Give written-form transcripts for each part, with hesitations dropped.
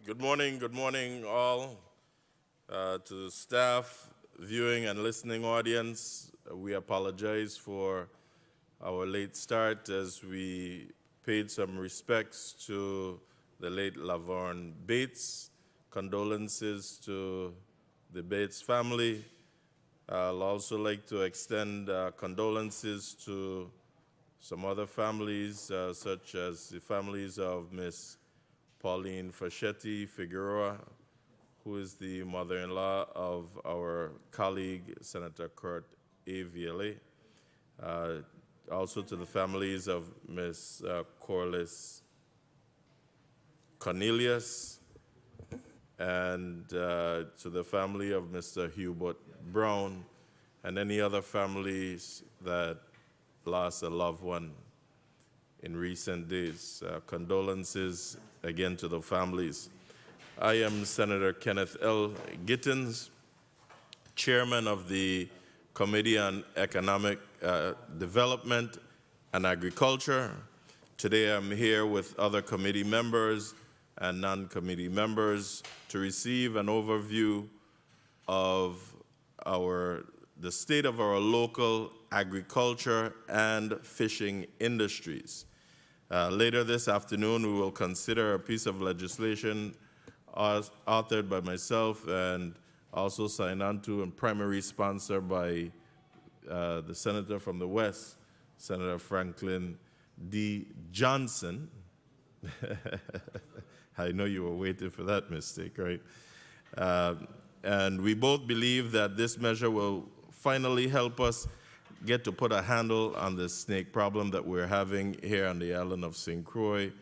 Good morning, all. To the staff, viewing and listening audience, we apologize for our late start as we paid some respects to the late Laverne Bates. Condolences to the Bates family. I'll also like to extend condolences to some other families, such as the families of Miss Pauline Fascetti Figueroa, who is the mother-in-law of our colleague, Senator Kurt A. Ville. Also to the families of Ms. Corliss Cornelius, and to the family of Mr. Hubert Brown, and any other families that lost a loved one in recent days. Condolences again to the families. I am Senator Kenneth L. Gittins, Chairman of the Committee on Economic Development and Agriculture. Today I'm here with other committee members and non-committee members to receive an overview of the state of our local agriculture and fishing industries. Later this afternoon, we will consider a piece of legislation authored by myself and also signed on to and primary sponsor by the senator from the West, Senator Franklin D. Johnson. I know you were waiting for that mistake, right? And we both believe that this measure will finally help us get to put a handle on the snake problem that we're having here on the island of St. Croix,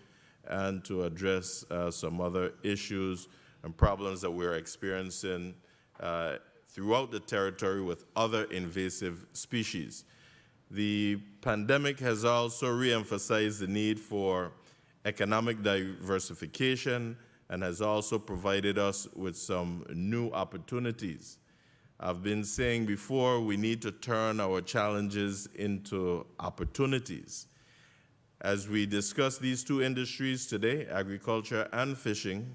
and to address some other issues and problems that we're experiencing throughout the territory with other invasive species. The pandemic has also re-emphasized the need for economic diversification and has also provided us with some new opportunities. I've been saying before, we need to turn our challenges into opportunities. As we discuss these two industries today, agriculture and fishing,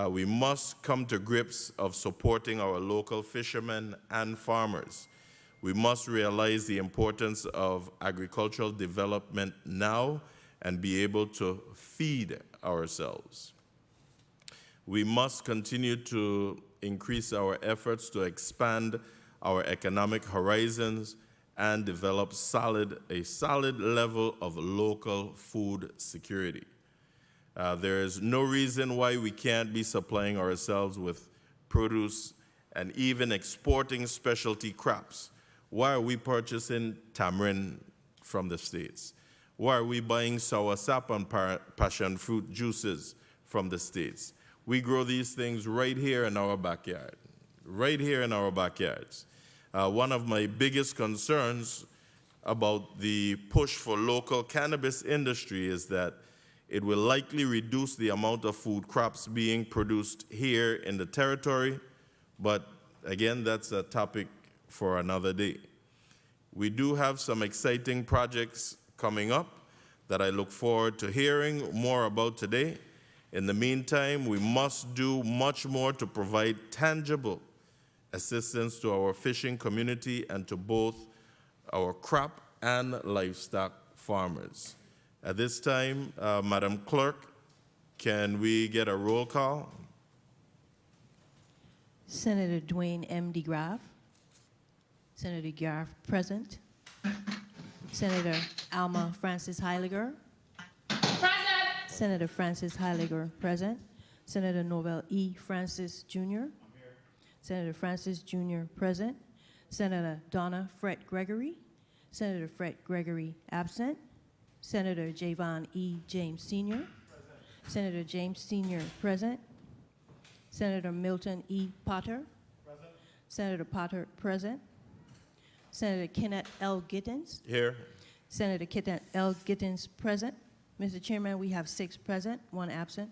we must come to grips of supporting our local fishermen and farmers. We must realize the importance of agricultural development now and be able to feed ourselves. We must continue to increase our efforts to expand our economic horizons and develop a solid level of local food security. There is no reason why we can't be supplying ourselves with produce and even exporting specialty crops. Why are we purchasing tamarind from the States? Why are we buying soursop and passion fruit juices from the States? We grow these things right here in our backyard, right here in our backyards. One of my biggest concerns about the push for local cannabis industry is that it will likely reduce the amount of food crops being produced here in the territory, but again, that's a topic for another day. We do have some exciting projects coming up that I look forward to hearing more about today. In the meantime, we must do much more to provide tangible assistance to our fishing community and to both our crop and livestock farmers. At this time, Madam Clerk, can we get a roll call? Senator Dwayne M. DeGraff. Senator DeGraff present. Senator Alma Francis Heiliger. Present. Senator Francis Heiliger present. Senator Norvel E. Francis Jr. Senator Francis Jr. present. Senator Donna Fred Gregory. Senator Fred Gregory absent. Senator Javon E. James Sr. Present. Senator James Sr. present. Senator Milton E. Potter. Present. Senator Potter present. Senator Kenneth L. Gittins. Here. Senator Kenneth L. Gittins present. Mr. Chairman, we have 6 present, 1 absent.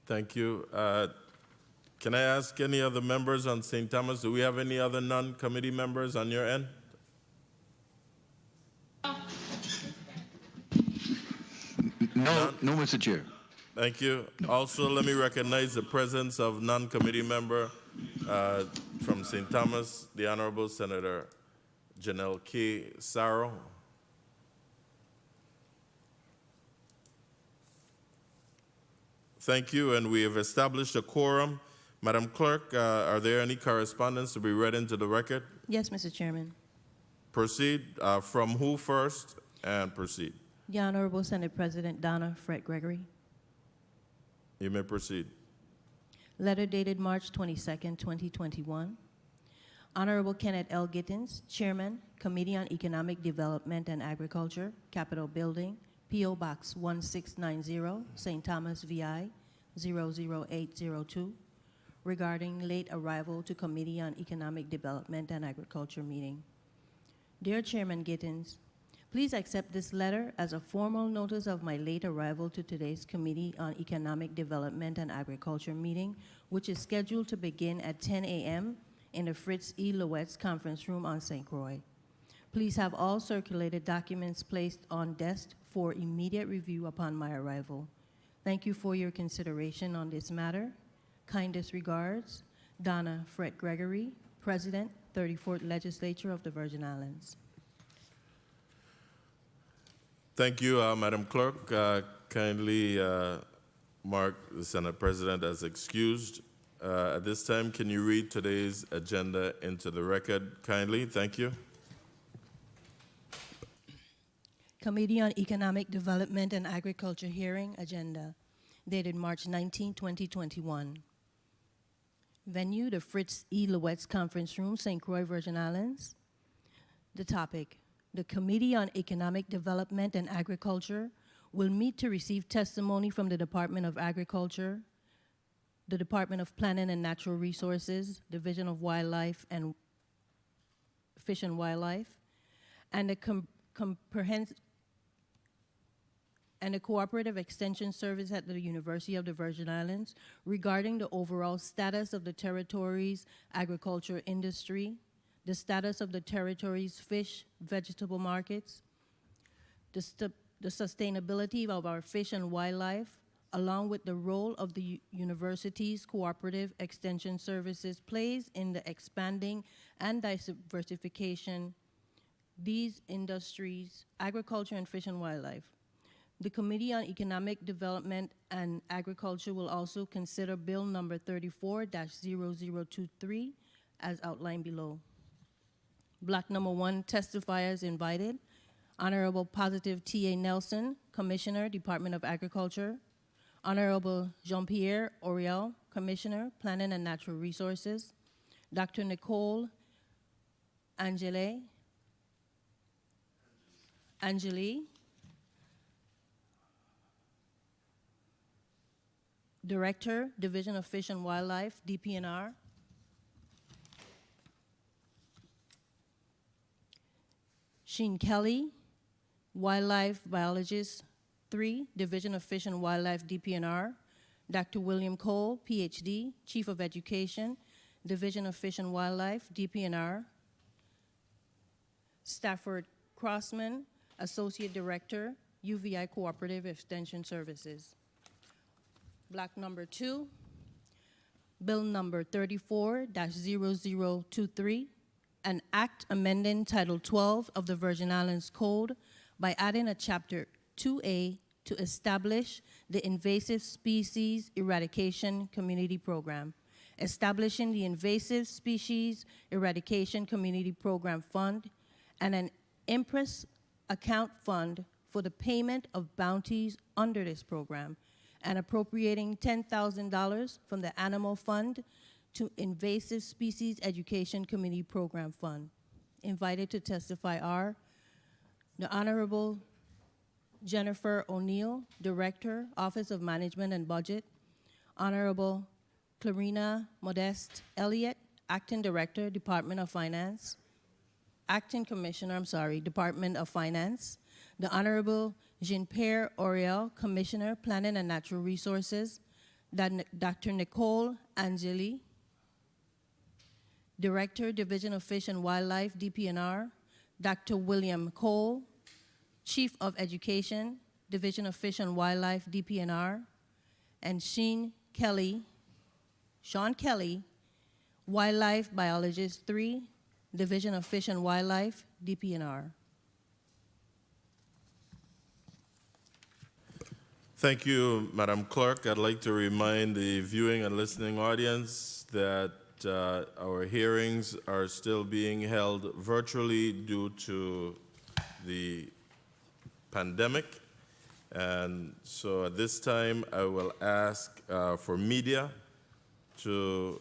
Thank you. Can I ask any other members on St. Thomas, do we have any other non-committee members on your end? No, Mr. Chair. Thank you. Also, let me recognize the presence of non-committee member from St. Thomas, the Honorable Senator Janelle K. Sarro. Thank you, and we have established a quorum. Madam Clerk, are there any correspondence to be read into the record? Yes, Mr. Chairman. Proceed. From who first? And proceed. The Honorable Senate President Donna Fred Gregory. You may proceed. Letter dated March 22nd, 2021. Honorable Kenneth L. Gittins, Chairman, Committee on Economic Development and Agriculture, Capitol Building, P.O. Box 1690, St. Thomas, VI 00802, regarding late arrival to Committee on Economic Development and Agriculture meeting. Dear Chairman Gittins, please accept this letter as a formal notice of my late arrival to today's Committee on Economic Development and Agriculture meeting, which is scheduled to begin at 10 a.m. in the Fritz E. Loetz Conference Room on St. Croix. Please have all circulated documents placed on desk for immediate review upon my arrival. Thank you for your consideration on this matter. Kindest regards, Donna Fred Gregory, President, 34th Legislature of the Virgin Islands. Thank you, Madam Clerk. Kindly mark the Senate President as excused. At this time, can you read today's agenda into the record kindly? Thank you. Committee on Economic Development and Agriculture hearing agenda, dated March 19, 2021. Venue, the Fritz E. Loetz Conference Room, St. Croix, Virgin Islands. The topic, the Committee on Economic Development and Agriculture will meet to receive testimony from the Department of Agriculture, the Department of Planning and Natural Resources, Division of Wildlife and Fish and Wildlife, and the Cooperative Extension Service at the University of the Virgin Islands regarding the overall status of the territory's agriculture industry, the status of the territory's fish, vegetable markets, the sustainability of our fish and wildlife, along with the role of the university's cooperative extension services plays in the expanding and diversification these industries, agriculture and fish and wildlife. The Committee on Economic Development and Agriculture will also consider Bill number 34-0023 as outlined below. Block number 1, testifiers invited. Honorable Positive T.A. Nelson, Commissioner, Department of Agriculture. Honorable Jean-Pierre Oriel, Commissioner, Planning and Natural Resources. Dr. Nicole Angeli, Director, Division of Fish and Wildlife, DPNR. Sheen Kelly, Wildlife Biologist 3, Division of Fish and Wildlife, DPNR. Dr. William Cole, PhD, Chief of Education, Division of Fish and Wildlife, DPNR. Stafford Crossman, Associate Director, UVI Cooperative Extension Services. Block number 2, Bill number 34-0023, an act amending Title 12 of the Virgin Islands Code by adding a Chapter 2A to establish the Invasive Species Eradication Community Program, establishing the Invasive Species Eradication Community Program Fund, and an Empress Account Fund for the payment of bounties under this program, and appropriating $10,000 from the Animal Fund to Invasive Species Education Committee Program Fund. Invited to testify are the Honorable Jennifer O'Neill, Director, Office of Management and Budget. Honorable Clarina Modeste Elliott, Acting Director, Department of Finance. Acting Commissioner, Department of Finance. The Honorable Jean-Pierre Oriel, Commissioner, Planning and Natural Resources. Dr. Nicole Angeli, Director, Division of Fish and Wildlife, DPNR. Dr. William Cole, Chief of Education, Division of Fish and Wildlife, DPNR. and Sean Kelly, Wildlife Biologist 3, Division of Fish and Wildlife, DPNR. Thank you, Madam Clerk. I'd like to remind the viewing and listening audience that our hearings are still being held virtually due to the pandemic. And so at this time, I will ask for media to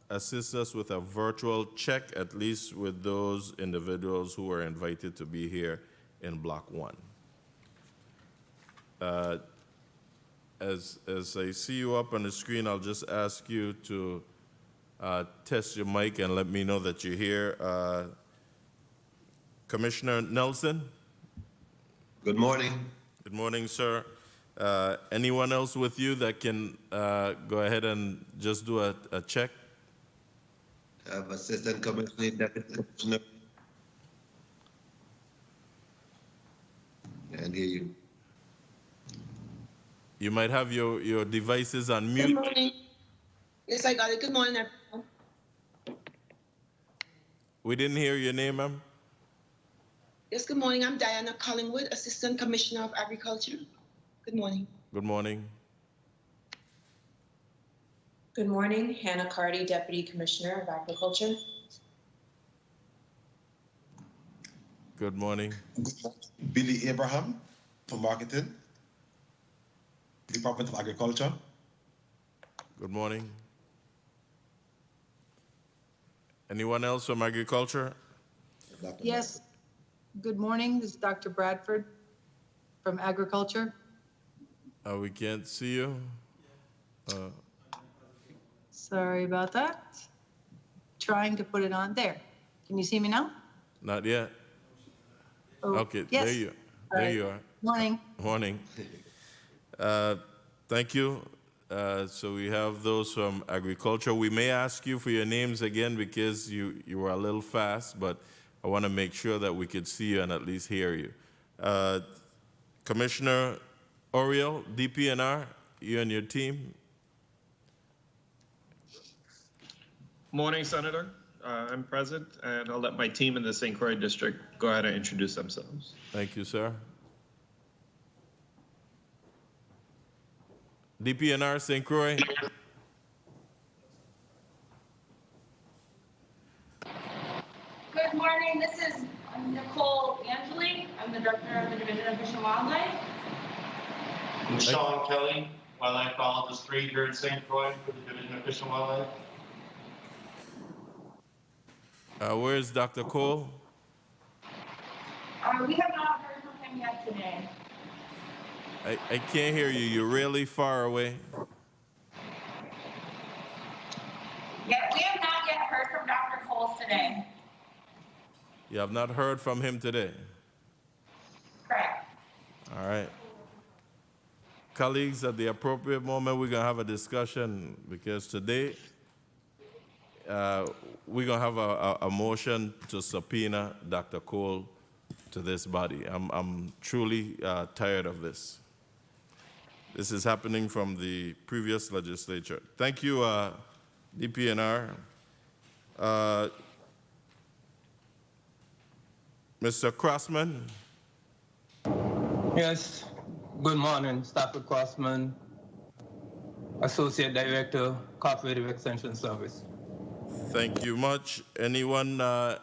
assist us with a virtual check, at least with those individuals who were invited to be here in Block 1. As I see you up on the screen, I'll just ask you to test your mic and let me know that you're here. Commissioner Nelson? Good morning. Good morning, sir. Anyone else with you that can go ahead and just do a check? I have Assistant Commissioner, Deputy Commissioner. Can't hear you. You might have your devices on Good mute. morning. Yes, I got it. Good morning, everyone. We didn't hear your name, ma'am. Yes, good morning. I'm Diana Collingwood, Assistant Commissioner of Agriculture. Good morning. Good morning. Good morning, Hannah Carty, Deputy Commissioner of Agriculture. Good morning. Billy Abraham from Marketing, Department of Agriculture. Good morning. Anyone else from agriculture? Dr. Yes. Good morning. This is Dr. Bradford from Agriculture. We can't see you. Sorry about that. Trying to put it on there. Can you see me now? Not yet. Oh, Okay, yes. there you All there right. you are. Morning. Morning. Thank you. So we have those from agriculture. We may ask you for your names again because you were a little fast, but I want to make sure that we could see you and at least hear you. Commissioner Oriel, DPNR, you and your team. Morning, Senator. I'm present, and I'll let my team in the St. Croix District go ahead and introduce themselves. Thank you, sir. DPNR, St. Croix. Good morning. This is Nicole Angeli. I'm the director of the Division of Fish and Wildlife. I'm Sean Kelly, Wildlife Biologist 3 here in St. Croix for the Division of Fish and Wildlife. Where's Dr. Cole? We have not heard from him yet today. I can't hear you. You're really far away. Yet we have not yet heard from Dr. Coles today. You have not heard from him today. Correct. All right. Colleagues, at the appropriate moment, we're going to have a discussion because today we're going to have a motion to subpoena Dr. Cole to this body. I'm truly tired of this. This is happening from the previous legislature. Thank you, DPNR. Mr. Crossman. Yes, good morning, Stafford Crossman, Associate Director, Cooperative Extension Service. Thank you much. Anyone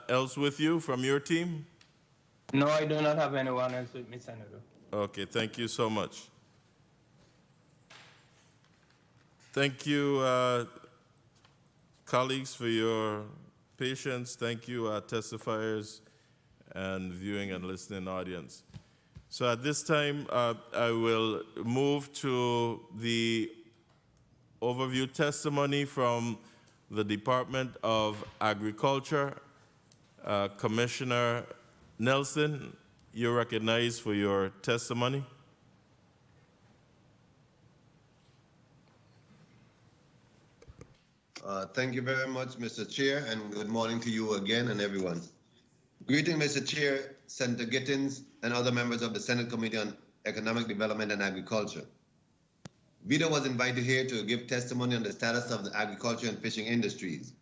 else with you from your team? No, I do not have anyone else with me, Senator. Okay, thank you so much. Thank you, colleagues, for your patience. Thank you, testifiers and viewing and listening audience. So at this time, I will move to the overview testimony from the Department of Agriculture. Commissioner Nelson, you're recognized for your testimony. Thank you very much, Mr. Chair, and good morning to you again and everyone. Greeting, Mr. Chair, Senator Gittins, and other members of the Senate Committee on Economic Development and Agriculture. Vida was invited here to give testimony on the status of the agriculture and fishing industries,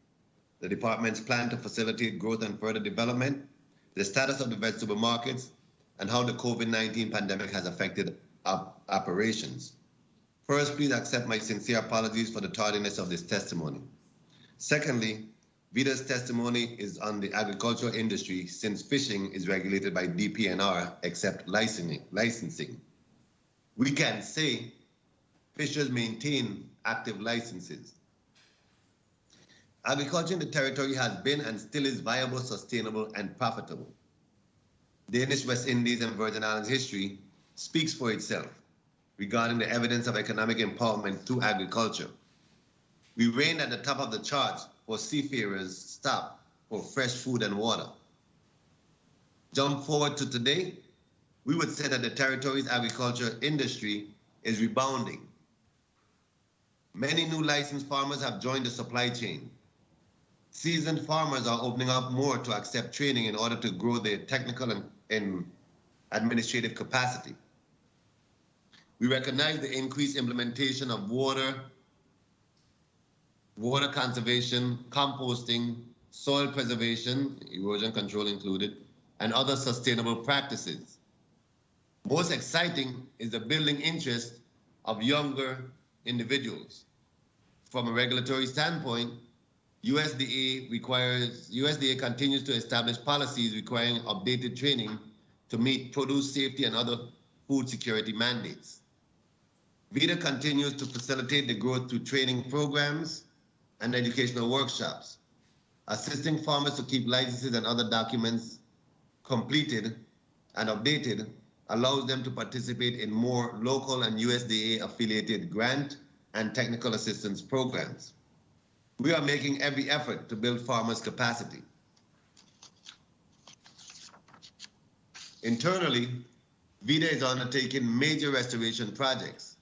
the department's plan to facilitate growth and further development, the status of the vegetable markets, and how the COVID-19 pandemic has affected operations. First, please accept my sincere apologies for the tardiness of this testimony. Secondly, Vida's testimony is on the agricultural industry since fishing is regulated by DPNR except licensing. We can say fishers maintain active licenses. Agriculture in the territory has been and still is viable, sustainable, and profitable. Danish West Indies and Virgin Islands history speaks for itself regarding the evidence of economic empowerment through agriculture. We reigned at the top of the charts for seafarers' stop for fresh food and water. Jump forward to today, we would say that the territory's agriculture industry is rebounding. Many new licensed farmers have joined the supply chain. Seasoned farmers are opening up more to accept training in order to grow their technical and administrative capacity. We recognize the increased implementation of water conservation, composting, soil preservation, erosion control included, and other sustainable practices. Most exciting is the building interest of younger individuals. From a regulatory standpoint, USDA continues to establish policies requiring updated training to meet produce safety and other food security mandates. VITA continues to facilitate the growth through training programs and educational workshops, assisting farmers to keep licenses and other documents completed and updated allows them to participate in more local and USDA-affiliated grant and technical assistance programs. We are making every effort to build farmers' capacity. Internally, VITA is undertaking major restoration projects.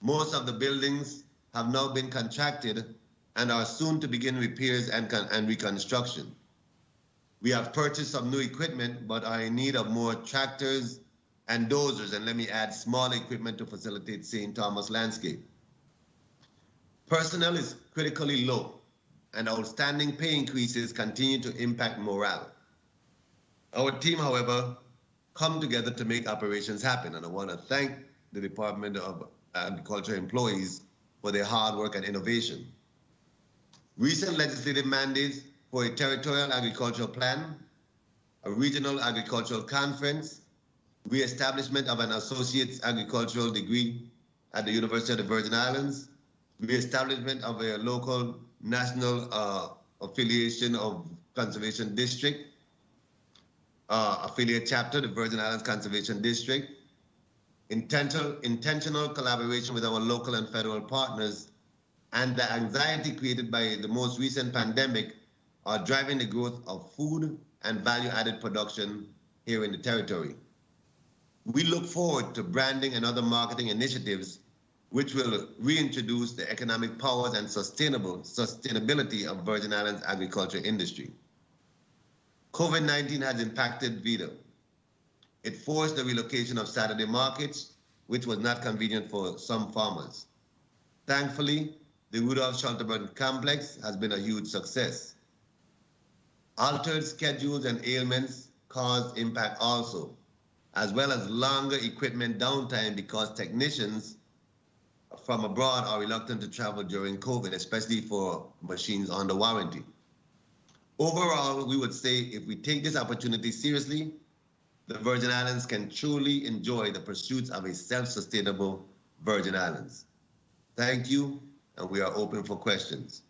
Most of the buildings have now been contracted and are soon to begin repairs and reconstruction. We have purchased some new equipment, but are in need of more tractors and dozers, and let me add small equipment to facilitate St. Thomas landscape. Personnel is critically low, and outstanding pay increases continue to impact morale. Our team, however, come together to make operations happen, and I want to thank the Department of Agriculture employees for their hard work and innovation. Recent legislative mandates for a territorial agricultural plan, a regional agricultural conference, re-establishment of an associate's agricultural degree at the University of the Virgin Islands, re-establishment of a local national affiliation of conservation district, affiliate chapter, the Virgin Islands Conservation District, intentional collaboration with our local and federal partners, and the anxiety created by the most recent pandemic are driving the growth of food and value-added production here in the territory. We look forward to branding and other marketing initiatives which will reintroduce the economic powers and sustainability of Virgin Islands agriculture industry. COVID-19 has impacted VITA. It forced the relocation of Saturday markets, which was not convenient for some farmers. Thankfully, the Rudolph Schalterberg complex has been a huge success. Altered schedules and ailments caused impact also, as well as longer equipment downtime because technicians from abroad are reluctant to travel during COVID, especially for machines under warranty. Overall, we would say if we take this opportunity seriously, the Virgin Islands can truly enjoy the pursuits of a self-sustainable Virgin Islands. Thank you, and we are open for questions.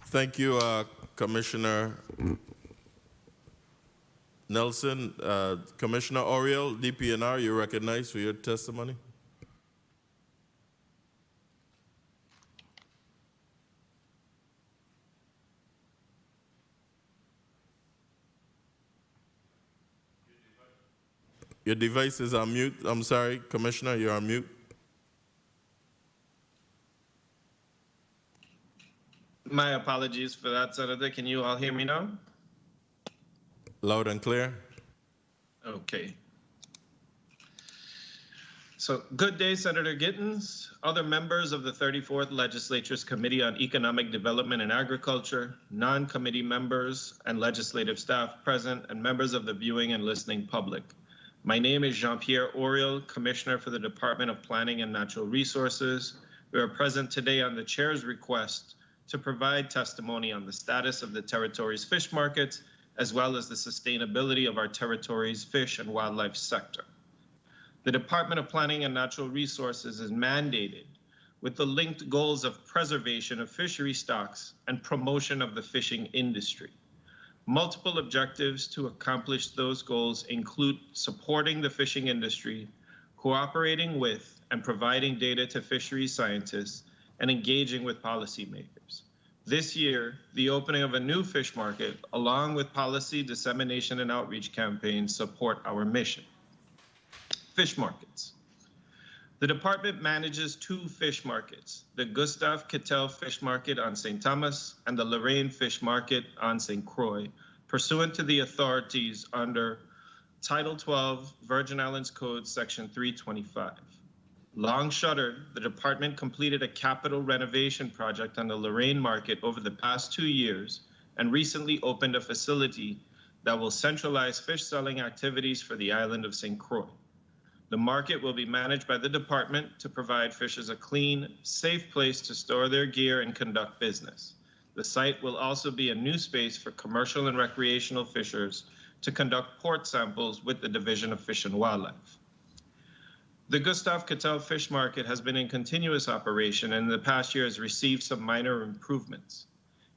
Thank you, Commissioner Nelson. Commissioner Oriel, DPNR, you're recognized for your testimony. Your device is on mute. I'm sorry, Commissioner, you're on mute. My apologies for that, Senator. Can you all hear me now? Loud and clear. Okay. So good day, Senator Gittens, other members of the 34th Legislature's Committee on Economic Development and Agriculture, non-committee members and legislative staff present, and members of the viewing and listening public. My name is Jean-Pierre Oriol, Commissioner for the Department of Planning and Natural Resources. We are present today on the Chair's request to provide testimony on the status of the territory's fish markets, as well as the sustainability of our territory's fish and wildlife sector. The Department of Planning and Natural Resources is mandated with the linked goals of preservation of fishery stocks and promotion of the fishing industry. Multiple objectives to accomplish those goals include supporting the fishing industry, cooperating with and providing data to fisheries scientists, and engaging with policymakers. This year, the opening of a new fish market, along with policy dissemination and outreach campaigns, support our mission. Fish markets. The department manages two fish markets, the Gustav Kittel Fish Market on St. Thomas and the Lorraine Fish Market on St. Croix, pursuant to the authorities under Title 12, Virgin Islands Code, Section 325. Long shuttered, the department completed a capital renovation project on the Lorraine Market over the past 2 years and recently opened a facility that will centralize fish selling activities for the island of St. Croix. The market will be managed by the department to provide fishers a clean, safe place to store their gear and conduct business. The site will also be a new space for commercial and recreational fishers to conduct port samples with the Division of Fish and Wildlife. The Gustav Kittel Fish Market has been in continuous operation and in the past year has received some minor improvements.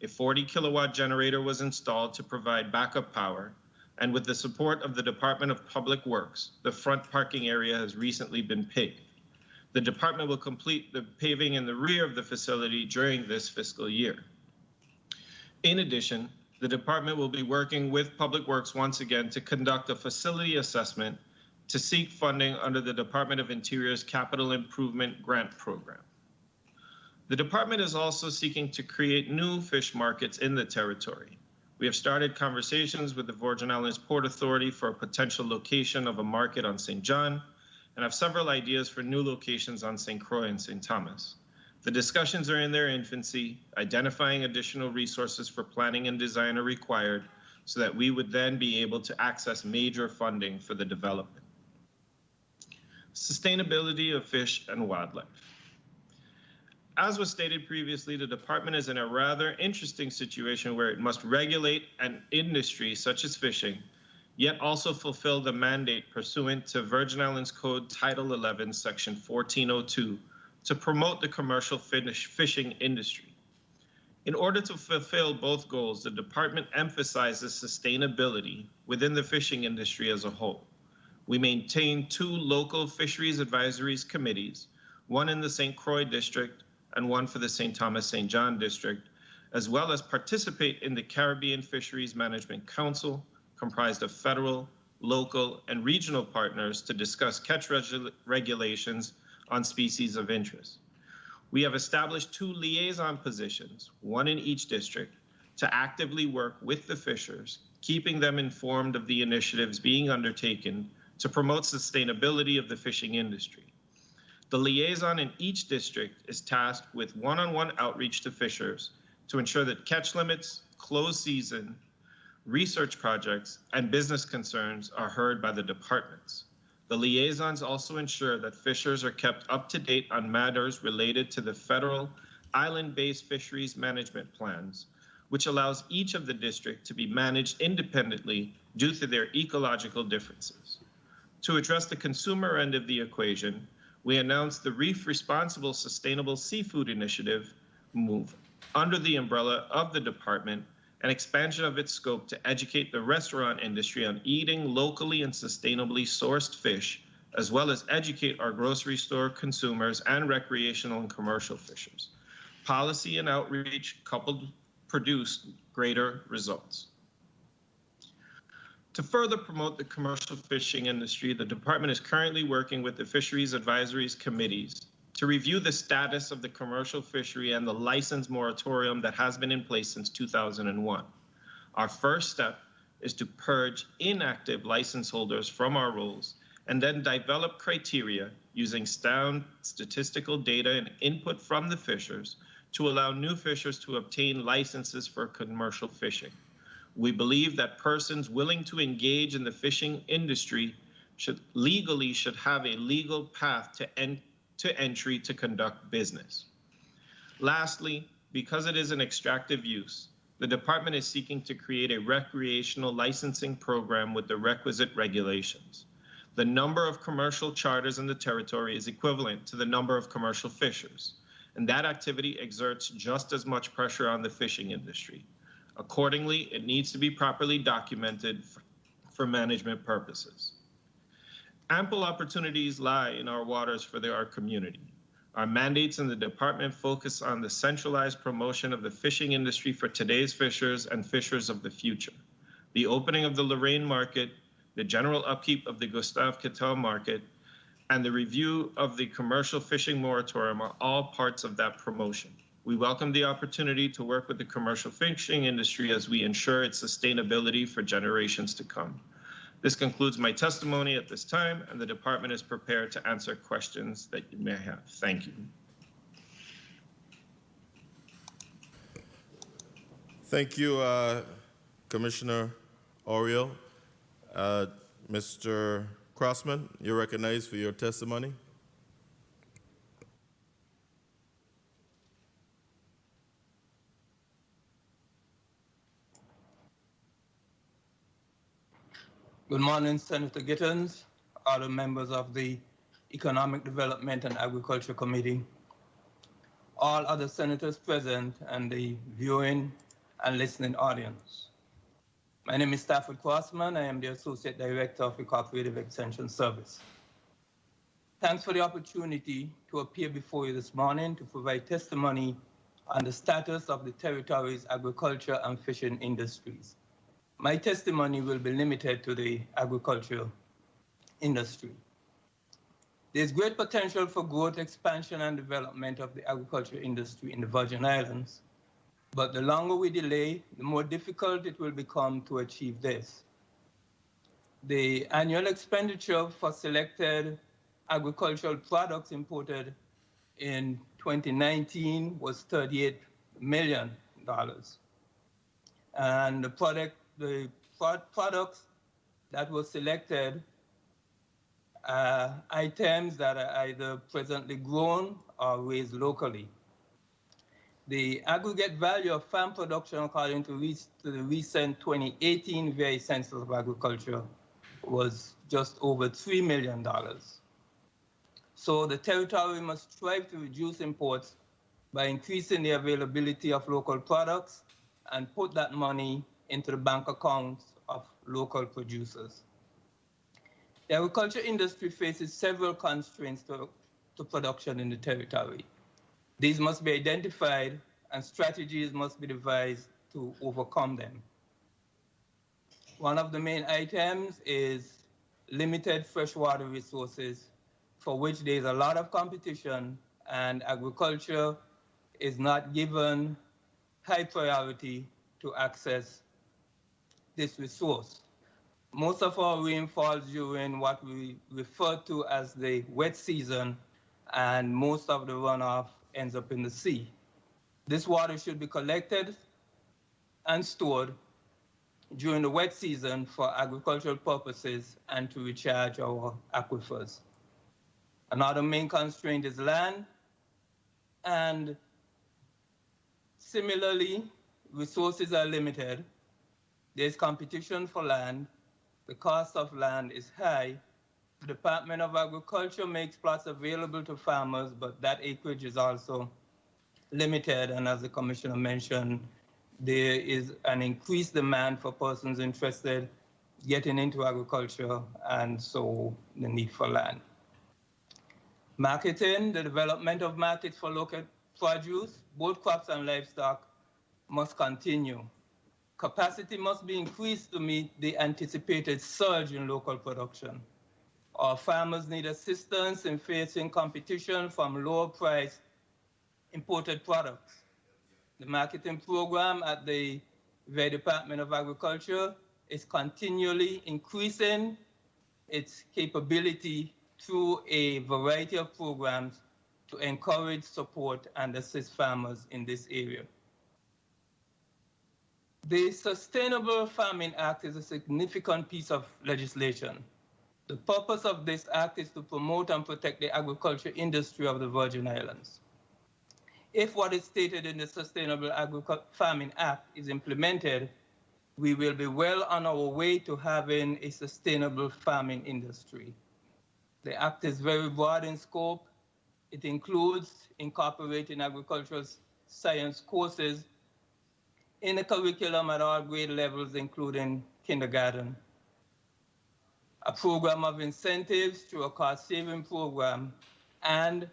A 40-kilowatt generator was installed to provide backup power, and with the support of the Department of Public Works, the front parking area has recently been paved. The department will complete the paving in the rear of the facility during this fiscal year. In addition, the department will be working with Public Works once again to conduct a facility assessment to seek funding under the Department of Interior's Capital Improvement Grant Program. The department is also seeking to create new fish markets in the territory. We have started conversations with the Virgin Islands Port Authority for a potential location of a market on St. John, and have several ideas for new locations on St. Croix and St. Thomas. The discussions are in their infancy, identifying additional resources for planning and design are required so that we would then be able to access major funding for the development. Sustainability of fish and wildlife. As was stated previously, the department is in a rather interesting situation where it must regulate an industry such as fishing, yet also fulfill the mandate pursuant to Virgin Islands Code Title 11, Section 1402, to promote the commercial fishing industry. In order to fulfill both goals, the department emphasizes sustainability within the fishing industry as a whole. We maintain two local fisheries advisories committees, one in the St. Croix district and one for the St. Thomas St. John district, as well as participate in the Caribbean Fisheries Management Council, comprised of federal, local, and regional partners to discuss catch regulations on species of interest. We have established two liaison positions, one in each district, to actively work with the fishers, keeping them informed of the initiatives being undertaken to promote sustainability of the fishing industry. The liaison in each district is tasked with one-on-one outreach to fishers to ensure that catch limits, closed season, research projects, and business concerns are heard by the departments. The liaisons also ensure that fishers are kept up to date on matters related to the federal island-based fisheries management plans, which allows each of the district to be managed independently due to their ecological differences. To address the consumer end of the equation, we announced the Reef Responsible Sustainable Seafood Initiative, MOVE, under the umbrella of the department, an expansion of its scope to educate the restaurant industry on eating locally and sustainably sourced fish, as well as educate our grocery store consumers and recreational and commercial fishers. Policy and outreach coupled produce greater results. To further promote the commercial fishing industry, the department is currently working with the Fisheries Advisories Committees to review the status of the commercial fishery and the license moratorium that has been in place since 2001. Our first step is to purge inactive license holders from our rolls and then develop criteria using sound statistical data and input from the fishers to allow new fishers to obtain licenses for commercial fishing. We believe that persons willing to engage in the fishing industry should have a legal path to entry to conduct business. Lastly, because it is an extractive use, the department is seeking to create a recreational licensing program with the requisite regulations. The number of commercial charters in the territory is equivalent to the number of commercial fishers, and that activity exerts just as much pressure on the fishing industry. Accordingly, it needs to be properly documented for management purposes. Ample opportunities lie in our waters for our community. Our mandates in the department focus on the centralized promotion of the fishing industry for today's fishers and fishers of the future. The opening of the Lorraine market, the general upkeep of the Gustave Kittel market, and the review of the commercial fishing moratorium are all parts of that promotion. We welcome the opportunity to work with the commercial fishing industry as we ensure its sustainability for generations to come. This concludes my testimony at this time, and the department is prepared to answer questions that you may have. Thank you. Thank you, Commissioner Oriel. Mr. Crossman, you're recognized for your testimony. Good morning, Senator Gittens, other members of the Economic Development and Agriculture Committee, all other senators present, and the viewing and listening audience. My name is Stafford Crossman. I am the Associate Director of the Cooperative Extension Service. Thanks for the opportunity to appear before you this morning to provide testimony on the status of the territory's agriculture and fishing industries. My testimony will be limited to the agriculture industry. There's great potential for growth, expansion, and development of the agriculture industry in the Virgin Islands, but the longer we delay, the more difficult it will become to achieve this. The annual expenditure for selected agricultural products imported in 2019 was $38 million. And the products that were selected are items that are either presently grown or raised locally. The aggregate value of farm production, according to the recent 2018 VA Census of Agriculture, was just over $3 million. So the territory must strive to reduce imports by increasing the availability of local products and put that money into the bank accounts of local producers. The agriculture industry faces several constraints to production in the territory. These must be identified and strategies must be devised to overcome them. One of the main items is limited freshwater resources, for which there's a lot of competition, and agriculture is not given high priority to access this resource. Most of our rain falls during what we refer to as the wet season, and most of the runoff ends up in the sea. This water should be collected and stored during the wet season for agricultural purposes and to recharge our aquifers. Another main constraint is land, and similarly, resources are limited. There's competition for land. The cost of land is high. The Department of Agriculture makes plots available to farmers, but that acreage is also limited. And as the Commissioner mentioned, there is an increased demand for persons interested getting into agriculture, and so the need for land. Marketing, the development of markets for local produce, both crops and livestock, must continue. Capacity must be increased to meet the anticipated surge in local production. Our farmers need assistance in facing competition from lower-priced imported products. The marketing program at the VA Department of Agriculture is continually increasing its capability through a variety of programs to encourage, support, and assist farmers in this area. The Sustainable Farming Act is a significant piece of legislation. The purpose of this act is to promote and protect the agriculture industry of the Virgin Islands. If what is stated in the Sustainable Farming Act is implemented, we will be well on our way to having a sustainable farming industry. The act is very broad in scope. It includes incorporating agricultural science courses in the curriculum at all grade levels, including kindergarten. A program of incentives through a cost-saving program and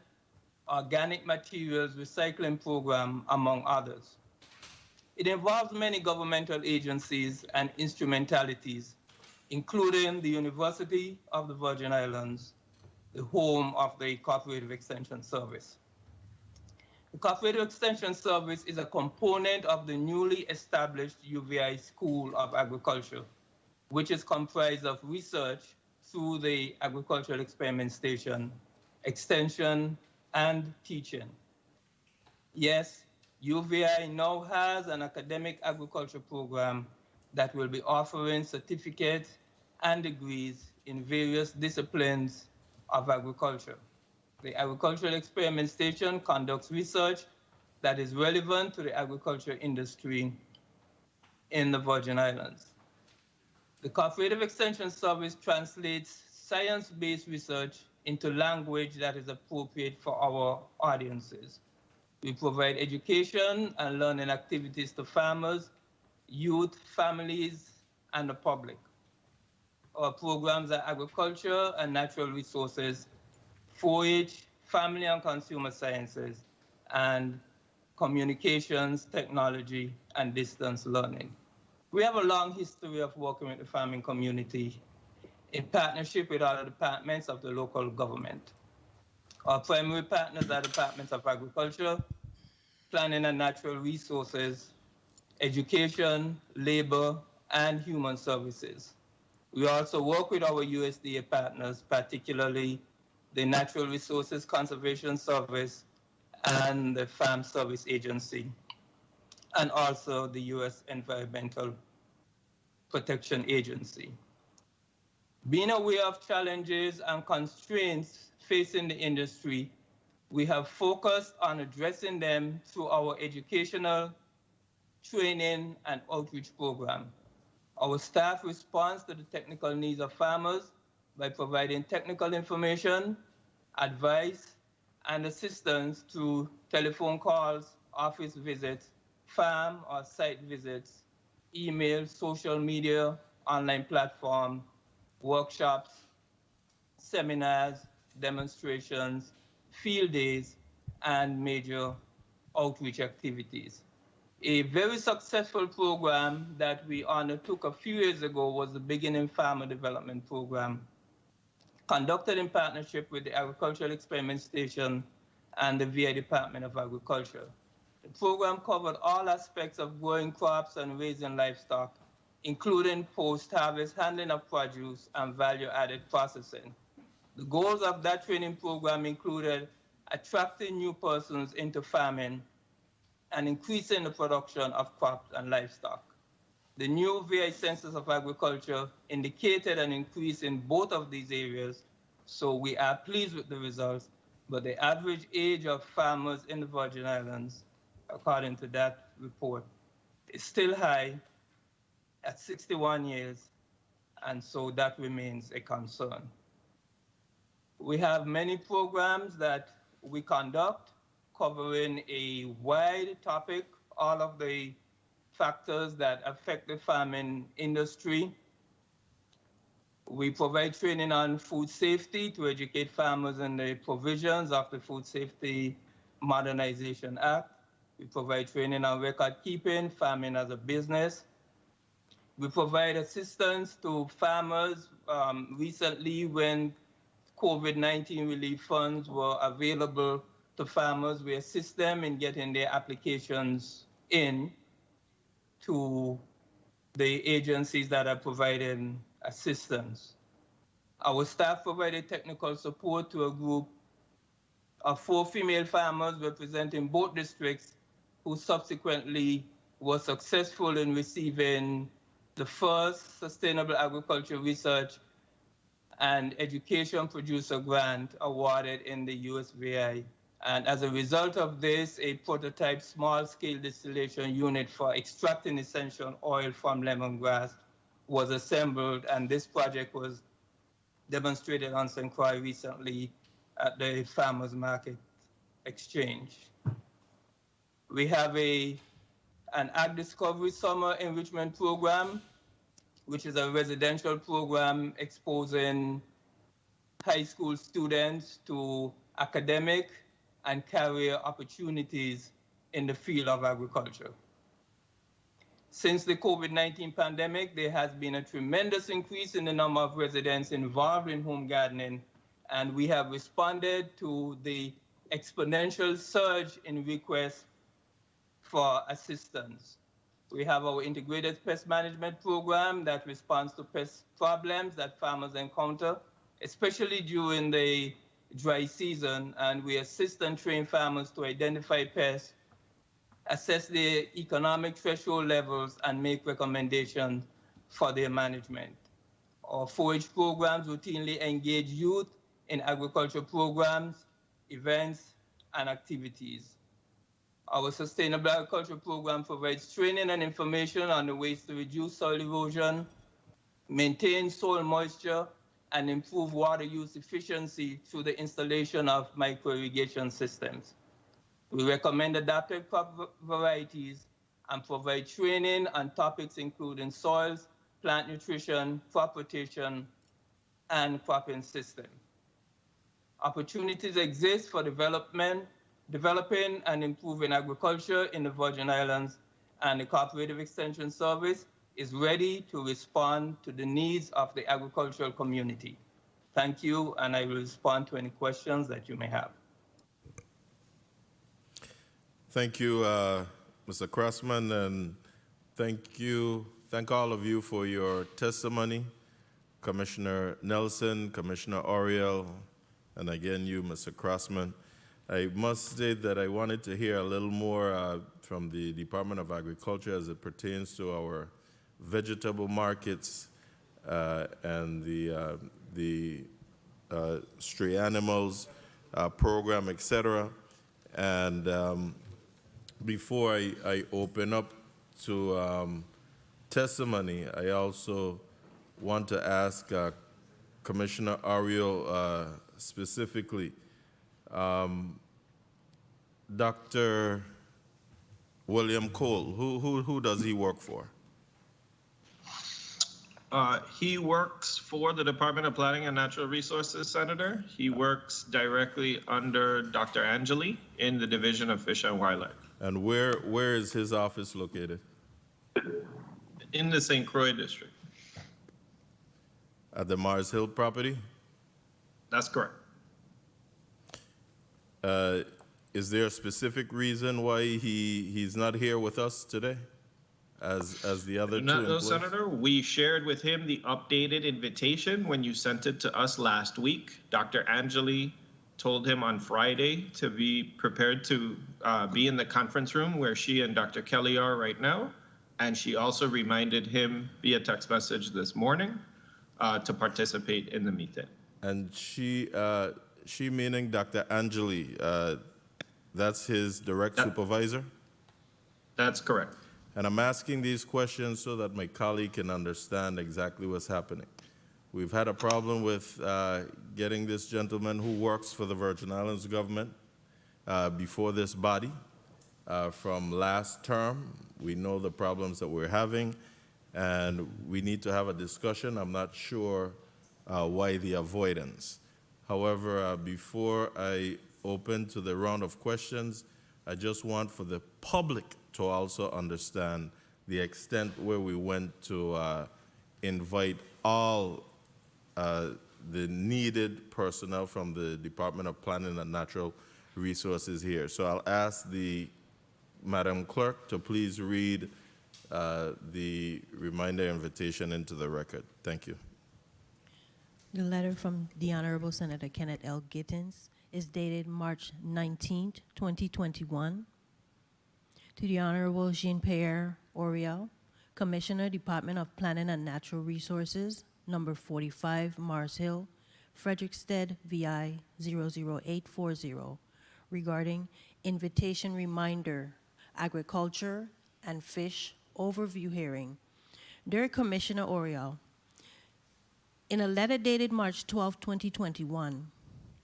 organic materials recycling program, among others. It involves many governmental agencies and instrumentalities, including the University of the Virgin Islands, the home of the Cooperative Extension Service. The Cooperative Extension Service is a component of the newly established UVI School of Agriculture, which is comprised of research through the Agricultural Experiment Station, extension, and teaching. Yes, UVI now has an academic agriculture program that will be offering certificates and degrees in various disciplines of agriculture. The Agricultural Experiment Station conducts research that is relevant to the agriculture industry in the Virgin Islands. The Cooperative Extension Service translates science-based research into language that is appropriate for our audiences. We provide education and learning activities to farmers, youth, families, and the public. Our programs are agriculture and natural resources, 4-H, family and consumer sciences, and communications, technology, and distance learning. We have a long history of working with the farming community in partnership with other departments of the local government. Our primary partners are departments of agriculture, planning and natural resources, education, labor, and human services. We also work with our USDA partners, particularly the Natural Resources Conservation Service and the Farm Service Agency, and also the U.S. Environmental Protection Agency. Being aware of challenges and constraints facing the industry, we have focused on addressing them through our educational, training, and outreach program. Our staff responds to the technical needs of farmers by providing technical information, advice, and assistance through telephone calls, office visits, farm or site visits, email, social media, online platform, workshops, seminars, demonstrations, field days, and major outreach activities. A very successful program that we undertook a few years ago was the Beginning Farmer Development Program, conducted in partnership with the Agricultural Experiment Station and the VA Department of Agriculture. The program covered all aspects of growing crops and raising livestock, including post-harvest handling of produce and value-added processing. The goals of that training program included attracting new persons into farming and increasing the production of crops and livestock. The new VI Census of Agriculture indicated an increase in both of these areas, so we are pleased with the results, but the average age of farmers in the Virgin Islands, according to that report, is still high at 61 years, and so that remains a concern. We have many programs that we conduct covering a wide topic, all of the factors that affect the farming industry. We provide training on food safety to educate farmers in the provisions of the Food Safety Modernization Act. We provide training on record keeping, farming as a business. We provide assistance to farmers. Recently, when COVID-19 relief funds were available to farmers, we assist them in getting their applications in to the agencies that are providing assistance. Our staff provided technical support to a group of 4 female farmers representing both districts who subsequently were successful in receiving the first Sustainable Agriculture Research and Education Producer Grant awarded in the USVI. And as a result of this, a prototype small-scale distillation unit for extracting essential oil from lemongrass was assembled, and this project was demonstrated on St. Croix recently at the Farmers Market Exchange. We have an Ag Discovery Summer Enrichment Program, which is a residential program exposing high school students to academic and career opportunities in the field of agriculture. Since the COVID-19 pandemic, there has been a tremendous increase in the number of residents involved in home gardening, and we have responded to the exponential surge in requests for assistance. We have our integrated pest management program that responds to pest problems that farmers encounter, especially during the dry season, and we assist and train farmers to identify pests, assess their economic threshold levels, and make recommendations for their management. Our forage programs routinely engage youth in agriculture programs, events, and activities. Our Sustainable Agriculture Program provides training and information on the ways to reduce soil erosion, maintain soil moisture, and improve water use efficiency through the installation of micro-irrigation systems. We recommend adapted crop varieties and provide training on topics including soils, plant nutrition, crop rotation, and cropping system. Opportunities exist for developing and improving agriculture in the Virgin Islands, and the Cooperative Extension Service is ready to respond to the needs of the agricultural community. Thank you, and I will respond to any questions that you may have. Thank you, Mr. Crossman, and thank all of you for your testimony. Commissioner Nelson, Commissioner Oriel, and again you, Mr. Crossman. I must state that I wanted to hear a little more from the Department of Agriculture as it pertains to our vegetable markets and the stray animals program, etc. And before I open up to testimony, I also want to ask Commissioner Ariel specifically, Dr. William Cole, who does he work for? He works for the Department of Planning and Natural Resources, Senator. He works directly under Dr. Angeli in the Division of Fish and Wildlife. And where is his office located? In the St. Croix district. At the Mars Hill property? That's correct. Is there a specific reason why he's not here with us today, as the other two employees? No, Senator. We shared with him the updated invitation when you sent it to us last week. Dr. Angeli told him on Friday to be prepared to be in the conference room where she and Dr. Kelly are right now. And she also reminded him via text message this morning to participate in the meeting. And she meaning Dr. Angeli, that's his direct supervisor? That's correct. And I'm asking these questions so that my colleague can understand exactly what's happening. We've had a problem with getting this gentleman who works for the Virgin Islands government before this body from last term. We know the problems that we're having, and we need to have a discussion. I'm not sure why the avoidance. However, before I open to the round of questions, I just want for the public to also understand the extent where we went to invite all the needed personnel from the Department of Planning and Natural Resources here. So I'll ask the Madam Clerk to please read the reminder invitation into the record. Thank you. The letter from the Honorable Senator Kenneth L. Gittens is dated March 19th, 2021. To the Honorable Jean-Pierre Oriel, Commissioner, Department of Planning and Natural Resources, number 45, Mars Hill, Frederickstead, VI 00840, regarding invitation reminder, agriculture and fish overview hearing. Dear Commissioner Oriel, in a letter dated March 12, 2021,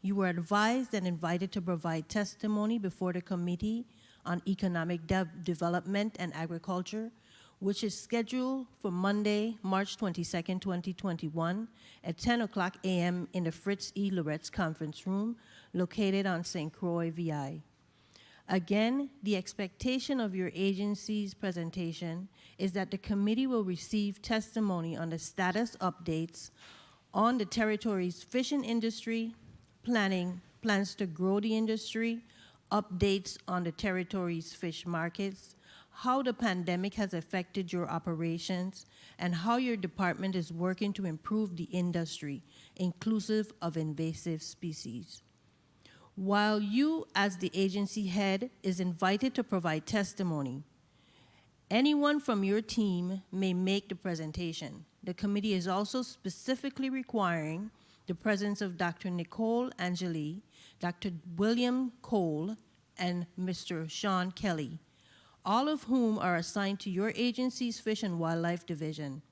you were advised and invited to provide testimony before the Committee on Economic Development and Agriculture, which is scheduled for Monday, March 22, 2021, at 10 o'clock a.m. in the Fritz E. Loretz Conference Room, located on St. Croix, VI. Again, the expectation of your agency's presentation is that the committee will receive testimony on the status updates on the territory's fishing industry, plans to grow the industry, updates on the territory's fish markets, how the pandemic has affected your operations, and how your department is working to improve the industry, inclusive of invasive species. While you, as the agency head, is invited to provide testimony, anyone from your team may make the presentation. The committee is also specifically requiring the presence of Dr. Nicole Angeli, Dr. William Cole, and Mr. Sean Kelly, all of whom are assigned to your agency's Fish and Wildlife Division.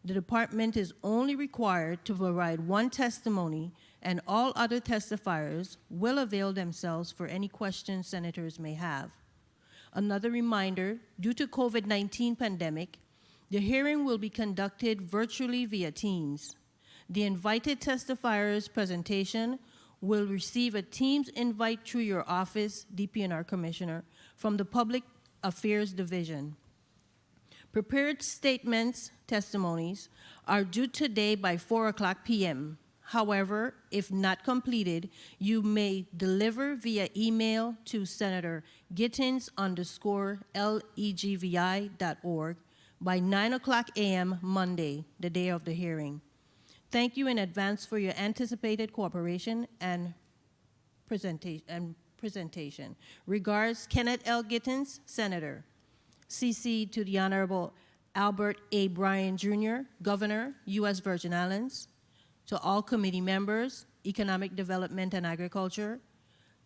The department is only required to provide one testimony, and all other testifiers will avail themselves for any questions senators may have. Another reminder, due to COVID-19 pandemic, the hearing will be conducted virtually via Teams. The invited testifiers' presentation will receive a Teams invite through your office, DPNR Commissioner, from the Public Affairs Division. Prepared statements, testimonies, are due today by 4 o'clock p.m. However, if not completed, you may deliver via email to Senator Gittens_legvi.org by 9 o'clock a.m. Monday, the day of the hearing. Thank you in advance for your anticipated cooperation and presentation. Regards, Kenneth L. Gittens, Senator. CC to the Honorable Albert A. Bryan, Jr., Governor, U.S. Virgin Islands. To all committee members, Economic Development and Agriculture.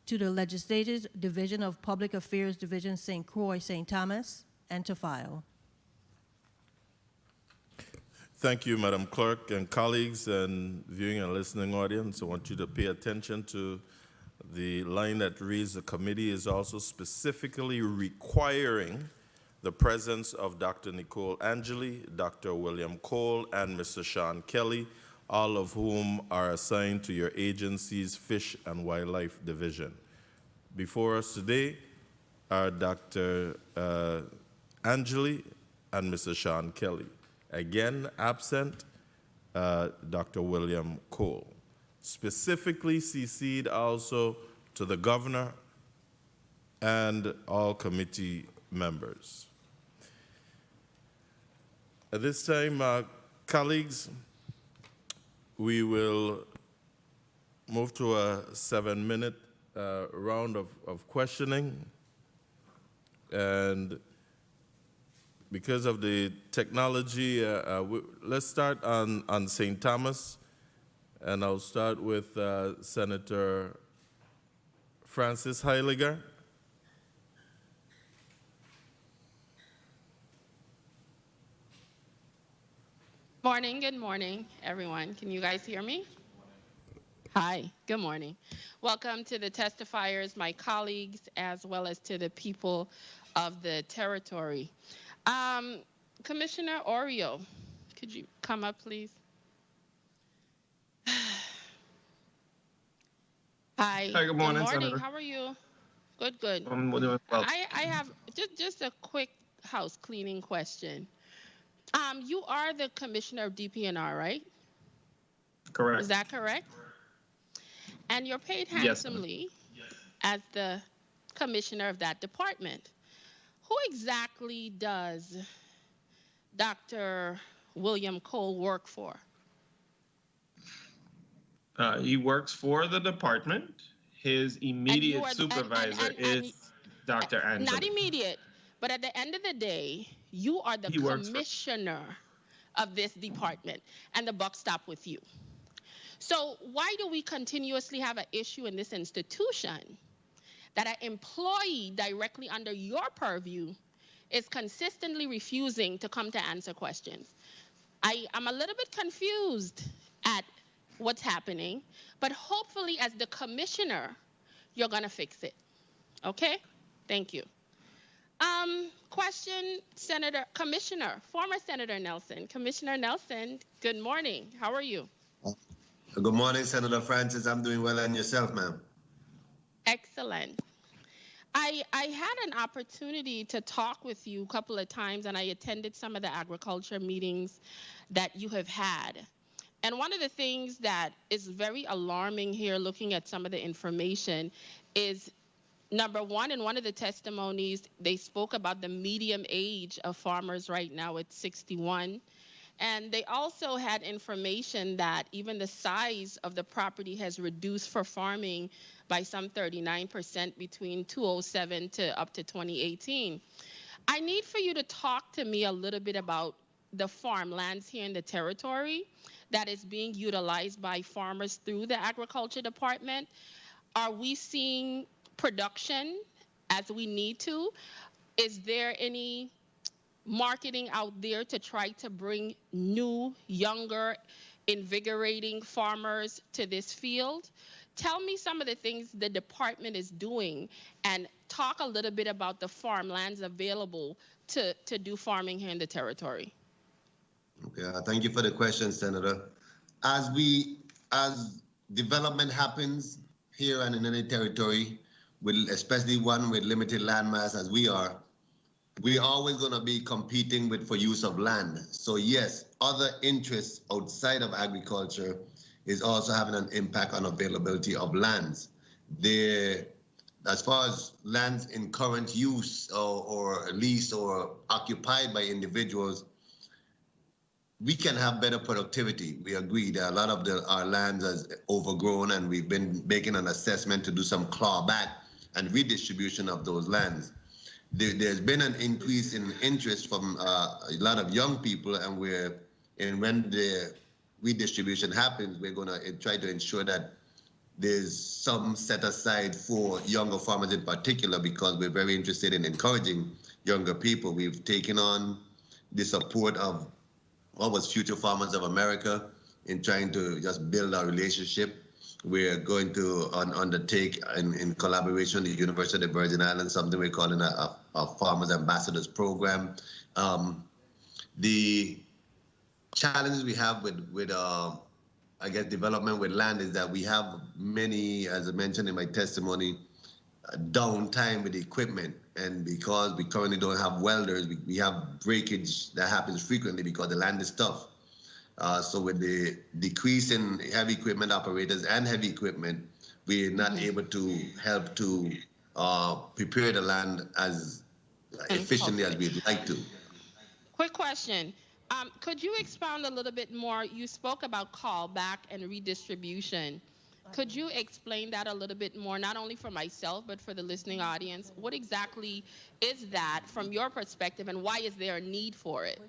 To the Legislative Division of Public Affairs Division, St. Croix, St. Thomas, and to file. Thank you, Madam Clerk, and colleagues and viewing and listening audience. I want you to pay attention to the line that reads, the committee is also specifically requiring the presence of Dr. Nicole Angeli, Dr. William Cole, and Mr. Sean Kelly, all of whom are assigned to your agency's Fish and Wildlife Division. Before us today are Dr. Angeli and Mr. Sean Kelly. Again, absent, Dr. William Cole. Specifically CC'd also to the governor and all committee members. At this time, colleagues, we will move to a 7-minute round of questioning. And because of the technology, let's start on St. Thomas. And I'll start with Senator Francis Heiliger. Good morning, everyone. Can you guys hear me? Hi, good morning. Welcome to the testifiers, my colleagues, as well as to the people of the territory. Commissioner Oriel, could you come up, please? Hi. Hi, good morning, Good morning. Senator. How are you? Good, good. I'm doing well. I have just a quick house cleaning question. You are the commissioner of DPNR, right? Correct. Is that correct? And you're paid Yes, handsomely as the commissioner of that department. Who exactly does Dr. William Cole work for? He works for the department. His immediate supervisor is Dr. Angela. Not immediate, but at the end of the day, you are the commissioner of this department, and the buck stops with you. So why do we continuously have an issue in this institution that an employee directly under your purview is consistently refusing to come to answer questions? I'm a little bit confused at what's happening, but hopefully as the commissioner, you're gonna fix it, okay? Thank you. Question, former Senator Nelson. Commissioner Nelson, good morning. How are you? Good morning, Senator Francis. I'm doing well, and yourself, ma'am? Excellent. I had an opportunity to talk with you a couple of times, and I attended some of the agriculture meetings that you have had. And one of the things that is very alarming here, looking at some of the information, is number one, in one of the testimonies, they spoke about the median age of farmers right now at 61. And they also had information that even the size of the property has reduced for farming by some 39% between 2007 to up to 2018. I need for you to talk to me a little bit about the farmlands here in the territory that is being utilized by farmers through the agriculture department. Are we seeing production as we need to? Is there any marketing out there to try to bring new, younger, invigorating farmers to this field? Tell me some of the things the department is doing, and talk a little bit about the farmlands available to do farming here in the territory. Okay, thank you for the question, Senator. As development happens here and in any territory, especially one with limited landmass as we are, we're always going to be competing for use of land. So yes, other interests outside of agriculture is also having an impact on availability of lands. As far as lands in current use or leased or occupied by individuals, we can have better productivity. We agree that a lot of our lands is overgrown, and we've been making an assessment to do some clawback and redistribution of those lands. There's been an increase in interest from a lot of young people, and when the redistribution happens, we're going to try to ensure that there's some set aside for younger farmers in particular, because we're very interested in encouraging younger people. We've taken on the support of what was Future Farmers of America in trying to just build our relationship. We're going to undertake, in collaboration with the University of the Virgin Islands, something we're calling a Farmers Ambassadors Program. The challenges we have with I guess, development with land is that we have many, as I mentioned in my testimony, downtime with the equipment. And because we currently don't have welders, we have breakage that happens frequently because the land is tough. So with the decrease in heavy equipment operators and heavy equipment, we're not able to help to prepare the land as efficiently as we'd like to. Quick question. Could you expound a little bit more? You spoke about callback and redistribution. Could you explain that a little bit more, not only for myself, but for the listening audience? What exactly is that from your perspective, and why is there a need for it?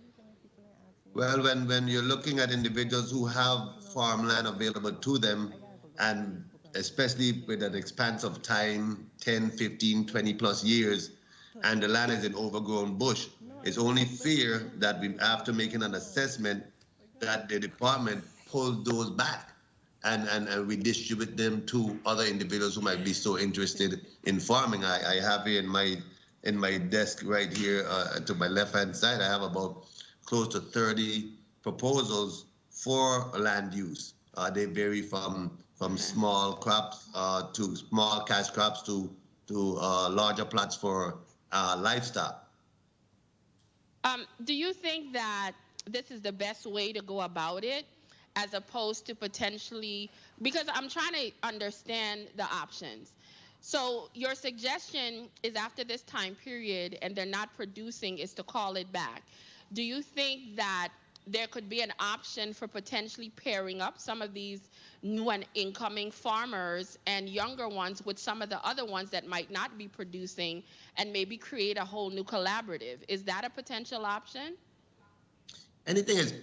Well, when you're looking at individuals who have farmland available to them, and especially with an expanse of time, 10, 15, 20 plus years, and the land is in overgrown bush, it's only fair that after making an assessment, that the department pulls those back and redistribute them to other individuals who might be so interested in farming. I have here in my desk right here to my left-hand side, I have about close to 30 proposals for land use. They vary from small crops to small cash crops to larger plots for livestock. Do you think that this is the best way to go about it, as opposed to potentially, because I'm trying to understand the options. So your suggestion is after this time period and they're not producing is to call it back. Do you think that there could be an option for potentially pairing up some of these new and incoming farmers and younger ones with some of the other ones that might not be producing and maybe create a whole new collaborative. Is that a potential option? Anything is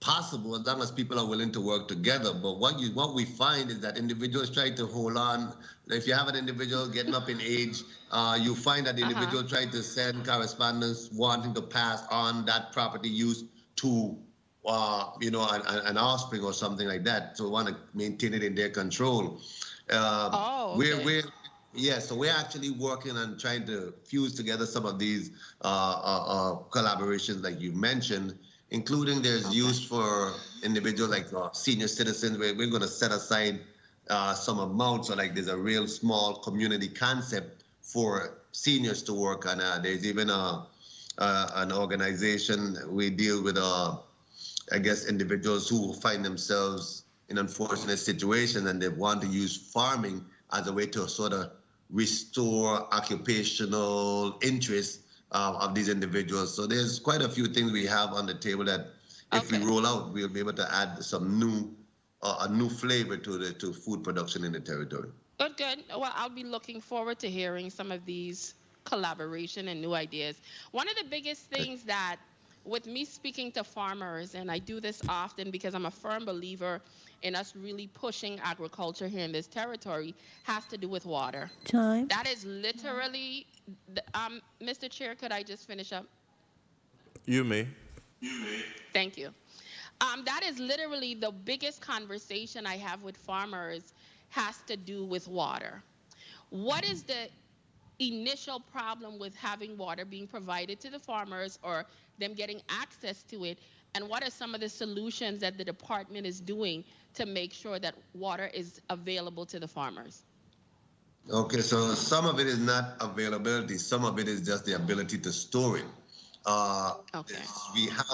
possible as long as people are willing to work together. But what we find is that individuals try to hold on. If you have an individual getting up in age, you find that the individual try to send correspondence wanting to pass on that property use to an offspring or something like that. So want to maintain it in their control. Okay. So we're actually working on trying to fuse together some of these collaborations like you mentioned, including there's use for individuals like senior citizens, where we're going to set aside some amount. So like there's a real small community concept for seniors to work on. There's even an organization we deal with, individuals who find themselves in unfortunate situations and they want to use farming as a way to sort of restore occupational interest of these individuals. So there's quite a few things we have on the table that if we roll out, we'll be able to add some a new flavor to food production in the territory. Good. Well, I'll be looking forward to hearing some of these collaboration and new ideas. One of the biggest things that, with me speaking to farmers, and I do this often because I'm a firm believer in us really pushing agriculture here in this territory, has to do with water. Time. That is literally, Mr. Chair, could I just finish up? You may. Thank you. That is literally the biggest conversation I have with farmers, has to do with water. What is the initial problem with having water being provided to the farmers or them getting access to it? And what are some of the solutions that the department is doing to make sure that water is available to the farmers? Okay, so some of it is not availability. Some of it is just the ability to store it.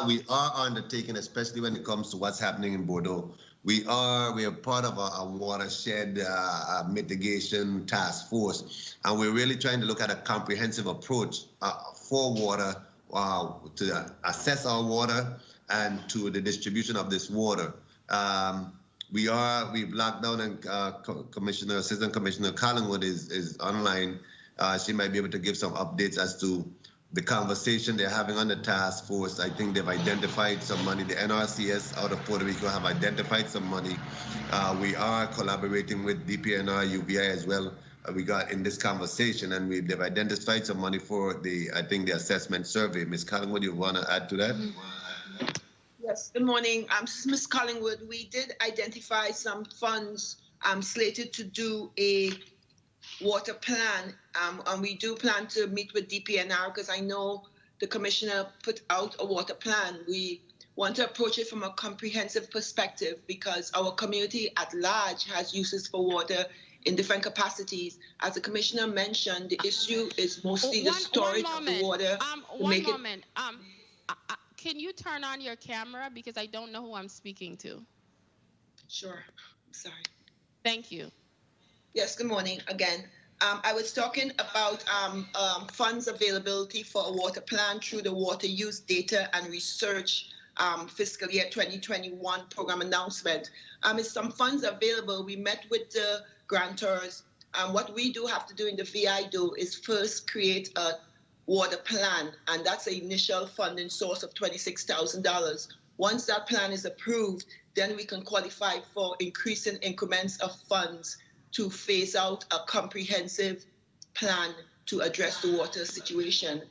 We are undertaking, especially when it comes to what's happening in Bordeaux. We are part of a watershed mitigation task force, and we're really trying to look at a comprehensive approach for water, to assess our water and to the distribution of this water. We've locked down, and Assistant Commissioner Collingwood is online. She might be able to give some updates as to the conversation they're having on the task force. I think they've identified some money. The NRCS out of Puerto Rico have identified some money. We are collaborating with DPNR, UVI as well. We got in this conversation, and they've identified some money for the assessment survey. Ms. Collingwood, you want to add to that? Yes, good morning. This is Ms. Collingwood. We did identify some funds slated to do a water plan, and we do plan to meet with DPNR because I know the commissioner put out a water plan. We want to approach it from a comprehensive perspective because our community at large has uses for water in different capacities. As the commissioner mentioned, the issue is mostly the storage of the water. Can you turn on your camera because I don't know who I'm speaking to? Sure. I'm sorry. Thank you. Yes, good morning again. I was talking about funds availability for a water plan through the Water Use Data and Research fiscal year 2021 program announcement. If some funds available, we met with the grantors. What we do have to do in the VI is first create a water plan, and that's the initial funding source of $26,000. Once that plan is approved, then we can qualify for increasing increments of funds to phase out a comprehensive plan to address the water situation.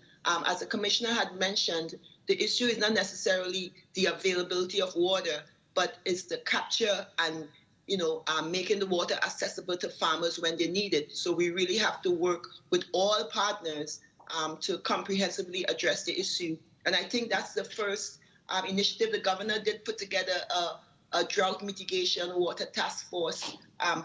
As the commissioner had mentioned, the issue is not necessarily the availability of water, but it's the capture and making the water accessible to farmers when they need it. So we really have to work with all partners to comprehensively address the issue. And I think that's the first initiative. The governor did put together a drought mitigation water task force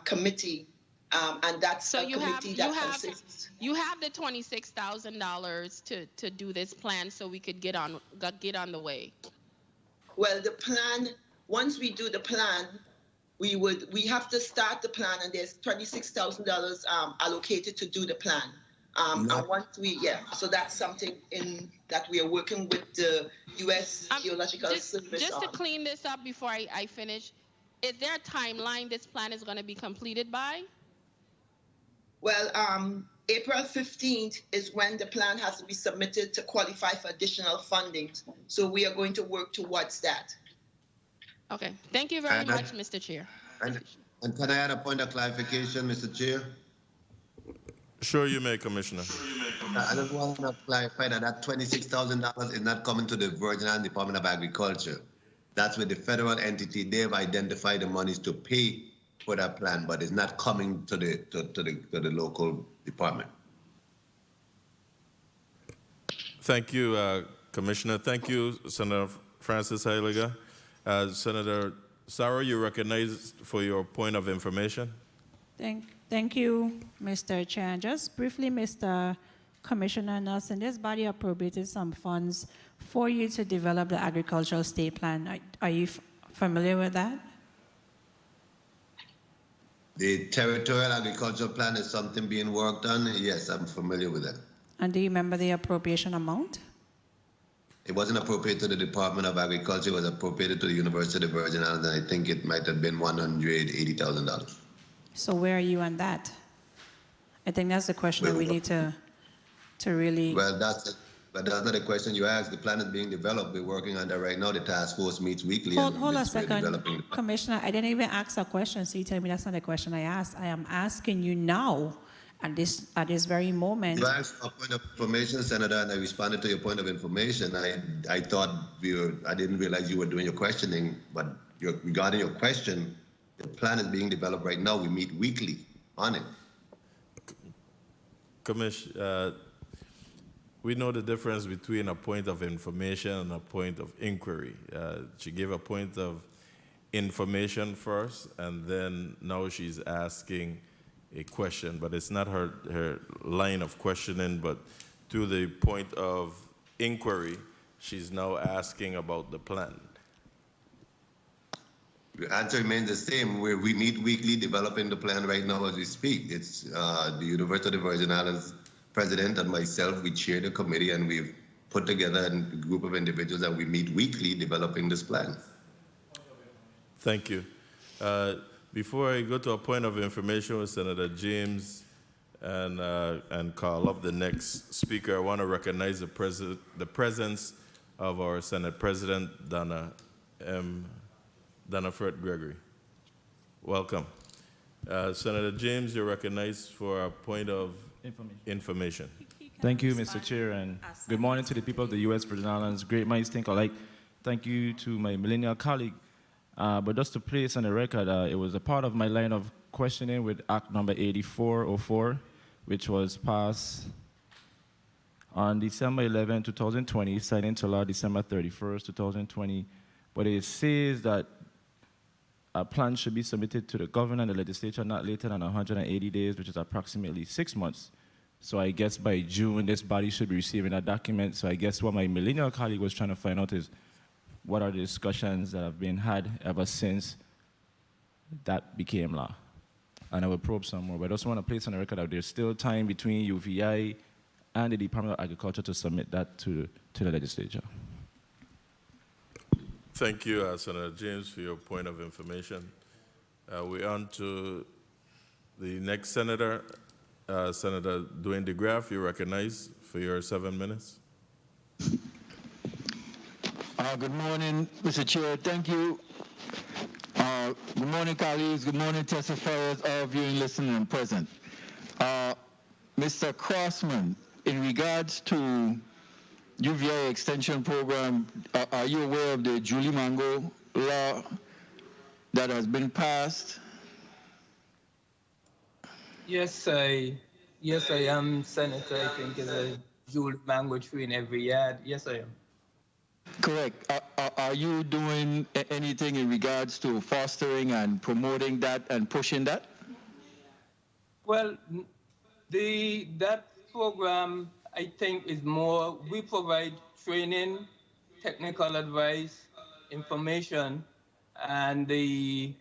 committee, and that's so a committee that consists. You have the $26,000 to do this plan, so we could get on the way. Well, the plan. Once we do the plan, we have to start the plan, and there's $26,000 allocated to do the plan. And once so that's something that we are working with the U.S. Geological Service Just to on. clean this up before I finish, is there a timeline this plan is going to be completed by? Well, April 15th is when the plan has to be submitted to qualify for additional funding. So we are going to work towards that. Okay. Thank you very much, Mr. Chair. And can I add a point of clarification, Mr. Chair? Sure, you may, Commissioner. I just want to clarify that $26,000 is not coming to the Virgin Islands Department of Agriculture. That's with the federal entity. They've identified the monies to pay for that plan, but it's not coming to the local department. Thank you, Commissioner. Thank you, Senator Francis Heiliger. Senator Sarah, you're recognized for your point of information. Thank you, Mr. Chair. And just briefly, Mr. Commissioner Nelson, this body appropriated some funds for you to develop the agricultural state plan. Are you familiar with that? The territorial agricultural plan is something being worked on. Yes, I'm familiar with that. And do you remember the appropriation amount? It wasn't appropriated to the Department of Agriculture. It was appropriated to the University of the Virgin Islands, and I think it might have been $180,000. So where are you on that? I think that's the question that we need to really... Well, that's not the question you asked. The plan is being developed. We're working on that right now. The task force meets weekly. Hold a second, Commissioner. I didn't even ask a question, so you tell me that's not the question I asked. I am asking you now, at this very moment. You asked a point of information, Senator, and I responded to your point of information. I thought I didn't realize you were doing your questioning, but regarding your question, the plan is being developed right now. We meet weekly on it. Commissioner, we know the difference between a point of information and a point of inquiry. She gave a point of information first, and then now she's asking a question, but it's not her line of questioning, but to the point of inquiry, she's now asking about the plan. The answer remains the same. We meet weekly developing the plan right now as we speak. It's the University of the Virgin Islands president and myself, we chair the committee, and we've put together a group of individuals that we meet weekly developing this plan. Thank you. Before I go to a point of information with Senator James and call up the next speaker, I want to recognize the presence of our Senate President, Donna Fred Gregory. Welcome. Senator James, you're recognized for a point of information. Thank you, Mr. Chair, and good morning to the people of the U.S. Virgin Islands. Great minds think alike. Thank you to my millennial colleague. But just to place on the record, it was a part of my line of questioning with Act number 8404, which was passed on December 11, 2020, signed into law December 31st, 2020. But it says that a plan should be submitted to the governor and the legislature not later than 180 days, which is approximately 6 months. So I guess by June, this body should be receiving that document. So I guess what my millennial colleague was trying to find out is what are the discussions that have been had ever since that became law. And I will probe some more, but I just want to place on the record that there's still time between UVI and the Department of Agriculture to submit that to the legislature. Thank you, Senator James, for your point of information. We're on to the next senator, Senator Dwayne DeGraff. You're recognized for your 7 minutes. Good morning, Mr. Chair. Thank you. Good morning, colleagues. Good morning, testifiers, all viewing, listening, and present. Mr. Crossman, in regards to UVI extension program, are you aware of the Julie Mango law that has been passed? Yes, I am, Senator. I think it's a Julie Mango tree in every yard. Yes, I am. Correct. Are you doing anything in regards to fostering and promoting that and pushing that? Well, that program, I think, is more, we provide training, technical advice, information, and the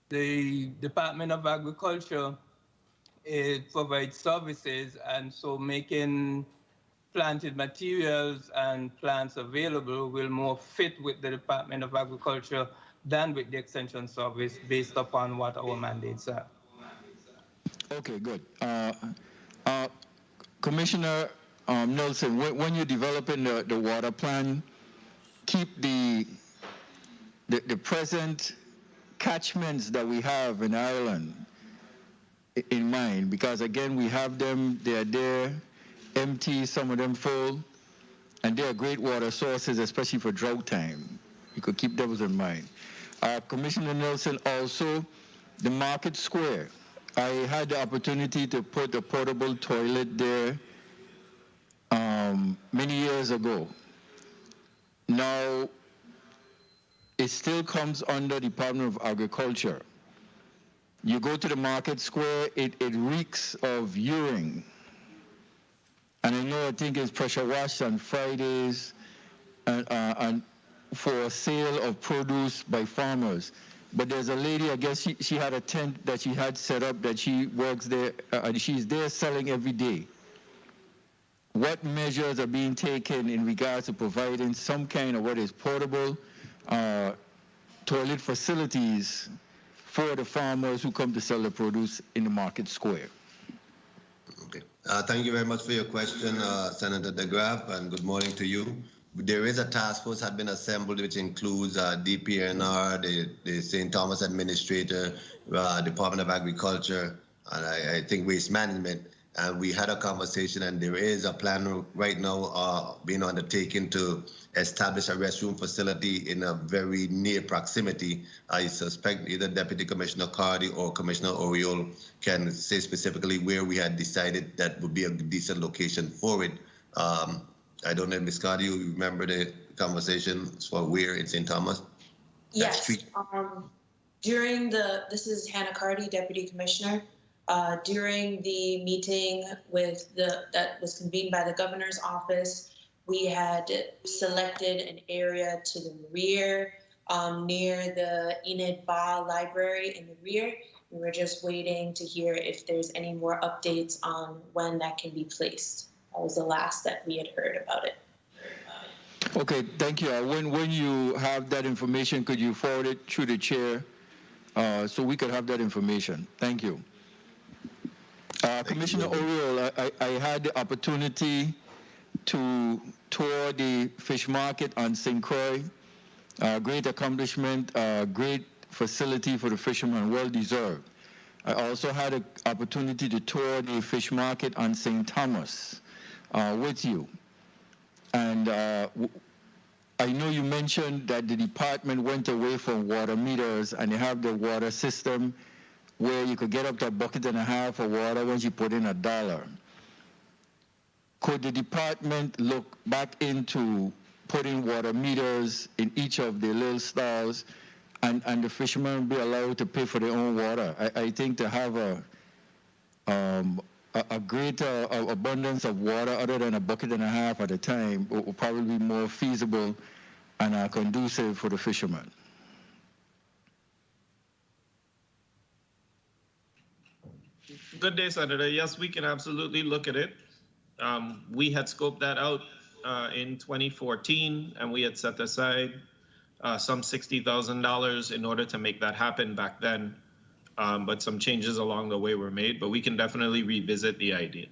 Department of Agriculture it provides services, and so making planted materials and plants available will more fit with the Department of Agriculture than with the Extension Service based upon what our mandates are. Okay, good. Commissioner Nelson, when you're developing the water plan, keep the present catchments that we have in Ireland in mind, because again, we have them, they are there, empty, some of them full, and they are great water sources, especially for drought time. You could keep those in mind. Commissioner Nelson, also, the Market Square. I had the opportunity to put a portable toilet there many years ago. Now, it still comes under Department of Agriculture. You go to the Market Square, it reeks of urine. And I think it's pressure washed on Fridays and for sale of produce by farmers. But there's a lady, I guess she had a tent that she had set up that she works there, and she's there selling every day. What measures are being taken in regards to providing some kind of what is portable toilet facilities for the farmers who come to sell the produce in the Market Square? Okay. Thank you very much for your question, Senator DeGraaf, and good morning to you. There is a task force that has been assembled, which includes DPNR, the St. Thomas Administrator, Department of Agriculture, and I think Waste Management. And we had a conversation, and there is a plan right now being undertaken to establish a restroom facility in a very near proximity. I suspect either Deputy Commissioner Cardy or Commissioner Oriol can say specifically where we had decided that would be a decent location for it. I don't know, Ms. Cardy, you remember the conversation for where in St. Thomas? Yes. This is Hannah Cardy, Deputy Commissioner. During the meeting that was convened by the governor's office, we had selected an area to the rear near the Enid Ba Library in the rear. We were just waiting to hear if there's any more updates on when that can be placed. That was the last that we had heard about it. Okay, thank you. When you have that information, could you forward it through the chair so we could have that information? Thank you. Commissioner Oriol, I had the opportunity to tour the fish market on St. Croix. Great accomplishment, great facility for the fishermen, well deserved. I also had an opportunity to tour the fish market on St. Thomas with you. And I know you mentioned that the department went away from water meters and they have the water system where you could get up to 1.5 buckets of water once you put in $1. Could the department look back into putting water meters in each of the little stalls and the fishermen be allowed to pay for their own water? I think to have a greater abundance of water other than 1.5 buckets at a time will probably be more feasible and conducive for the fishermen. Good day, Senator. Yes, we can absolutely look at it. We had scoped that out in 2014, and we had set aside some $60,000 in order to make that happen back then. But some changes along the way were made, but we can definitely revisit the idea.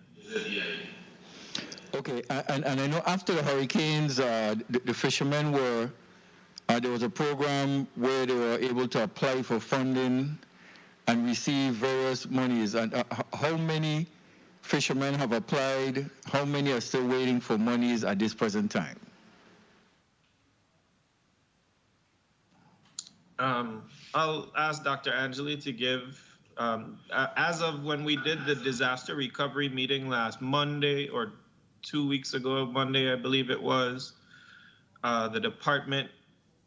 Okay, and I know after the hurricanes, the fishermen were, there was a program where they were able to apply for funding and receive various monies. And how many fishermen have applied? How many are still waiting for monies at this present time? I'll ask Dr. Angeli to give, as of when we did the disaster recovery meeting last Monday or 2 weeks ago, Monday, I believe it was, the department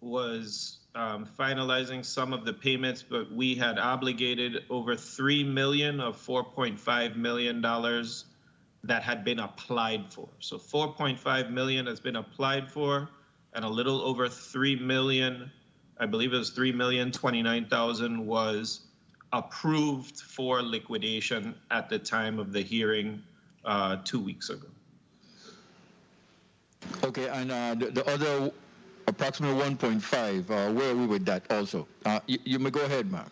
was finalizing some of the payments, but we had obligated over $3 million of $4.5 million that had been applied for. So $4.5 million has been applied for, and a little over $3 million, I believe it was $3,029,000 was approved for liquidation at the time of the hearing 2 weeks ago. Okay, and the other approximately 1.5, where are we with that also? You may go ahead, ma'am.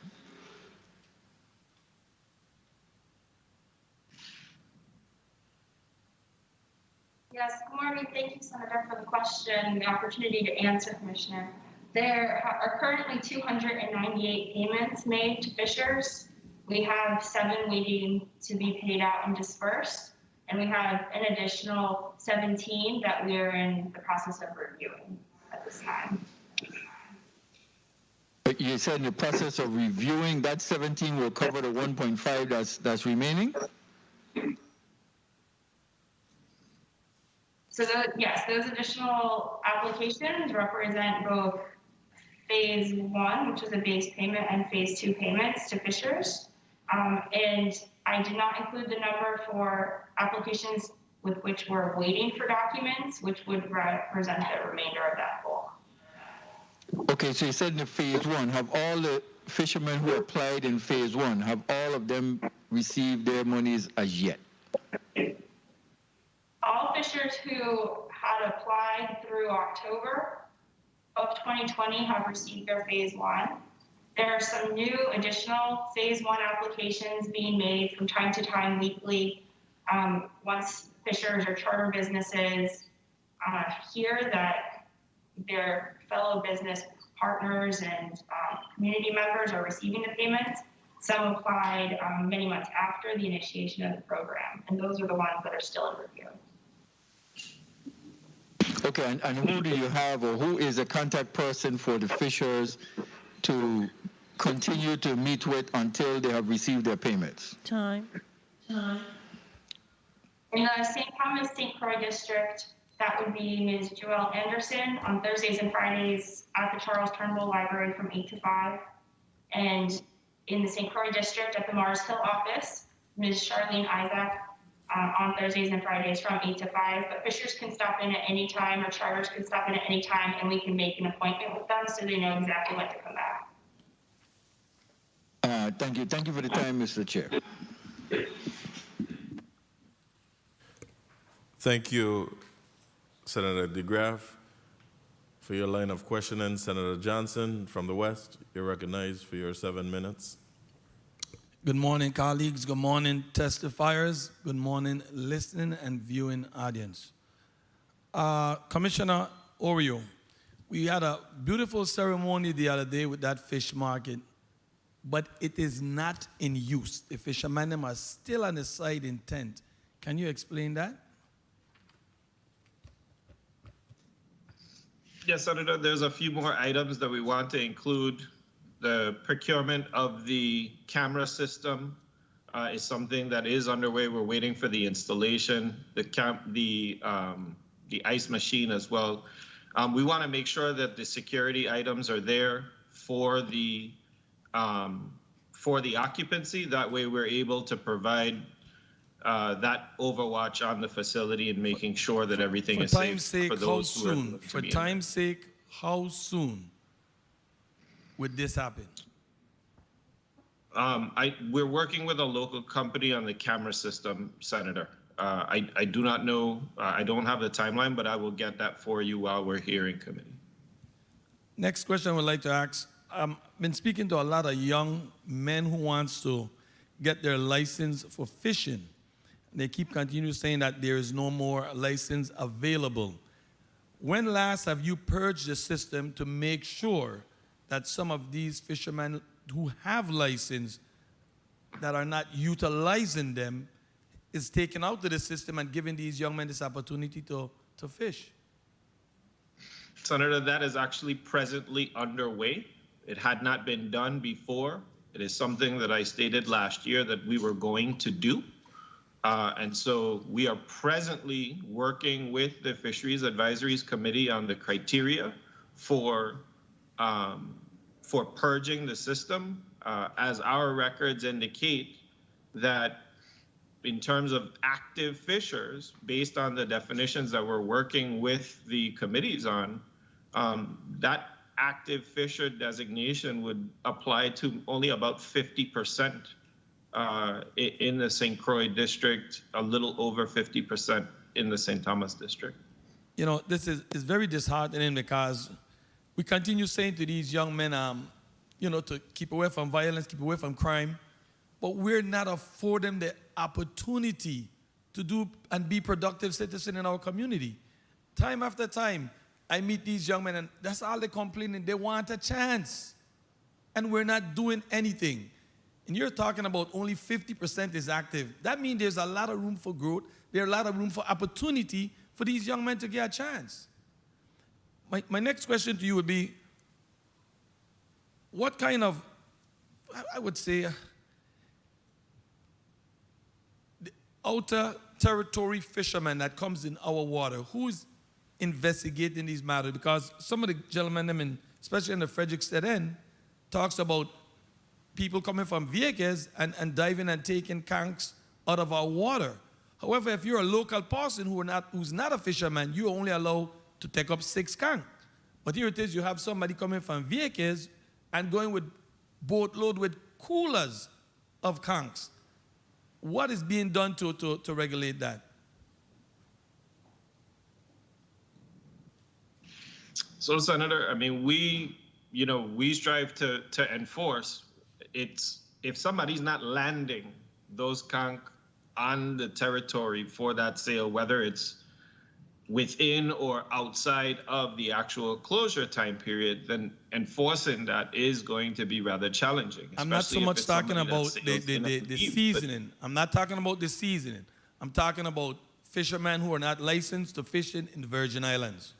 Yes, good morning. Thank you, Senator, for the question and the opportunity to answer, Commissioner. There are currently 298 payments made to Fishers. We have 7 waiting to be paid out and dispersed, and we have an additional 17 that we are in the process of reviewing at this time. But you said in the process of reviewing, that 17 will cover the 1.5 that's remaining? So yes, those additional applications represent both phase 1, which is a base payment, and phase 2 payments to Fishers. And I did not include the number for applications with which we're waiting for documents, which would represent the remainder of that pool. Okay, so you said in the phase 1, have all the fishermen who applied in phase 1, have all of them received their monies as yet? All fishers who had applied through October of 2020 have received their phase 1. There are some new additional phase 1 applications being made from time to time weekly. Once fishers or charter businesses hear that their fellow business partners and community members are receiving the payments, some applied many months after the initiation of the program, and those are the ones that are still in review. Okay, and who do you have, or who is a contact person for the fishers to continue to meet with until they have received their payments? Time. In the St. Thomas St. Croix district, that would be Ms. Joelle Anderson on Thursdays and Fridays at the Charles Turnbull Library from 8 to 5. And in the St. Croix district at the Mars Hill office, Ms. Charlene Isaac on Thursdays and Fridays from 8 to 5. But fishers can stop in at any time, or charters can stop in at any time, and we can make an appointment with them so they know exactly when to come back. Thank you. Thank you for the time, Mr. Chair. Thank you, Senator DeGraff, for your line of questioning. Senator Johnson from the West, you're recognized for your 7 minutes. Good morning, colleagues. Good morning, testifiers. Good morning, listening and viewing audience. Commissioner Oreo, we had a beautiful ceremony the other day with that fish market, but it is not in use. The fishermen are still on the side intent. Can you explain that? Yes, Senator, there's a few more items that we want to include. The procurement of the camera system is something that is underway. We're waiting for the installation, the ice machine as well. We want to make sure that the security items are there for the occupancy. That way we're able to provide that overwatch on the facility and making sure that everything is safe for those who are looking to be in. For time's sake, how soon would this happen? We're working with a local company on the camera system, Senator. I do not know, I don't have the timeline, but I will get that for you while we're hearing committee. Next question I would like to ask. I've been speaking to a lot of young men who wants to get their license for fishing. They keep continuing saying that there is no more license available. When last have you purged the system to make sure that some of these fishermen who have license that are not utilizing them is taken out of the system and giving these young men this opportunity to fish? Senator, that is actually presently underway. It had not been done before. It is something that I stated last year that we were going to do. And so we are presently working with the Fisheries Advisories Committee on the criteria for purging the system, as our records indicate that in terms of active fishers, based on the definitions that we're working with the committees on, that active fisher designation would apply to only about 50% in the St. Croix district, a little over 50% in the St. Thomas district. You know, this is very disheartening because we continue saying to these young men, you know, to keep away from violence, keep away from crime, but we're not affording them the opportunity to do and be productive citizens in our community. Time after time, I meet these young men and that's all they're complaining. They want a chance. And we're not doing anything. And you're talking about only 50% is active. That means there's a lot of room for growth. There's a lot of room for opportunity for these young men to get a chance. My next question to you would be, what kind of, I would say, the outer territory fishermen that comes in our water, who's investigating these matters? Because some of the gentlemen, especially in the Frederiksted end, talks about people coming from vehicles and diving and taking conchs out of our water. However, if you're a local person who's not a fisherman, you're only allowed to take up 6 conchs. But here it is, you have somebody coming from vehicles and going with boatload with coolers of conchs. What is being done to regulate that? So, Senator, I mean, we strive to enforce. It's if somebody's not landing those conch on the territory for that sale, whether it's within or outside of the actual closure time period, then enforcing that is going to be rather challenging. I'm not so much talking about the seasoning. I'm not talking about the seasoning. I'm talking about fishermen who are not licensed to fish in the Virgin Islands.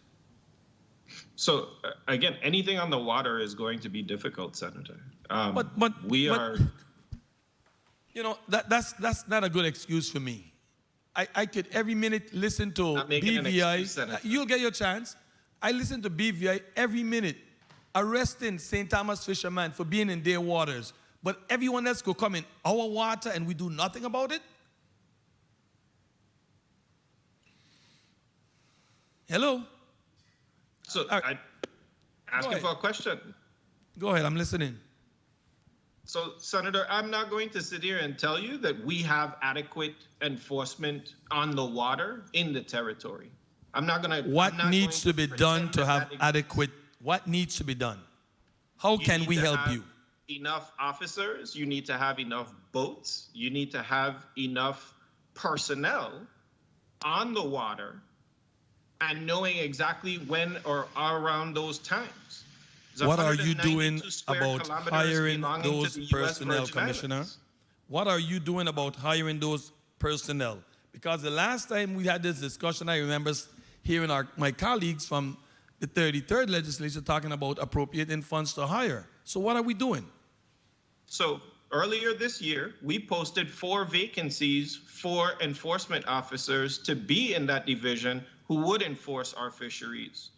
So again, anything on the water is going to be difficult, Senator. But you know, that's not a good excuse for me. I could every minute listen to BVI. You'll get your chance. I listen to BVI every minute, arresting St. Thomas fishermen for being in their waters. But everyone else could come in our water and we do nothing about it? Hello? So I asking for a question. Go ahead, I'm listening. So, Senator, I'm not going to sit here and tell you that we have adequate enforcement on the water in the territory. I'm not going to. What needs to be done to have adequate? What needs to be done? How can we help you? Enough officers. You need to have enough boats. You need to have enough personnel on the water and knowing exactly when or around those times. What are you doing about hiring those personnel, Commissioner? What are you doing about hiring those personnel? Because the last time we had this discussion, I remember hearing my colleagues from the 33rd legislature talking about appropriating funds to hire. So what are we doing? So earlier this year, we posted 4 vacancies for enforcement officers to be in that division who would enforce our fisheries.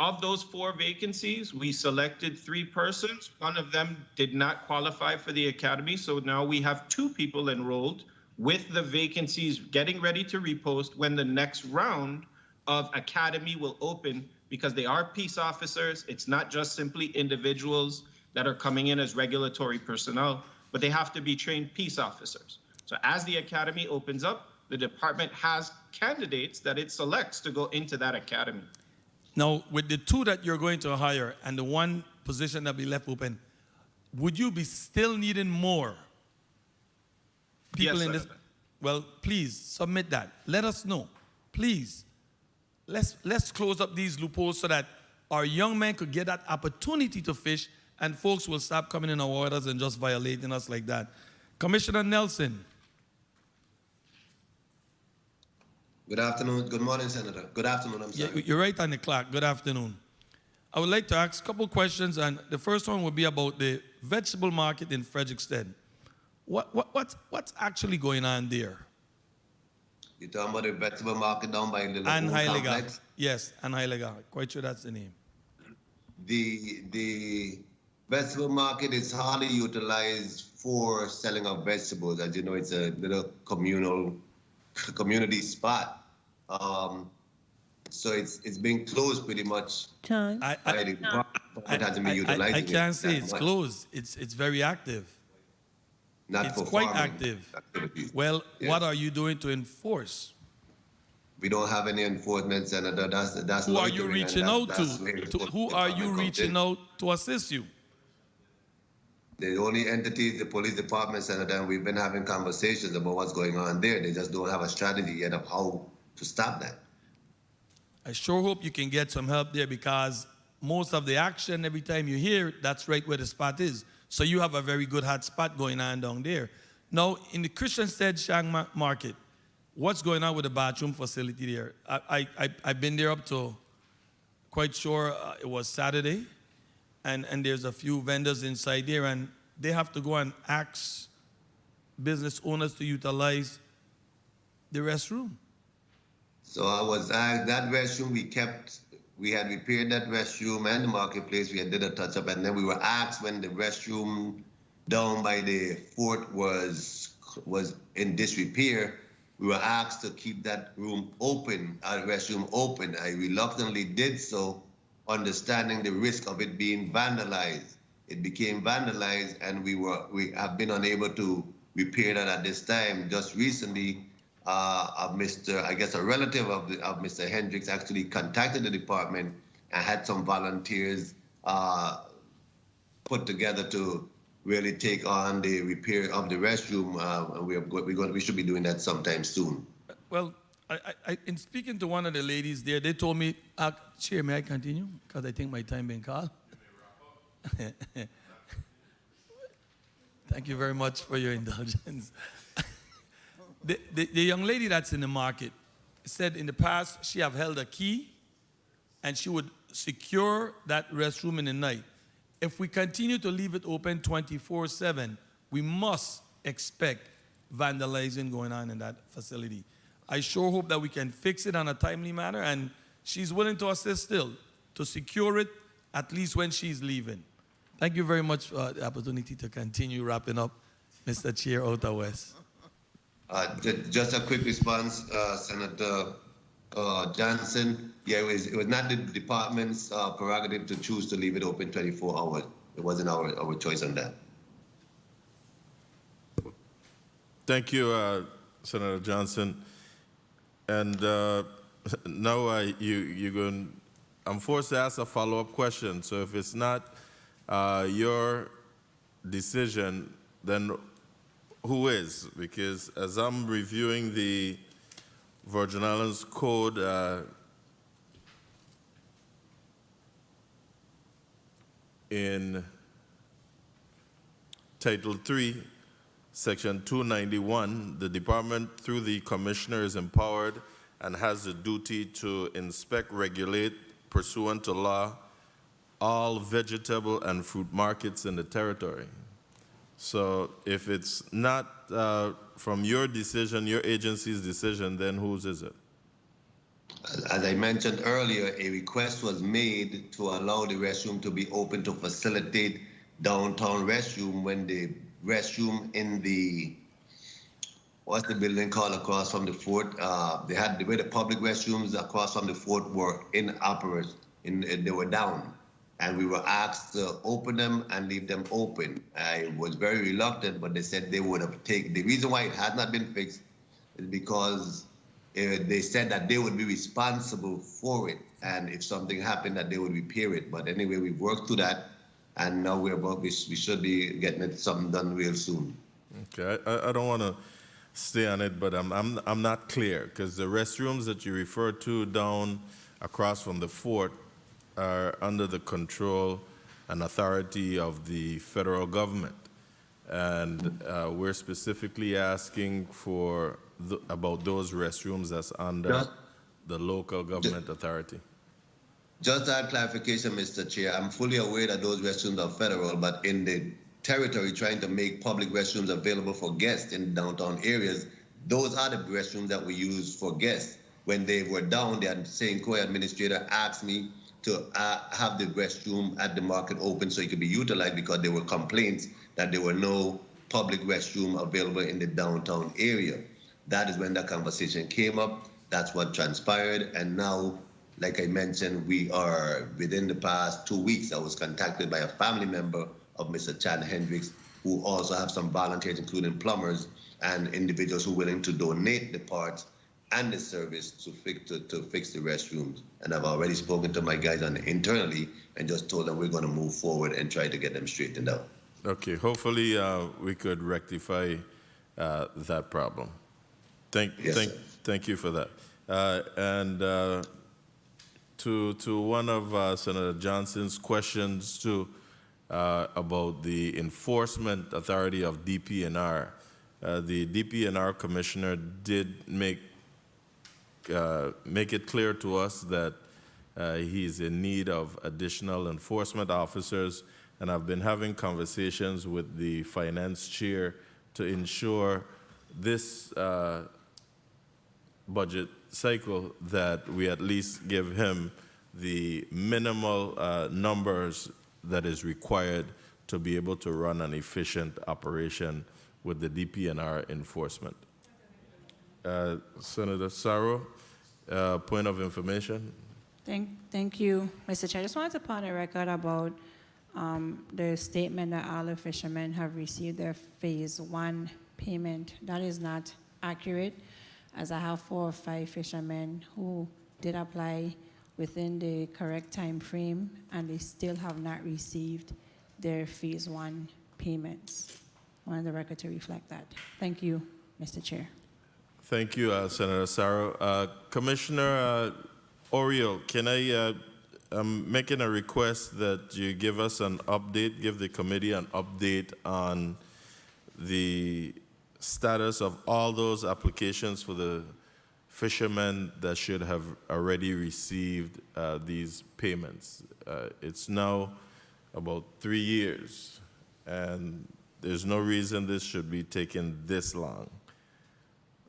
Of those 4 vacancies, we selected 3 persons. One of them did not qualify for the academy, so now we have 2 people enrolled with the vacancies getting ready to repost when the next round of academy will open, because they are peace officers. It's not just simply individuals that are coming in as regulatory personnel, but they have to be trained peace officers. So as the academy opens up, the department has candidates that it selects to go into that academy. Now, with the 2 that you're going to hire and the 1 position that will be left open, would you be still needing more people yes, in this? Well, please submit that. Let us know, please. Let's close up these loopholes so that our young men could get that opportunity to fish, and folks will stop coming in our waters and just violating us like that. Commissioner Nelson. Good afternoon. Good morning, Senator. Good afternoon, I'm sorry. Yeah, you're right on the clock. Good afternoon. I would like to ask a couple questions, and the first one would be about the vegetable market in Frederiksted. What's actually going on there? You're talking about the vegetable market down by the Anne Heilige. complex? Yes, Anne Heilige. Quite sure that's the name. The vegetable market is hardly utilized for selling of vegetables. As you know, it's a little community spot. So it's being closed pretty much. Time. By the It hasn't been utilizing I can't it say that it's much. closed. It's very active. Not It's for quite farming active. activities. Well, Yes. what are you doing to enforce? We don't have any enforcement, Senator. That's Who are you loitering, and reaching that- out that's to? where Who are you comes reaching in. out to assist you? The only entity is the police department, Senator, and we've been having conversations about what's going on there. They just don't have a strategy yet of how to stop that. I sure hope you can get some help there because most of the action, every time you hear, that's right where the spot is. So you have a very good hot spot going on down there. Now, in the Christian Stead Shang Market, what's going on with the bathroom facility there? I've been there up to, quite sure it was Saturday, and there's a few vendors inside there, and they have to go and ask business owners to utilize the restroom. So I was asked that restroom we had repaired that restroom and the marketplace. We had did a touch up, and then we were asked when the restroom down by the fort was in disrepair. We were asked to keep that room open, our restroom open. I reluctantly did so, understanding the risk of it being vandalized. It became vandalized, and we have been unable to repair that at this time. Just recently, a relative of Mr. Hendricks actually contacted the department and had some volunteers put together to really take on the repair of the restroom. And we should be doing that sometime soon. Well, in speaking to one of the ladies there, they told me, Chair, may I continue? Because I think my time been called. Thank you very much for your indulgence. The young lady that's in the market said in the past she have held a key and she would secure that restroom in the night. If we continue to leave it open 24/7, we must expect vandalizing going on in that facility. I sure hope that we can fix it on a timely manner, and she's willing to assist still to secure it at least when she's leaving. Thank you very much for the opportunity to continue wrapping up, Mr. Chair Outer West. Just a quick response, Senator Johnson. Yeah, it was not the department's prerogative to choose to leave it open 24 hours. It wasn't our choice on that. Thank you, Senator Johnson. And now I'm forced to ask a follow-up question. So if it's not your decision, then who is? Because as I'm reviewing the Virgin Islands Code, in Title 3, Section 291, the department, through the commissioner, is empowered and has the duty to inspect, regulate, pursuant to law, all vegetable and fruit markets in the territory. So if it's not from your decision, your agency's decision, then whose is it? As I mentioned earlier, a request was made to allow the restroom to be open to facilitate downtown restroom when the restroom in the, what's the building called across from the fort? They had where the public restrooms across from the fort were inoperant, they were down. And we were asked to open them and leave them open. I was very reluctant, but they said they would have taken, the reason why it has not been fixed is because they said that they would be responsible for it. And if something happened, that they would repair it. But anyway, we've worked through that. And now we should be getting it something done real soon. Okay, I don't want to stay on it, but I'm not clear because the restrooms that you refer to down across from the fort are under the control and authority of the federal government, and we're specifically asking for about those restrooms that's under the local government authority. Just that clarification, Mr. Chair. I'm fully aware that those restrooms are federal, but in the territory trying to make public restrooms available for guests in downtown areas, those are the restrooms that we use for guests. When they were down, the St. Croix administrator asked me to have the restroom at the market open so it could be utilized because there were complaints that there were no public restroom available in the downtown area. That is when that conversation came up. That's what transpired, and now like I mentioned, we are within the past 2 weeks, I was contacted by a family member of Mr. Chad Hendricks, who also have some volunteers, including plumbers and individuals who are willing to donate the parts and the service to fix the restrooms. And I've already spoken to my guys internally and just told them we're going to move forward and try to get them straightened out. Okay, hopefully we could rectify that problem. Thank you for that. To one of Senator Johnson's questions too about the enforcement authority of DPNR, the DPNR commissioner did make it clear to us that he's in need of additional enforcement officers, and I've been having conversations with the finance chair to ensure this budget cycle that we at least give him the minimal numbers that is required to be able to run an efficient operation with the DPNR enforcement. Senator Saro, point of information. Thank you, Mr. Chair. I just wanted to put on the record about the statement that all the fishermen have received their phase 1 payment. That is not accurate, as I have 4 or 5 fishermen who did apply within the correct time frame, and they still have not received their phase 1 payments. I want the record to reflect that. Thank you, Mr. Chair. Thank you, Senator Saro. Commissioner Oriol, can I'm making a request that you give us an update, give the committee an update on the status of all those applications for the fishermen that should have already received these payments. It's now about 3 years, and there's no reason this should be taking this long.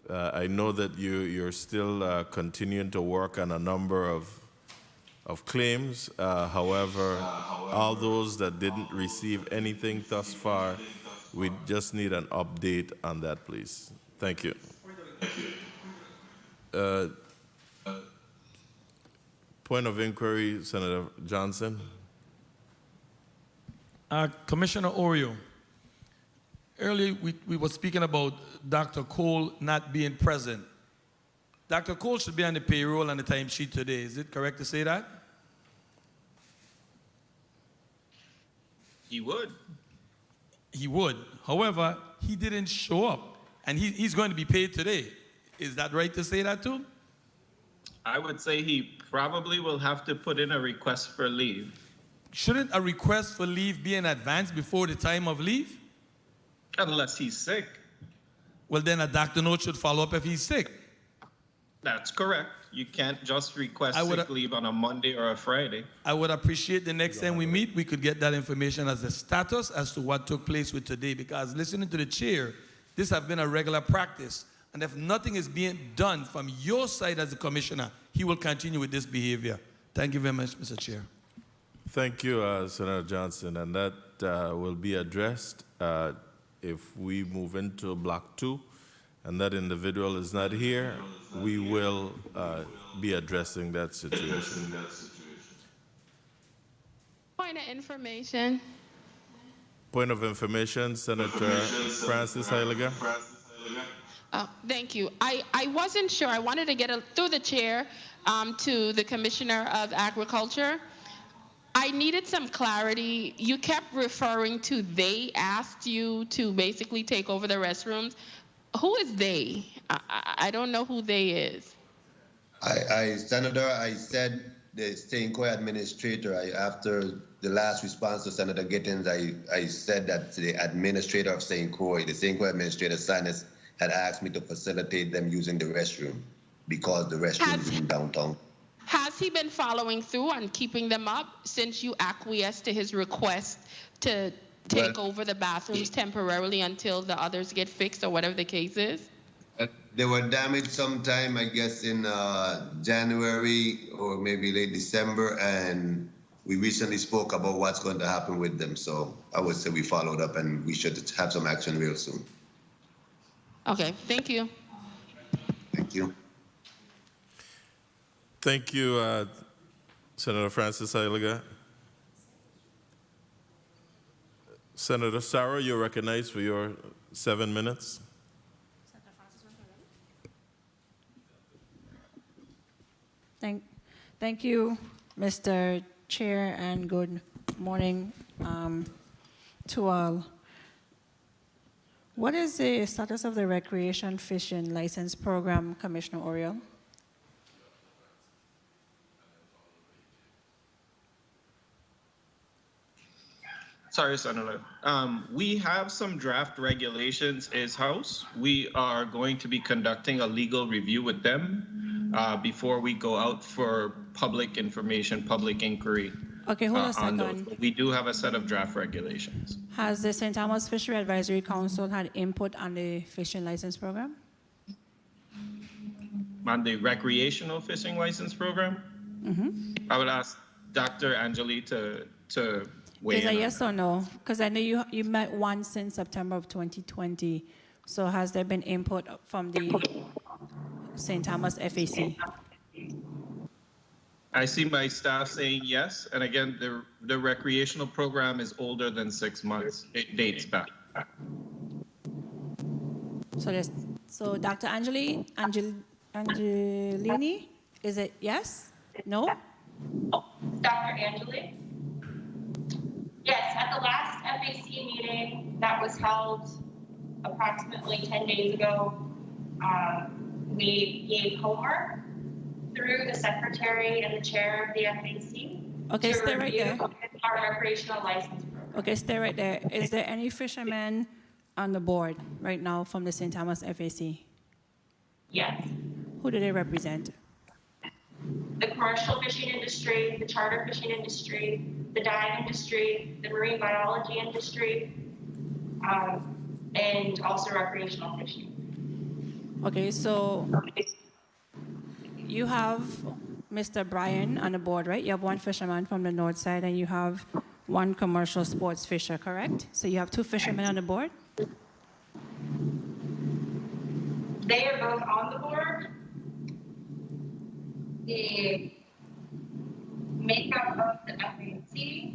I know that you're still continuing to work on a number of claims. However, all those that didn't receive anything thus far, we just need an update on that, please. Thank you. Point of inquiry, Senator Johnson. Commissioner Oriol, earlier we were speaking about Dr. Cole not being present. Dr. Cole should be on the payroll on the timesheet today. Is it correct to say that? He would. He would. However, he didn't show up, and he's going to be paid today. Is that right to say that too? I would say he probably will have to put in a request for leave. Shouldn't a request for leave be in advance before the time of leave? Unless he's sick. Well, then a doctor note should follow up if he's sick. That's correct. You can't just request sick leave on a Monday or a Friday. I would appreciate the next time we meet, we could get that information as the status as to what took place with today, because listening to the chair, this has been a regular practice. And if nothing is being done from your side as a commissioner, he will continue with this behavior. Thank you very much, Mr. Chair. Thank you, Senator Johnson. And that will be addressed if we move into Block 2 and that individual is not here. We will be addressing that situation. Point of information. Point of information, Senator Francis Heiliger. Thank you. I wasn't sure. I wanted to get through the chair to the Commissioner of Agriculture. I needed some clarity. You kept referring to they asked you to basically take over the restrooms. Who is they? I don't know who they is. Senator, I said the St. Croix administrator. After the last response to Senator Gittins, I said that the administrator of St. Croix, the St. Croix administrator, Sinus, had asked me to facilitate them using the restroom because the restroom is in downtown. Has he been following through on keeping them up since you acquiesced to his request to take over the bathrooms temporarily until the others get fixed or whatever the case is? They were damaged sometime, I guess, in January or maybe late December, and we recently spoke about what's going to happen with them. So I would say we followed up, and we should have some action real soon. Okay, thank you. Thank you. Thank you, Senator Francis Heiliger. Senator Sarah, you're recognized for your 7 minutes. Thank you, Mr. Chair, and good morning to all. What is the status of the recreation fishing license program, Commissioner Oriel? Sorry, Senator. We have some draft regulations in-house. We are going to be conducting a legal review with them before we go out for public information, public inquiry. Okay, hold on a On those. second. But we do have a set of draft regulations. Has the St. Thomas Fishery Advisory Council had input on the fishing license program? On the recreational fishing license program, I would ask Dr. Angeli to weigh Is in. a on yes that. or no? Because I know you met once in September of 2020. So has there been input from the St. Thomas FAC? I see my staff saying yes, and again, the recreational program is older than 6 months. It dates back. So Dr. Angelini, is it yes? No? Dr. Angeli? Yes, at the last FAC meeting that was held approximately 10 days ago, we gave homework through the secretary and the chair of the FAC Okay, to stay right review there. our recreational license program. Okay, stay right there. Is there any fishermen on the board right now from the St. Thomas FAC? Yes. Who do they represent? The commercial fishing industry, the charter fishing industry, the dive industry, the marine biology industry, and also recreational fishing. Okay, so you have Mr. Brian on the board, right? You have one fisherman from the north side and you have one commercial sports fisher, correct? So you have two fishermen on the board? They are both on the board. The makeup of the FAC.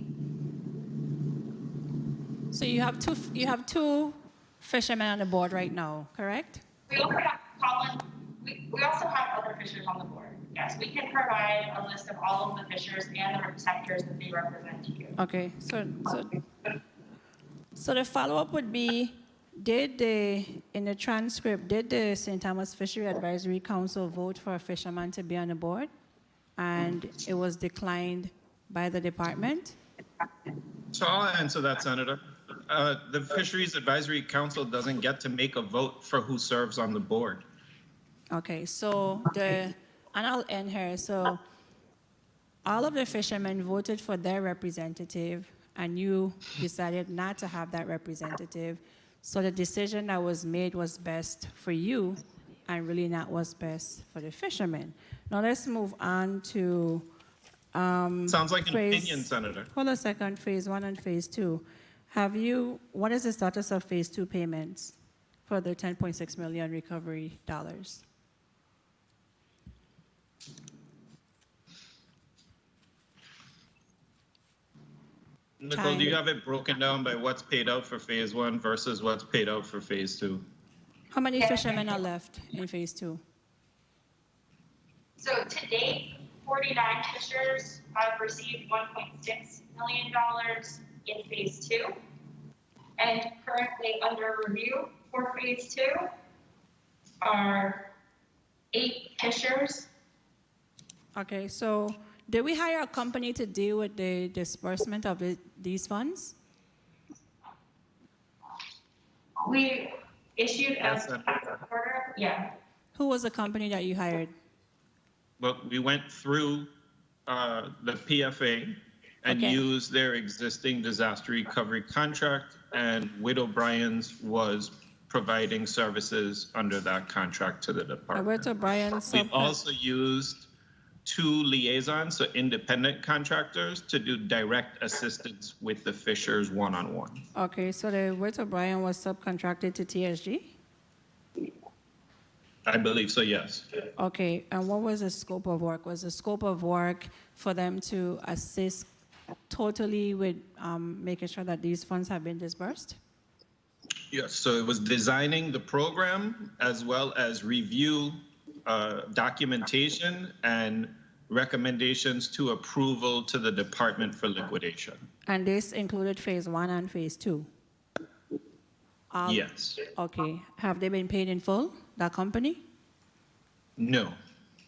So you have two fishermen on the board right now, correct? We also have Colin. We also have other fishers on the board. Yes, we can provide a list of all of the fishers and the sectors that they represent to you. Okay, so the follow-up would be, in the transcript, did the St. Thomas Fishery Advisory Council vote for a fisherman to be on the board? And it was declined by the department? So I'll answer that, Senator. The Fisheries Advisory Council doesn't get to make a vote for who serves on the board. Okay, so and I'll end here. So all of the fishermen voted for their representative, and you decided not to have that representative. So the decision that was made was best for you, and really not what's best for the fishermen. Now let's move on to. Sounds like an opinion, Senator. Hold a second. Phase 1 and Phase 2. What is the status of Phase 2 payments for the 10.6 million recovery dollars? Nicole, do you have it broken down by what's paid out for Phase 1 versus what's paid out for Phase 2? How many fishermen are left in Phase 2? So to date, 49 fishers have received $1.6 million in Phase 2. And currently under review for Phase 2 are 8 fishers. Okay, so did we hire a company to deal with the disbursement of these funds? We issued a order, yeah. Who was the company that you hired? Well, we went through the PFA and Okay. used their existing disaster recovery contract, and Witt O'Brien's was providing services under that contract to the department. Witt O'Brien We've also used 2 liaisons, so independent contractors, to do direct assistance with the fishers one-on-one. Okay, so the Witt O'Brien was subcontracted to TSG? I believe so, yes. Okay, and what was the scope of work? Was the scope of work for them to assist totally with making sure that these funds have been disbursed? Yes, so it was designing the program as well as review documentation and recommendations to approval to the Department for Liquidation. And this included phase 1 and phase 2? Yes. Okay, have they been paid in full, that company? No.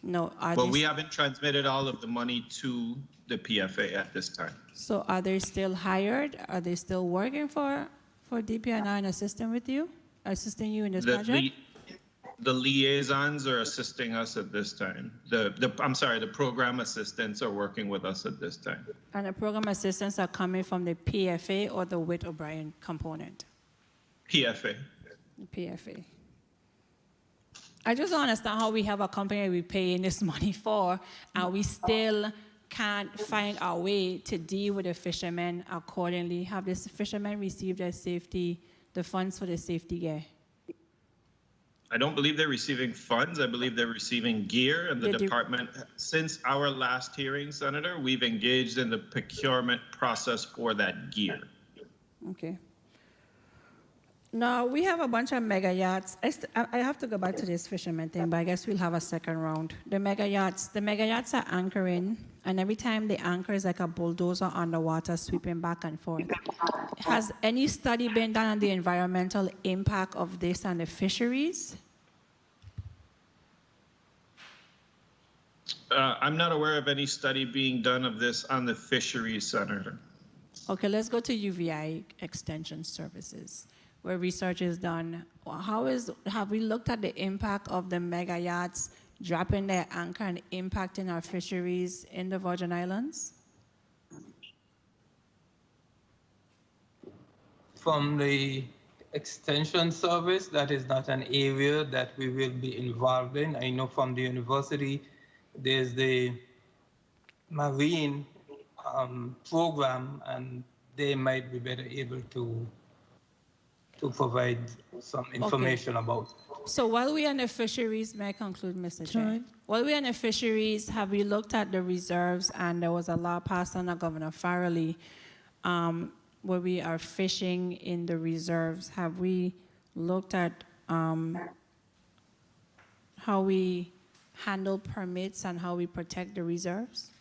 No. But we haven't transmitted all of the money to the PFA at this time. So are they still hired? Are they still working for DPNI and assisting you in this project? The liaisons are assisting us at this time. The program assistants are working with us at this time. And the program assistants are coming from the PFA or the Witt O'Brien component? PFA. PFA. I just don't understand how we have a company we're paying this money for, and we still can't find our way to deal with the fishermen accordingly. Have the fishermen received the funds for the safety gear? I don't believe they're receiving funds. I believe they're receiving gear, and the department, since our last hearing, Senator, we've engaged in the procurement process for that gear. Okay. Now, we have a bunch of mega yachts. I have to go back to this fisherman thing, but I guess we'll have a second round. The mega yachts are anchoring, and every time they anchor, it's like a bulldozer underwater sweeping back and forth. Has any study been done on the environmental impact of this on the fisheries? I'm not aware of any study being done of this on the fisheries, Senator. Okay, let's go to UVI Extension Services, where research is done. Have we looked at the impact of the mega yachts dropping their anchor and impacting our fisheries in the Virgin Islands? From the extension service, that is not an area that we will be involved in. I know from the university, there's the marine program, and they might be better able to provide some information about. So while we're on the fisheries, may I conclude, Mr. Chair? While we're on the fisheries, have we looked at the reserves? And there was a law passed under Governor Farrelly where we are fishing in the reserves. Have we looked at how we handle permits and how we protect the reserves?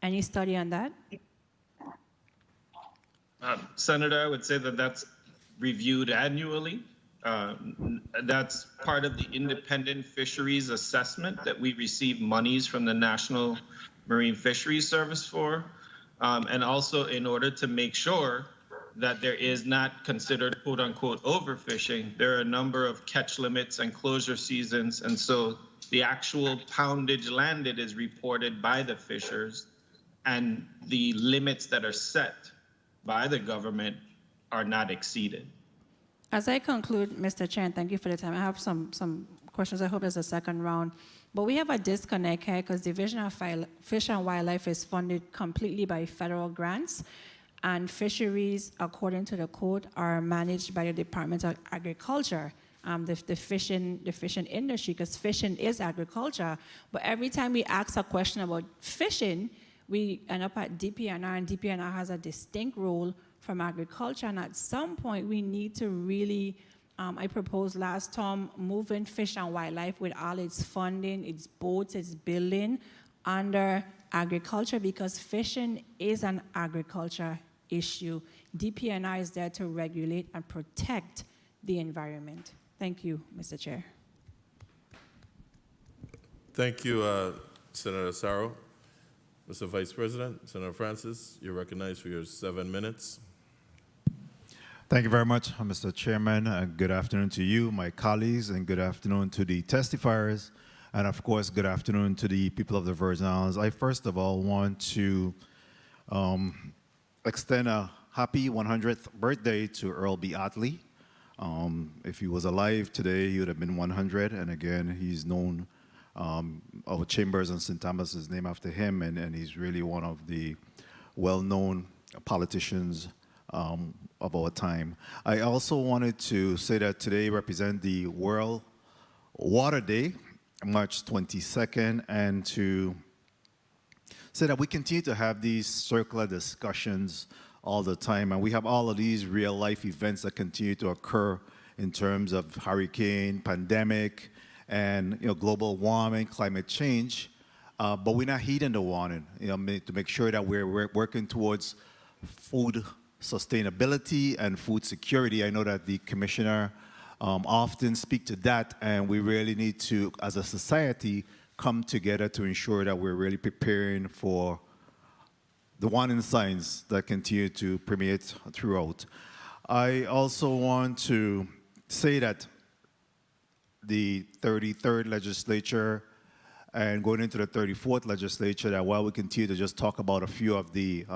Any study on that? Senator, I would say that that's reviewed annually. That's part of the independent fisheries assessment that we receive monies from the National Marine Fisheries Service for. And also in order to make sure that there is not considered quote unquote overfishing, there are a number of catch limits and closure seasons. And so the actual poundage landed is reported by the fishers, and the limits that are set by the government are not exceeded. As I conclude, Mr. Chair, and thank you for the time, I have some questions. I hope there's a second round. But we have a disconnect here because Division of Fish and Wildlife is funded completely by federal grants, and fisheries, according to the code, are managed by the Department of Agriculture. The fishing industry, because fishing is agriculture. But every time we ask a question about fishing, we end up at DPNR, and DPNR has a distinct role from agriculture. And at some point, we need to really, I proposed last time, moving Fish and Wildlife with all its funding, its boats, its building under agriculture, because fishing is an agriculture issue. DPNR is there to regulate and protect the environment. Thank you, Mr. Chair. Thank you, Senator Sarro. Mr. Vice President, Senator Francis, you're recognized for your 7 minutes. Thank you very much, Mr. Chairman. Good afternoon to you, my colleagues, and good afternoon to the testifiers, and of course, good afternoon to the people of the Virgin Islands. I first of all want to extend a happy 100th birthday to Earl B. Otley. If he was alive today, he would have been 100, and again, he's known, our Chambers and St. Thomas is named after him, and he's really one of the well-known politicians of our time. I also wanted to say that today represent the World Water Day, March 22nd, and to say that we continue to have these circular discussions all the time, and we have all of these real-life events that continue to occur in terms of hurricane, pandemic, and global warming, climate change, but we're not heeding the warning. To make sure that we're working towards food sustainability and food security. I know that the commissioner often speak to that, and we really need to, as a society, come together to ensure that we're really preparing for the warning signs that continue to permeate throughout. I also want to say that the 33rd legislature and going into the 34th legislature, that while we continue to just talk about a few of the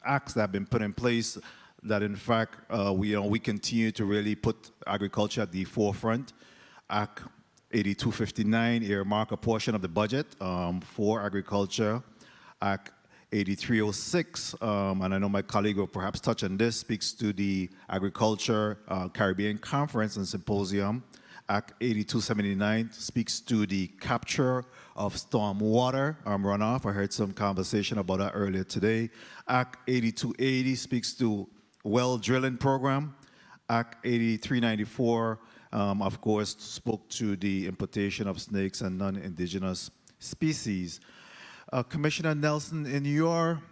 acts that have been put in place, that in fact we continue to really put agriculture at the forefront. Act 8259 earmark a portion of the budget for agriculture. Act 8306, and I know my colleague will perhaps touch on this, speaks to the Agriculture Caribbean Conference and Symposium. Act 8279 speaks to the capture of stormwater runoff. I heard some conversation about that earlier today. Act 8280 speaks to well drilling program. Act 8394, of course, spoke to the importation of snakes and non-indigenous species. Commissioner Nelson, in your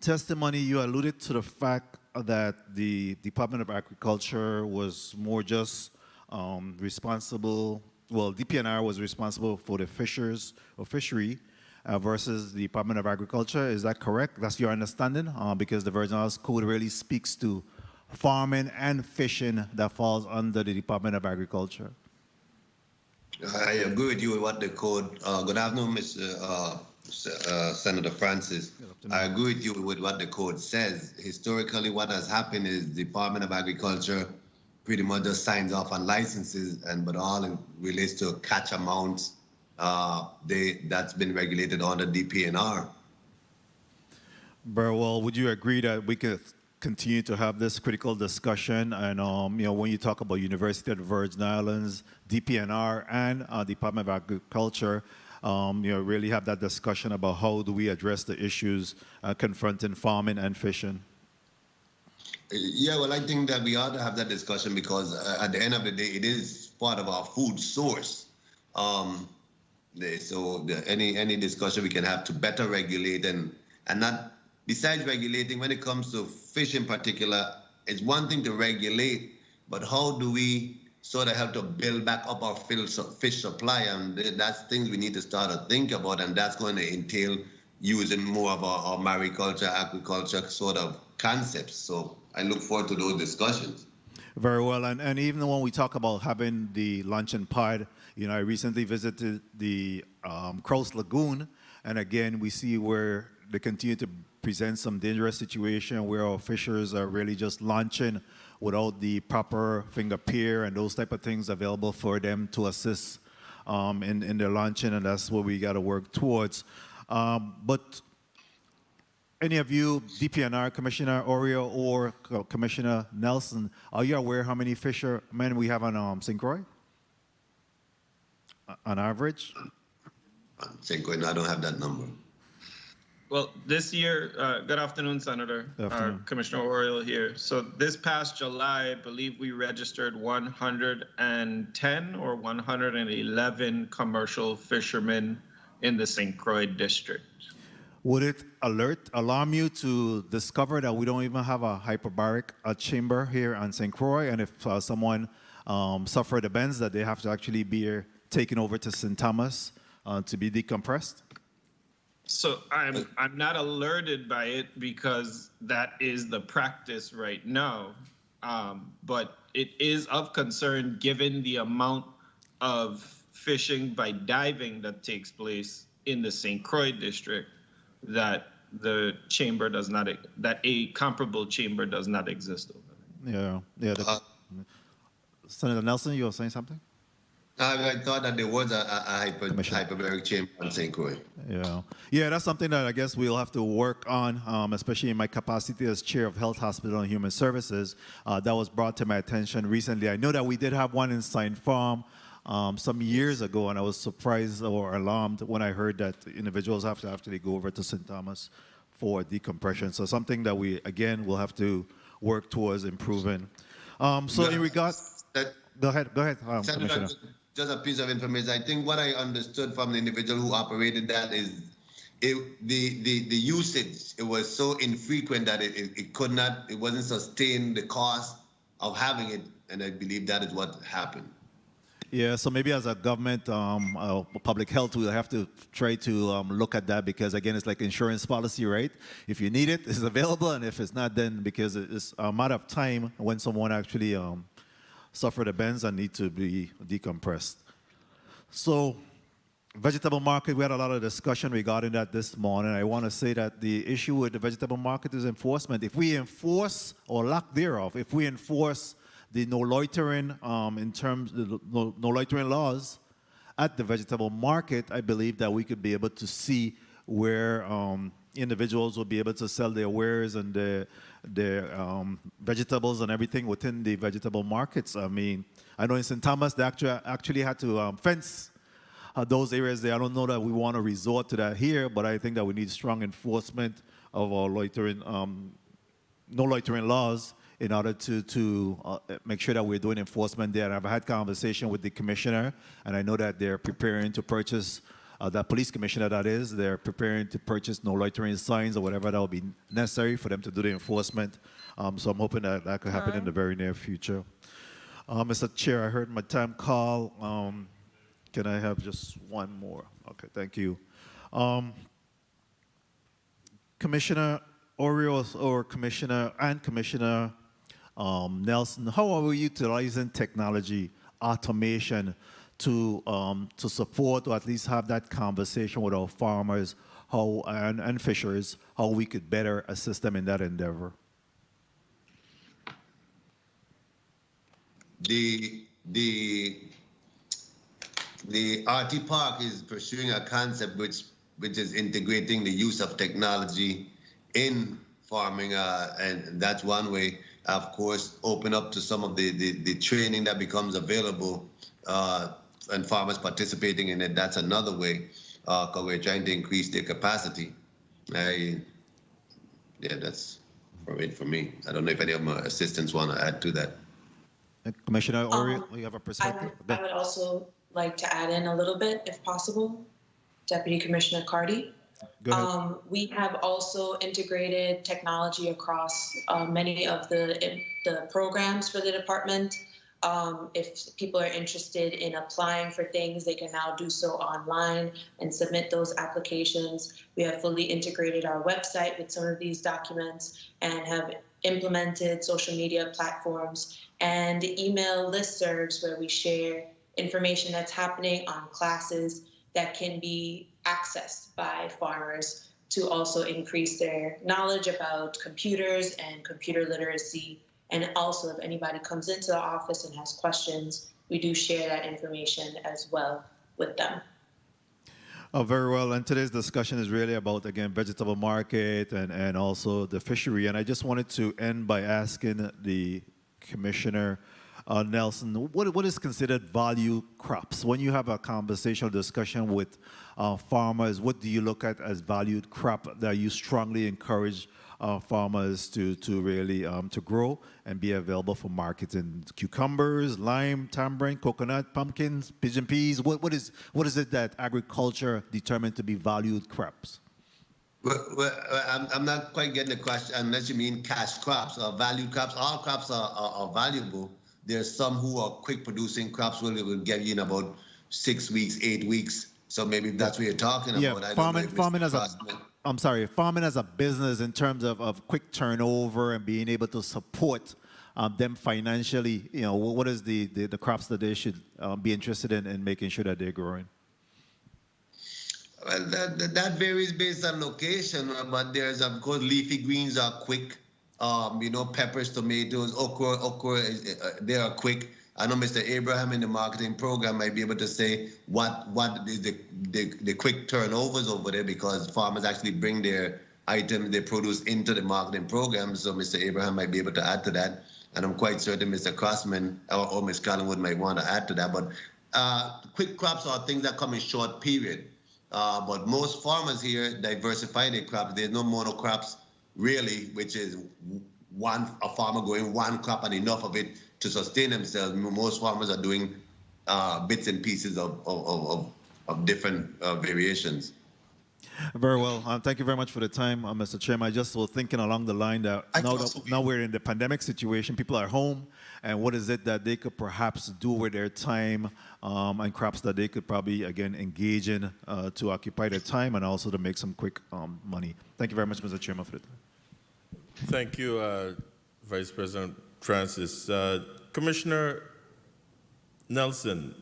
testimony, you alluded to the fact that the Department of Agriculture was more just responsible, well, DPNR was responsible for the fishery versus the Department of Agriculture. Is that correct? That's your understanding? Because the Virgin Islands Code really speaks to farming and fishing that falls under the Department of Agriculture. I agree with you with what the code. Good afternoon, Mr. Senator Francis. I agree with you with what the code says. Historically, what has happened is the Department of Agriculture pretty much just signs off on licenses, but all it relates to catch amounts, that's been regulated under DPNR. Very well. Would you agree that we could continue to have this critical discussion? And when you talk about University of the Virgin Islands, DPNR, and Department of Agriculture, really have that discussion about how do we address the issues confronting farming and fishing? Yeah, well, I think that we ought to have that discussion because at the end of the day, it is part of our food source. Any discussion we can have to better regulate and not, besides regulating, when it comes to fish in particular, it's one thing to regulate, but how do we sort of help to build back up our fish supply? And that's things we need to start to think about, and that's going to entail using more of our mariculture, agriculture sort of concepts. So I look forward to those discussions. Very well, and even when we talk about having the luncheon pod, I recently visited the Crouse Lagoon, and again, we see where they continue to present some dangerous situation where our fishers are really just launching without the proper finger pier and those type of things available for them to assist in their launching, and that's what we got to work towards. But any of you, DPNR, Commissioner Oriol or Commissioner Nelson, are you aware how many fishermen we have on St. Croix? On average? St. Croix, no, I don't have that number. Well, this year, good afternoon, Senator. Commissioner Oriol here. So this past July, I believe we registered 110 or 111 commercial fishermen in the St. Croix district. Would it alarm you to discover that we don't even have a hyperbaric chamber here on St. Croix, and if someone suffered the bends, that they have to actually be taken over to St. Thomas to be decompressed? So I'm not alerted by it because that is the practice right now, but it is of concern given the amount of fishing by diving that takes place in the St. Croix district, that the chamber does not, that a comparable chamber does not exist over there. Yeah. Senator Nelson, you were saying something? I thought that there was a hyperbaric chamber on St. Croix. Yeah, that's something that I guess we'll have to work on, especially in my capacity as chair of Health, Hospital, and Human Services. That was brought to my attention recently. I know that we did have one in Saint Farm, some years ago, and I was surprised or alarmed when I heard that individuals have to actually go over to St. Thomas for decompression. So something that we, again, will have to work towards improving. So in regards, go ahead, Commissioner. Just a piece of information. I think what I understood from the individual who operated that is the usage, it was so infrequent that it could not, it wasn't sustain the cost of having it, and I believe that is what happened. Yeah, so maybe as a government, public health, we'll have to try to look at that, because again, it's like insurance policy, right? If you need it, it's available, and if it's not, then because it's a matter of time when someone actually suffer the bends and need to be decompressed. So, vegetable market, we had a lot of discussion regarding that this morning. I want to say that the issue with the vegetable market is enforcement. If we enforce, or lack thereof, if we enforce the no loitering in terms of the no loitering laws at the vegetable market, I believe that we could be able to see where individuals will be able to sell their wares and their vegetables and everything within the vegetable markets. I mean, I know in St. Thomas they actually had to fence those areas there. I don't know that we want to resort to that here, but I think that we need strong enforcement of our loitering, no loitering laws in order to make sure that we're doing enforcement there. And I've had conversation with the commissioner, and I know that they're preparing to purchase, the police commissioner that is, they're preparing to purchase no loitering signs or whatever that will be necessary for them to do the enforcement. So I'm hoping that that could happen in the very near future. Mr. Chair, I heard my time call. Can I have just one more? Okay, thank you. Commissioner Oriol or Commissioner Nelson, how are we utilizing technology, automation to support or at least have that conversation with our farmers and fishers, how we could better assist them in that endeavor? The RT Park is pursuing a concept which is integrating the use of technology in farming, and that's one way. Of course, open up to some of the training that becomes available, and farmers participating in it. That's another way, because we're trying to increase their capacity. Yeah, that's it for me. I don't know if any of my assistants want to add to that. Commissioner Oriol, you have a perspective? I would also like to add in a little bit, if possible. Deputy Commissioner Cardy. Go ahead. We have also integrated technology across many of the programs for the department. If people are interested in applying for things, they can now do so online and submit those applications. We have fully integrated our website with some of these documents and have implemented social media platforms and email listservs where we share information that's happening on classes that can be accessed by farmers to also increase their knowledge about computers and computer literacy. And also, if anybody comes into the office and has questions, we do share that information as well with them. Oh, very well. And today's discussion is really about, again, vegetable market and also the fishery. And I just wanted to end by asking the Commissioner Nelson, what is considered value crops? When you have a conversational discussion with farmers, what do you look at as valued crop that you strongly encourage farmers to really to grow and be available for marketing? Cucumbers, lime, tamarind, coconut, pumpkins, pigeon peas. What is it that agriculture determined to be valued crops? Well, I'm not quite getting the question unless you mean cash crops or valued crops. All crops are valuable. There's some who are quick producing crops where they will get you in about 6 weeks, 8 weeks. So maybe that's what you're talking about. Yeah, farming as a business in terms of quick turnover and being able to support them financially. You know, what is the crops that they should be interested in making sure that they're growing? Well, that varies based on location, but there's, of course, leafy greens are quick. Peppers, tomatoes, okra, they are quick. I know Mr. Abraham in the marketing program might be able to say what is the quick turnovers over there, because farmers actually bring their items, their produce into the marketing program. So Mr. Abraham might be able to add to that. And I'm quite certain Mr. Crossman or Ms. Collingwood might want to add to that. But quick crops are things that come in short period. But most farmers here diversify their crops. There's no monocrops really, which is a farmer growing one crop and enough of it to sustain themselves. Most farmers are doing bits and pieces of different variations. Very well. Thank you very much for the time, Mr. Chairman. I just was thinking along the line that now we're in the pandemic situation, people are home, and what is it that they could perhaps do with their time and crops that they could probably, again, engage in to occupy their time and also to make some quick money. Thank you very much, Mr. Chairman, for the time. Thank you, Vice President Francis. Commissioner Nelson,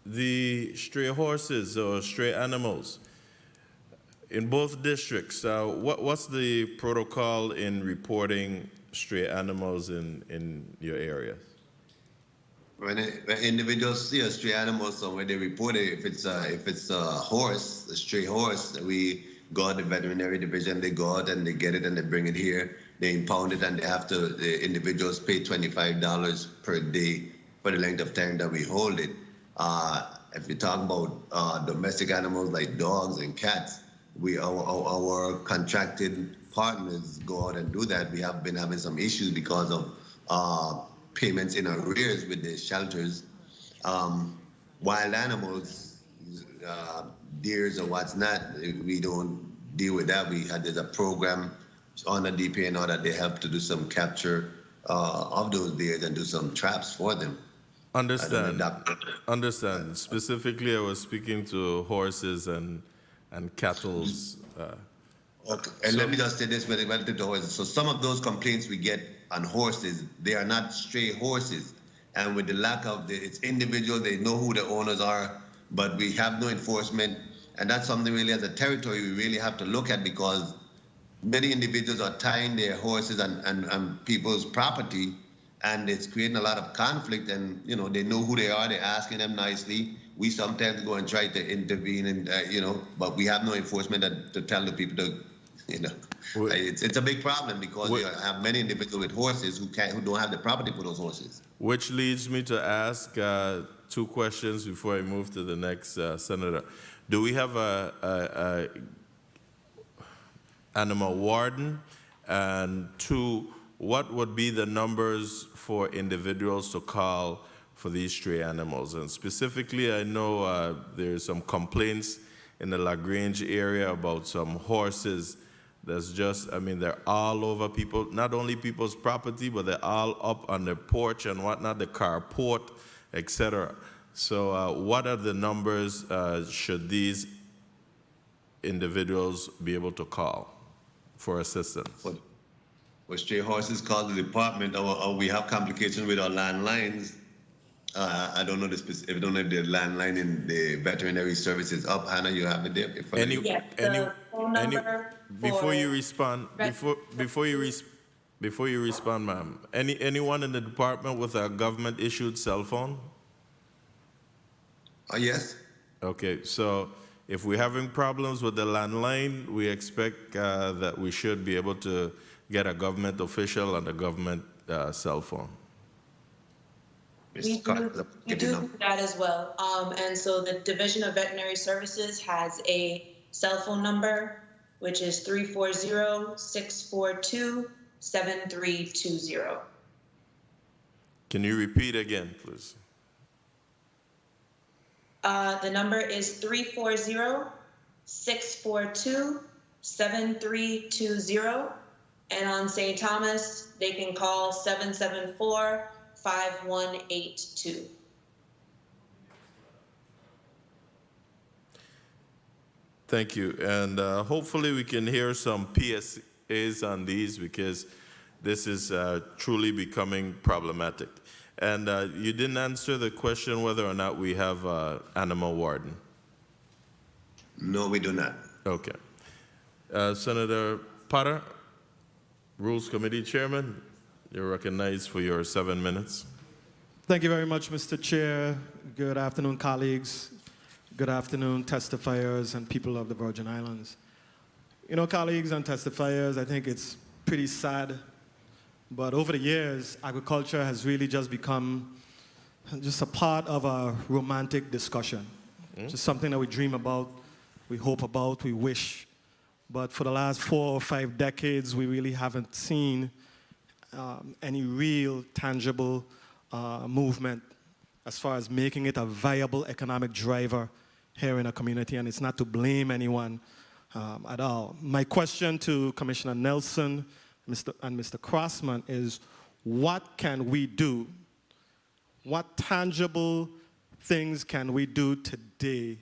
the stray horses or stray animals, in both districts, what's the protocol in reporting stray animals in your areas? When individuals see a stray animal somewhere, they report it. If it's a horse, a stray horse, we go to the veterinary division. They go out and they get it and they bring it here. They impound it and they have to. The individuals pay $25 per day for the length of time that we hold it. If you talk about domestic animals like dogs and cats, our contracted partners go out and do that. We have been having some issues because of payments in arrears with the shelters. Wild animals, deers or what's not, we don't deal with that. There's a program on the DPNR that they help to do some capture of those deers and do some traps for them. Understand. Specifically, I was speaking to horses and cattle's. Okay. And let me just say this relative to horses. So some of those complaints we get on horses, they are not stray horses. And with the lack of it's individual, they know who the owners are, but we have no enforcement. And that's something really as a territory we really have to look at, because many individuals are tying their horses and people's property, and it's creating a lot of conflict. And, they know who they are. They're asking them nicely. We sometimes go and try to intervene, and but we have no enforcement to tell the people to, it's a big problem, because you have many individuals with horses who don't have the property for those horses. Which leads me to ask two questions before I move to the next senator. Do we have a animal warden? And two, what would be the numbers for individuals to call for these stray animals? And specifically, I know there's some complaints in the LaGrange area about some horses that's they're all over people, not only people's property, but they're all up on the porch and whatnot, the carport, etc. So what are the numbers should these individuals be able to call for assistance? Well, stray horses call the department, or we have complications with our landlines. I don't know if the landline in the veterinary service is up. Hannah, you have it there? Before you respond, ma'am, anyone in the department with a government-issued cell phone? Yes. Okay, so if we're having problems with the landline, we expect that we should be able to get a government official on the government cell phone. We do that as well. And so the Division of Veterinary Services has a cell phone number, which is 340-642-7320. Can you repeat again, please? The number is 340-642-7320. And on St. Thomas, they can call 774-5182. Thank you. And hopefully we can hear some PSAs on these, because this is truly becoming problematic. And you didn't answer the question whether or not we have an animal warden. No, we do not. Okay. Senator Potter, Rules Committee Chairman, you're recognized for your 7 minutes. Thank you very much, Mr. Chair. Good afternoon, colleagues. Good afternoon, testifiers and people of the Virgin Islands. Colleagues and testifiers, I think it's pretty sad, but over the years, agriculture has really just become just a part of a romantic discussion. Just something that we dream about, we hope about, we wish. But for the last 4 or 5 decades, we really haven't seen any real tangible movement as far as making it a viable economic driver here in a community, and it's not to blame anyone at all. My question to Commissioner Nelson and Mr. Crossman is, what can we do? What tangible things can we do today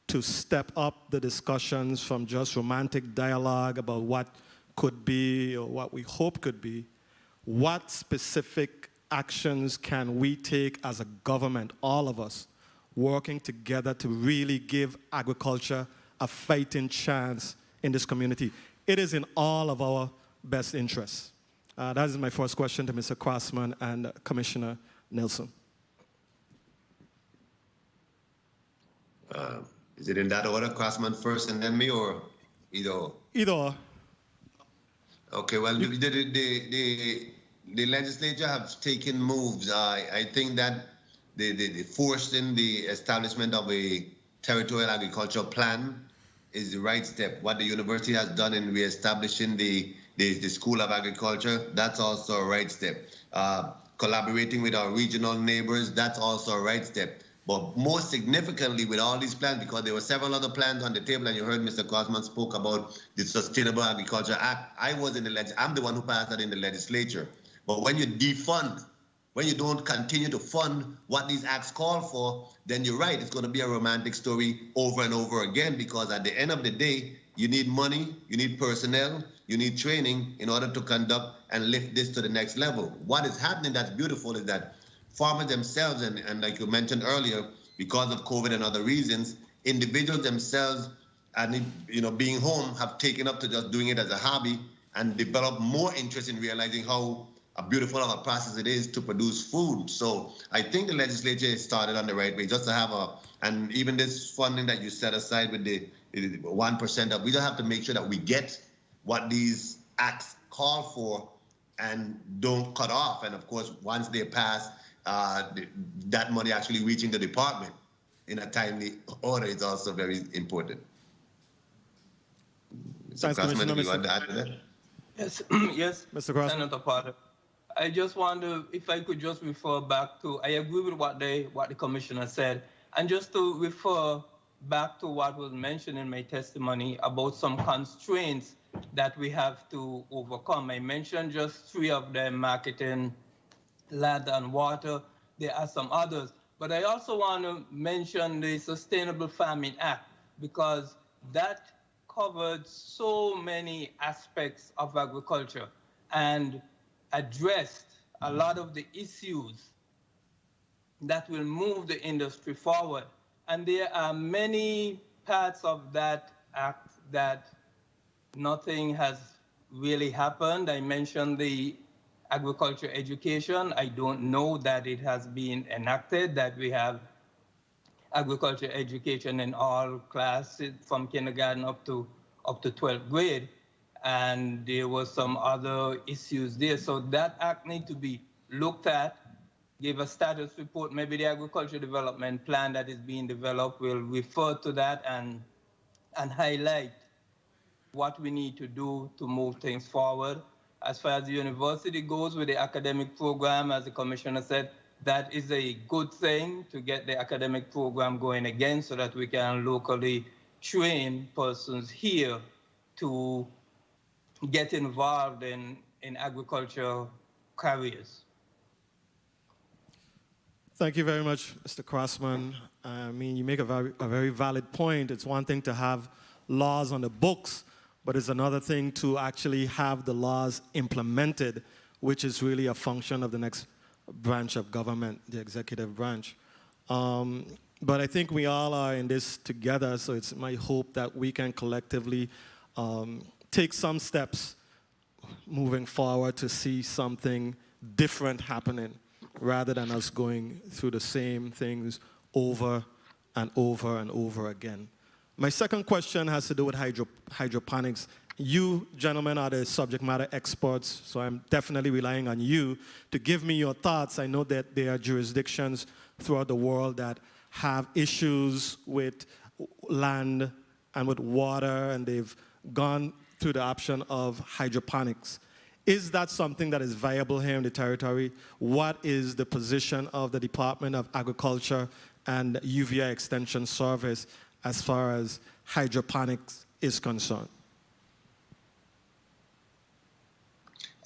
to step up the discussions from just romantic dialogue about what could be or what we hope could be? What specific actions can we take as a government, all of us, working together to really give agriculture a fighting chance in this community? It is in all of our best interests. That is my first question to Mr. Crossman and Commissioner Nelson. Is it in that order, Crossman first and then me, or either or? Either or. Okay, well, the legislature have taken moves. I think that the forcing the establishment of a territorial agricultural plan is the right step. What the university has done in reestablishing the School of Agriculture, that's also a right step. Collaborating with our regional neighbors, that's also a right step. But most significantly with all these plans, because there were several other plans on the table, and you heard Mr. Crossman spoke about the Sustainable Agriculture Act. I'm the one who passed that in the legislature. But when you defund, when you don't continue to fund what these acts call for, then you're right, it's going to be a romantic story over and over again, because at the end of the day, you need money, you need personnel, you need training in order to conduct and lift this to the next level. What is happening that's beautiful is that farmers themselves, and like you mentioned earlier, because of COVID and other reasons, individuals themselves, and being home, have taken up to just doing it as a hobby and develop more interest in realizing how beautiful of a process it is to produce food. So I think the legislature started on the right way, just to have and even this funding that you set aside with the 1%, we just have to make sure that we get what these acts call for and don't cut off. And of course, once they pass, that money actually reaching the department in a timely order is also very important. Mr. Crossman, do you want to add to that? Yes, yes, Mr. Crossman. Senator Potter. I just wonder if I could just refer back to, I agree with what the commissioner said, and just to refer back to what was mentioned in my testimony about some constraints that we have to overcome. I mentioned just 3 of them: marketing, land, and water. There are some others. But I also want to mention the Sustainable Farming Act, because that covered so many aspects of agriculture and addressed a lot of the issues that will move the industry forward. And there are many parts of that act that nothing has really happened. I mentioned the agriculture education. I don't know that it has been enacted, that we have agriculture education in all classes from kindergarten up to 12th grade. And there were some other issues there. So that act needs to be looked at, give a status report. Maybe the agriculture development plan that is being developed will refer to that and highlight what we need to do to move things forward. As far as the university goes with the academic program, as the commissioner said, that is a good thing to get the academic program going again so that we can locally train persons here to get involved in agriculture careers. Thank you very much, Mr. Crossman. I mean, you make a very valid point. It's one thing to have laws on the books, but it's another thing to actually have the laws implemented, which is really a function of the next branch of government, the executive branch. But I think we all are in this together, so it's my hope that we can collectively take some steps moving forward to see something different happening, rather than us going through the same things over and over and over again. My second question has to do with hydroponics. you gentlemen are the subject matter experts, so I'm definitely relying on you to give me your thoughts. I know that there are jurisdictions throughout the world that have issues with land and with water, and they've gone through the option of hydroponics. Is that something that is viable here in the territory? What is the position of the Department of Agriculture and UVI Extension Service as far as hydroponics is concerned?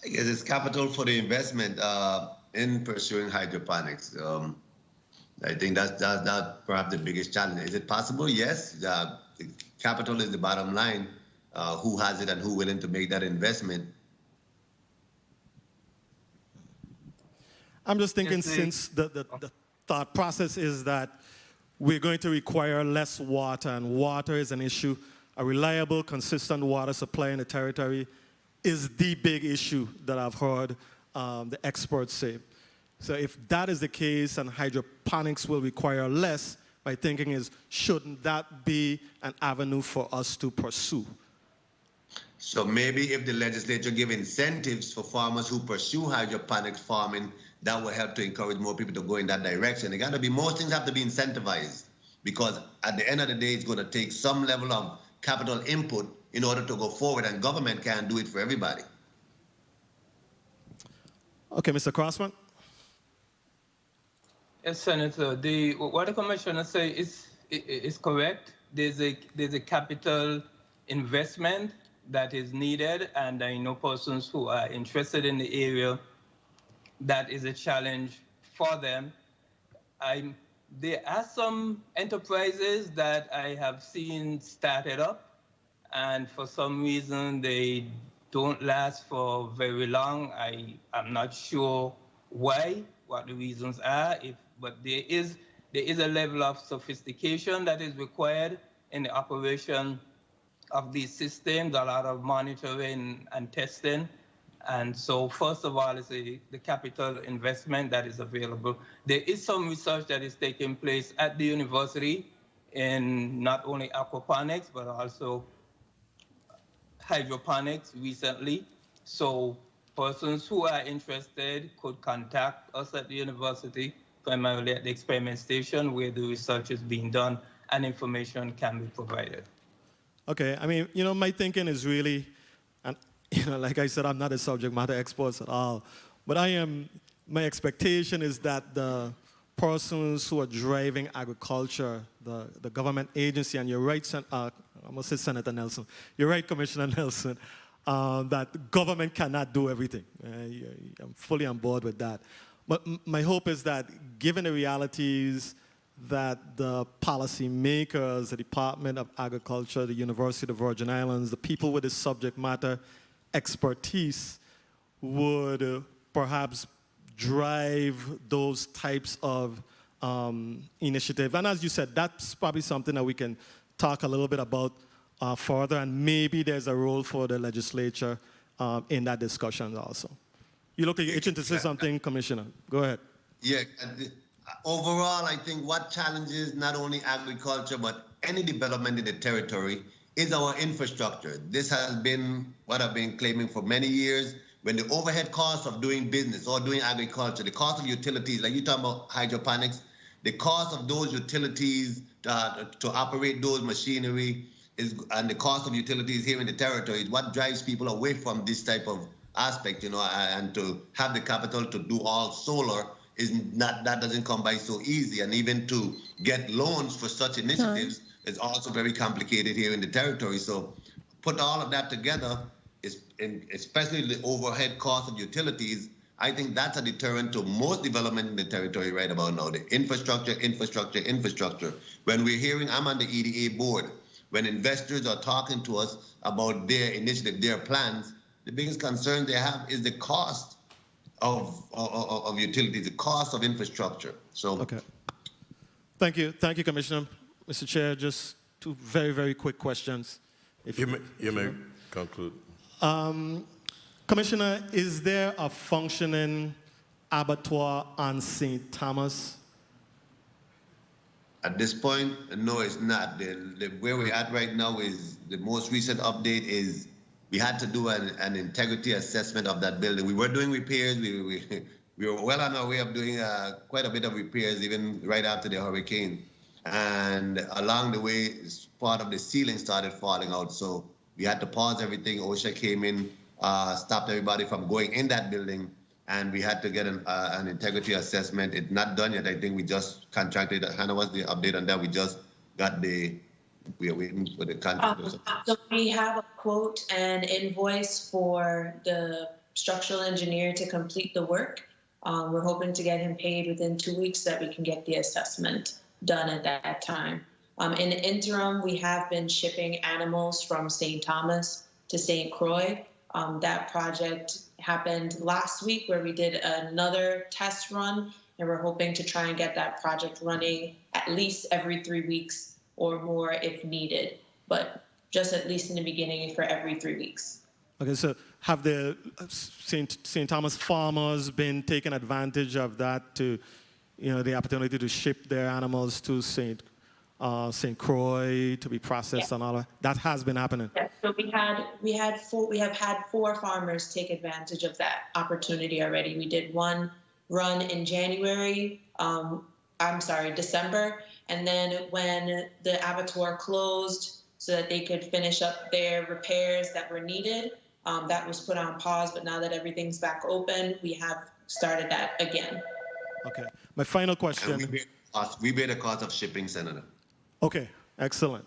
I guess it's capital for the investment in pursuing hydroponics. I think that's perhaps the biggest challenge. Is it possible? Yes. Capital is the bottom line. Who has it and who willing to make that investment? I'm just thinking, since the thought process is that we're going to require less water, and water is an issue. A reliable, consistent water supply in the territory is the big issue that I've heard the experts say. So if that is the case and hydroponics will require less, my thinking is, shouldn't that be an avenue for us to pursue? So maybe if the legislature give incentives for farmers who pursue hydroponics farming, that will help to encourage more people to go in that direction. It got to be, most things have to be incentivized, because at the end of the day, it's going to take some level of capital input in order to go forward, and government can't do it for everybody. Okay, Mr. Crossman. Yes, Senator. What the commissioner say is correct. There's a capital investment that is needed, and I know persons who are interested in the area. That is a challenge for them. There are some enterprises that I have seen started up, and for some reason they don't last for very long. I'm not sure why, what the reasons are, but there is a level of sophistication that is required in the operation of these systems, a lot of monitoring and testing. And so first of all, it's the capital investment that is available. There is some research that is taking place at the university in not only aquaponics, but also hydroponics recently. So persons who are interested could contact us at the university, primarily at the experiment station where the research is being done and information can be provided. Okay, I mean, my thinking is really, and like I said, I'm not a subject matter expert at all, but my expectation is that the persons who are driving agriculture, the government agency, and you're right, I must say Senator Nelson, you're right, Commissioner Nelson, that government cannot do everything. I'm fully on board with that. But my hope is that given the realities that the policymakers, the Department of Agriculture, the University of the Virgin Islands, the people with the subject matter expertise would perhaps drive those types of initiatives. And as you said, that's probably something that we can talk a little bit about further, and maybe there's a role for the legislature in that discussion also. You look like you're itching to say something, Commissioner. Go ahead. Yeah. Overall, I think what challenges not only agriculture, but any development in the territory is our infrastructure. This has been what I've been claiming for many years. When the overhead cost of doing business or doing agriculture, the cost of utilities, like you talk about hydroponics, the cost of those utilities to operate those machinery and the cost of utilities here in the territory is what drives people away from this type of aspect, and to have the capital to do all solar that doesn't come by so easy. And even to get loans for such initiatives is also very complicated here in the territory. So put all of that together, especially the overhead cost of utilities, I think that's a deterrent to most development in the territory right about now. The infrastructure. When we're hearing, I'm on the EDA board, when investors are talking to us about their initiative, their plans, the biggest concern they have is the cost of utilities, the cost of infrastructure. So, okay. Thank you, Commissioner. Mr. Chair, just two very, very quick questions. If you may conclude. Commissioner, is there a functioning abattoir on St. Thomas? At this point, no, it's not. Where we're at right now is the most recent update is we had to do an integrity assessment of that building. We were doing repairs. We were well on our way of doing quite a bit of repairs, even right after the hurricane. And along the way, part of the ceiling started falling out. So we had to pause everything. OSHA came in, stopped everybody from going in that building, and we had to get an integrity assessment. It's not done yet. I think we just contracted. Hannah, what's the update on that? We just got we are waiting for the contract. So we have a quote and invoice for the structural engineer to complete the work. We're hoping to get him paid within 2 weeks so that we can get the assessment done at that time. In the interim, we have been shipping animals from St. Thomas to St. Croix. That project happened last week where we did another test run, and we're hoping to try and get that project running at least every 3 weeks or more if needed, but just at least in the beginning for every 3 weeks. Okay, so have the St. Thomas farmers been taking advantage of that to, the opportunity to ship their animals to St. Croix to be processed and all that? That has been happening. Yeah, so we have had 4 farmers take advantage of that opportunity already. We did one run in December, and then when the abattoir closed so that they could finish up their repairs that were needed, that was put on pause, but now that everything's back open, we have started that again. Okay. My final question. And we bear the cost of shipping, Senator. Okay. Excellent.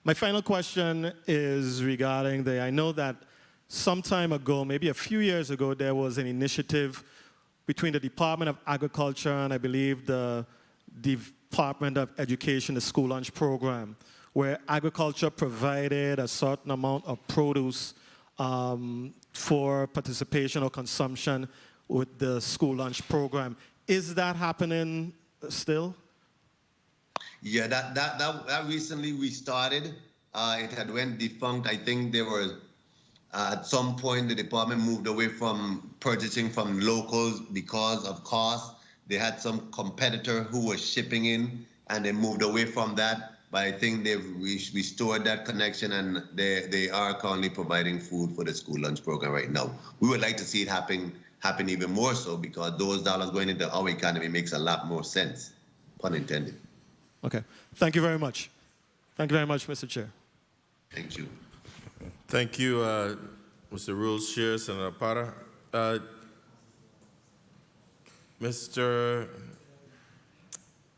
My final question is regarding I know that some time ago, maybe a few years ago, there was an initiative between the Department of Agriculture and I believe the Department of Education, the school lunch program, where agriculture provided a certain amount of produce for participation or consumption with the school lunch program. Is that happening still? Yeah, that recently restarted. It had went defunct. I think there were, at some point, the department moved away from purchasing from locals because of cost. They had some competitor who was shipping in, and they moved away from that. But I think they've restored that connection, and they are currently providing food for the school lunch program right now. We would like to see it happen even more so, because those dollars going into our economy makes a lot more sense, pun intended. Okay. Thank you very much. Thank you very much, Mr. Chair. Thank you. Thank you, Mr. Rules Chair, Senator Parra. Mr.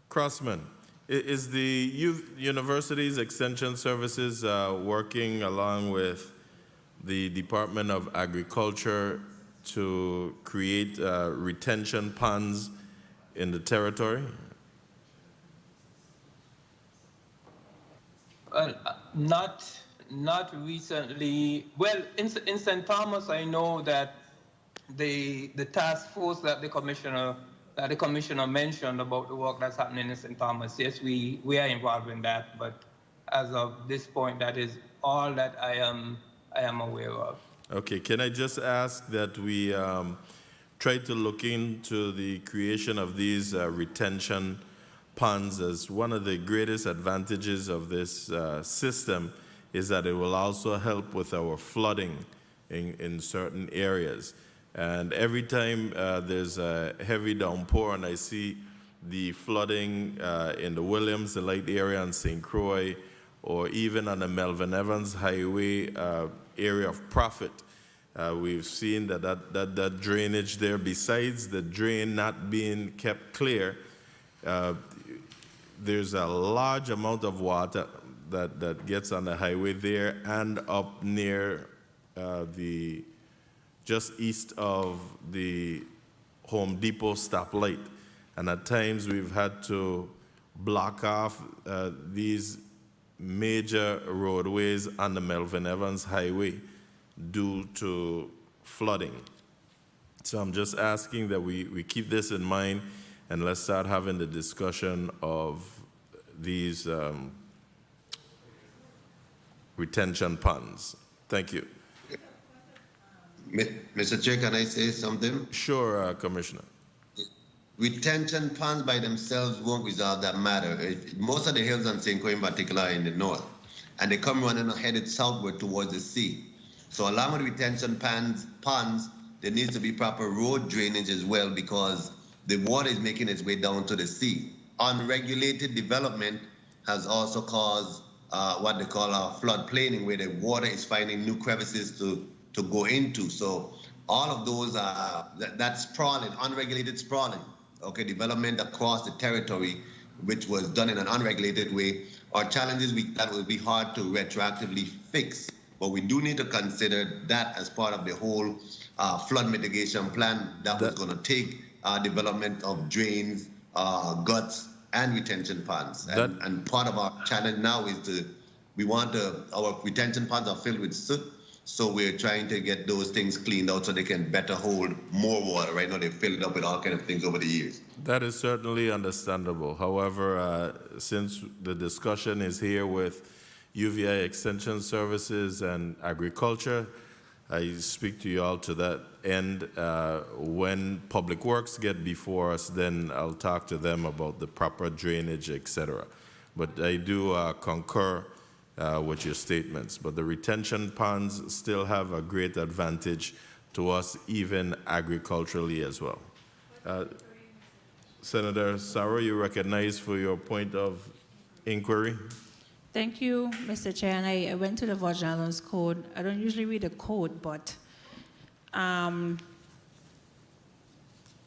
Crossman, is the Youth University's Extension Services working along with the Department of Agriculture to create retention ponds in the territory? Not recently. Well, in St. Thomas, I know that the task force that the commissioner mentioned about the work that's happening in St. Thomas. Yes, we are involved in that, but as of this point, that is all that I am aware of. Okay, can I just ask that we try to look into the creation of these retention ponds? As one of the greatest advantages of this system is that it will also help with our flooding in certain areas. And every time there's a heavy downpour and I see the flooding in the Williams, the Light area and St. Croix, or even on the Melvin Evans Highway area of Prophet, we've seen that drainage there, besides the drain not being kept clear, there's a large amount of water that gets on the highway there and up near just east of the Home Depot stoplight. And at times we've had to block off these major roadways on the Melvin Evans Highway due to flooding. So I'm just asking that we keep this in mind and let's start having the discussion of these retention ponds. Thank you. Mr. Chair, can I say something? Sure, Commissioner. Retention ponds by themselves won't resolve that matter. Most of the hills on St. Croix in particular are in the north, and they come running headed southward towards the sea. So along with retention ponds, there needs to be proper road drainage as well, because the water is making its way down to the sea. Unregulated development has also caused what they call floodplain, where the water is finding new crevices to go into. So all of those that's sprawling, unregulated sprawling, okay, development across the territory, which was done in an unregulated way, are challenges that will be hard to retroactively fix. But we do need to consider that as part of the whole flood mitigation plan that was going to take development of drains, guts, and retention ponds. And part of our challenge now is our retention ponds are filled with soot, so we're trying to get those things cleaned out so they can better hold more water. Right now, they've filled it up with all kinds of things over the years. That is certainly understandable. However, since the discussion is here with UVI Extension Services and Agriculture, I speak to you all to that end. When Public Works get before us, then I'll talk to them about the proper drainage, etc. But I do concur with your statements. But the retention ponds still have a great advantage to us, even agriculturally as well. Senator Sarro, you recognize for your point of inquiry? Thank you, Mr. Chair. And I went to the Virgin Islands Code. I don't usually read the code, but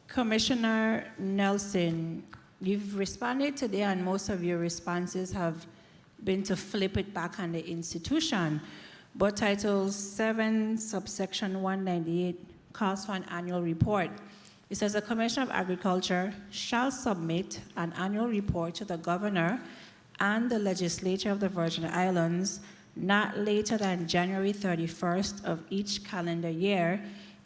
Commissioner Nelson, you've responded today, and most of your responses have been to flip it back on the institution. But Title 7, subsection 198 calls for an annual report. It says the Commissioner of Agriculture shall submit an annual report to the governor and the legislature of the Virgin Islands not later than January 31st of each calendar year,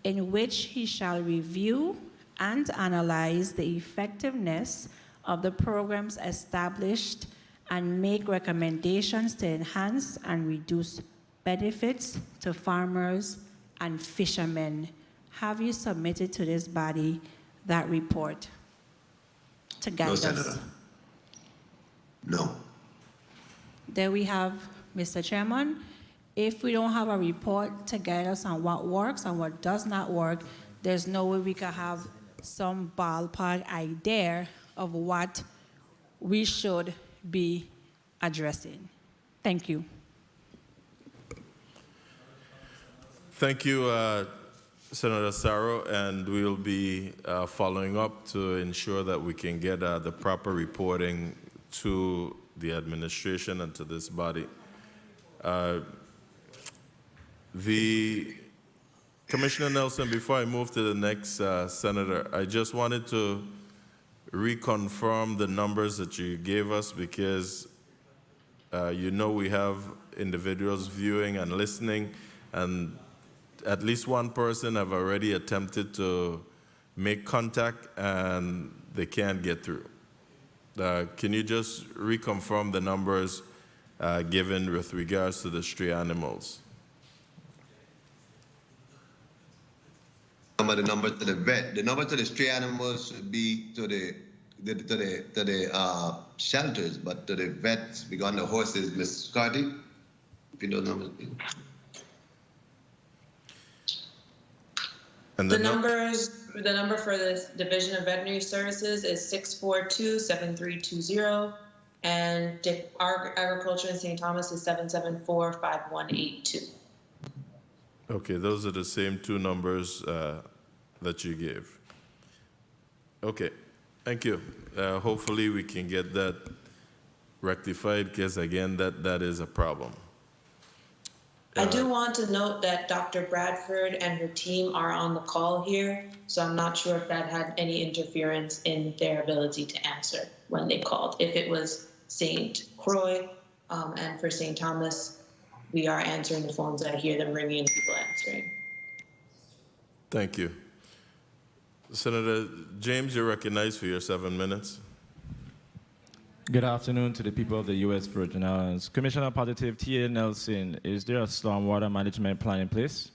in which he shall review and analyze the effectiveness of the programs established and make recommendations to enhance and reduce benefits to farmers and fishermen. Have you submitted to this body that report to guide us? No, Senator. No. There we have, Mr. Chairman. If we don't have a report to guide us on what works and what does not work, there's no way we can have some ballpark idea of what we should be addressing. Thank you. Thank you, Senator Sarro, and we'll be following up to ensure that we can get the proper reporting to the administration and to this body. Commissioner Nelson, before I move to the next senator, I just wanted to reconfirm the numbers that you gave us, because you know we have individuals viewing and listening, and at least one person have already attempted to make contact and they can't get through. Can you just reconfirm the numbers given with regards to the stray animals? The number to the vet. The number to the stray animals should be to the shelters, but to the vets, we got the horses, Ms. Carty. If you know the numbers. And the number for the Division of Veterinary Services is 642-7320, and Agriculture in St. Thomas is 774-5182. Okay, those are the same two numbers that you gave. Okay, thank you. Hopefully we can get that rectified, because again, that is a problem. I do want to note that Dr. Bradford and her team are on the call here, so I'm not sure if that had any interference in their ability to answer when they called. If it was St. Croix and for St. Thomas, we are answering the phones. I hear them ringing and people answering. Thank you. Senator James, you're recognized for your 7 minutes. Good afternoon to the people of the U.S. Virgin Islands. Commissioner Positive T.A. Nelson, is there a stormwater management plan in place?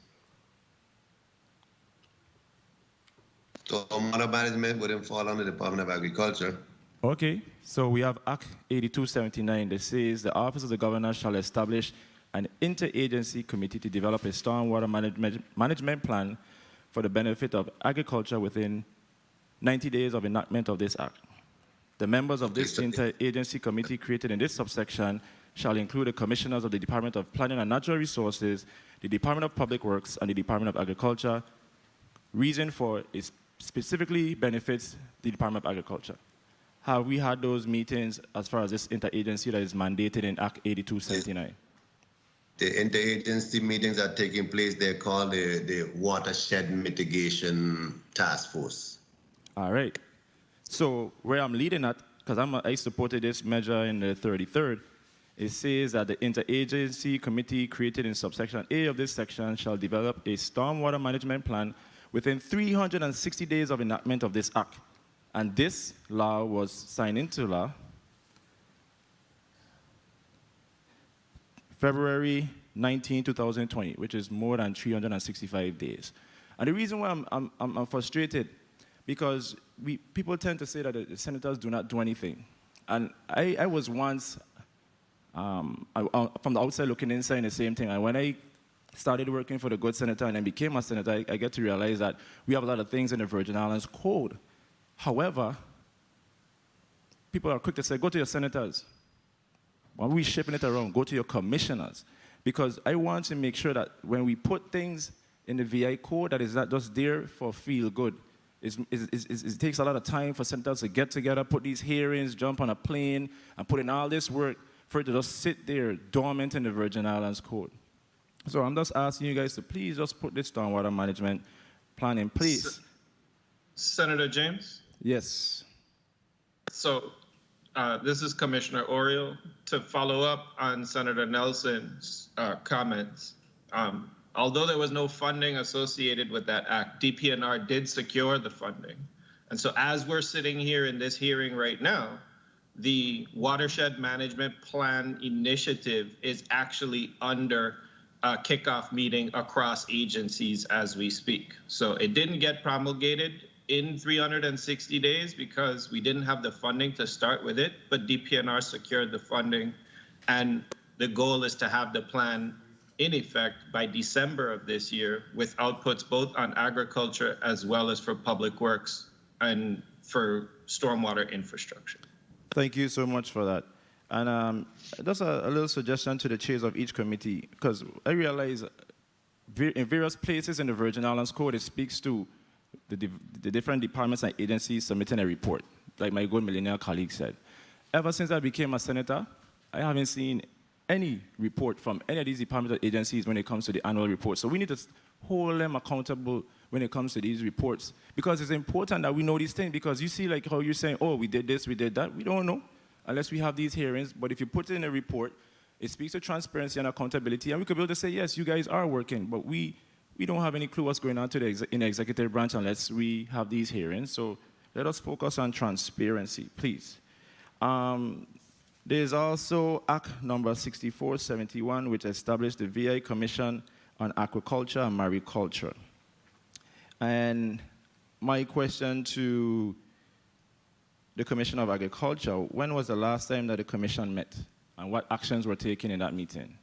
Stormwater management wouldn't fall under the Department of Agriculture. Okay, so we have Act 8279 that says the Office of the Governor shall establish an interagency committee to develop a stormwater management plan for the benefit of agriculture within 90 days of enactment of this act. The members of this interagency committee created in this subsection shall include the commissioners of the Department of Planning and Natural Resources, the Department of Public Works, and the Department of Agriculture. Reason for it specifically benefits the Department of Agriculture. Have we had those meetings as far as this interagency that is mandated in Act 8279? The interagency meetings are taking place. They're called the Watershed Mitigation Task Force. All right. So where I'm leading at, because I supported this measure in the 33rd, it says that the interagency committee created in subsection A of this section shall develop a stormwater management plan within 360 days of enactment of this act. And this law was signed into law February 19, 2020, which is more than 365 days. And the reason why I'm frustrated, because people tend to say that the senators do not do anything. And I was once, from the outside looking inside, the same thing. And when I started working for the good senator and then became a senator, I get to realize that we have a lot of things in the Virgin Islands Code. However, people are quick to say, go to your senators. When we shipping it around, go to your commissioners. Because I want to make sure that when we put things in the VI code, that is not just there for feel good. It takes a lot of time for senators to get together, put these hearings, jump on a plane, and put in all this work for it to just sit there dormant in the Virgin Islands Code. So I'm just asking you guys to please just put this stormwater management plan in place. Senator James? Yes. So this is Commissioner Oriole. To follow up on Senator Nelson's comments, although there was no funding associated with that act, DPNR did secure the funding. And so as we're sitting here in this hearing right now, the Watershed Management Plan initiative is actually under a kickoff meeting across agencies as we speak. So it didn't get promulgated in 360 days because we didn't have the funding to start with it, but DPNR secured the funding. And the goal is to have the plan in effect by December of this year with outputs both on agriculture as well as for public works and for stormwater infrastructure. Thank you so much for that. And just a little suggestion to the chairs of each committee, because I realize in various places in the Virgin Islands Code, it speaks to the different departments and agencies submitting a report, like my good millennial colleague said. Ever since I became a senator, I haven't seen any report from any of these departments or agencies when it comes to the annual report. So we need to hold them accountable when it comes to these reports, because it's important that we know these things, because you see like how you're saying, oh, we did this, we did that. We don't know unless we have these hearings. But if you put it in a report, it speaks to transparency and accountability, and we could be able to say, yes, you guys are working, but we don't have any clue what's going on in the executive branch unless we have these hearings. So let us focus on transparency, please. There's also Act number 6471, which established the VI Commission on Aquaculture and Mariculture. And my question to the Commissioner of Agriculture, when was the last time that the commission met? And what actions were taken in that meeting?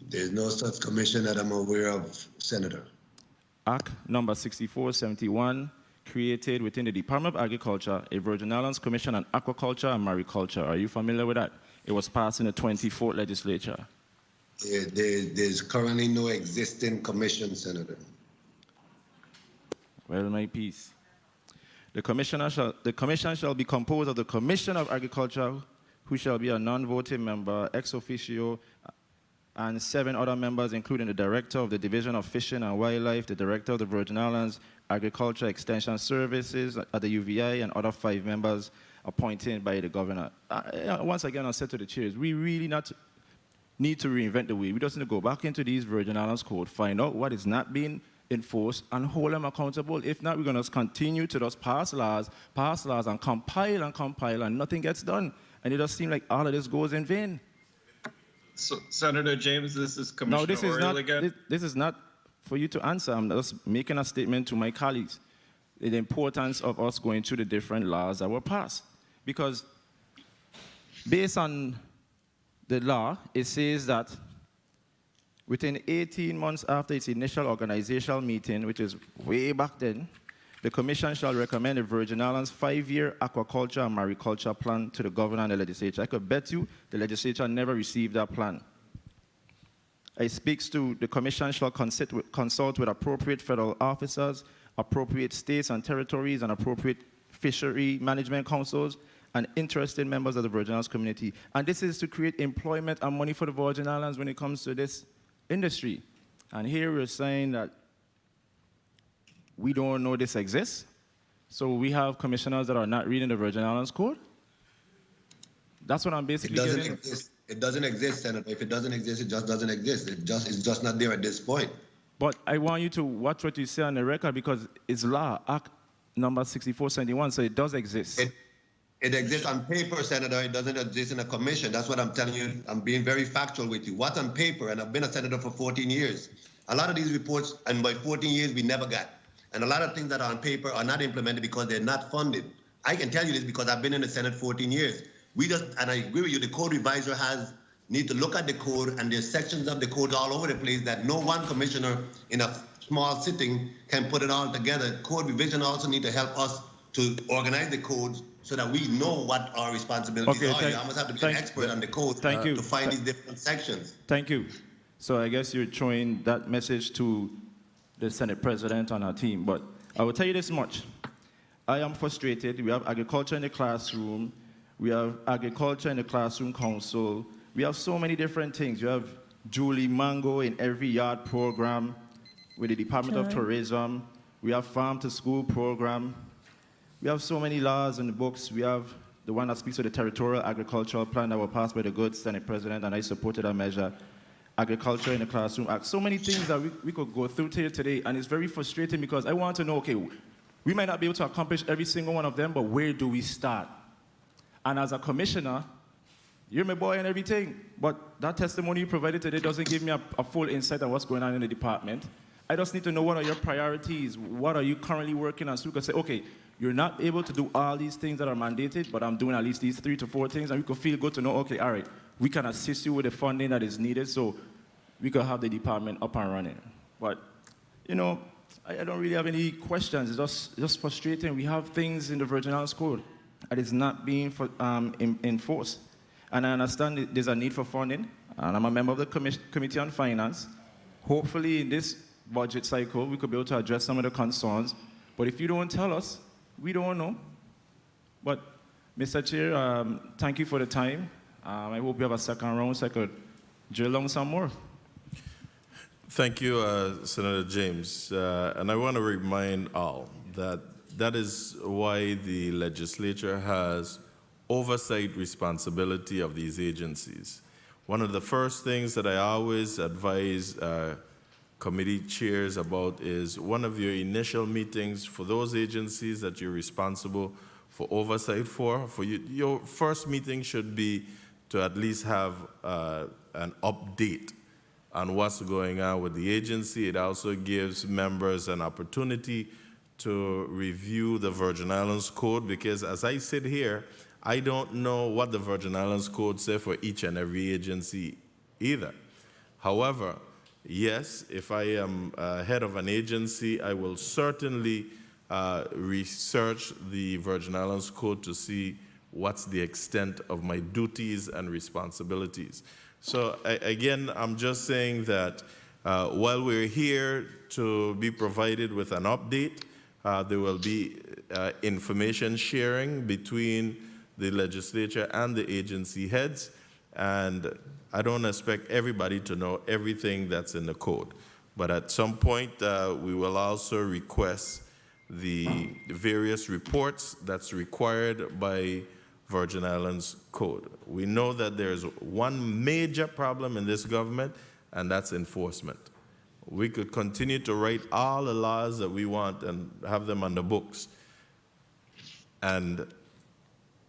There's no such commission that I'm aware of, Senator. Act number 6471, created within the Department of Agriculture, a Virgin Islands Commission on Aquaculture and Mariculture. Are you familiar with that? It was passed in the 24th legislature. There's currently no existing commission, Senator. Well, my peace. The commission shall be composed of the Commissioner of Agriculture, who shall be a non-voting member, ex officio, and 7 other members, including the Director of the Division of Fishing and Wildlife, the Director of the Virgin Islands Agriculture Extension Services at the UVI, and other 5 members appointed by the Governor. Once again, I said to the chairs, we really not need to reinvent the wheel. We just need to go back into these Virgin Islands Code, find out what is not being enforced, and hold them accountable. If not, we're going to continue to just pass laws, and compile, and nothing gets done. And it does seem like all of this goes in vain. So, Senator James, this is Commissioner Oriole again. This is not for you to answer. I'm just making a statement to my colleagues. The importance of us going through the different laws that were passed. Because based on the law, it says that Within 18 months after its initial organizational meeting, which is way back then, the Commission shall recommend the Virgin Islands 5-year aquaculture and mariculture plan to the governor and the legislature. I could bet you the legislature never received that plan. It speaks to the Commission shall consult with appropriate federal officers, appropriate states and territories, and appropriate fishery management councils, and interested members of the Virgin Islands community. And this is to create employment and money for the Virgin Islands when it comes to this industry. And here we're saying that we don't know this exists. So we have commissioners that are not reading the Virgin Islands Code. That's what I'm basically getting. Exist. It doesn't exist, Senator. If it doesn't exist, it just doesn't exist. It's just not there at this point. But I want you to watch what you say on the record because it's law, Act number 6471, so it does exist. It exists on paper, Senator. It doesn't exist in a commission. That's what I'm telling you. I'm being very factual with you. What's on paper, and I've been a senator for 14 years. A lot of these reports, and by 14 years, we never got. And a lot of things that are on paper are not implemented because they're not funded. I can tell you this because I've been in the Senate 14 years. And I agree with you, the code reviser need to look at the code, and there's sections of the code all over the place that no one commissioner in a small sitting can put it all together. Code revision also need to help us to organize the codes so that we know what our responsibilities are. You almost have to be an expert on the code to find these different sections. Thank you. So I guess you're throwing that message to the Senate President and our team. But I will tell you this much. I am frustrated. We have agriculture in the classroom. We have agriculture in the classroom council. We have so many different things. You have Julie Mango in every yard program with the Department of Tourism. We have farm to school program. We have so many laws in the books. We have the one that speaks to the territorial agricultural plan that was passed by the good Senate President, and I supported that measure. Agriculture in the Classroom Act. So many things that we could go through today, and it's very frustrating because I want to know, okay, we might not be able to accomplish every single one of them, but where do we start? And as a commissioner, you're my boy and everything, but that testimony you provided today doesn't give me a full insight on what's going on in the department. I just need to know what are your priorities, what are you currently working on, so we can say, okay, you're not able to do all these things that are mandated, but I'm doing at least these 3 to 4 things, and we could feel good to know, okay, all right, we can assist you with the funding that is needed so we could have the department up and running. But, you know, I don't really have any questions. It's just frustrating. We have things in the Virgin Islands Code that is not being enforced. And I understand there's a need for funding, and I'm a member of the Committee on Finance. Hopefully in this budget cycle, we could be able to address some of the concerns. But if you don't tell us, we don't know. But, Mr. Chair, thank you for the time. I hope we have a second round so I could drill down some more. Thank you, Senator James. And I want to remind all that that is why the legislature has oversight responsibility of these agencies. One of the first things that I always advise committee chairs about is one of your initial meetings for those agencies that you're responsible for oversight for your first meeting should be to at least have an update on what's going on with the agency. It also gives members an opportunity to review the Virgin Islands Code, because as I sit here, I don't know what the Virgin Islands Code says for each and every agency either. However, yes, if I am head of an agency, I will certainly research the Virgin Islands Code to see what's the extent of my duties and responsibilities. So again, I'm just saying that while we're here to be provided with an update, there will be information sharing between the legislature and the agency heads, and I don't expect everybody to know everything that's in the code. But at some point, we will also request the various reports that's required by Virgin Islands Code. We know that there's one major problem in this government, and that's enforcement. We could continue to write all the laws that we want and have them on the books, and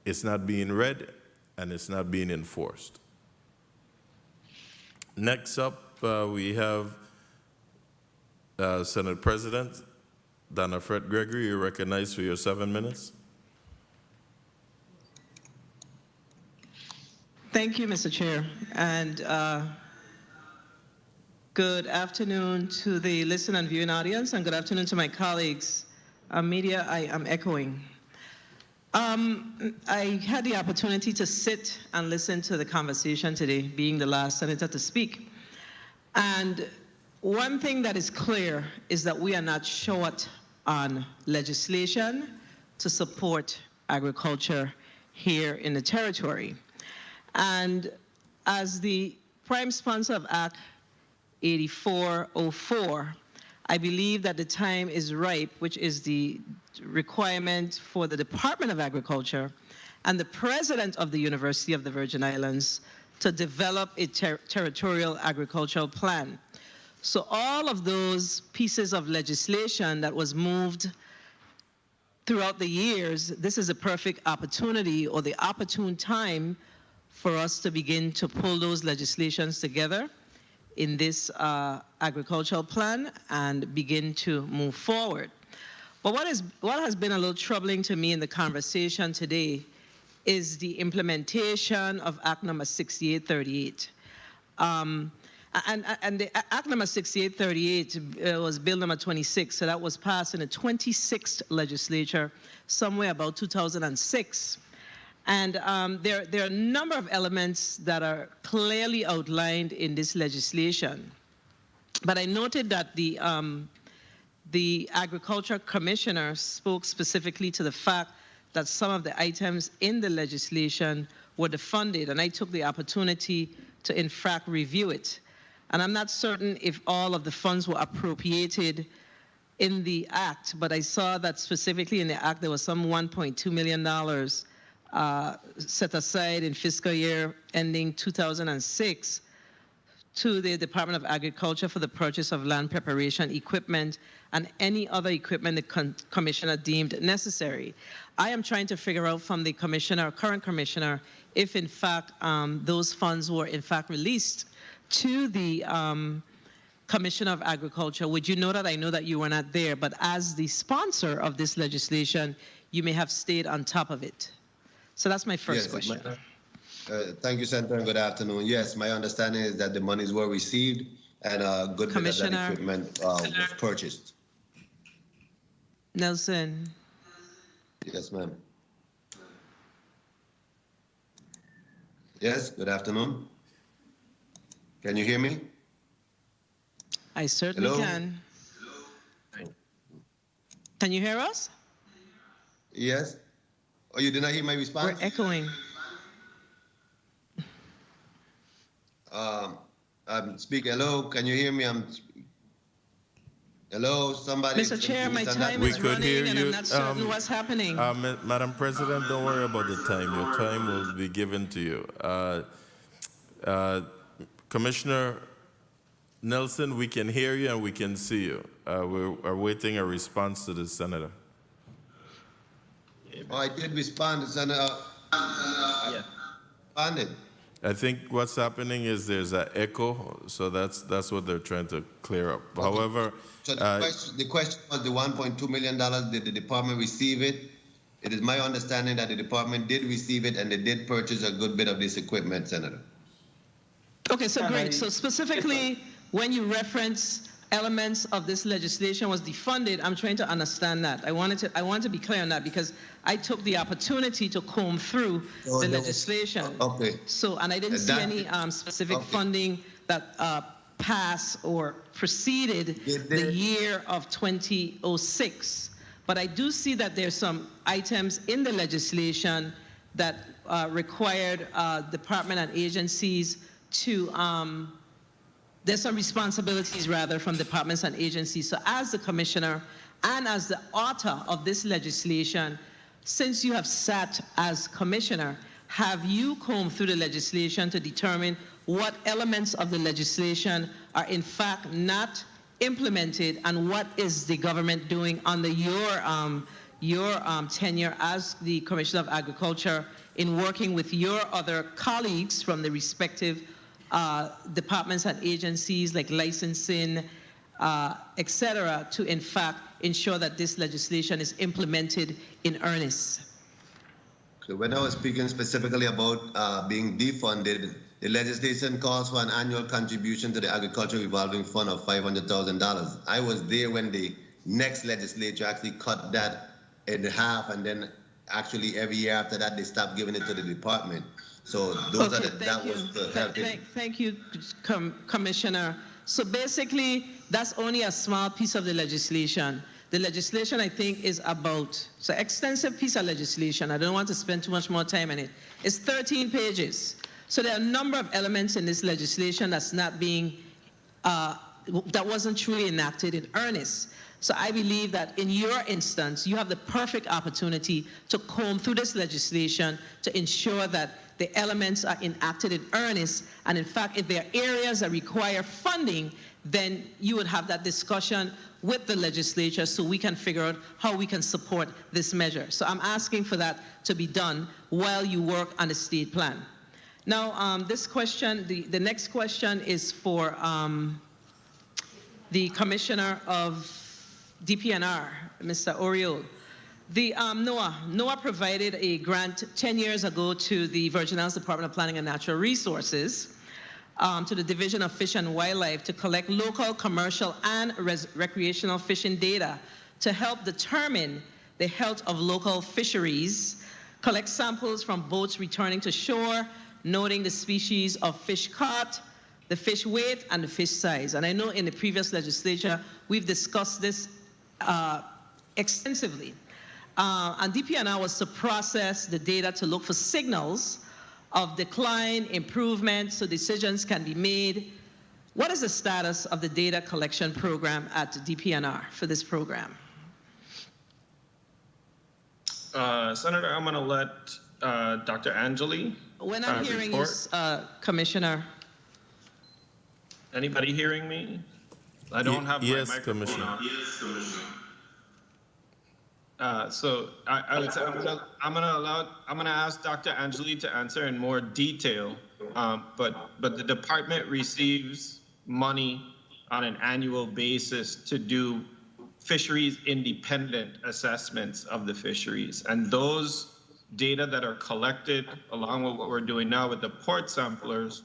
it's not being read and it's not being enforced. Next up, we have Senate President Donna Fred Gregory. You're recognized for your 7 minutes. Thank you, Mr. Chair. And Good afternoon to the listen and viewing audience, and good afternoon to my colleagues. Media, I am echoing. I had the opportunity to sit and listen to the conversation today, being the last senator to speak. And one thing that is clear is that we are not short on legislation to support agriculture here in the territory. And as the prime sponsor of Act 8404, I believe that the time is ripe, which is the requirement for the Department of Agriculture and the president of the University of the Virgin Islands to develop a territorial agricultural plan. So all of those pieces of legislation that was moved throughout the years, this is a perfect opportunity or the opportune time for us to begin to pull those legislations together in this agricultural plan and begin to move forward. But what has been a little troubling to me in the conversation today is the implementation of Act number 6838. And the Act number 6838 was Bill number 26, so that was passed in the 26th legislature, somewhere about 2006. And there are a number of elements that are clearly outlined in this legislation. But I noted that the Agriculture Commissioner spoke specifically to the fact that some of the items in the legislation were defunded, and I took the opportunity to, in fact, review it. And I'm not certain if all of the funds were appropriated in the Act, but I saw that specifically in the Act there was some $1.2 million set aside in fiscal year ending 2006 to the Department of Agriculture for the purchase of land preparation equipment and any other equipment the commissioner deemed necessary. I am trying to figure out from the commissioner, current commissioner, if in fact those funds were in fact released to the Commissioner of Agriculture. Would you know that? I know that you were not there, but as the sponsor of this legislation, you may have stayed on top of it. So that's my first question. Thank you, Senator, and good afternoon. Yes, my understanding is that the monies were received and a good bit of that equipment was purchased. Nelson. Yes, ma'am. Yes, good afternoon. Can you hear me? I certainly can. Can you hear us? Yes. Oh, you did not hear my response? We're echoing. I'm speaking. Hello, can you hear me? Hello, somebody. Mr. Chair, my time is running and I'm not certain what's happening. Madam President, don't worry about the time. Your time will be given to you. Commissioner Nelson, we can hear you and we can see you. We're awaiting a response to the senator. Oh, I did respond, Senator. Yeah. Responded. I think what's happening is there's an echo, so that's what they're trying to clear up. Okay. However, so the question was the $1.2 million. Did the department receive it? It is my understanding that the department did receive it and they did purchase a good bit of this equipment, Senator. Okay, so great. So specifically, when you reference elements of this legislation was defunded, I'm trying to understand that. I want to be clear on that because I took the opportunity to comb through the legislation. Okay. So, and I didn't see any specific funding that passed or preceded the year of 2006. But I do see that there's some items in the legislation that required department and agencies to there's some responsibilities, rather, from departments and agencies. So as the commissioner and as the author of this legislation, since you have sat as commissioner, have you combed through the legislation to determine what elements of the legislation are in fact not implemented and what is the government doing under your tenure as the Commissioner of Agriculture in working with your other colleagues from the respective departments and agencies like licensing, et cetera, to in fact ensure that this legislation is implemented in earnest? So when I was speaking specifically about being defunded, the legislation calls for an annual contribution to the Agriculture Revolving Fund of $500,000. I was there when the next legislature actually cut that in half, and then actually every year after that they stopped giving it to the department. So those are that was the help. Thank you, Commissioner. So basically, that's only a small piece of the legislation. The legislation, I think, is about, it's an extensive piece of legislation. I don't want to spend too much more time on it. It's 13 pages. So there are a number of elements in this legislation that's not being, that wasn't truly enacted in earnest. So I believe that in your instance, you have the perfect opportunity to comb through this legislation to ensure that the elements are enacted in earnest. And in fact, if there are areas that require funding, then you would have that discussion with the legislature so we can figure out how we can support this measure. So I'm asking for that to be done while you work on the state plan. Now, this question, the next question is for the Commissioner of DPNR, Mr. Oriol. The NOAA provided a grant 10 years ago to the Virgin Islands Department of Planning and Natural Resources, to the Division of Fish and Wildlife, to collect local, commercial, and recreational fishing data to help determine the health of local fisheries, collect samples from boats returning to shore, noting the species of fish caught, the fish weight, and the fish size. And I know in the previous legislature, we've discussed this extensively. And DPNR was to process the data to look for signals of decline, improvement, so decisions can be made. What is the status of the data collection program at DPNR for this program? Senator, I'm going to let Dr. Angeli When I'm hearing report. you, Commissioner. Anybody hearing me? I don't have my microphone Commissioner. on. Yes, Commissioner. So I would say I'm gonna ask Dr. Angeli to answer in more detail. But the department receives money on an annual basis to do fisheries independent assessments of the fisheries, and those data that are collected along with what we're doing now with the port samplers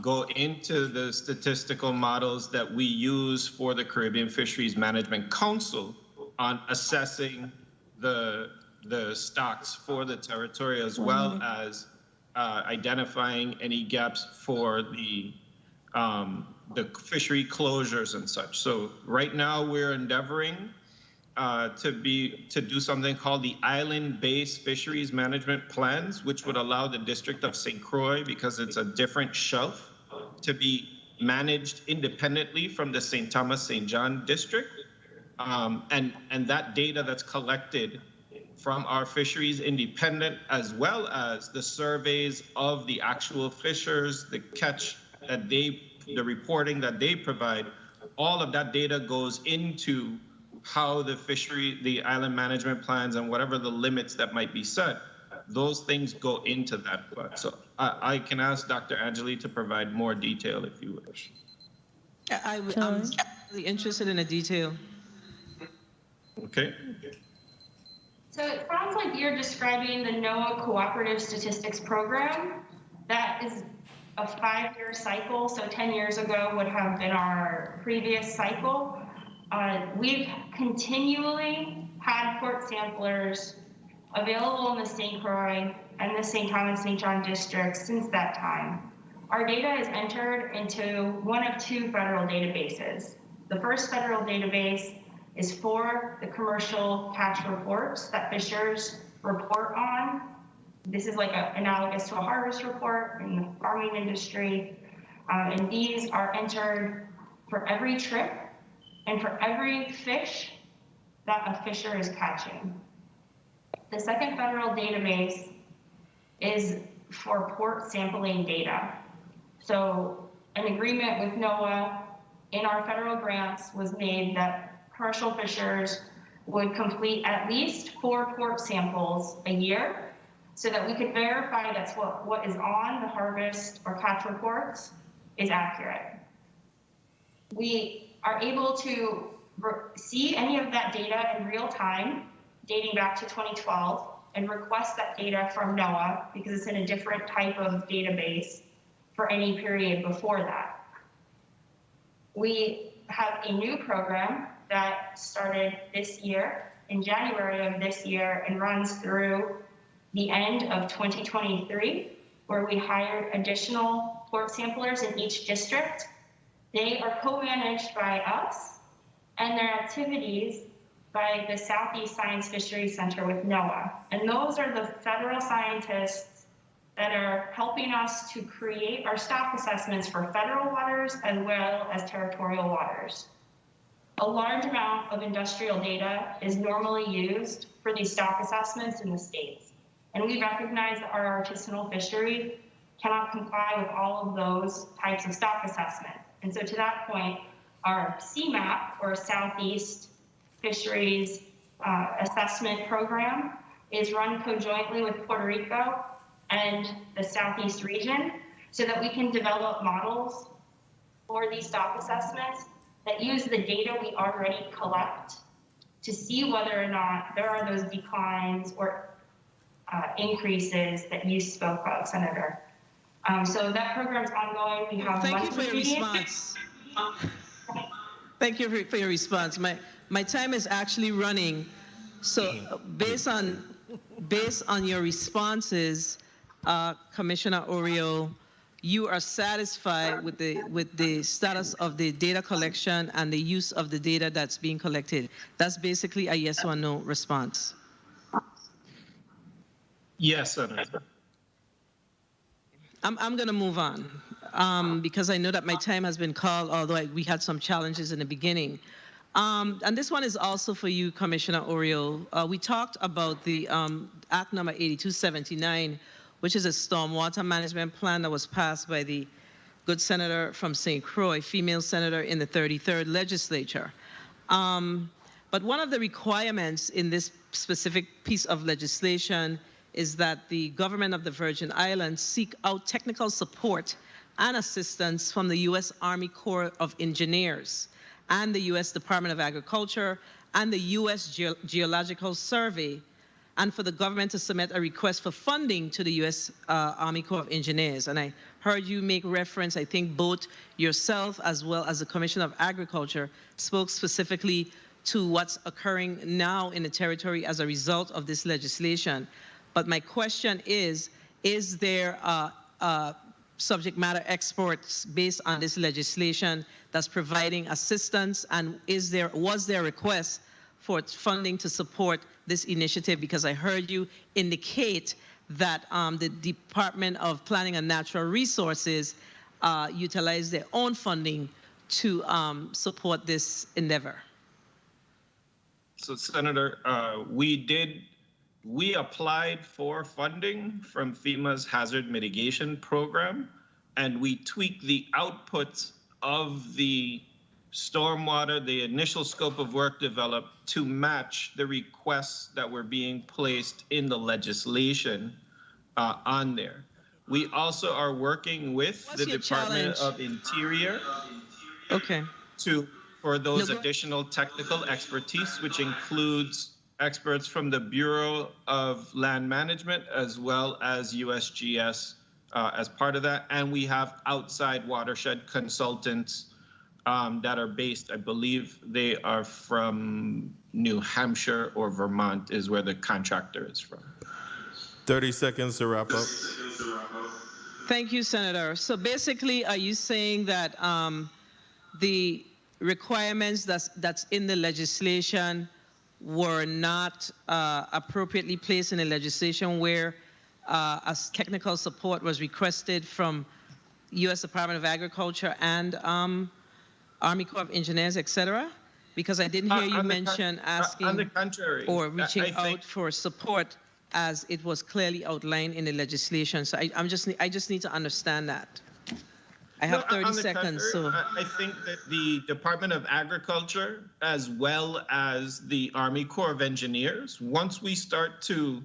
go into the statistical models that we use for the Caribbean Fisheries Management Council on assessing the stocks for the territory, as well as identifying any gaps for the fishery closures and such. So right now we're endeavoring to do something called the island-based fisheries management plans, which would allow the District of St. Croix, because it's a different shelf, to be managed independently from the St. Thomas, St. John district. And that data that's collected from our fisheries independent, as well as the surveys of the actual fishers, the catch that the reporting that they provide, all of that data goes into how the island management plans and whatever the limits that might be set, those things go into that. So I can ask Dr. Angeli to provide more detail if you wish. I'm really interested in the detail. Okay. So it sounds like you're describing the NOAA Cooperative Statistics Program. That is a 5-year cycle. So 10 years ago would have been our previous cycle. We've continually had port samplers available in the St. Croix and the St. Thomas, St. John districts since that time. Our data is entered into one of 2 federal databases. The first federal database is for the commercial catch reports that fishers report on. This is like analogous to a harvest report in the farming industry. And these are entered for every trip and for every fish that a fisher is catching. The second federal database is for port sampling data. So an agreement with NOAA in our federal grants was made that commercial fishers would complete at least 4 port samples a year so that we could verify that what is on the harvest or catch reports is accurate. We are able to see any of that data in real time, dating back to 2012, and request that data from NOAA because it's in a different type of database for any period before that. We have a new program that started this year, in January of this year, and runs through the end of 2023, where we hired additional port samplers in each district. They are co-managed by us, and their activities by the Southeast Science Fisheries Center with NOAA. And those are the federal scientists that are helping us to create our stock assessments for federal waters as well as territorial waters. A large amount of industrial data is normally used for these stock assessments in the states. And we recognize that our artisanal fishery cannot comply with all of those types of stock assessment. And so to that point, our CMAP, or Southeast Fisheries Assessment Program, is run conjointly with Puerto Rico and the Southeast region so that we can develop models for these stock assessments that use the data we already collect to see whether or not there are those declines or increases that you spoke of, Senator. So that program's ongoing. We have Thank you for your response. Thank you for your response. My time is actually running. So based on your responses, Commissioner Oriole, you are satisfied with the status of the data collection and the use of the data that's being collected. That's basically a yes or no response. Yes, Senator. I'm going to move on because I know that my time has been called, although we had some challenges in the beginning. And this one is also for you, Commissioner Oriole. We talked about the Act number 8279, which is a stormwater management plan that was passed by the good senator from St. Croix, female senator in the 33rd legislature. But one of the requirements in this specific piece of legislation is that the government of the Virgin Islands seek out technical support and assistance from the U.S. Army Corps of Engineers and the U.S. Department of Agriculture and the U.S. Geological Survey, and for the government to submit a request for funding to the U.S. Army Corps of Engineers. And I heard you make reference, I think both yourself as well as the Commissioner of Agriculture spoke specifically to what's occurring now in the territory as a result of this legislation. But my question is there subject matter experts based on this legislation that's providing assistance, and was there a request for funding to support this initiative? Because I heard you indicate that the Department of Planning and Natural Resources utilize their own funding to support this endeavor. So, Senator, we applied for funding from FEMA's Hazard Mitigation Program, and we tweaked the outputs of the stormwater, the initial scope of work developed to match the requests that were being placed in the legislation on there. We also are working with the Department of Interior for those additional technical expertise, which includes experts from the Bureau of Land Management as well as USGS as part of that. And we have outside watershed consultants that are based, I believe they are from New Hampshire or Vermont is where the contractor is from. 30 seconds to wrap up. Thank you, Senator. So basically, are you saying that the requirements that's in the legislation were not appropriately placed in the legislation where as technical support was requested from U.S. Department of Agriculture and Army Corps of Engineers, et cetera? Because I didn't hear you mention asking on the contrary, or reaching out for support as it was clearly outlined in the legislation. So I just need to understand that. I have 30 seconds. So I think that the Department of Agriculture, as well as the Army Corps of Engineers, once we start to,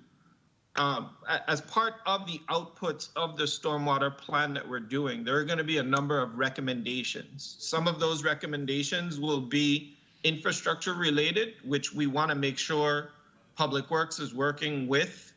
as part of the outputs of the stormwater plan that we're doing, there are going to be a number of recommendations. Some of those recommendations will be infrastructure related, which we want to make sure Public Works is working with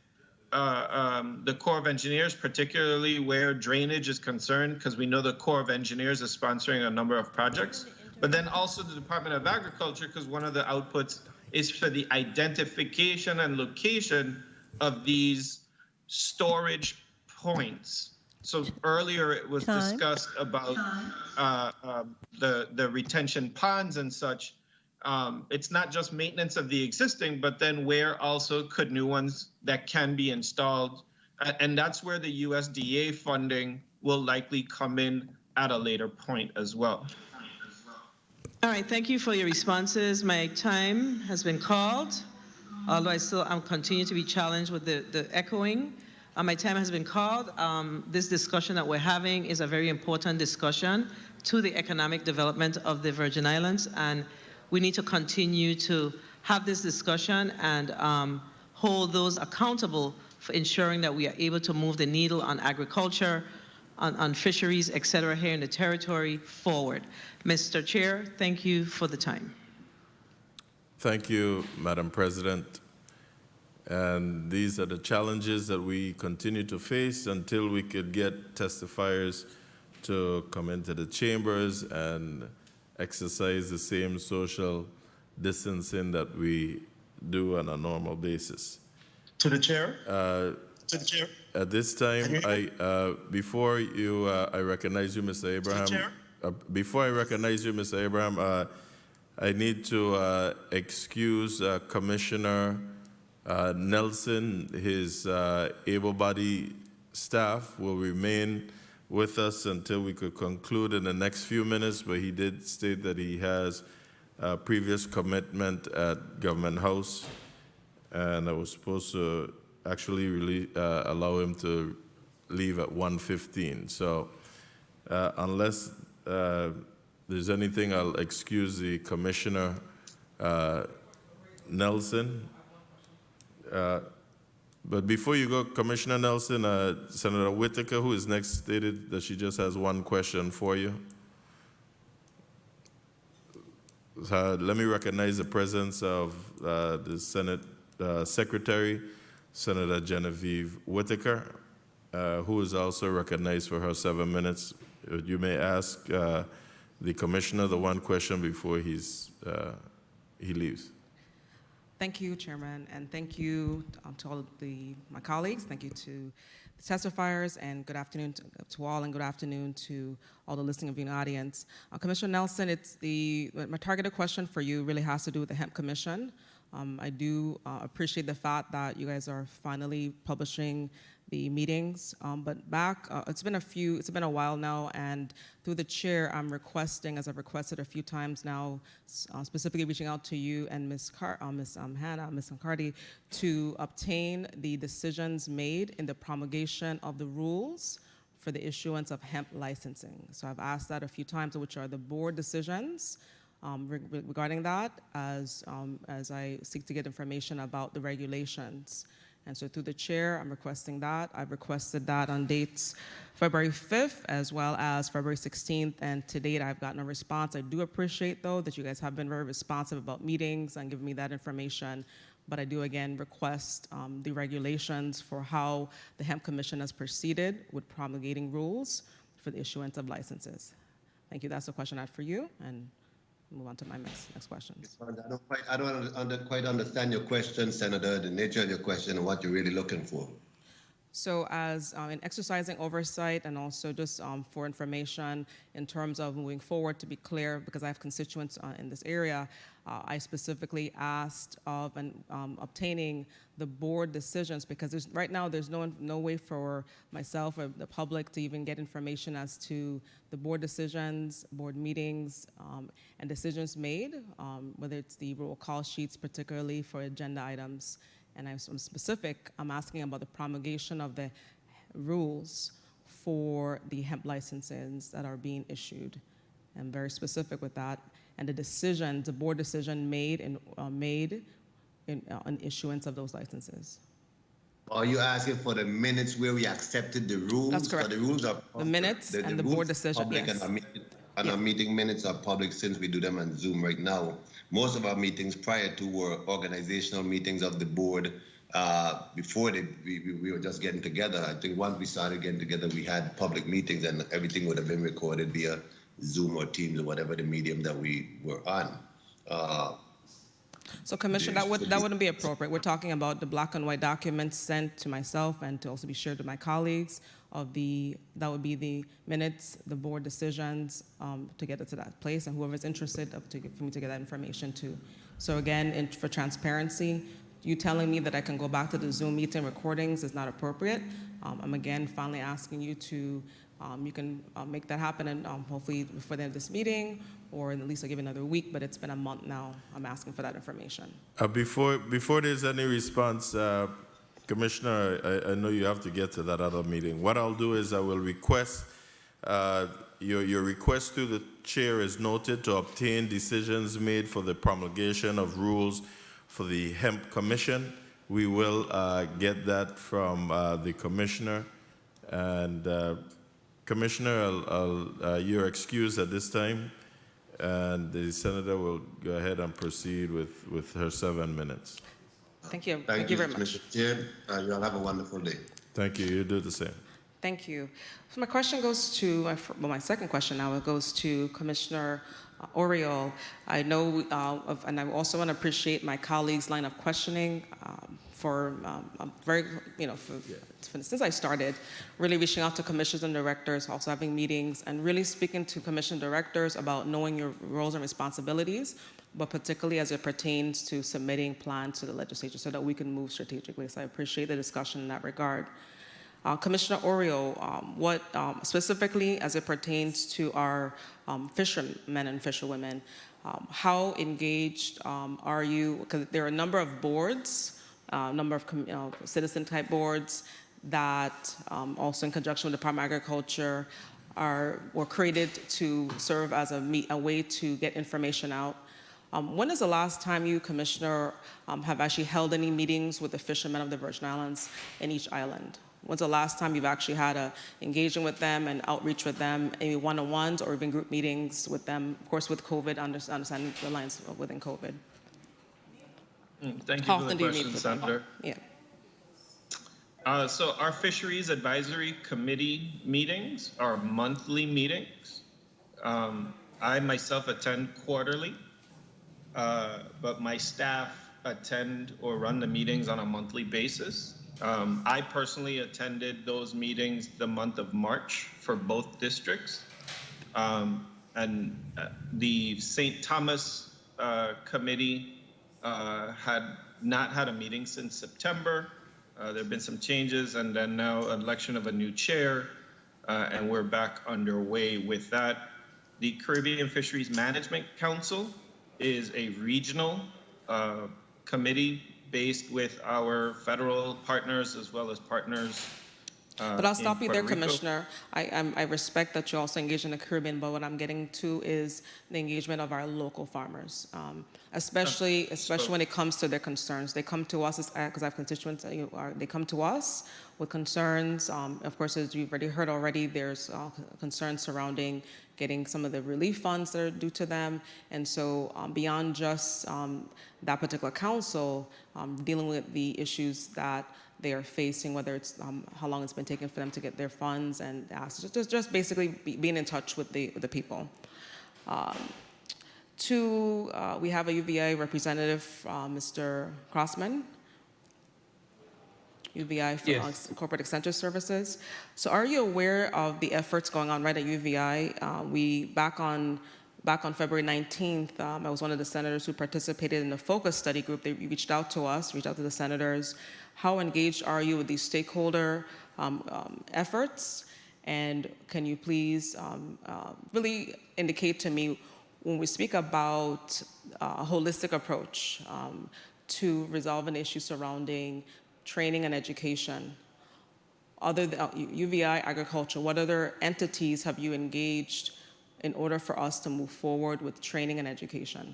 the Corps of Engineers, particularly where drainage is concerned, because we know the Corps of Engineers is sponsoring a number of projects, but then also the Department of Agriculture, because one of the outputs is for the identification and location of these storage points. So earlier it was discussed about the retention ponds and such. It's not just maintenance of the existing, but then where also could new ones that can be installed. And that's where the USDA funding will likely come in at a later point as well. All right, thank you for your responses. My time has been called, although I'm continue to be challenged with the echoing. My time has been called. This discussion that we're having is a very important discussion to the economic development of the Virgin Islands, and we need to continue to have this discussion and hold those accountable for ensuring that we are able to move the needle on agriculture, on fisheries, et cetera, here in the territory forward. Mr. Chair, thank you for the time. Thank you, Madam President. And these are the challenges that we continue to face until we could get testifiers to come into the chambers and exercise the same social distancing that we do on a normal basis. To the chair. To the chair. At this time, before you, I recognize you, Mr. Abraham. Before I recognize you, Mr. Abraham, I need to excuse Commissioner Nelson. His able-bodied staff will remain with us until we could conclude in the next few minutes, but he did state that he has a previous commitment at Government House, and I was supposed to actually allow him to leave at 1:15. So unless there's anything, I'll excuse the Commissioner Nelson. But before you go, Commissioner Nelson, Senator Whitaker, who is next, stated that she just has one question for you. Let me recognize the presence of the Senate Secretary, Senator Genevieve Whitaker, who is also recognized for her 7 minutes. You may ask the Commissioner the one question before he leaves. Thank you, Chairman, and thank you to all of my colleagues. Thank you to the testifiers, and good afternoon to all, and good afternoon to all the listening viewing audience. Commissioner Nelson, my targeted question for you really has to do with the Hemp Commission. I do appreciate the fact that you guys are finally publishing the meetings, but it's been a while now, and through the chair, I'm requesting, as I've requested a few times now, specifically reaching out to you and Ms. McCarty, to obtain the decisions made in the promulgation of the rules for the issuance of hemp licensing. So I've asked that a few times, which are the board decisions regarding that, as I seek to get information about the regulations. And so through the chair, I'm requesting that. I've requested that on dates February 5th as well as February 16th, and to date, I've gotten a response. I do appreciate, though, that you guys have been very responsive about meetings and giving me that information, but I do, again, request the regulations for how the Hemp Commission has proceeded with promulgating rules for the issuance of licenses. Thank you. That's the question I have for you, and move on to my next questions. I don't quite understand your question, Senator, the nature of your question and what you're really looking for. So as in exercising oversight and also just for information in terms of moving forward, to be clear, because I have constituents in this area, I specifically asked of obtaining the board decisions, because right now there's no way for myself or the public to even get information as to the board decisions, board meetings, and decisions made, whether it's the roll call sheets, particularly for agenda items. And I'm asking about the promulgation of the rules for the hemp licenses that are being issued. I'm very specific with that. And the board decision made in issuance of those licenses. Are you asking for the minutes where we accepted the rules? That's correct. The rules are the minutes and the board decision, yes. And our meeting minutes are public since we do them on Zoom right now. Most of our meetings prior to were organizational meetings of the board before we were just getting together. I think once we started getting together, we had public meetings and everything would have been recorded via Zoom or Teams or whatever the medium that we were on. So, Commissioner, that wouldn't be appropriate. We're talking about the black and white documents sent to myself and to also be shared with my colleagues that would be the minutes, the board decisions, to get it to that place, and whoever's interested for me to get that information to. So again, for transparency, you telling me that I can go back to the Zoom meeting recordings is not appropriate. I'm again finally asking you to, you can make that happen, and hopefully before the end of this meeting, or at least I'll give you another week, but it's been a month now. I'm asking for that information. Before there's any response, Commissioner, I know you have to get to that other meeting. What I'll do is I will request, your request to the chair is noted to obtain decisions made for the promulgation of rules for the Hemp Commission. We will get that from the Commissioner. And Commissioner, you're excused at this time, and the Senator will go ahead and proceed with her 7 minutes. Thank you. Thank you very much. Mr. Chair. You all have a wonderful day. Thank you. You do the same. Thank you. So my question goes to, my second question now, it goes to Commissioner Oriol. I know, and I also want to appreciate my colleagues' line of questioning for very, since I started, really reaching out to commissioners and directors, also having meetings, and really speaking to commission directors about knowing your roles and responsibilities, but particularly as it pertains to submitting plans to the legislature so that we can move strategically. So I appreciate the discussion in that regard. Commissioner Oriol, what specifically as it pertains to our fishermen and fisherwomen, how engaged are you? Because there are a number of boards, a number of citizen-type boards that also in conjunction with the Department of Agriculture were created to serve as a way to get information out. When is the last time you, Commissioner, have actually held any meetings with the fishermen of the Virgin Islands in each island? When's the last time you've actually had a engagement with them and outreach with them, maybe one-on-ones or even group meetings with them, of course with COVID, understanding the lines within COVID? Thank you for the question, Senator. Yeah. So our Fisheries Advisory Committee meetings are monthly meetings. I myself attend quarterly, but my staff attend or run the meetings on a monthly basis. I personally attended those meetings the month of March for both districts. And the St. Thomas Committee had not had a meeting since September. There have been some changes, and then now election of a new chair, and we're back underway with that. The Caribbean Fisheries Management Council is a regional committee based with our federal partners as well as partners. But I'll stop you there, Commissioner. I respect that you also engage in the Caribbean, but what I'm getting to is the engagement of our local farmers, especially when it comes to their concerns. They come to us, because I have constituents, they come to us with concerns. Of course, as you've already heard there's concerns surrounding getting some of the relief funds that are due to them. And so beyond just that particular council, dealing with the issues that they are facing, whether it's how long it's been taking for them to get their funds, and just basically being in touch with the people. We have a UVI representative, Mr. Crossman. UVI for Yes. Corporate Extension Services. So are you aware of the efforts going on right at UVI? Back on February 19th, I was one of the senators who participated in the focus study group. They reached out to us, reached out to the senators. How engaged are you with these stakeholder efforts? And can you please really indicate to me, when we speak about a holistic approach to resolve an issue surrounding training and education, other than UVI Agriculture, what other entities have you engaged in order for us to move forward with training and education?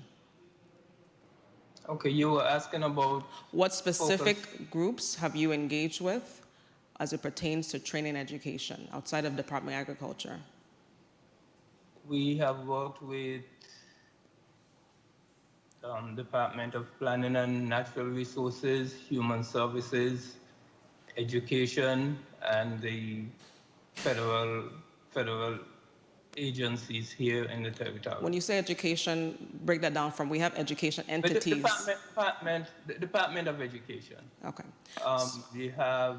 Okay, you were asking about what specific groups have you engaged with as it pertains to training and education outside of Department of Agriculture? We have worked with Department of Planning and Natural Resources, Human Services, Education, and the federal agencies here in the territory. When you say education, break that down from, we have education entities. The Department of Education. Okay. We have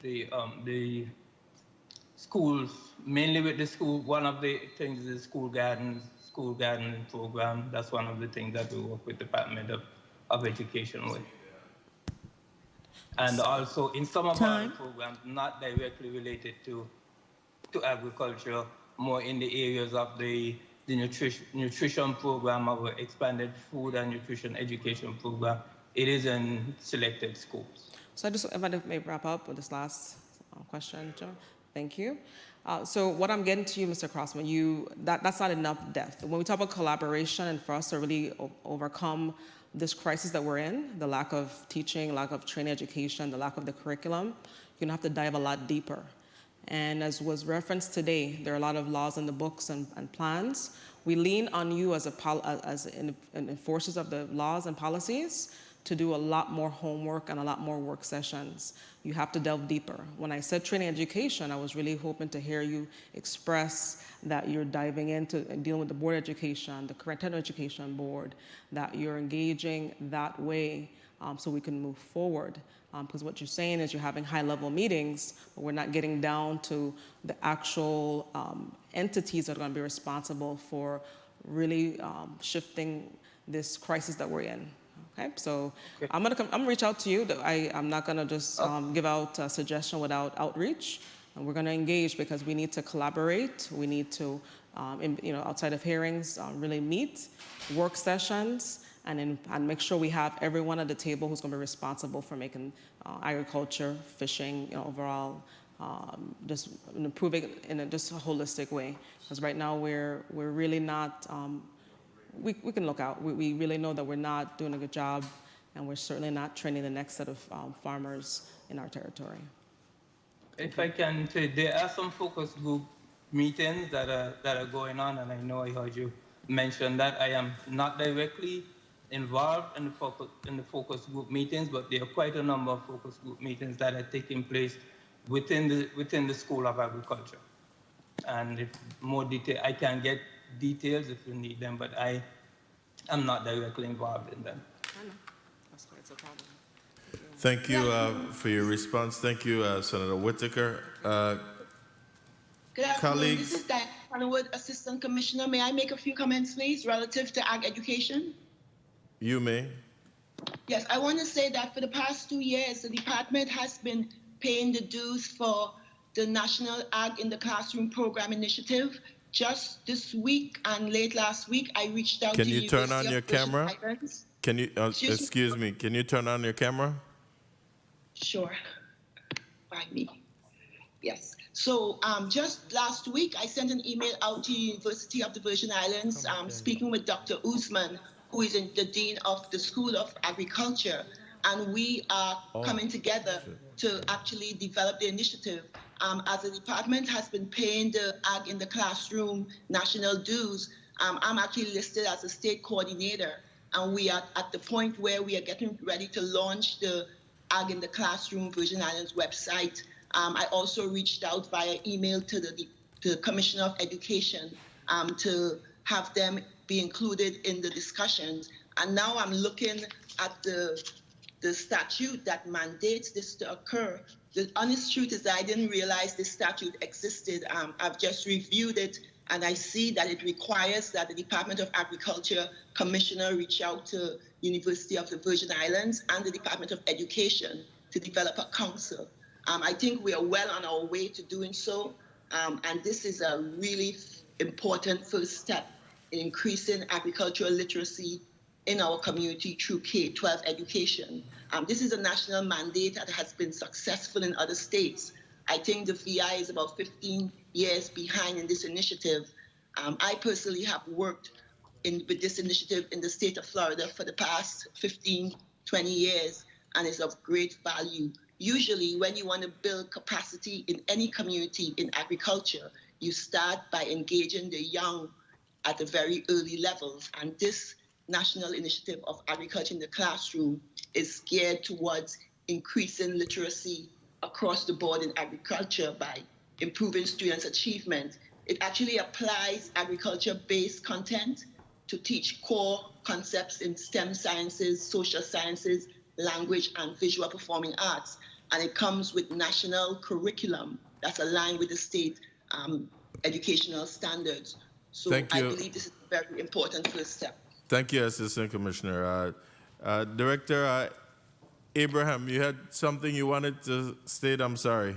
the schools, mainly with the school. One of the things is the school garden program. That's one of the things that we work with Department of Education with. And also in some of our programs, not directly related to agriculture, more in the areas of the nutrition program, our expanded food and nutrition education program. It is in selected schools. So I just, if I may wrap up with this last question, Joe. Thank you. So what I'm getting to you, Mr. Crossman, that's not enough depth. When we talk about collaboration and for us to really overcome this crisis that we're in, the lack of teaching, lack of training education, the lack of the curriculum, you're gonna have to dive a lot deeper. And as was referenced today, there are a lot of laws in the books and plans. We lean on you as enforcers of the laws and policies to do a lot more homework and a lot more work sessions. You have to delve deeper. When I said training education, I was really hoping to hear you express that you're diving into and dealing with the board education, the current education board, that you're engaging that way so we can move forward. Because what you're saying is you're having high-level meetings, but we're not getting down to the actual entities that are going to be responsible for really shifting this crisis that we're in. Okay, so okay. I'm gonna reach out to you. I'm not gonna just give out a suggestion without outreach, and we're gonna engage because we need to collaborate. We need to, outside of hearings, really meet, work sessions, and make sure we have everyone at the table who's gonna be responsible for making agriculture, fishing, overall, just improving in just a holistic way. Because right now we're really not. We can look out. We really know that we're not doing a good job, and we're certainly not training the next set of farmers in our territory. If I can say, there are some focus group meetings that are going on, and I know I heard you mention that. I am not directly involved in the focus group meetings, but there are quite a number of focus group meetings that are taking place within the School of Agriculture. And if more detail, I can get details if you need them, but I am not directly involved in them. I know. That's quite a problem. Thank you for your response. Thank you, Senator Whitaker. Good afternoon. Colleagues. This is Diane Connerwood, Assistant Commissioner. May I make a few comments, please, relative to ag education? You may. Yes, I want to say that for the past 2 years, the department has been paying the dues for the National Ag in the Classroom Program Initiative. Just this week and late last week, I reached out to Can you turn on your camera? Can you, excuse me, can you turn on your camera? Sure. By me. Yes. So just last week, I sent an email out to University of the Virgin Islands, speaking with Dr. Usman, who is the Dean of the School of Agriculture. And we are coming together to actually develop the initiative. As the department has been paying the Ag in the Classroom national dues, I'm actually listed as a state coordinator. And we are at the point where we are getting ready to launch the Ag in the Classroom Virgin Islands website. I also reached out via email to the Commissioner of Education to have them be included in the discussions. And now I'm looking at the statute that mandates this to occur. The honest truth is that I didn't realize this statute existed. I've just reviewed it, and I see that it requires that the Department of Agriculture Commissioner reach out to University of the Virgin Islands and the Department of Education to develop a council. I think we are well on our way to doing so, and this is a really important first step in increasing agricultural literacy in our community through K-12 education. This is a national mandate that has been successful in other states. I think the VI is about 15 years behind in this initiative. I personally have worked with this initiative in the state of Florida for the past 15, 20 years, and it's of great value. Usually, when you want to build capacity in any community in agriculture, you start by engaging the young at the very early levels, and this national initiative of agriculture in the classroom is geared towards increasing literacy across the board in agriculture by improving students' achievement. It actually applies agriculture-based content to teach core concepts in STEM sciences, social sciences, language, and visual performing arts. And it comes with national curriculum that's aligned with the state educational standards. So Thank you. I believe this is a very important first step. Thank you, Assistant Commissioner. Director Abraham, you had something you wanted to state? I'm sorry.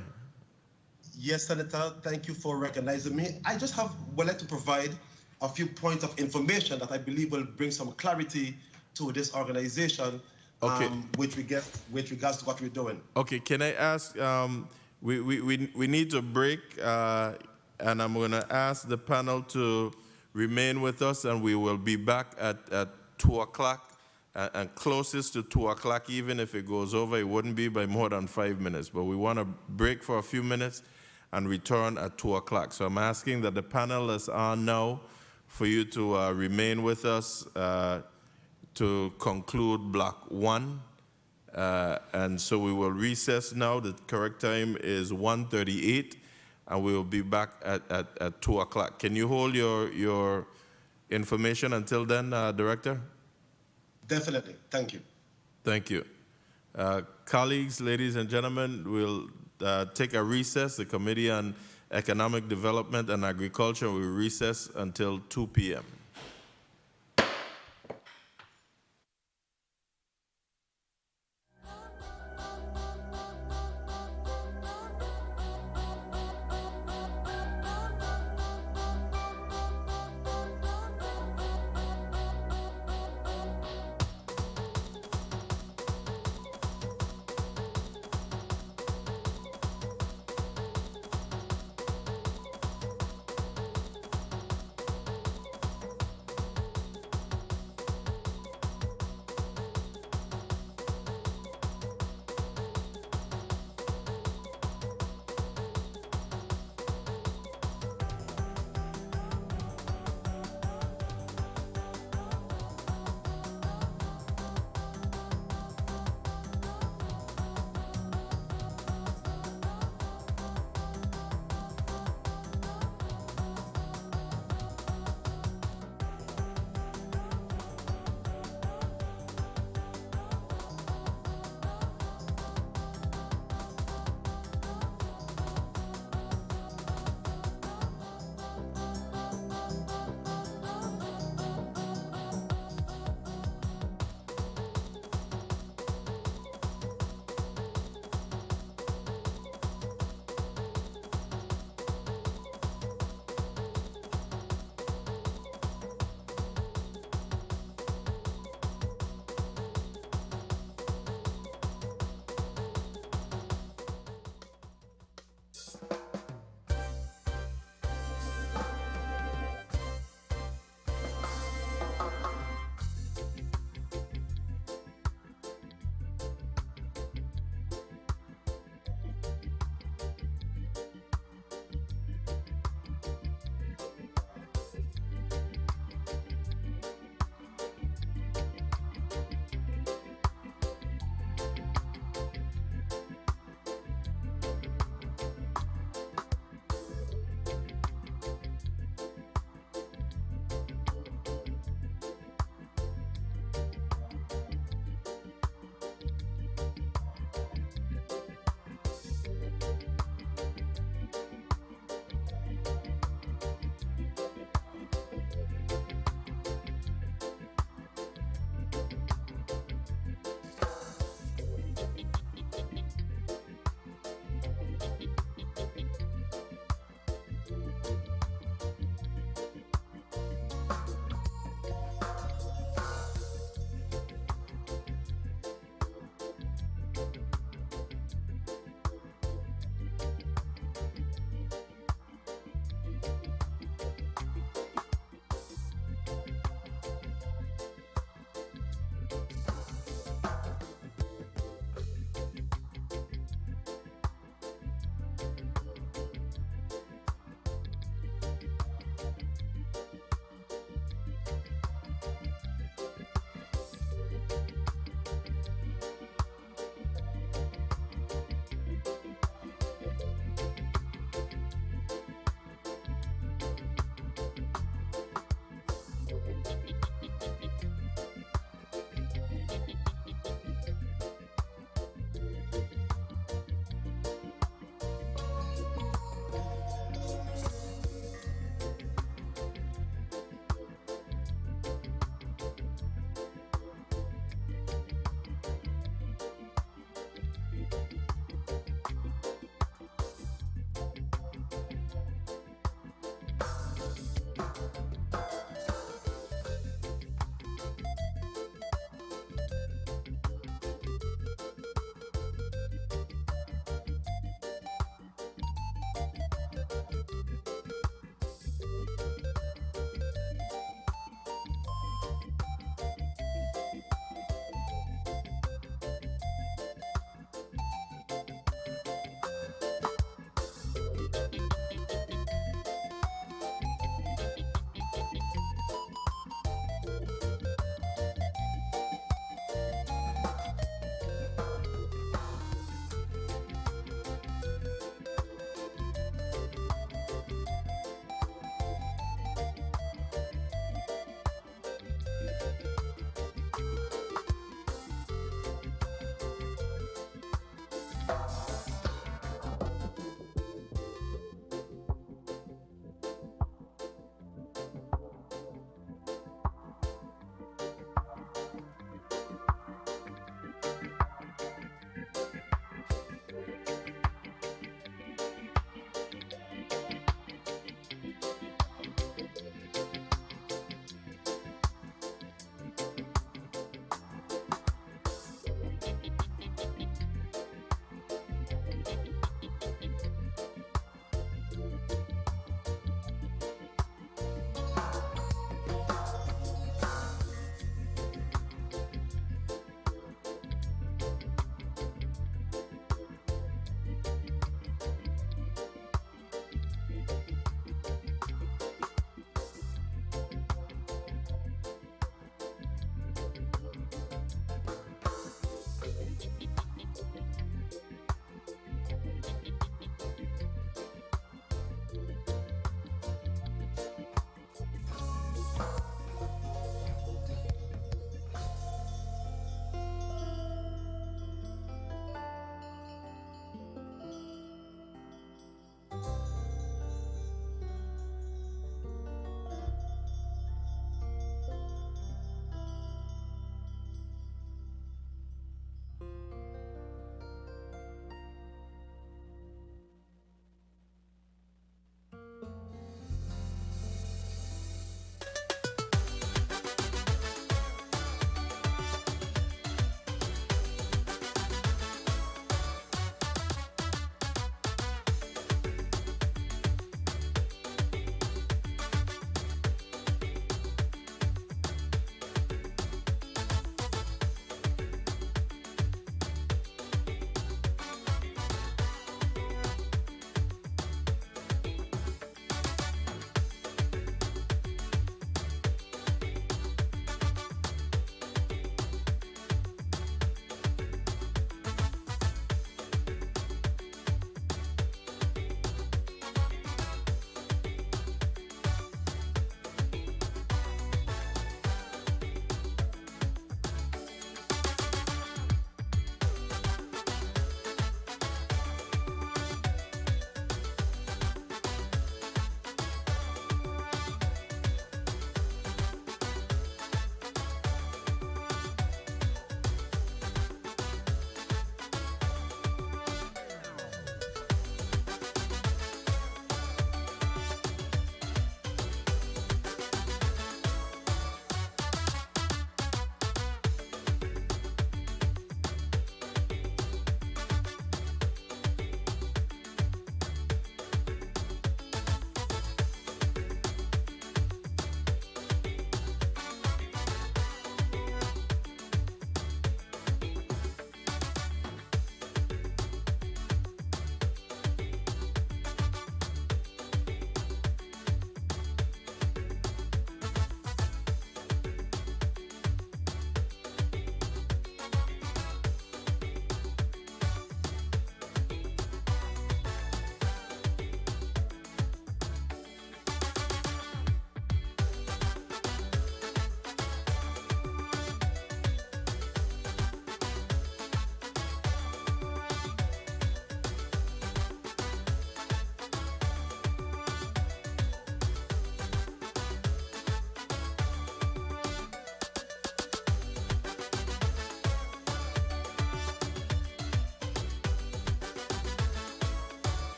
Yes, Senator, thank you for recognizing me. I just would like to provide a few points of information that I believe will bring some clarity to this organization with regards to what we're doing. Okay, can I ask, we need to break, and I'm going to ask the panel to remain with us, and we will be back at 2 o'clock, and closest to 2 o'clock, even if it goes over, it wouldn't be by more than 5 minutes, but we want to break for a few minutes and return at 2 o'clock. So I'm asking that the panel is on now for you to remain with us to conclude block 1. And so we will recess now. The correct time is 1:38, and we will be back at 2 o'clock. Can you hold your information until then, Director? Definitely. Thank you. Thank you. Colleagues, ladies and gentlemen, we'll take a recess. The Committee on Economic Development and Agriculture will recess until 2 p.m.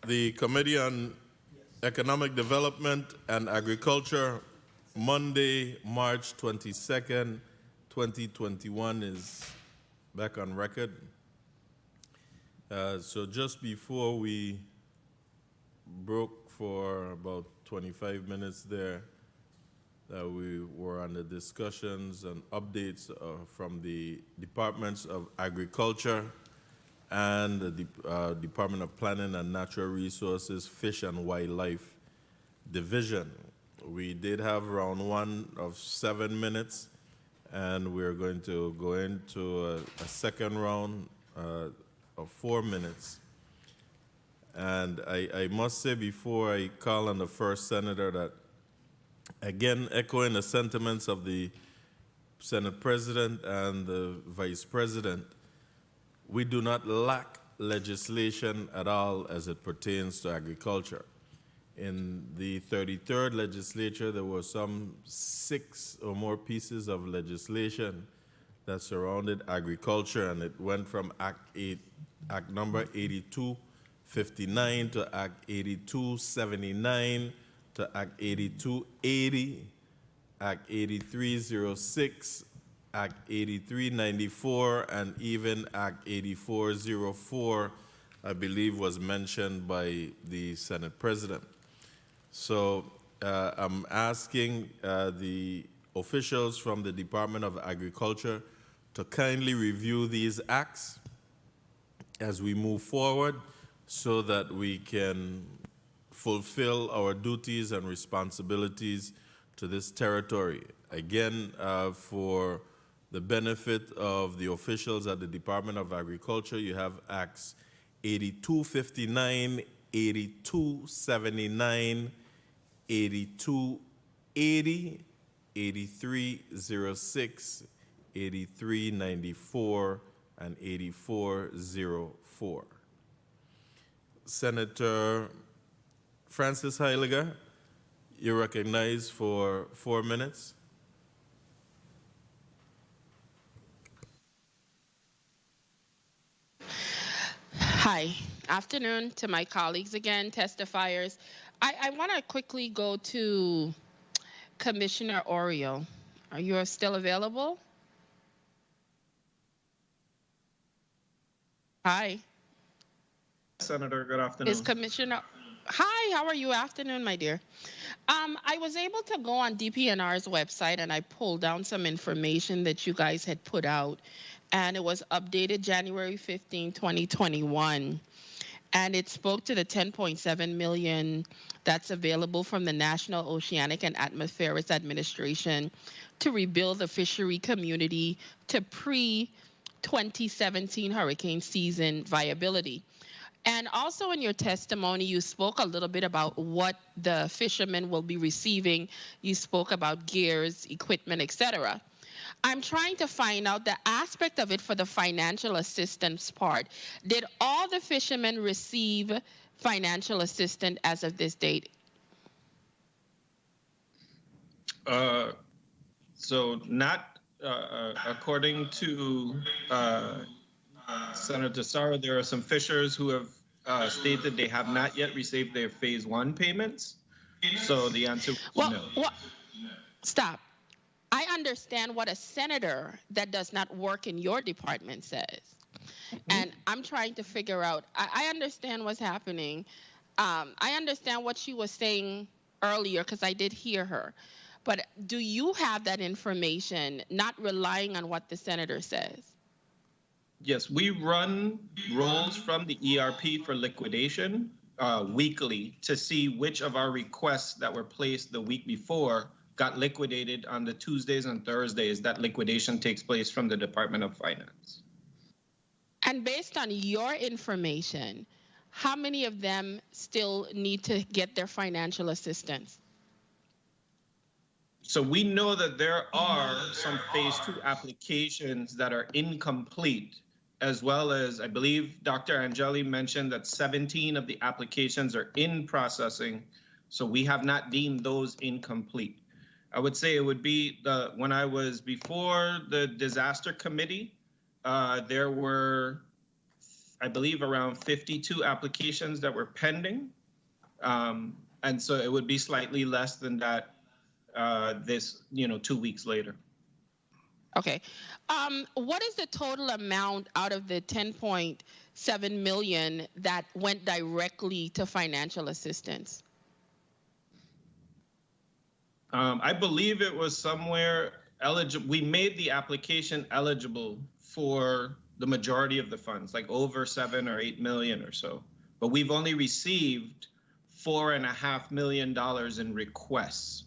The Committee on Economic Development and Agriculture, Monday, March 22nd, 2021 is back on record. So just before we broke for about 25 minutes there, we were on the discussions and updates from the Departments of Agriculture and the Department of Planning and Natural Resources, Fish and Wildlife Division. We did have round one of 7 minutes, and we're going to go into a second round of 4 minutes. And I must say before I call on the first senator that, again, echoing the sentiments of the Senate President and the Vice President, we do not lack legislation at all as it pertains to agriculture. In the 33rd legislature, there were some 6 or more pieces of legislation that surrounded agriculture, and it went from Act number 8259 to Act 8279 to Act 8280, Act 8306, Act 8394, and even Act 8404, I believe, was mentioned by the Senate President. So I'm asking the officials from the Department of Agriculture to kindly review these acts as we move forward so that we can fulfill our duties and responsibilities to this territory. Again, for the benefit of the officials at the Department of Agriculture, you have Acts 8259, 8279, 8280, 8306, 8394, and 8404. Senator Francis Heiliger, you're recognized for 4 minutes. Hi, afternoon to my colleagues again, testifiers. I want to quickly go to Commissioner Oriole. Are you still available? Hi. Senator, good afternoon. Is Commissioner... Hi, how are you? Afternoon, my dear. I was able to go on DPNR's website and I pulled down some information that you guys had put out, and it was updated January 15, 2021. And it spoke to the $10.7 million that's available from the National Oceanic and Atmospheric Administration to rebuild the fishery community to pre-2017 hurricane season viability. And also in your testimony, you spoke a little bit about what the fishermen will be receiving. You spoke about gears, equipment, etc. I'm trying to find out the aspect of it for the financial assistance part. Did all the fishermen receive financial assistance as of this date? So not according to Senator Sarah, there are some fishers who have stated they have not yet received their phase 1 payments. So the answer is no. Stop. I understand what a senator that does not work in your department says. And I'm trying to figure out, I understand what's happening. I understand what she was saying earlier because I did hear her. But do you have that information, not relying on what the senator says? Yes, we run rolls from the ERP for liquidation weekly to see which of our requests that were placed the week before got liquidated on the Tuesdays and Thursdays that liquidation takes place from the Department of Finance. And based on your information, how many of them still need to get their financial assistance? So we know that there are some phase 2 applications that are incomplete, as well as I believe Dr. Angeli mentioned that 17 of the applications are in processing. So we have not deemed those incomplete. I would say it would be when I was before the disaster committee, there were I believe, around 52 applications that were pending. And so it would be slightly less than that this, 2 weeks later. Okay. What is the total amount out of the 10.7 million that went directly to financial assistance? I believe it was somewhere eligible. We made the application eligible for the majority of the funds, like over 7 or 8 million or so. But we've only received $4.5 million in requests.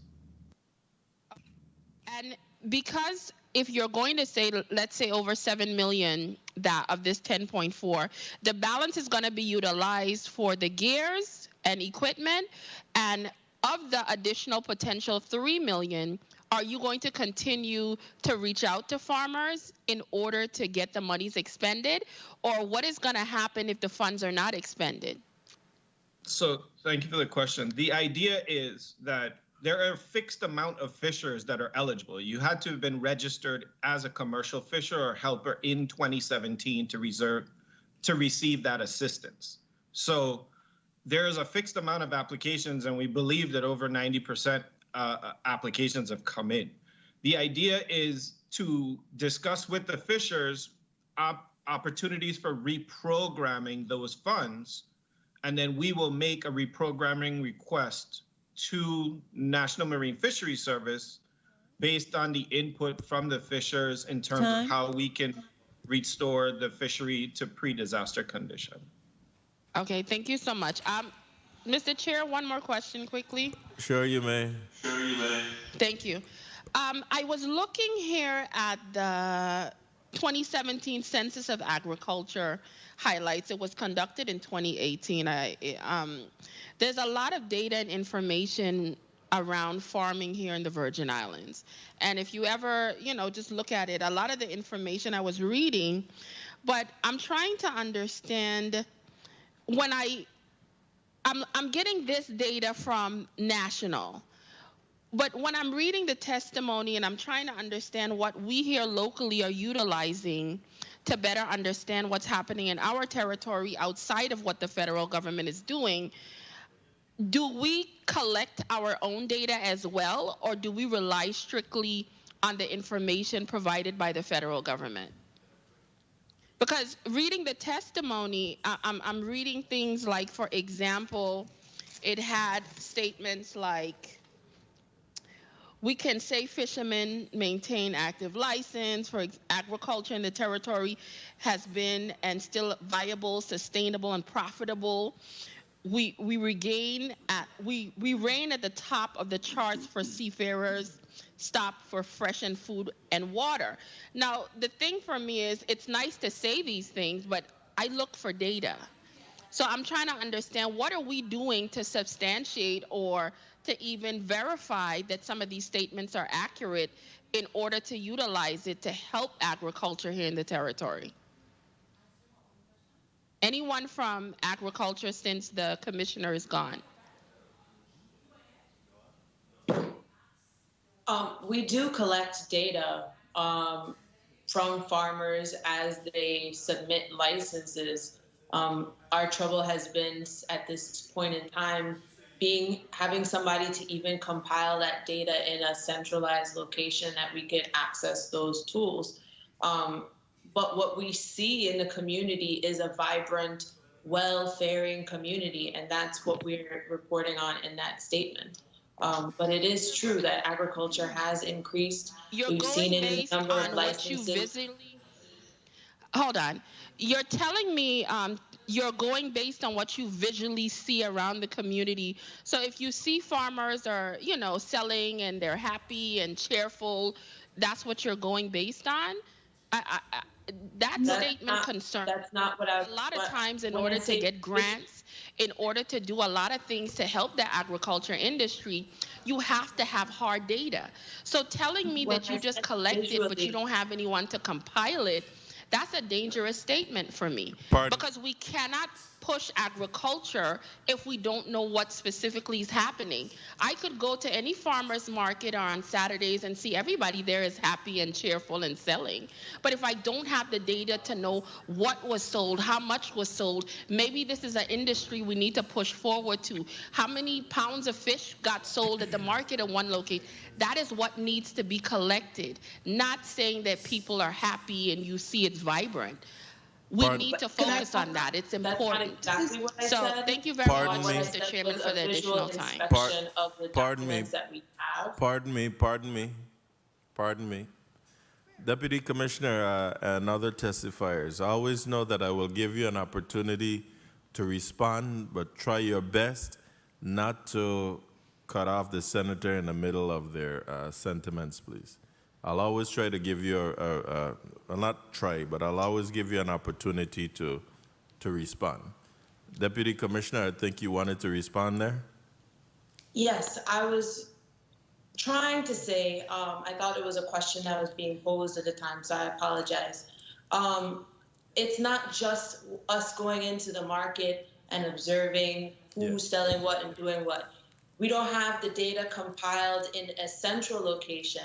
And because if you're going to say, let's say over 7 million that of this 10.4, the balance is going to be utilized for the gears and equipment, and of the additional potential 3 million, are you going to continue to reach out to farmers in order to get the monies expended? Or what is going to happen if the funds are not expended? So thank you for the question. The idea is that there are a fixed amount of fishers that are eligible. You had to have been registered as a commercial fisher or helper in 2017 to receive that assistance. So there is a fixed amount of applications, and we believe that over 90% applications have come in. The idea is to discuss with the fishers opportunities for reprogramming those funds, and then we will make a reprogramming request to National Marine Fisheries Service based on the input from the fishers in terms of how we can restore the fishery to pre-disaster condition. Okay, thank you so much. Mr. Chair, one more question quickly. Sure, you may. Thank you. I was looking here at the 2017 Census of Agriculture highlights. It was conducted in 2018. There's a lot of data and information around farming here in the Virgin Islands. And if you ever, just look at it, a lot of the information I was reading, but I'm trying to understand when I'm getting this data from national, but when I'm reading the testimony and I'm trying to understand what we here locally are utilizing to better understand what's happening in our territory outside of what the federal government is doing, do we collect our own data as well, or do we rely strictly on the information provided by the federal government? Because reading the testimony, I'm reading things like, for example, it had statements like, we can say fishermen maintain active license for agriculture in the territory has been and still viable, sustainable, and profitable. We reign at the top of the charts for seafarers stop for fresh and food and water. Now, the thing for me is it's nice to say these things, but I look for data. So I'm trying to understand, what are we doing to substantiate or to even verify that some of these statements are accurate in order to utilize it to help agriculture here in the territory? Anyone from agriculture, since the commissioner is gone? We do collect data from farmers as they submit licenses. Our trouble has been at this point in time having somebody to even compile that data in a centralized location that we could access those tools. But what we see in the community is a vibrant, well-faring community, and that's what we're reporting on in that statement. But it is true that agriculture has increased. We've seen it in the number of licenses. Hold on. You're telling me you're going based on what you visually see around the community. So if you see farmers are, selling and they're happy and cheerful, that's what you're going based on? That statement concerns. That's not what I. A lot of times, in order to get grants, in order to do a lot of things to help the agriculture industry, you have to have hard data. So telling me that you just collect it, but you don't have anyone to compile it, that's a dangerous statement for me. Pardon? Because we cannot push agriculture if we don't know what specifically is happening. I could go to any farmer's market or on Saturdays and see everybody there is happy and cheerful and selling. But if I don't have the data to know what was sold, how much was sold, maybe this is an industry we need to push forward to. How many pounds of fish got sold at the market in one location? That is what needs to be collected, not saying that people are happy and you see it's vibrant. We need to focus on that. It's important. Exactly what I So said. thank you very much, Pardon me. Mr. Chairman, Was for a the visual additional time. inspection of the Pardon me. documents that we have. Pardon me. Deputy Commissioner and other testifiers, always know that I will give you an opportunity to respond, but try your best not to cut off the senator in the middle of their sentiments, please. I'll always try to give you well, not try, but I'll always give you an opportunity to respond. Deputy Commissioner, I think you wanted to respond there? Yes, I was trying to say, I thought it was a question that was being posed at the time, so I apologize. It's not just us going into the market and observing who's selling what and doing what. We don't have the data compiled in a central location,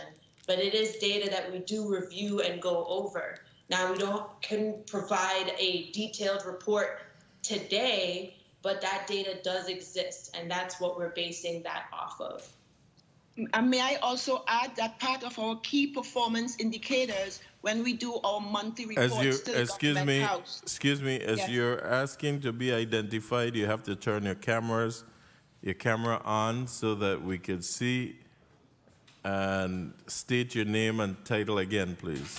but it is data that we do review and go over. Now, we can provide a detailed report today, but that data does exist, and that's what we're basing that off of. And may I also add that part of our key performance indicators when we do our monthly reports to the Government House. Excuse me, as Yes. you're asking to be identified, you have to turn your camera on so that we can see, and state your name and title again, please.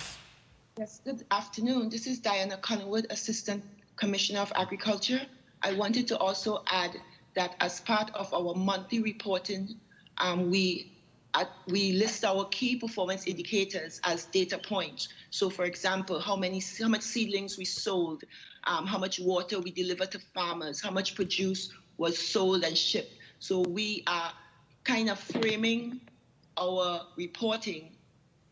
Yes, good afternoon. This is Diana Conwood, Assistant Commissioner of Agriculture. I wanted to also add that as part of our monthly reporting, we list our key performance indicators as data points. So, for example, how much seedlings we sold, how much water we delivered to farmers, how much produce was sold and shipped. So we are kind of framing our reporting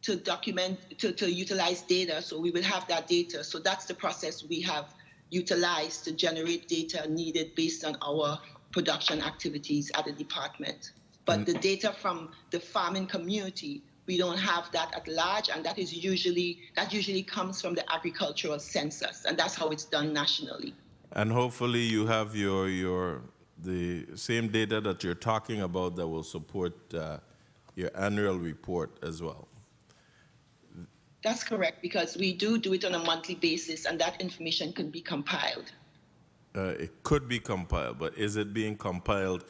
to document, to utilize data. So we will have that data. So that's the process we have utilized to generate data needed based on our production activities at the department. But the data from the farming community, we don't have that at large, and that usually comes from the agricultural census, and that's how it's done nationally. And hopefully you have the same data that you're talking about that will support your annual report as well. That's correct, because we do it on a monthly basis, and that information can be compiled. It could be compiled, but is it being compiled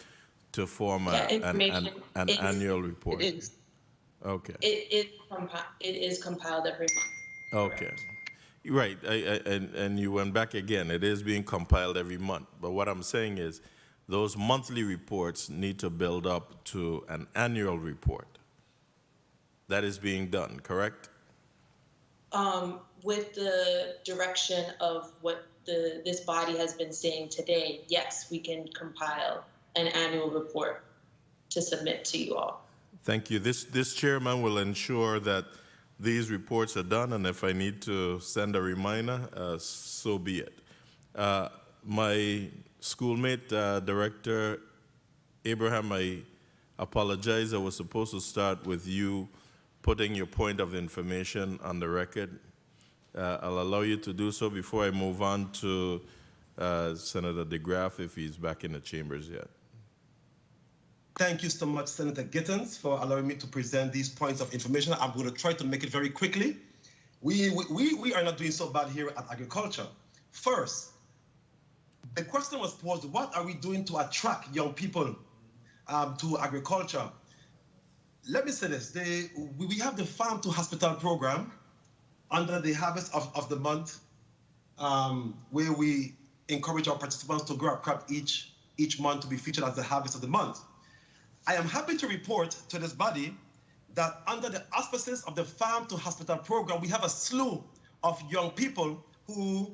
to form an annual report? It is. Okay. It is compiled every month. Okay. Right, and you went back again. It is being compiled every month. But what I'm saying is those monthly reports need to build up to an annual report. That is being done, correct? With the direction of what this body has been saying today, yes, we can compile an annual report to submit to you all. Thank you. This chairman will ensure that these reports are done, and if I need to send a reminder, so be it. My schoolmate, Director Abraham, I apologize. I was supposed to start with you putting your point of information on the record. I'll allow you to do so before I move on to Senator DeGraff, if he's back in the chambers yet. Thank you so much, Senator Gittens, for allowing me to present these points of information. I'm going to try to make it very quickly. We are not doing so bad here at Agriculture. First, the question was posed, what are we doing to attract young people to agriculture? Let me say this. We have the Farm to Hospital program under the Harvest of the Month, where we encourage our participants to grow a crop each month to be featured as the Harvest of the Month. I am happy to report to this body that under the auspices of the Farm to Hospital program, we have a slew of young people who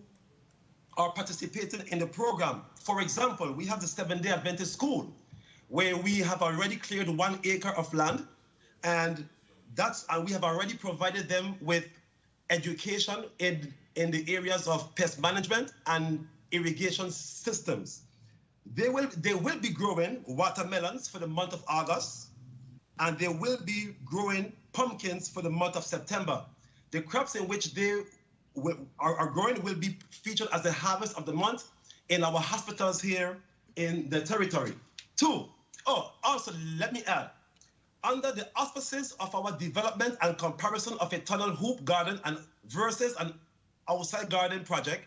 are participating in the program. For example, we have the Seventh-day Adventist School, where we have already cleared 1 acre of land, and we have already provided them with education in the areas of pest management and irrigation systems. They will be growing watermelons for the month of August, and they will be growing pumpkins for the month of September. The crops in which they are growing will be featured as the harvest of the month in our hospitals here in the territory. Also, let me add, under the auspices of our development and comparison of a tunnel hoop garden and versus an outside garden project,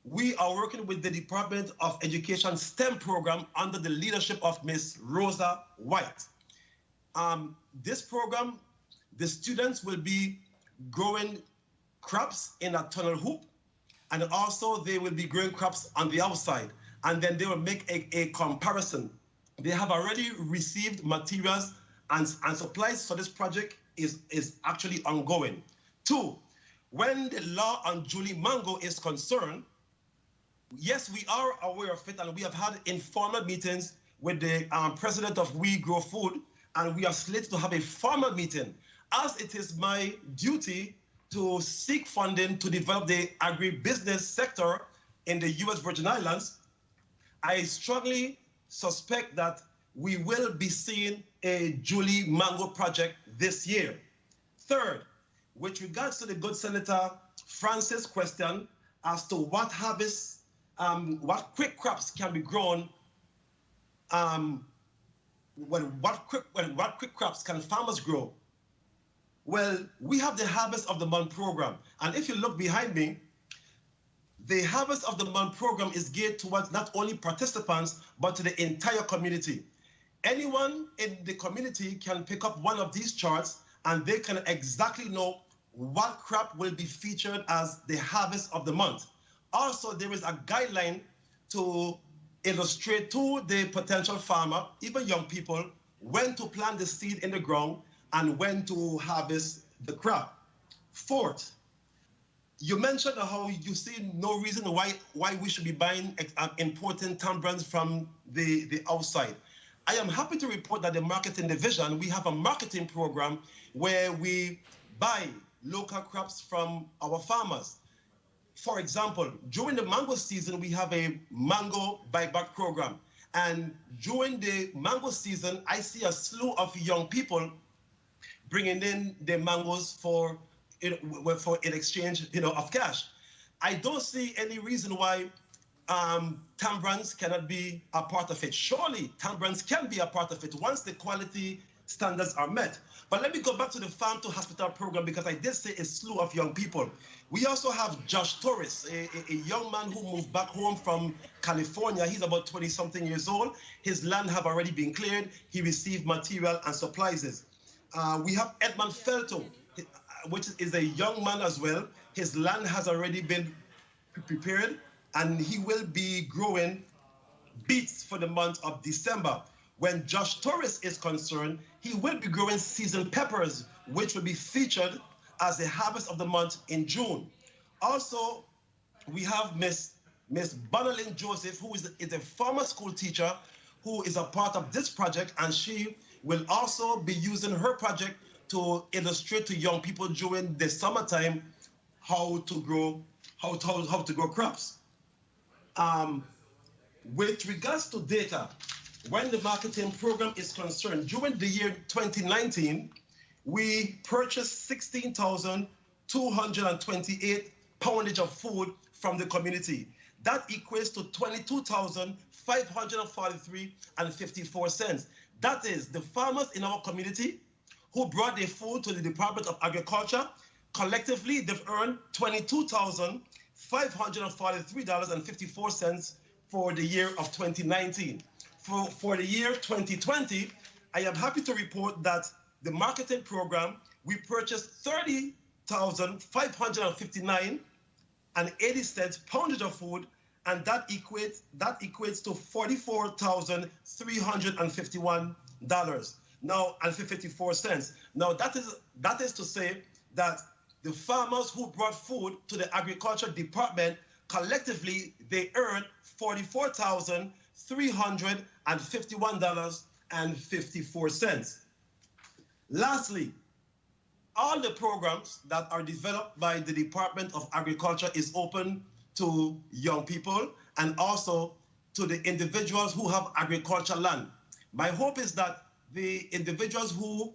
we are working with the Department of Education STEM program under the leadership of Ms. Rosa White. This program, the students will be growing crops in a tunnel hoop, and also they will be growing crops on the outside, and then they will make a comparison. They have already received materials and supplies, so this project is actually ongoing. 2, when the law on Julie Mango is concerned, yes, we are aware of it, and we have had informal meetings with the president of We Grow Food, and we are slated to have a formal meeting, as it is my duty to seek funding to develop the agribusiness sector in the U.S. Virgin Islands. I strongly suspect that we will be seeing a Julie Mango project this year. 3rd, with regards to the good Senator Francis' question as to what harvests, what quick crops can be grown, what quick crops can farmers grow? Well, we have the Harvest of the Month program. And if you look behind me, the Harvest of the Month program is geared towards not only participants, but to the entire community. Anyone in the community can pick up one of these charts, and they can exactly know what crop will be featured as the Harvest of the Month. Also, there is a guideline to illustrate to the potential farmer, even young people, when to plant the seed in the ground and when to harvest the crop. 4th, you mentioned how you see no reason why we should be buying importing Tom brands from the outside. I am happy to report that the marketing division, we have a marketing program where we buy local crops from our farmers. For example, during the mango season, we have a mango buyback program. And during the mango season, I see a slew of young people bringing in their mangoes for in exchange, of cash. I don't see any reason why Tom brands cannot be a part of it. Surely Tom brands can be a part of it once the quality standards are met. But let me go back to the Farm to Hospital program, because I did say a slew of young people. We also have Josh Torres, a young man who moved back home from California. He's about 20-something years old. His land have already been cleared. He received material and supplies. We have Edmund Felto, which is a young man as well. His land has already been prepared, and he will be growing beets for the month of December. When Josh Torres is concerned, he will be growing seasoned peppers, which will be featured as the Harvest of the Month in June. Also, we have Miss Bonalyn Joseph, who is a former school teacher who is a part of this project, and she will also be using her project to illustrate to young people during the summertime how to grow crops. With regards to data, when the marketing program is concerned, during the year 2019, we purchased 16,228 poundage of food from the community. That equates to $22,543.54. That is the farmers in our community who brought their food to the Department of Agriculture. Collectively, they've earned $22,543.54 for the year of 2019. For the year 2020, I am happy to report that the marketing program, we purchased 30,559.80 poundage of food, and that equates to $44,351 now and 54 cents. Now that is to say that the farmers who brought food to the agriculture department, collectively they earned $44,351.54. Lastly, all the programs that are developed by the Department of Agriculture is open to young people, and also to the individuals who have agricultural land. My hope is that the individuals who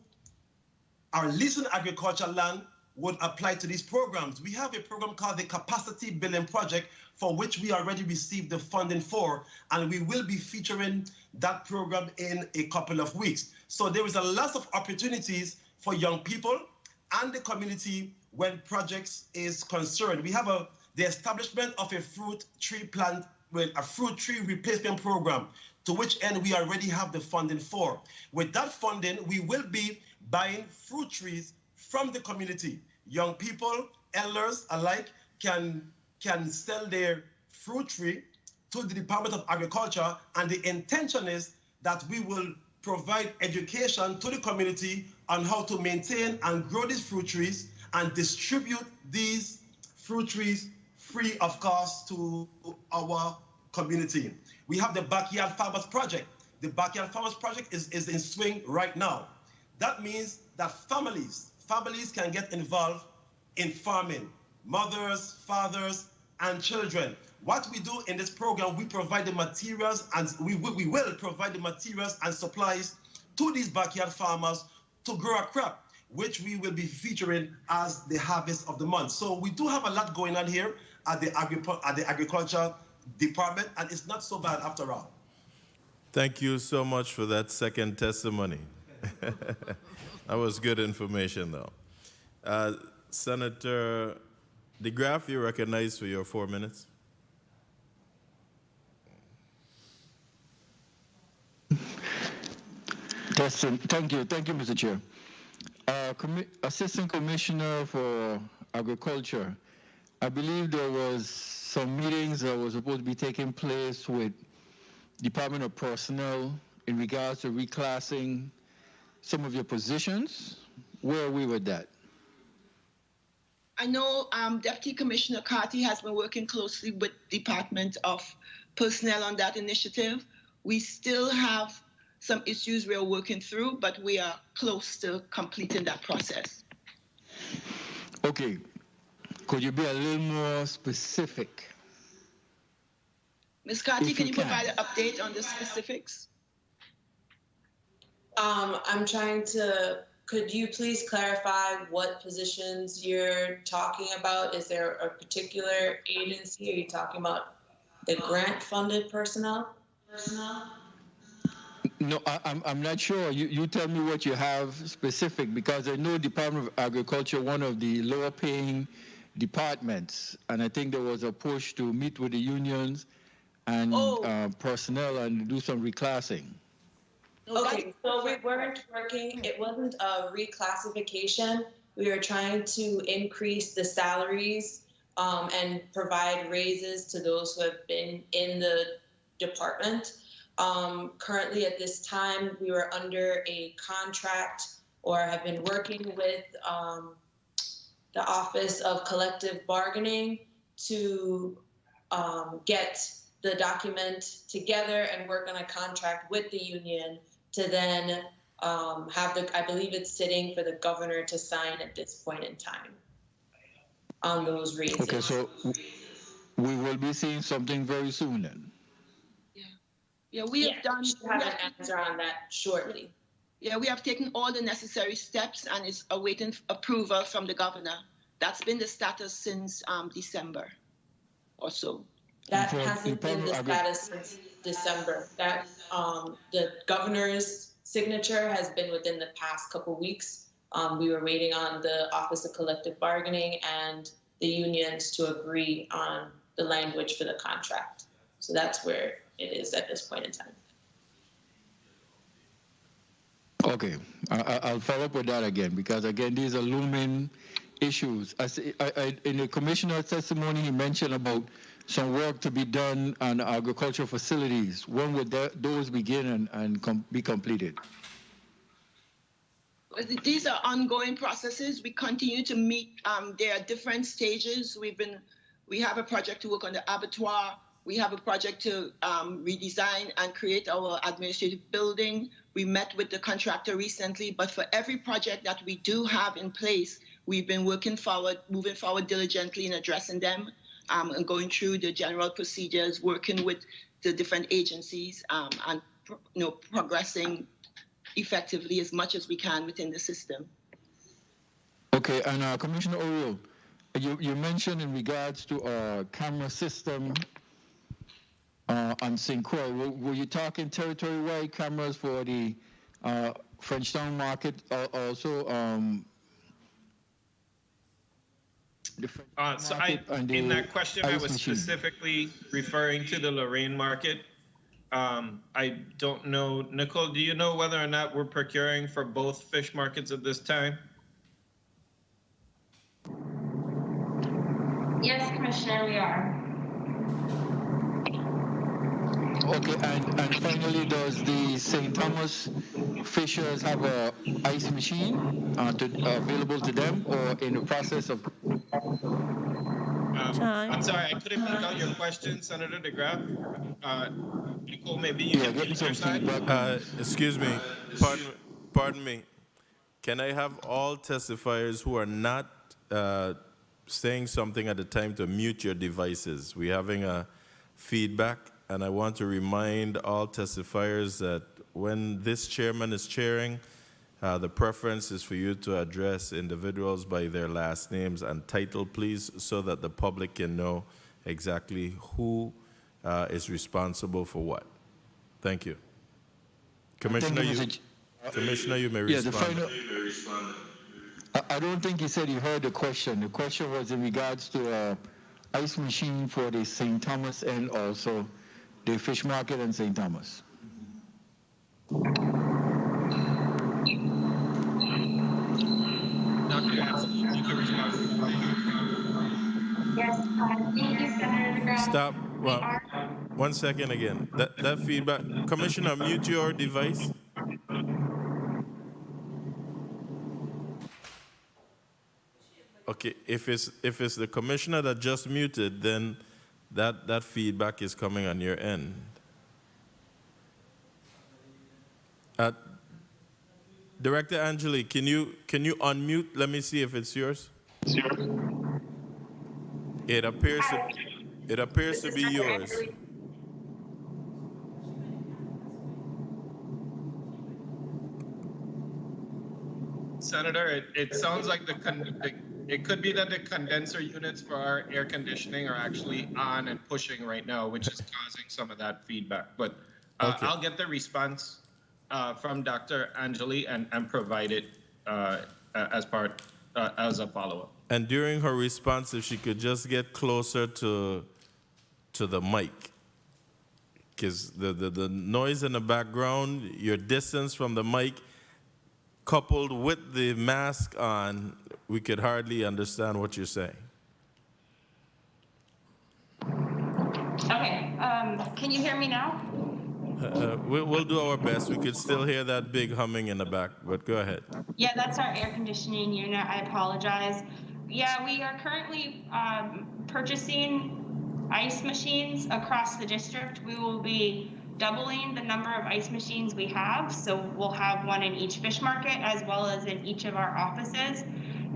are leasing agricultural land would apply to these programs. We have a program called the Capacity Building Project, for which we already received the funding for, and we will be featuring that program in a couple of weeks. So there is a lot of opportunities for young people and the community when projects is concerned. We have the establishment of a fruit tree plant with a fruit tree replacement program, to which end we already have the funding for. With that funding, we will be buying fruit trees from the community. Young people, elders alike can sell their fruit tree to the Department of Agriculture, and the intention is that we will provide education to the community on how to maintain and grow these fruit trees and distribute these fruit trees free of cost to our community. We have the Backyard Farmers Project. The Backyard Farmers Project is in swing right now. That means that families can get involved in farming, mothers, fathers, and children. What we do in this program, we provide the materials, and we will provide the materials and supplies to these backyard farmers to grow a crop, which we will be featuring as the harvest of the month. So we do have a lot going on here at the Agriculture Department, and it's not so bad after all. Thank you so much for that second testimony. That was good information, though. Senator DeGraff, you're recognized for your 4 minutes. Thank you, Mr. Chair. Assistant Commissioner for Agriculture, I believe there was some meetings that were supposed to be taking place with Department of Personnel in regards to reclassing some of your positions. Where are we with that? I know Deputy Commissioner Carty has been working closely with Department of Personnel on that initiative. We still have some issues we're working through, but we are close to completing that process. Okay. Could you be a little more specific? Ms. Carty, can you provide an update on the specifics? I'm trying to, could you please clarify what positions you're talking about? Is there a particular agency? Are you talking about the grant-funded personnel? No, I'm not sure. You tell me what you have specific, because I know Department of Agriculture, one of the lower paying departments, and I think there was a push to meet with the unions and personnel and do some reclassing. Okay, so we weren't working, it wasn't a reclassification. We were trying to increase the salaries and provide raises to those who have been in the department. Currently at this time, we were under a contract or have been working with the Office of Collective Bargaining to get the document together and work on a contract with the union to then have the, I believe it's sitting for the governor to sign at this point in time on those raises. Okay, so we will be seeing something very soon then. Yeah, we have done. Should have an answer on that shortly. Yeah, we have taken all the necessary steps and is awaiting approval from the governor. That's been the status since December or so. That hasn't been the status since December. That the governor's signature has been within the past couple weeks. We were waiting on the Office of Collective Bargaining and the unions to agree on the language for the contract. So that's where it is at this point in time. Okay, I'll follow up with that again, because again, these are looming issues. In the commissioner's testimony, he mentioned about some work to be done on agricultural facilities. When would those begin and be completed? These are ongoing processes. We continue to meet. There are different stages. We have a project to work on the abattoir. We have a project to redesign and create our administrative building. We met with the contractor recently, but for every project that we do have in place, we've been moving forward diligently in addressing them. and going through the general procedures, working with the different agencies, and progressing effectively as much as we can within the system. Okay, and Commissioner Oriol, you mentioned in regards to a camera system on St. Croix. Were you talking territory-wide cameras for the Frenchtown market also? In that question, I was specifically referring to the Lorraine market. I don't know, Nicole, do you know whether or not we're procuring for both fish markets at this time? Yes, Commissioner, we are. Okay, and finally, does the St. Thomas Fishers have a ice machine available to them, or in the process of? I'm sorry, I couldn't make out your question, Senator DeGraff. Nicole, maybe you can use your side. Excuse me, pardon me. Can I have all testifiers who are not saying something at the time to mute your devices? We're having a feedback, and I want to remind all testifiers that when this chairman is chairing, the preference is for you to address individuals by their last names and title, please, so that the public can know exactly who is responsible for what. Thank you. Commissioner, you may respond. I don't think he said he heard the question. The question was in regards to ice machine for the St. Thomas and also the fish market in St. Thomas. Yes, thank you, Senator DeGraff. Stop. Well, 1 second again. That feedback. Commissioner, mute your device. Okay, if it's the commissioner that just muted, then that feedback is coming on your end. Director Angeli, can you unmute? Let me see if it's yours. It appears to be yours. Senator, it sounds like it could be that the condenser units for our air conditioning are actually on and pushing right now, which is causing some of that feedback. But Okay. I'll get the response from Dr. Angeli and provide it as a follow-up. And during her response, if she could just get closer to the mic, because the noise in the background, your distance from the mic, coupled with the mask on, we could hardly understand what you're saying. Okay, can you hear me now? We'll do our best. We could still hear that big humming in the back, but go ahead. Yeah, that's our air conditioning unit. I apologize. Yeah, we are currently purchasing ice machines across the district. We will be doubling the number of ice machines we have. So we'll have one in each fish market as well as in each of our offices.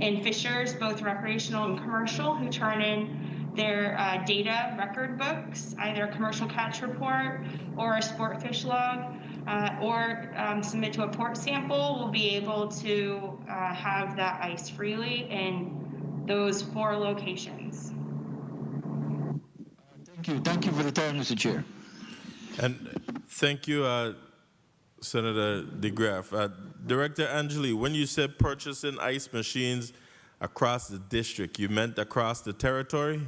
And fishers, both recreational and commercial, who turn in their data record books, either a commercial catch report or a sport fish log, or submit to a port sample, will be able to have that ice freely in those 4 locations. Thank you for the time, Mr. Chair. And thank you, Senator DeGraff. Director Angeli, when you said purchasing ice machines across the district, you meant across the territory?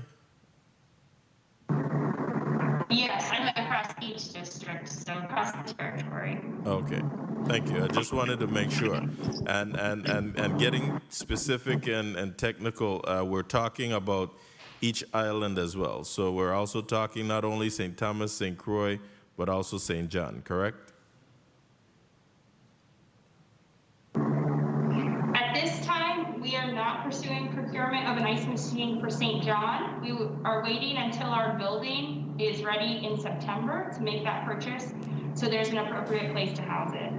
Yes, I meant across each district, so across the territory. Okay, thank you. I just wanted to make sure. And getting specific and technical, we're talking about each island as well. So we're also talking not only St. Thomas, St. Croix, but also St. John, correct? At this time, we are not pursuing procurement of an ice machine for St. John. We are waiting until our building is ready in September to make that purchase, so there's an appropriate place to house it.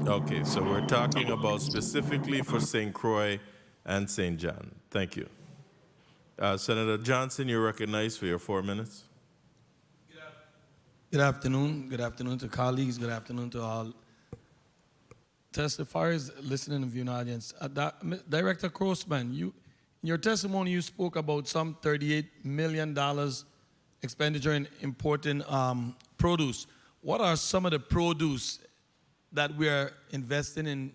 Okay, so we're talking about specifically for St. Croix and St. John. Thank you. Senator Johnson, you're recognized for your 4 minutes. Good afternoon. Good afternoon to colleagues. Good afternoon to all testifiers listening and viewing audience. Director Crossman, in your testimony, you spoke about some $38 million expenditure in importing produce. What are some of the produce that we are investing in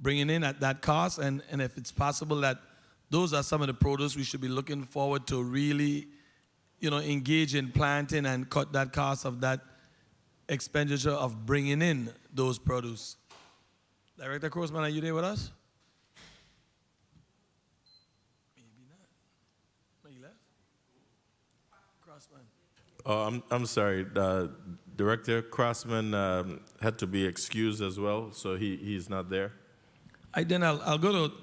bringing in at that cost? And if it's possible that those are some of the produce we should be looking forward to really, engage in planting and cut that cost of that expenditure of bringing in those produce. Director Crossman, are you there with us? Maybe not. No, you left? Crossman. I'm sorry. Director Crossman had to be excused as well, so he's not there. I'll go to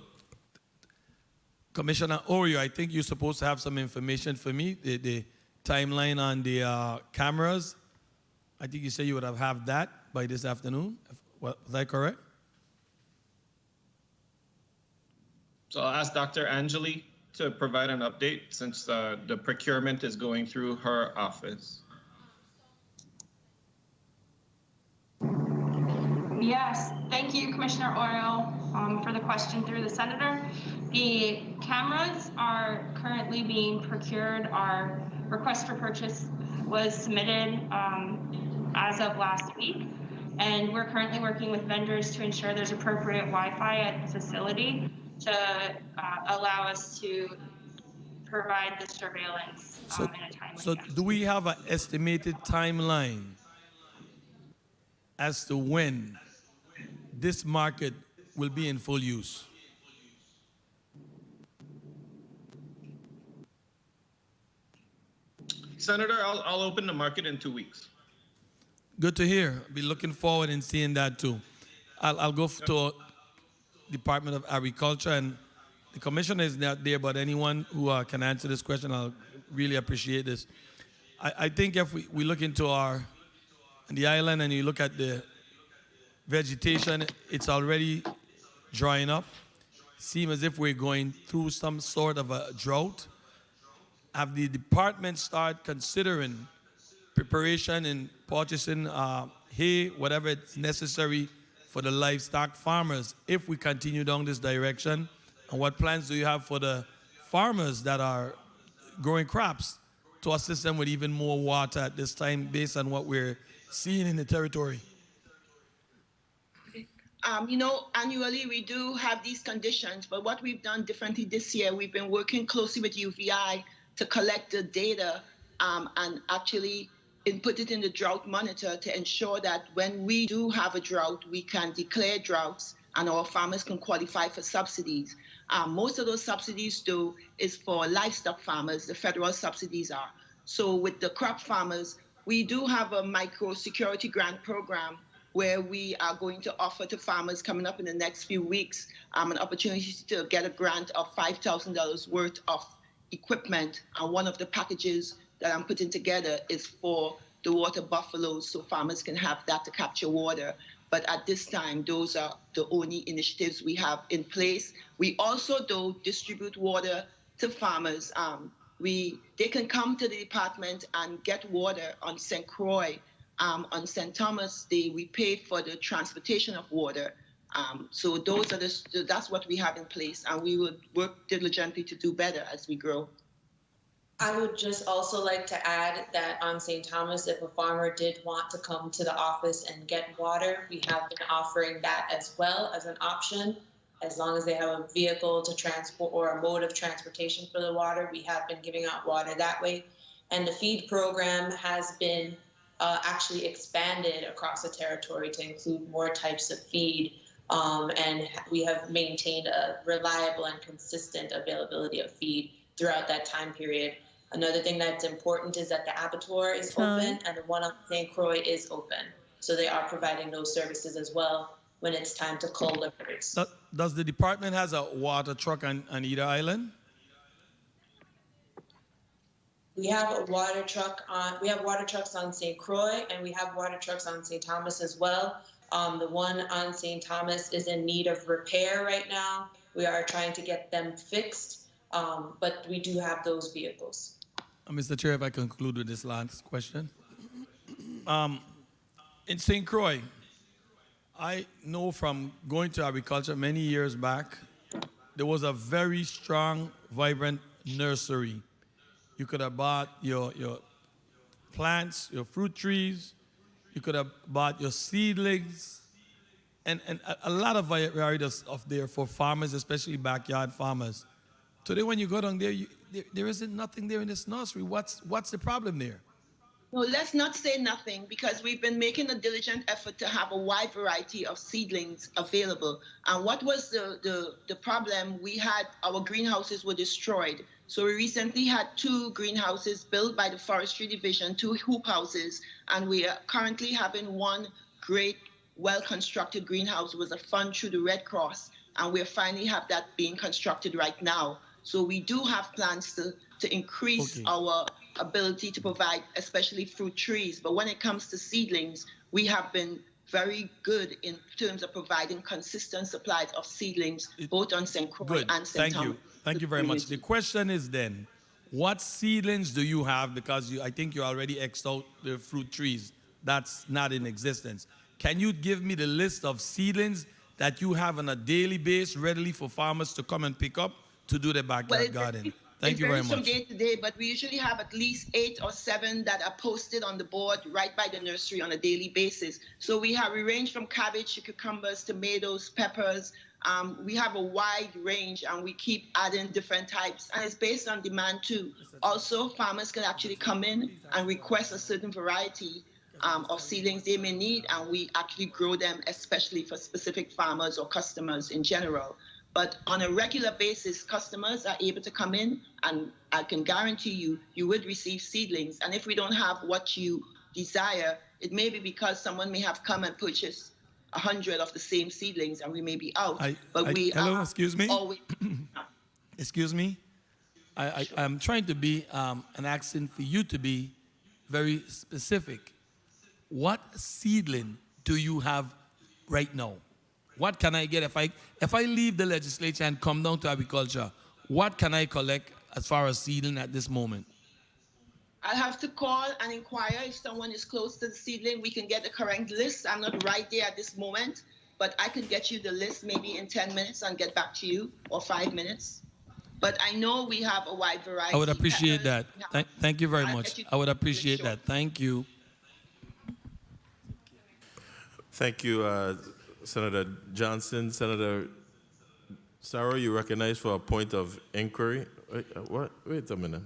Commissioner Oreo. I think you're supposed to have some information for me, the timeline on the cameras. I think you said you would have that by this afternoon. Was that correct? So I'll ask Dr. Angeli to provide an update since the procurement is going through her office. Yes, thank you, Commissioner Oriole, for the question through the senator. The cameras are currently being procured. Our request for purchase was submitted as of last week, and we're currently working with vendors to ensure there's appropriate Wi-Fi at the facility to allow us to provide the surveillance in a timely So fashion. do we have an estimated timeline as to when this market will be in full use? Senator, I'll open the market in 2 weeks. Good to hear. Be looking forward and seeing that too. I'll go to Department of Agriculture, and the commissioner is not there, but anyone who can answer this question, I'll really appreciate this. I think if we look into the island and you look at the vegetation, it's already drying up. Seems as if we're going through some sort of a drought. Have the department start considering preparation and purchasing hay, whatever it's necessary for the livestock farmers if we continue down this direction? And what plans do you have for the farmers that are growing crops to assist them with even more water at this time based on what we're seeing in the territory? Annually we do have these conditions, but what we've done differently this year, we've been working closely with UVI to collect the data and actually input it in the drought monitor to ensure that when we do have a drought, we can declare droughts and our farmers can qualify for subsidies. Most of those subsidies, though, is for livestock farmers. The federal subsidies are. So with the crop farmers, we do have a micro security grant program where we are going to offer to farmers coming up in the next few weeks an opportunity to get a grant of $5,000 worth of equipment. And one of the packages that I'm putting together is for the water buffaloes, so farmers can have that to capture water. But at this time, those are the only initiatives we have in place. We also, though, distribute water to farmers. They can come to the department and get water on St. Croix. On St. Thomas Day, we pay for the transportation of water. So those are that's what we have in place, and we will work diligently to do better as we grow. I would just also like to add that on St. Thomas, if a farmer did want to come to the office and get water, we have been offering that as well as an option. As long as they have a vehicle to transport or a mode of transportation for the water, we have been giving out water that way. And the feed program has been actually expanded across the territory to include more types of feed. And we have maintained a reliable and consistent availability of feed throughout that time period. Another thing that's important is that the abattoir is open and the one on St. Croix is open. So they are providing those services as well when it's time to cull the herds. Does the department has a water truck on either island? We have a water truck we have water trucks on St. Croix, and we have water trucks on St. Thomas as well. The one on St. Thomas is in need of repair right now. We are trying to get them fixed. but we do have those vehicles. Mr. Chair, if I conclude with this last question. In St. Croix, I know from going to agriculture many years back, there was a very strong, vibrant nursery. You could have bought your plants, your fruit trees, you could have bought your seedlings, and a lot of varieties of there for farmers, especially backyard farmers. Today, when you go down there, there isn't nothing there in this nursery. What's the problem there? No, let's not say nothing, because we've been making a diligent effort to have a wide variety of seedlings available. And what was the problem? We had our greenhouses were destroyed. So we recently had 2 greenhouses built by the Forestry Division, 2 hoop houses, and we are currently having 1 great, well-constructed greenhouse with a fund through the Red Cross, and we finally have that being constructed right now. So we do have plans to increase our ability to provide, especially fruit trees. But when it comes to seedlings, we have been very good in terms of providing consistent supplies of seedlings, both on St. Croix and St. Thomas. Thank you very much. The question is then, what seedlings do you have? Because I think you already X'd out the fruit trees. That's not in existence. Can you give me the list of seedlings that you have on a daily basis readily for farmers to come and pick up to do their backyard garden? Thank you very much. From day to day, but we usually have at least 8 or 7 that are posted on the board right by the nursery on a daily basis. So we range from cabbage to cucumbers, tomatoes, peppers. We have a wide range, and we keep adding different types, and it's based on demand too. Also, farmers can actually come in and request a certain variety of seedlings they may need, and we actually grow them especially for specific farmers or customers in general. But on a regular basis, customers are able to come in, and I can guarantee you would receive seedlings. And if we don't have what you desire, it may be because someone may have come and purchased 100 of the same seedlings, and we may be out. Hello, excuse me? Always, excuse me? I'm trying to be an accent for you to be very specific. What seedling do you have right now? What can I get if I leave the legislature and come down to agriculture? What can I collect as far as seedling at this moment? I'll have to call and inquire if someone is close to the seedling. We can get the correct list. I'm not right there at this moment, but I could get you the list maybe in 10 minutes and get back to you, or 5 minutes. But I know we have a wide variety. I would appreciate that. Thank you very much. I would appreciate that. Thank you. Thank you, Senator Johnson. Senator Sarro, you recognized for a point of inquiry. Wait a minute.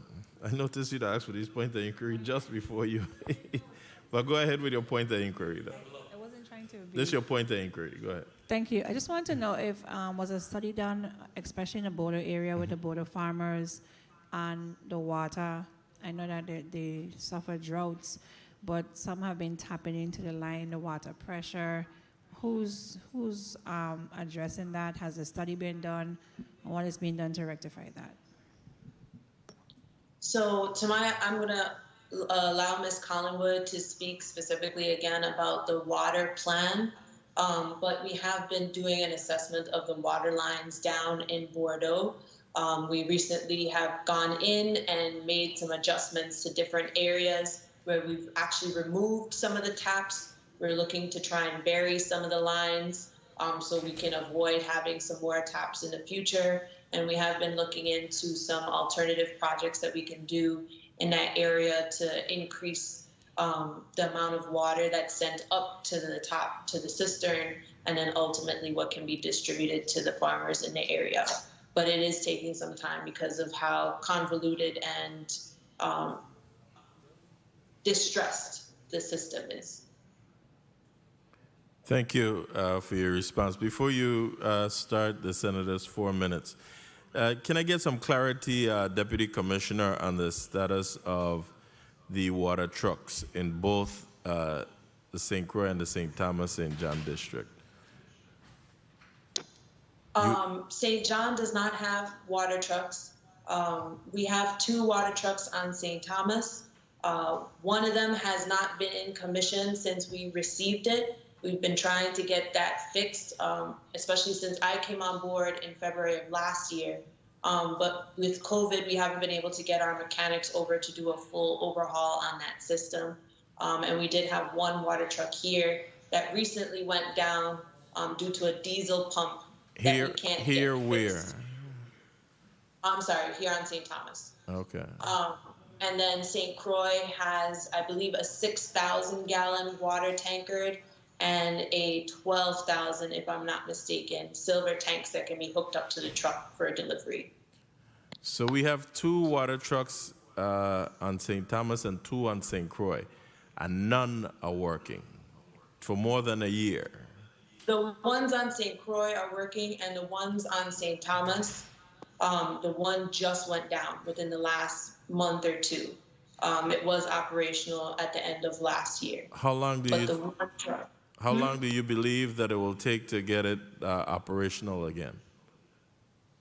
I noticed you'd asked for this point of inquiry just before you. But go ahead with your point of inquiry. I wasn't trying to be... This is your point of inquiry. Go ahead. Thank you. I just want to know if was a study done, especially in the border area with the border farmers and the water. I know that they suffer droughts, but some have been tapping into the line, the water pressure. Who's addressing that? Has a study been done? And what is being done to rectify that? So I'm going to allow Ms. Collingwood to speak specifically again about the water plan, but we have been doing an assessment of the water lines down in Bordeaux. We recently have gone in and made some adjustments to different areas where we've actually removed some of the taps. We're looking to try and bury some of the lines so we can avoid having some more taps in the future. And we have been looking into some alternative projects that we can do in that area to increase the amount of water that's sent up to the top, to the cistern, and then ultimately what can be distributed to the farmers in the area. But it is taking some time because of how convoluted and distressed the system is. Thank you for your response. Before you start the Senator's 4 minutes, can I get some clarity, Deputy Commissioner, on the status of the water trucks in both the St. Croix and the St. Thomas St. John district? St. John does not have water trucks. We have 2 water trucks on St. Thomas. One of them has not been in commission since we received it. We've been trying to get that fixed, especially since I came on board in February of last year. But with COVID, we haven't been able to get our mechanics over to do a full overhaul on that system. And we did have one water truck here that recently went down due to a diesel pump. Here where? I'm sorry, here on St. Thomas. Okay. And then St. Croix has, I believe, a 6,000 gallon water tankard and a 12,000, if I'm not mistaken, silver tanks that can be hooked up to the truck for delivery. So we have 2 water trucks on St. Thomas and 2 on St. Croix, and none are working for more than a year. The ones on St. Croix are working, and the ones on St. Thomas, the one just went down within the last month or 2. It was operational at the end of last year. How long do you believe that it will take to get it operational again?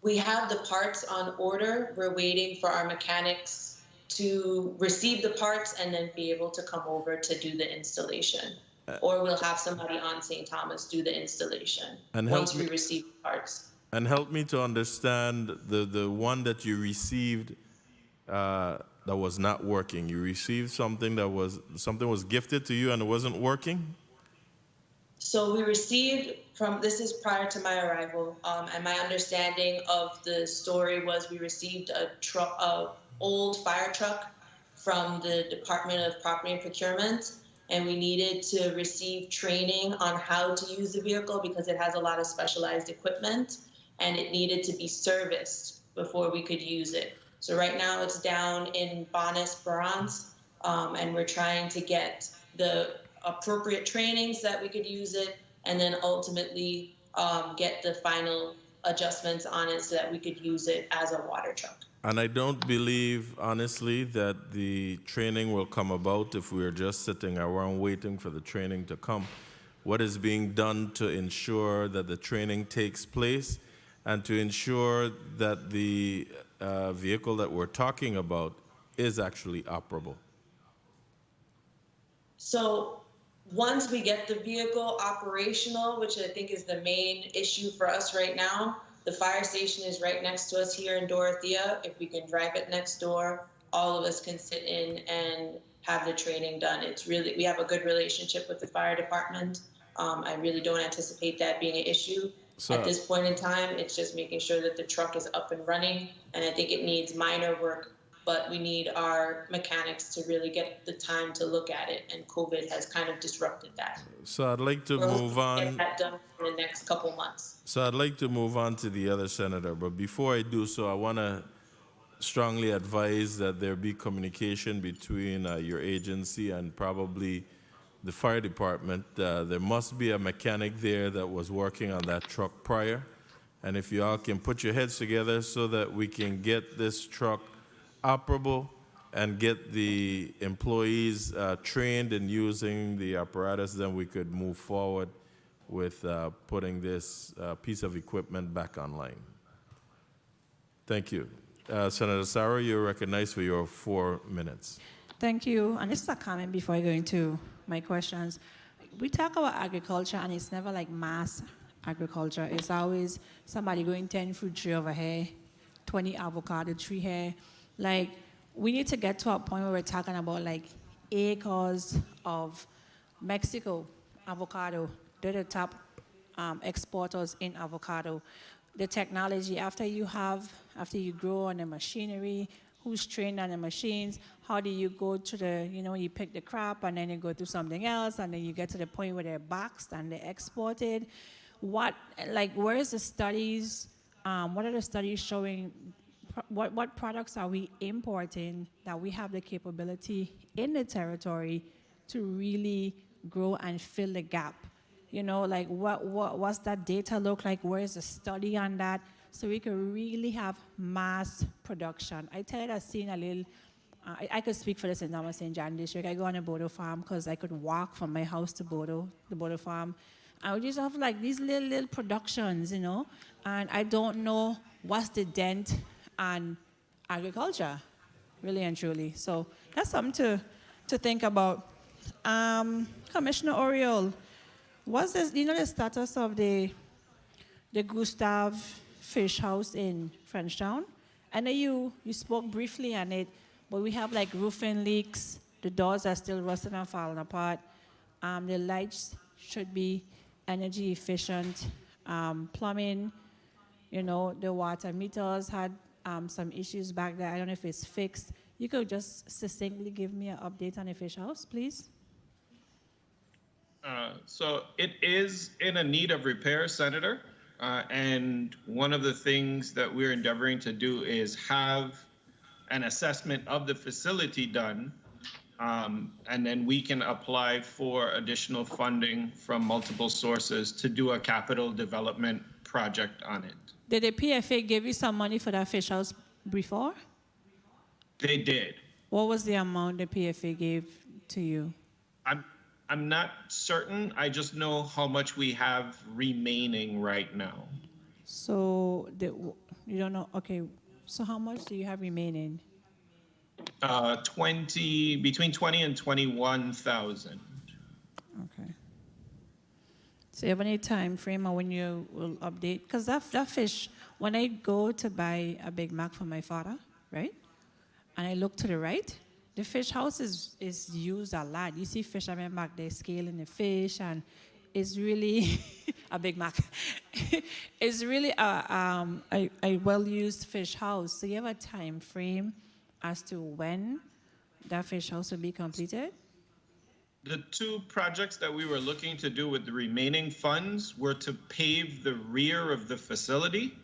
We have the parts on order. We're waiting for our mechanics to receive the parts and then be able to come over to do the installation. Or we'll have somebody on St. Thomas do the installation once we receive the parts. And help me to understand the one that you received that was not working. You received something something was gifted to you and it wasn't working? So we received this is prior to my arrival, and my understanding of the story was we received a old fire truck from the Department of Property and Procurement, and we needed to receive training on how to use the vehicle because it has a lot of specialized equipment, and it needed to be serviced before we could use it. So right now it's down in Bonus-Bronx, and we're trying to get the appropriate training so that we could use it, and then ultimately get the final adjustments on it so that we could use it as a water truck. And I don't believe, honestly, that the training will come about if we're just sitting around waiting for the training to come. What is being done to ensure that the training takes place and to ensure that the vehicle that we're talking about is actually operable? So once we get the vehicle operational, which I think is the main issue for us right now, the fire station is right next to us here in Dorothea. If we can drive it next door, all of us can sit in and have the training done. We have a good relationship with the fire department. I really don't anticipate that being an issue. At this point in time, it's just making sure that the truck is up and running, and I think it needs minor work, but we need our mechanics to really get the time to look at it, and COVID has kind of disrupted that. So I'd like to move on. Get that done in the next couple months. So I'd like to move on to the other senator, but before I do so, I want to strongly advise that there be communication between your agency and probably the fire department. There must be a mechanic there that was working on that truck prior, and if you all can put your heads together so that we can get this truck operable and get the employees trained in using the apparatus, then we could move forward with putting this piece of equipment back online. Thank you. Senator Sarah, you're recognized for your 4 minutes. Thank you. And this is a comment before I go into my questions. We talk about agriculture, and it's never like mass agriculture. It's always somebody growing 10 fruit tree over here, 20 avocado tree here. Like, we need to get to a point where we're talking about like acres of Mexico avocado. They're the top exporters in avocado. The technology, after you grow on the machinery, who's trained on the machines, how do you go to the, you pick the crop and then you go to something else and then you get to the point where they're boxed and they're exported. Where is the studies, what are the studies showing, what products are we importing that we have the capability in the territory to really grow and fill the gap? What's that data look like? Where is the study on that? So we can really have mass production. I tell you, I've seen a little, I could speak for the St. Thomas St. John district. I go on a Bodo farm because I could walk from my house to the Bodo farm. I would just have like these little productions, and I don't know what's the dent on agriculture, really and truly. So that's something to think about. Commissioner Oriol, what's this, the status of the Gustav fish house in Frenchtown. I know you spoke briefly on it, but we have like roofing leaks. The doors are still rusting and falling apart. The lights should be energy efficient. Plumbing, you know, the water meters had some issues back there. I don't know if it's fixed. You could just succinctly give me an update on the fish house, please? So it is in a need of repair, Senator. And one of the things that we're endeavoring to do is have an assessment of the facility done. And then we can apply for additional funding from multiple sources to do a capital development project on it. Did the PFA give you some money for that fish house before? They did. What was the amount the PFA gave to you? I'm not certain. I just know how much we have remaining right now. So you don't know? Okay. So how much do you have remaining? Between 20 and 21,000. Okay. So you have any time frame or when you will update? Because that fish, when I go to buy a Big Mac for my father, right? And I look to the right, the fish house is used a lot. You see fishermen back there scaling the fish, and it's really a Big Mac. It's really a well-used fish house. So you have a time frame as to when that fish house will be completed? The two projects that we were looking to do with the remaining funds were to pave the rear of the facility,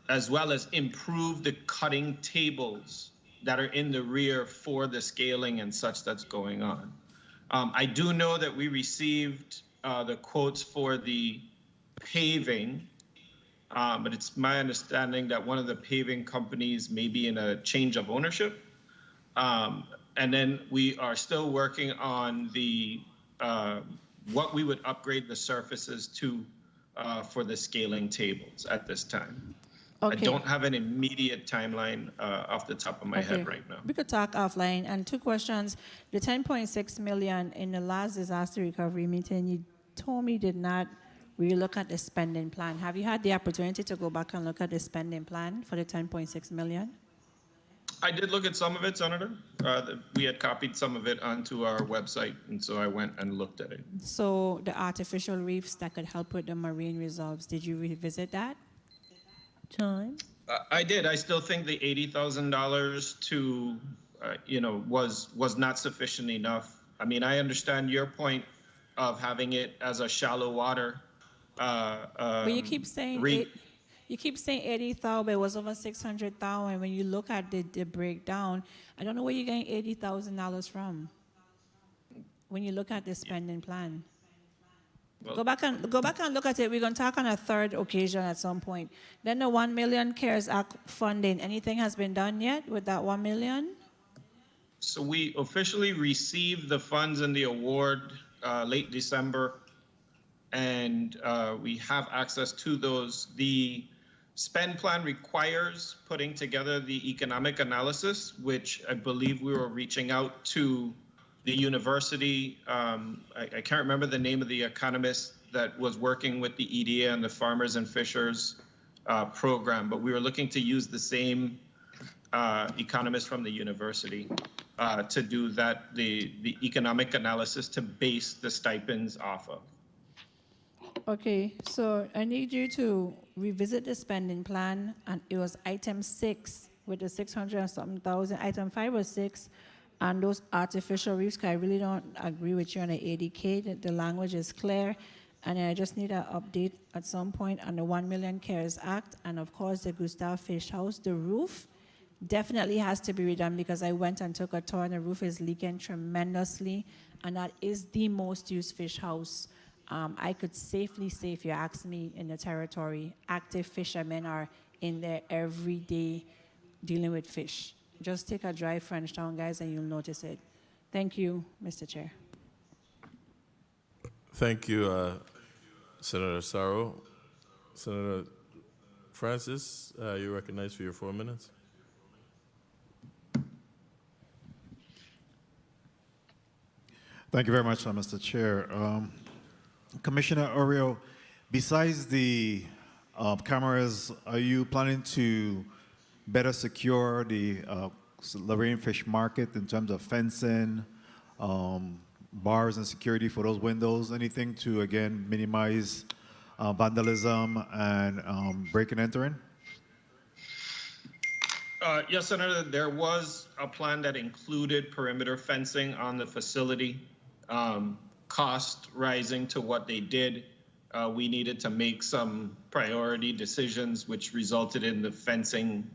as well as improve the cutting tables that are in the rear for the scaling and such that's going on. I do know that we received the quotes for the paving, but it's my understanding that one of the paving companies may be in a change of ownership. And then we are still working on the what we would upgrade the surfaces to for the scaling tables at this time. Okay. I don't have an immediate timeline off the top of my head right now. We could talk offline. And two questions. The 10.6 million in the last disaster recovery meeting, you told me did not really look at the spending plan. Have you had the opportunity to go back and look at the spending plan for the 10.6 million? I did look at some of it, Senator. We had copied some of it onto our website, and so I went and looked at it. So the artificial reefs that could help with the marine reserves, did you revisit that? Time? I did. I still think the $80,000 to, was not sufficient enough. I mean, I understand your point of having it as a shallow water. But you keep saying you keep saying 80,000, but it was over 600,000. When you look at the breakdown, I don't know where you're getting $80,000 from. When you look at the spending plan. Well, go back and look at it. We're going to talk on a third occasion at some point. Then the 1 million CARES Act funding. Anything has been done yet with that 1 million? So we officially received the funds and the award late December, and we have access to those. The spend plan requires putting together the economic analysis, which I believe we were reaching out to the university. I can't remember the name of the economist that was working with the EDA and the Farmers and Fishers program, but we were looking to use the same economist from the university to do that, the economic analysis to base the stipends off of. Okay, so I need you to revisit the spending plan, and it was item 6 with the 600 and something thousand. Item 5 was 6. And those artificial reefs, I really don't agree with you on the 80K. The language is clear, and I just need an update at some point on the 1 Million CARES Act, and of course the Gustav Fish House. The roof definitely has to be redone because I went and took a tour, and the roof is leaking tremendously, and that is the most used fish house. I could safely say, if you ask me, in the territory, active fishermen are in there every day dealing with fish. Just take a drive Frenchtown, guys, and you'll notice it. Thank you, Mr. Chair. Thank you, Senator Sarro. Senator Francis, you're recognized for your 4 minutes. Thank you very much, Mr. Chair. Commissioner Oriol, besides the cameras, are you planning to better secure the Lorraine Fish Market in terms of fencing, bars and security for those windows? Anything to, again, minimize vandalism and break and entering? Yes, Senator, there was a plan that included perimeter fencing on the facility. Cost rising to what they did, we needed to make some priority decisions, which resulted in the fencing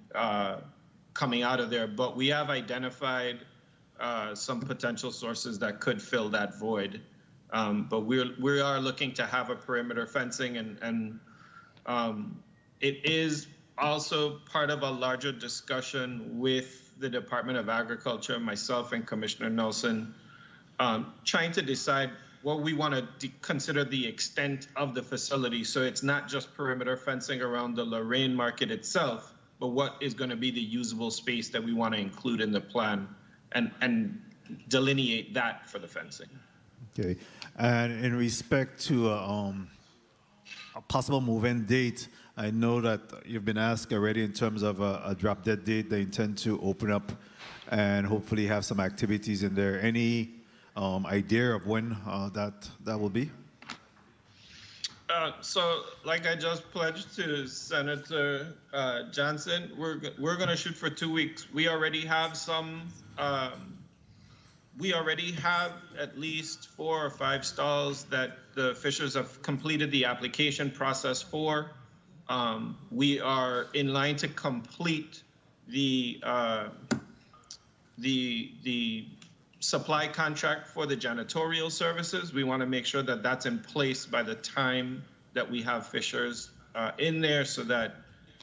coming out of there. But we have identified some potential sources that could fill that void. But we are looking to have a perimeter fencing, and it is also part of a larger discussion with the Department of Agriculture, myself and Commissioner Nelson, trying to decide what we want to consider the extent of the facility. So it's not just perimeter fencing around the Lorraine market itself, but what is going to be the usable space that we want to include in the plan and delineate that for the fencing. Okay. And in respect to a possible move-in date, I know that you've been asked already in terms of a drop-dead date. They intend to open up and hopefully have some activities in there. Any idea of when that will be? So, like I just pledged to Senator Johnson, we're going to shoot for 2 weeks. We already have some. We already have at least 4 or 5 stalls that the fishers have completed the application process for. We are in line to complete the supply contract for the janitorial services. We want to make sure that that's in place by the time that we have fishers in there, so that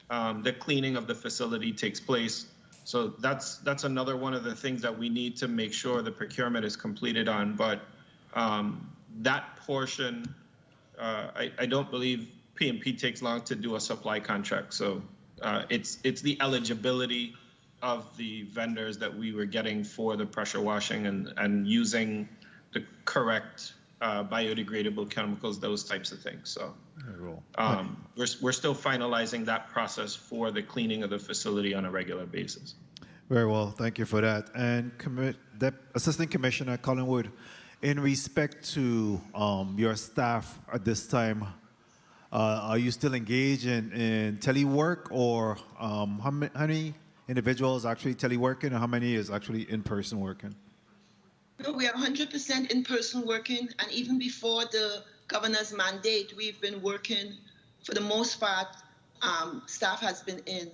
the cleaning of the facility takes place. So that's another one of the things that we need to make sure the procurement is completed on. But that portion, I don't believe PMP takes long to do a supply contract. So it's the eligibility of the vendors that we were getting for the pressure washing and using the correct biodegradable chemicals, those types of things. So we're still finalizing that process for the cleaning of the facility on a regular basis. Very well, thank you for that. And Assistant Commissioner Collingwood, in respect to your staff at this time, are you still engaged in telework, or how many individuals actually teleworking, and how many is actually in-person working? No, we are 100% in-person working, and even before the governor's mandate, we've been working. For the most part, staff has been in.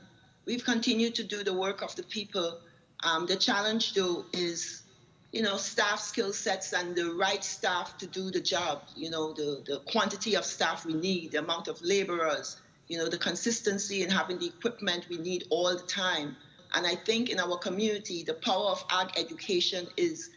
We've continued to do the work of the people. The challenge, though, is, staff skill sets and the right staff to do the job. The quantity of staff we need, the amount of laborers, the consistency in having the equipment we need all the time. And I think in our community, the power of ag education is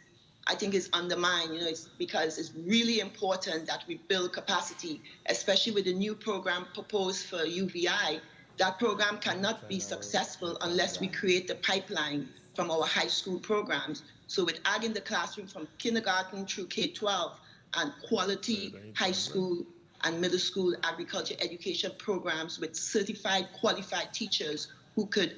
undermined. It's because it's really important that we build capacity, especially with the new program proposed for UVI. That program cannot be successful unless we create the pipeline from our high school programs. So with ag in the classroom from kindergarten through K-12 and quality high school and middle school agriculture education programs with certified, qualified teachers who could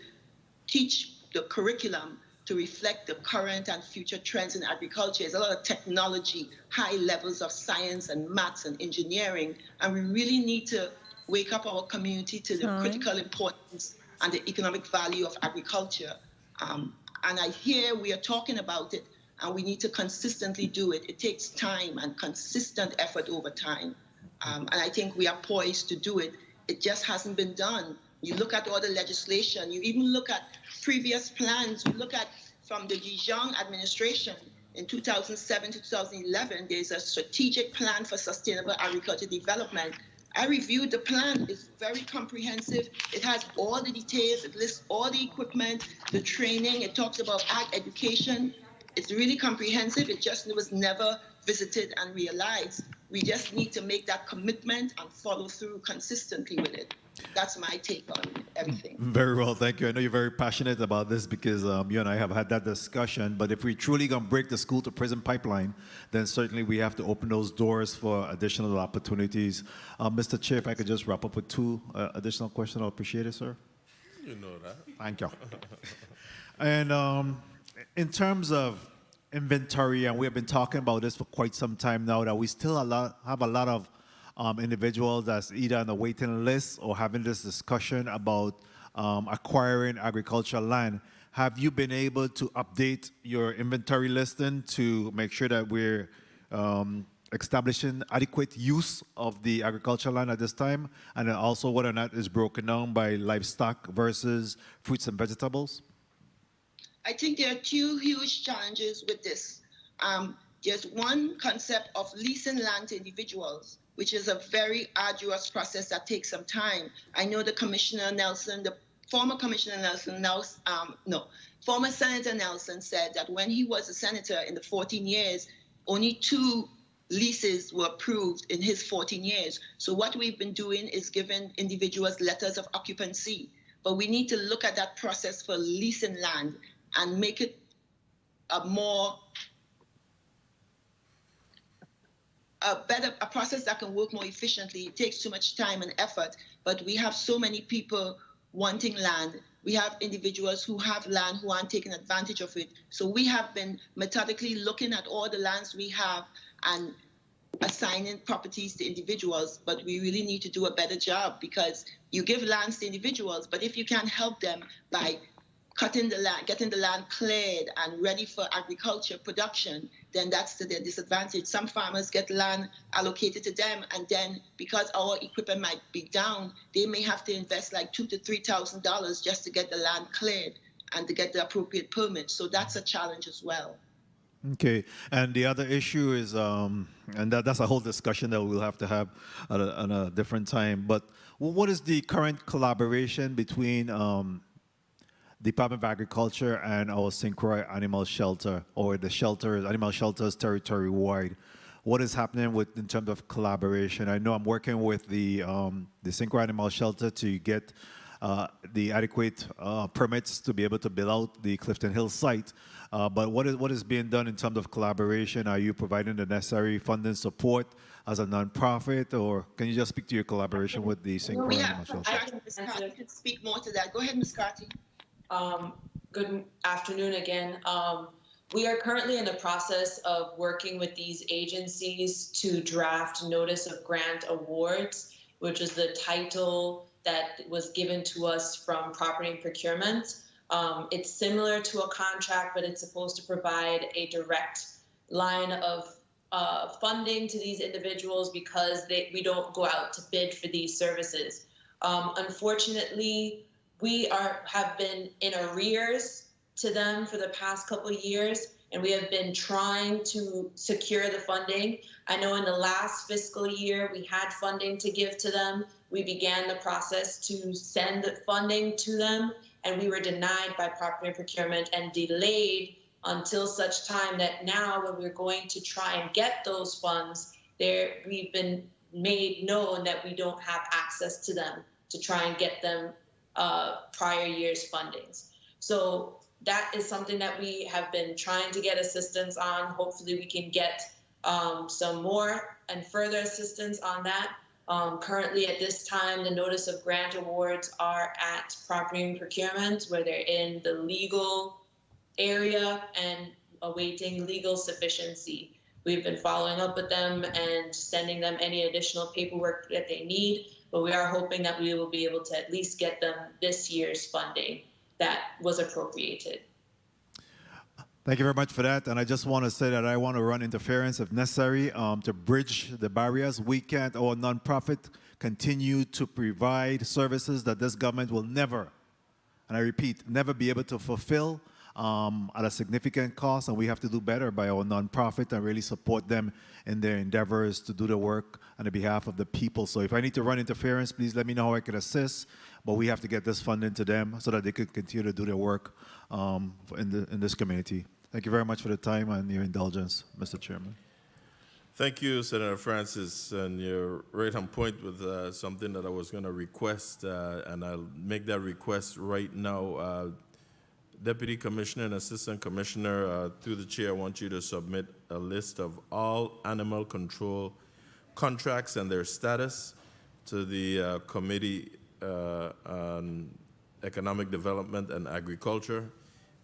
teach the curriculum to reflect the current and future trends in agriculture. There's a lot of technology, high levels of science and maths and engineering, and we really need to wake up our community to the critical importance and the economic value of agriculture. And I hear we are talking about it, and we need to consistently do it. It takes time and consistent effort over time. And I think we are poised to do it. It just hasn't been done. You look at all the legislation, you even look at previous plans, you look at from the Dijon administration in 2007 to 2011, there's a strategic plan for sustainable agriculture development. I reviewed the plan, it's very comprehensive. It has all the details, it lists all the equipment, the training, it talks about ag education. It's really comprehensive, it just was never visited and realized. We just need to make that commitment and follow through consistently with it. That's my take on everything. Very well, thank you. I know you're very passionate about this because you and I have had that discussion. But if we truly gonna break the school to prison pipeline, then certainly we have to open those doors for additional opportunities. Mr. Chair, if I could just wrap up with two additional questions, I'll appreciate it, sir. You know that. Thank you. And in terms of inventory, and we have been talking about this for quite some time now, that we still have a lot of individuals that's either on the waiting list or having this discussion about acquiring agricultural land. Have you been able to update your inventory listing to make sure that we're establishing adequate use of the agricultural land at this time? And then also whether or not it's broken down by livestock versus fruits and vegetables? I think there are two huge challenges with this. There's one concept of leasing land to individuals, which is a very arduous process that takes some time. I know the Commissioner Nelson, the former Commissioner Nelson, former Senator Nelson said that when he was a senator in the 14 years, only 2 leases were approved in his 14 years. So what we've been doing is giving individuals letters of occupancy. But we need to look at that process for leasing land and make it a process that can work more efficiently. It takes too much time and effort, but we have so many people wanting land. We have individuals who have land who aren't taking advantage of it. So we have been methodically looking at all the lands we have and assigning properties to individuals, but we really need to do a better job, because you give lands to individuals, but if you can't help them by cutting the land, getting the land cleared and ready for agriculture production, then that's to their disadvantage. Some farmers get land allocated to them, and then because our equipment might be down, they may have to invest like $2,000 to $3,000 just to get the land cleared and to get the appropriate permit. So that's a challenge as well. Okay, and the other issue is, and that's a whole discussion that we'll have to have at a different time, but what is the current collaboration between Department of Agriculture and our St. Croix Animal Shelter, or the shelters, animal shelters territory-wide? What is happening in terms of collaboration? I know I'm working with the St. Croix Animal Shelter to get the adequate permits to be able to build out the Clifton Hill site. But what is being done in terms of collaboration? Are you providing the necessary funding support as a nonprofit, or can you just speak to your collaboration with the St. Croix Animal Shelter? Ms. Carty can speak more to that. Go ahead, Ms. Carty. Good afternoon again. We are currently in the process of working with these agencies to draft notice of grant awards, which is the title that was given to us from property and procurement. It's similar to a contract, but it's supposed to provide a direct line of funding to these individuals because we don't go out to bid for these services. Unfortunately, we have been in arrears to them for the past couple of years, and we have been trying to secure the funding. I know in the last fiscal year, we had funding to give to them. We began the process to send the funding to them, and we were denied by property and procurement and delayed until such time that now when we're going to try and get those funds, we've been made known that we don't have access to them to try and get them prior year's fundings. So that is something that we have been trying to get assistance on. Hopefully we can get some more and further assistance on that. Currently at this time, the notice of grant awards are at property and procurement, where they're in the legal area and awaiting legal sufficiency. We've been following up with them and sending them any additional paperwork that they need, but we are hoping that we will be able to at least get them this year's funding that was appropriated. Thank you very much for that. And I just want to say that I want to run interference if necessary to bridge the barriers. We can't, our nonprofit, continue to provide services that this government will never, and I repeat, never be able to fulfill at a significant cost, and we have to do better by our nonprofit and really support them in their endeavors to do the work on the behalf of the people. So if I need to run interference, please let me know how I can assist, but we have to get this funding to them so that they can continue to do their work in this community. Thank you very much for the time and your indulgence, Mr. Chairman. Thank you, Senator Francis, and you're right on point with something that I was going to request, and I'll make that request right now. Deputy Commissioner and Assistant Commissioner, through the chair, I want you to submit a list of all animal control contracts and their status to the Committee on Economic Development and Agriculture.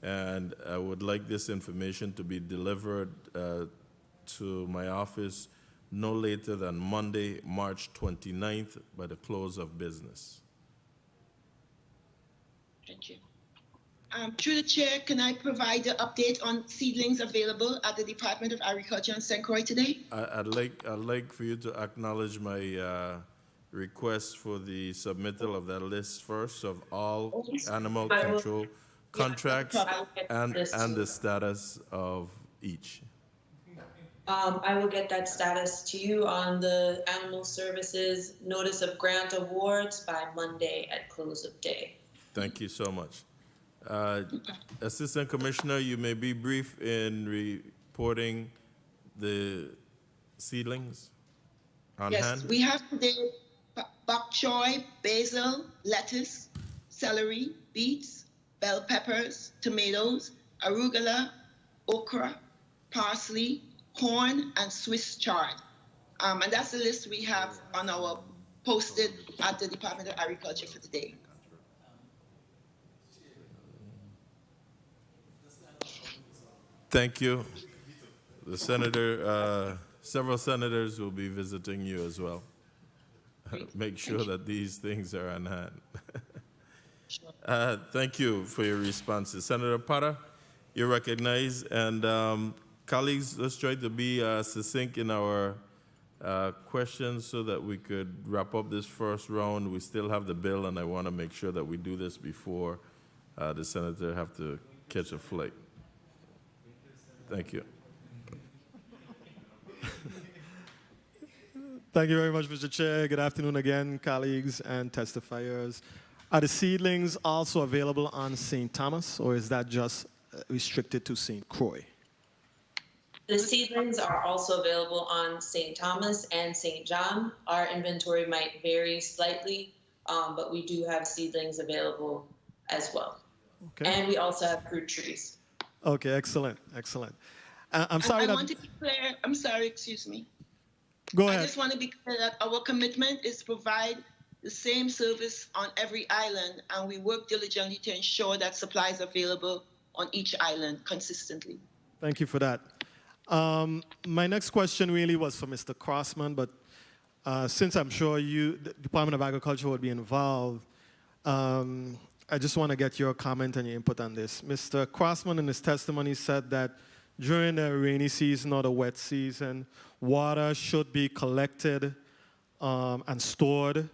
And I would like this information to be delivered to my office no later than Monday, March 29th, by the close of business. Thank you. Through the chair, can I provide an update on seedlings available at the Department of Agriculture in St. Croix today? I'd like for you to acknowledge my request for the submittal of that list first of all animal control contracts and the status of each. I will get that status to you on the Animal Services Notice of Grant Awards by Monday at close of day. Thank you so much. Assistant Commissioner, you may be brief in reporting the seedlings on hand. Yes, we have today bok choy, basil, lettuce, celery, beets, bell peppers, tomatoes, arugula, okra, parsley, corn, and Swiss chard. And that's the list we have on our posted at the Department of Agriculture for today. Thank you. The senator, several senators will be visiting you as well. Make sure that these things are on hand. Thank you for your responses. Senator Potter, you're recognized. And colleagues, let's try to be succinct in our questions so that we could wrap up this first round. We still have the bill, and I want to make sure that we do this before the senator have to catch a flight. Thank you. Thank you very much, Mr. Chair. Good afternoon again, colleagues and testifiers. Are the seedlings also available on St. Thomas, or is that just restricted to St. Croix? The seedlings are also available on St. Thomas and St. John. Our inventory might vary slightly, but we do have seedlings available as well. Okay. And we also have fruit trees. Okay, excellent, excellent. I'm sorry. I want to be clear. I'm sorry, excuse me. Go ahead. I just want to be clear that our commitment is to provide the same service on every island, and we work diligently to ensure that supplies are available on each island consistently. Thank you for that. My next question really was for Mr. Crossman, but since I'm sure the Department of Agriculture would be involved, I just want to get your comment and your input on this. Mr. Crossman in his testimony said that during the rainy season or the wet season, water should be collected and stored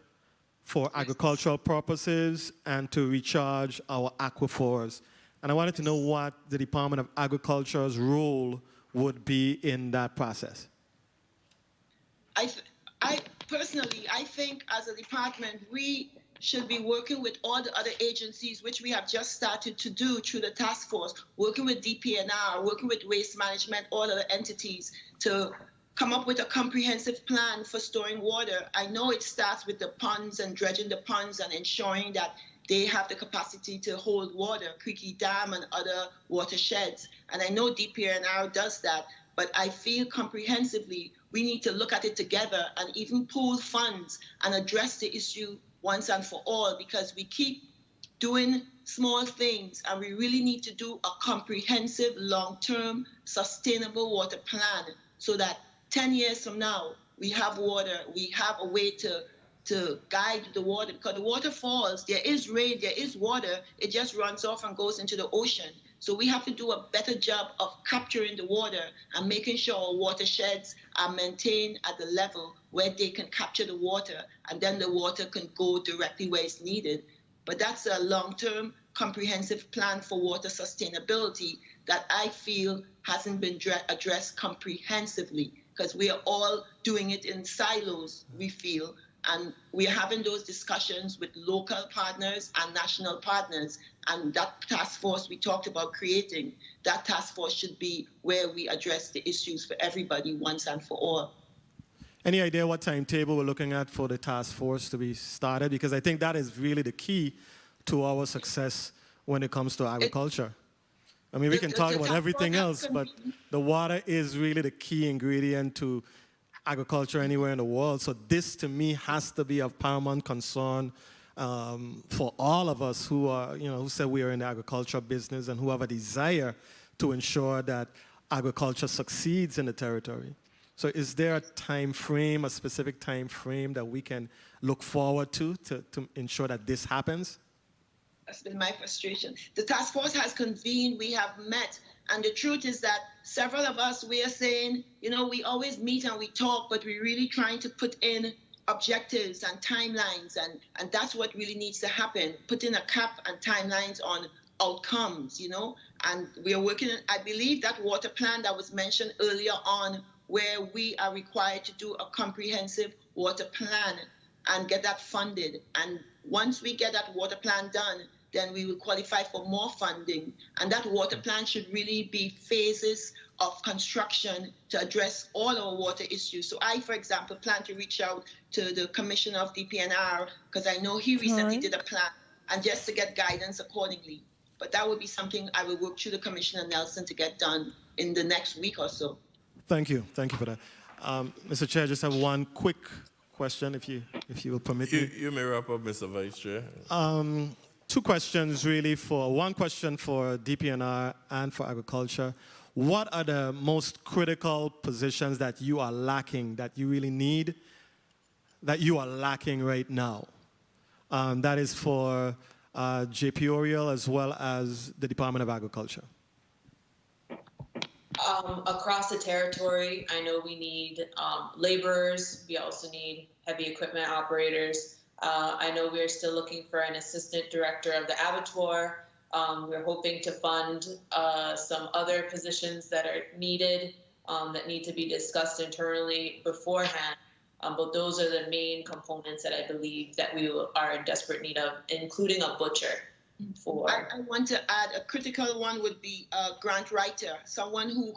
for agricultural purposes and to recharge our aquifers. And I wanted to know what the Department of Agriculture's role would be in that process. I personally think as a department, we should be working with all the other agencies, which we have just started to do through the task force, working with DPNR, working with waste management, all other entities to come up with a comprehensive plan for storing water. I know it starts with the ponds and dredging the ponds and ensuring that they have the capacity to hold water, Creaky Dam and other watersheds. And I know DPNR does that, but I feel comprehensively we need to look at it together and even pool funds and address the issue once and for all, because we keep doing small things and we really need to do a comprehensive, long-term, sustainable water plan so that 10 years from now, we have water, we have a way to guide the water, because the water falls, there is rain, there is water, it just runs off and goes into the ocean. So we have to do a better job of capturing the water and making sure our watersheds are maintained at the level where they can capture the water, and then the water can go directly where it's needed. But that's a long-term comprehensive plan for water sustainability that I feel hasn't been addressed comprehensively, because we are all doing it in silos, we feel, And we're having those discussions with local partners and national partners. And that task force we talked about creating, that task force should be where we address the issues for everybody once and for all. Any idea what timetable we're looking at for the task force to be started? Because I think that is really the key to our success when it comes to agriculture. I mean, we can talk about everything else, but the water is really the key ingredient to agriculture anywhere in the world. So this, to me, has to be of paramount concern for all of us who are, who say we are in the agriculture business and who have a desire to ensure that agriculture succeeds in the territory. So is there a time frame, a specific time frame that we can look forward to ensure that this happens? That's been my frustration. The task force has convened, we have met, and the truth is that several of us, we are saying, we always meet and we talk, but we're really trying to put in objectives and timelines, and that's what really needs to happen, put in a cap and timelines on outcomes, and we are working, I believe that water plan that was mentioned earlier on, where we are required to do a comprehensive water plan and get that funded. And once we get that water plan done, then we will qualify for more funding. And that water plan should really be phases of construction to address all our water issues. So I, for example, plan to reach out to the Commissioner of DPNR, because I know he recently did a plan, and just to get guidance accordingly. But that would be something I will work through the Commissioner Nelson to get done in the next week or so. Thank you for that. Mr. Chair, I just have one quick question, if you will permit me. You may wrap up, Mr. Vice Chair. Two questions really one question for DPNR and for agriculture. What are the most critical positions that you are lacking, that you really need, that you are lacking right now? That is for JP Oriel as well as the Department of Agriculture. Across the territory, I know we need laborers. We also need heavy equipment operators. I know we're still looking for an assistant director of the abattoir. We're hoping to fund some other positions that are needed, that need to be discussed internally beforehand. But those are the main components that I believe that we are in desperate need of, including a butcher. I want to add a critical one would be a grant writer, someone who,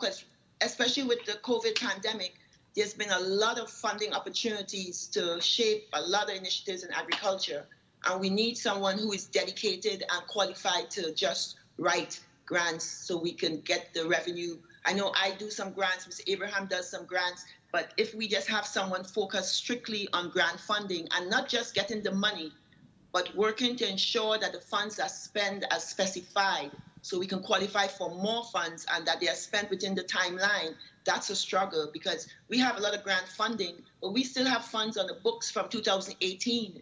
especially with the COVID pandemic, there's been a lot of funding opportunities to shape a lot of initiatives in agriculture. And we need someone who is dedicated and qualified to just write grants so we can get the revenue. I know I do some grants, Mr. Abraham does some grants, but if we just have someone focused strictly on grant funding and not just getting the money, but working to ensure that the funds are spent as specified so we can qualify for more funds and that they are spent within the timeline, that's a struggle because we have a lot of grant funding, but we still have funds on the books from 2018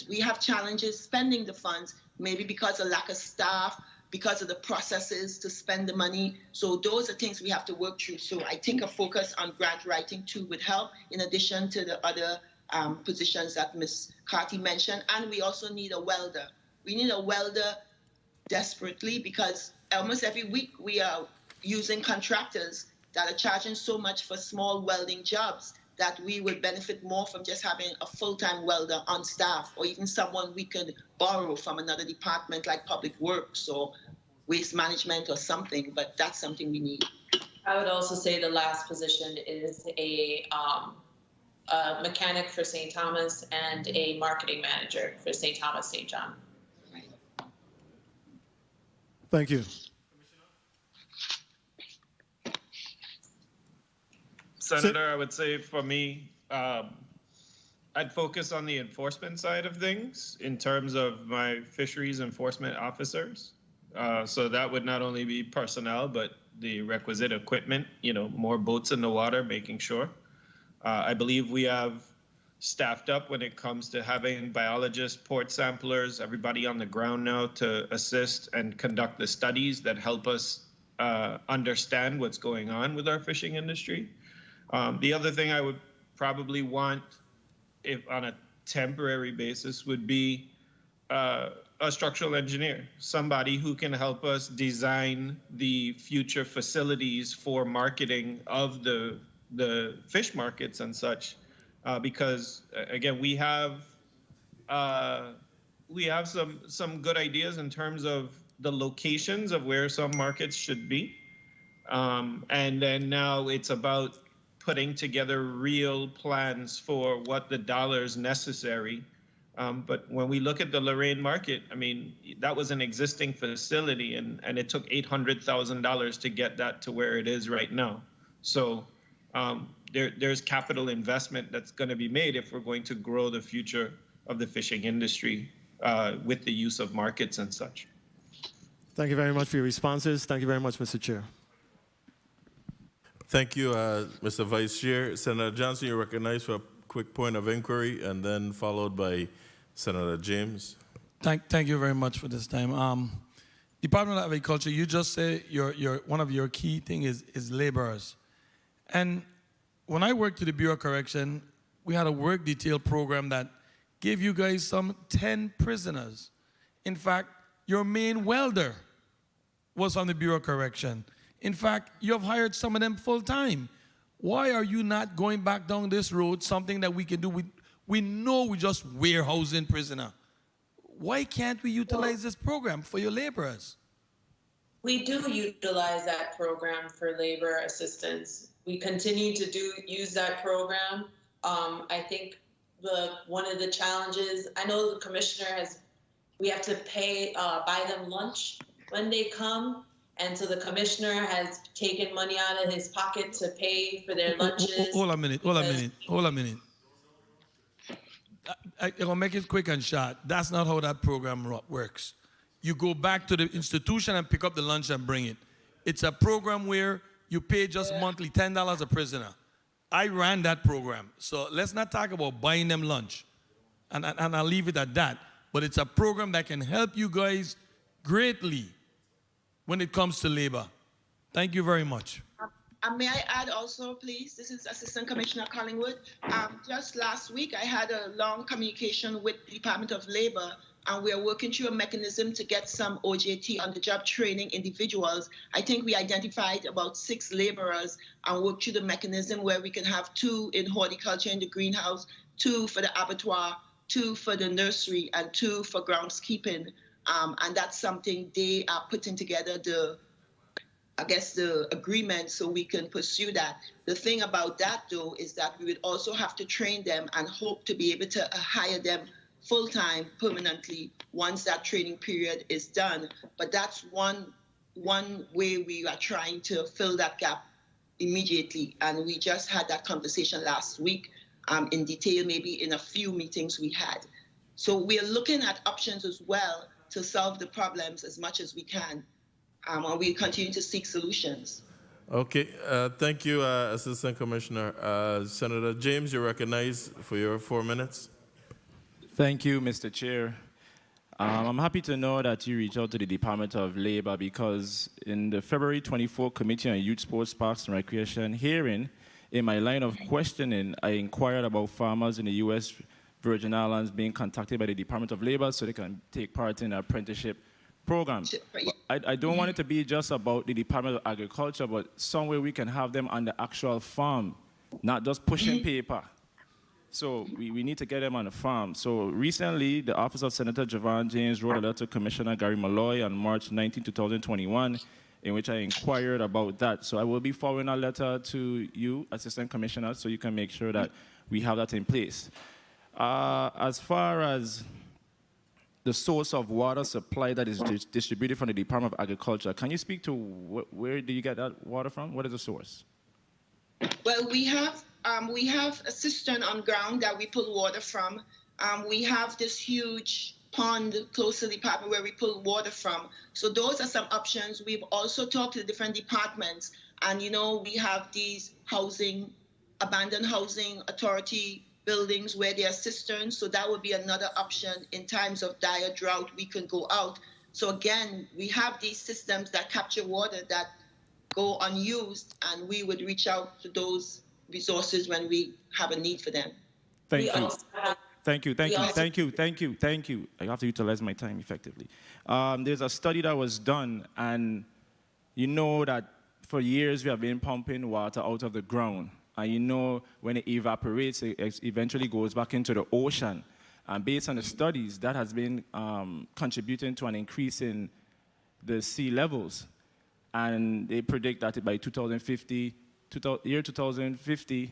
we have challenges spending the funds, maybe because of lack of staff, because of the processes to spend the money. So those are things we have to work through. So I think a focus on grant writing too would help, in addition to the other positions that Ms. Carty mentioned. And we also need a welder. We need a welder desperately because almost every week we are using contractors that are charging so much for small welding jobs that we would benefit more from just having a full-time welder on staff, or even someone we could borrow from another department like Public Works or Waste Management or something, but that's something we need. I would also say the last position is a mechanic for St. Thomas and a marketing manager for St. Thomas St. John. Thank you. Senator, I would say for me, I'd focus on the enforcement side of things in terms of my fisheries enforcement officers. So that would not only be personnel, but the requisite equipment, more boats in the water, making sure. I believe we have staffed up when it comes to having biologists, port samplers, everybody on the ground now to assist and conduct the studies that help us understand what's going on with our fishing industry. The other thing I would probably want, if on a temporary basis, would be a structural engineer, somebody who can help us design the future facilities for marketing of the fish markets and such, because again, we have some good ideas in terms of the locations of where some markets should be. And then now it's about putting together real plans for what the dollars necessary. But when we look at the Lorraine market, I mean, that was an existing facility and it took $800,000 to get that to where it is right now. So there's capital investment that's going to be made if we're going to grow the future of the fishing industry with the use of markets and such. Thank you very much for your responses. Thank you very much, Mr. Chair. Thank you, Mr. Vice Chair. Senator Johnson, you're recognized for a quick point of inquiry, and then followed by Senator James. Thank you very much for this time. Department of Agriculture, you just say one of your key thing is laborers. And when I worked at the Bureau of Correction, we had a work detail program that gave you guys some 10 prisoners. In fact, your main welder was on the Bureau of Correction. In fact, you have hired some of them full time. Why are you not going back down this road, something that we can do? We know we just warehousing prisoner. Why can't we utilize this program for your laborers? We do utilize that program for labor assistance. We continue to use that program. I think one of the challenges, I know the commissioner we have to buy them lunch when they come. And so the commissioner has taken money out of his pocket to pay for their lunches. Hold a minute. I'll make it quick and short. That's not how that program works. You go back to the institution and pick up the lunch and bring it. It's a program where you pay just monthly $10 a prisoner. I ran that program. So let's not talk about buying them lunch. And I'll leave it at that. But it's a program that can help you guys greatly when it comes to labor. Thank you very much. May I add also, please? This is Assistant Commissioner Collingwood. Just last week, I had a long communication with the Department of Labor, and we are working through a mechanism to get some OJT, on-the-job training individuals. I think we identified about 6 laborers and worked through the mechanism where we can have 2 in horticulture in the greenhouse, 2 for the abattoir, 2 for the nursery, and 2 for groundskeeping. And that's something they are putting together the agreement so we can pursue that. The thing about that, though, is that we would also have to train them and hope to be able to hire them full-time permanently once that training period is done. But that's one way we are trying to fill that gap immediately. And we just had that conversation last week in detail, maybe in a few meetings we had. So we are looking at options as well to solve the problems as much as we can. And we continue to seek solutions. Okay, thank you, Assistant Commissioner. Senator James, you're recognized for your 4 minutes. Thank you, Mr. Chair. I'm happy to know that you reached out to the Department of Labor because in the February 24 Committee on Youth, Sports, Parks, and Recreation hearing, in my line of questioning, I inquired about farmers in the U.S. Virgin Islands being contacted by the Department of Labor so they can take part in an apprenticeship program. I don't want it to be just about the Department of Agriculture, but somewhere we can have them on the actual farm, not just pushing paper. So we need to get them on the farm. So recently, the Office of Senator Javon James wrote a letter to Commissioner Gary Malloy on March 19, 2021, in which I inquired about that. So I will be forwarding a letter to you, Assistant Commissioner, so you can make sure that we have that in place. As far as the source of water supply that is distributed from the Department of Agriculture, can you speak to where do you get that water from? What is the source? Well, we have a cistern on ground that we pull water from. We have this huge pond close to the department where we pull water from. So those are some options. We've also talked to the different departments, and we have these abandoned housing authority buildings where there are cisterns. So that would be another option. In times of dire drought, we can go out. So again, we have these systems that capture water that go unused, and we would reach out to those resources when we have a need for them. Thank you. I have to utilize my time effectively. There's a study that was done, and you know that for years we have been pumping water out of the ground. And you know, when it evaporates, it eventually goes back into the ocean. And based on the studies, that has been contributing to an increase in the sea levels. And they predict that by 2050,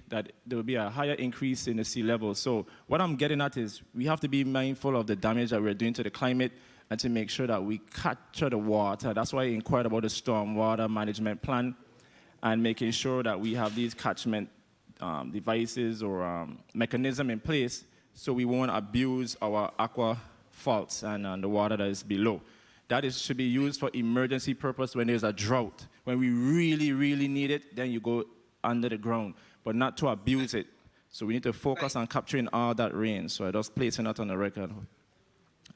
that there will be a higher increase in the sea level. So what I'm getting at is we have to be mindful of the damage that we're doing to the climate and to make sure that we capture the water. That's why I inquired about the stormwater management plan and making sure that we have these catchment devices or mechanism in place so we won't abuse our aqua faults and the water that is below. That should be used for emergency purpose when there's a drought. When we really, really need it, then you go under the ground, but not to abuse it. So we need to focus on capturing all that rain. So I just placing that on the record.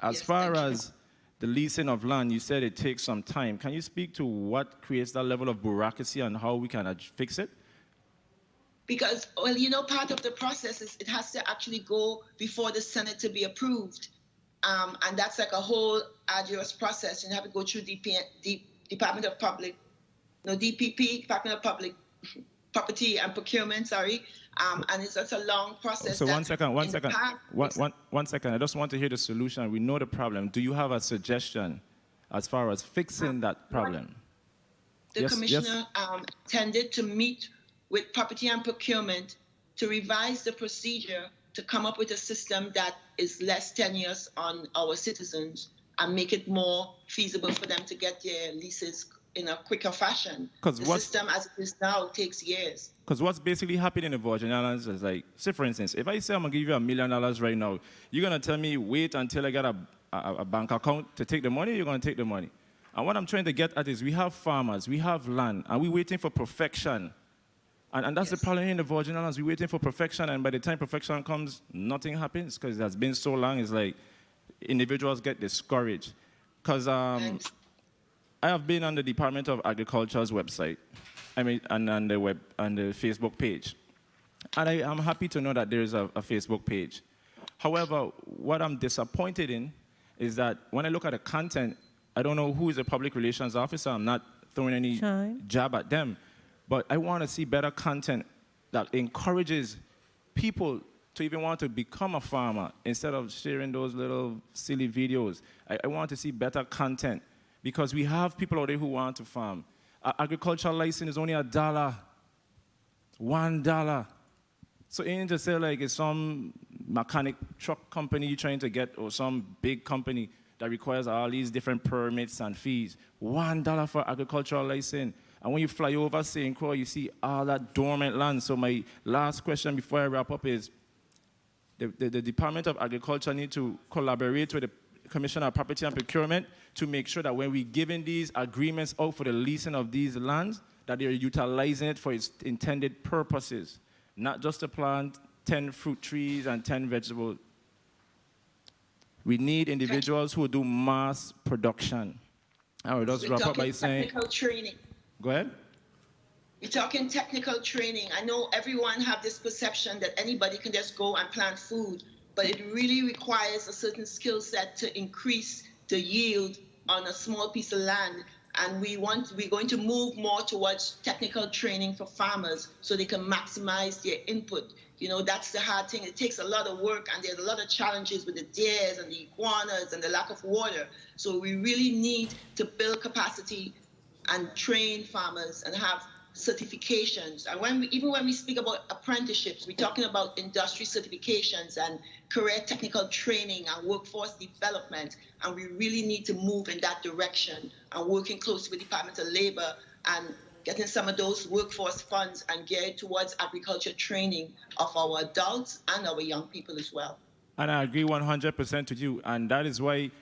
As far as the leasing of land, you said it takes some time. Can you speak to what creates that level of bureaucracy and how we can fix it? Because, well, you know, part of the process is it has to actually go before the Senate to be approved. And that's like a whole arduous process. You have to go through Department of Public, DPP, Department of Public Property and Procurement, sorry. And it's such a long process. So one second. I just want to hear the solution. We know the problem. Do you have a suggestion as far as fixing that problem? The commissioner tended to meet with Property and Procurement to revise the procedure to come up with a system that is less tenuous on our citizens and make it more feasible for them to get their leases in a quicker fashion. The system as it is now takes years. Because what's basically happening in the Virgin Islands is like, say for instance, if I say I'm going to give you $1 million right now, you're going to tell me wait until I get a bank account to take the money, you're going to take the money. And what I'm trying to get at is we have farmers, we have land, and we're waiting for perfection. And that's the problem in the Virgin Islands. We're waiting for perfection, and by the time perfection comes, nothing happens because it has been so long. It's like individuals get discouraged. Because I have been on the Department of Agriculture's website, and on the Facebook page. And I'm happy to know that there is a Facebook page. However, what I'm disappointed in is that when I look at the content, I don't know who is the public relations officer. I'm not throwing any jab at them. But I want to see better content that encourages people to even want to become a farmer instead of sharing those little silly videos. I want to see better content because we have people out there who want to farm. Agricultural license is only $1. $1. So ain't to say like it's some mechanic truck company you're trying to get or some big company that requires all these different permits and fees. $1 for agricultural license. And when you fly over St. Croix, you see all that dormant land. So my last question before I wrap up is, the Department of Agriculture need to collaborate with the Commissioner of Property and Procurement to make sure that when we're giving these agreements out for the leasing of these lands, that they're utilizing it for its intended purposes, not just to plant 10 fruit trees and 10 vegetables. We need individuals who do mass production. I will just wrap up by saying... Technical training. Go ahead. We're talking technical training. I know everyone have this perception that anybody can just go and plant food, but it really requires a certain skill set to increase the yield on a small piece of land. And we're going to move more towards technical training for farmers so they can maximize their input. You know, that's the hard thing. It takes a lot of work, and there's a lot of challenges with the deers and the iguanas and the lack of water. So we really need to build capacity and train farmers and have certifications. And even when we speak about apprenticeships, we're talking about industry certifications and career technical training and workforce development. And we really need to move in that direction and working closely with the Department of Labor and getting some of those workforce funds and geared towards agriculture training of our adults and our young people as well. And I agree 100% with you. And that is why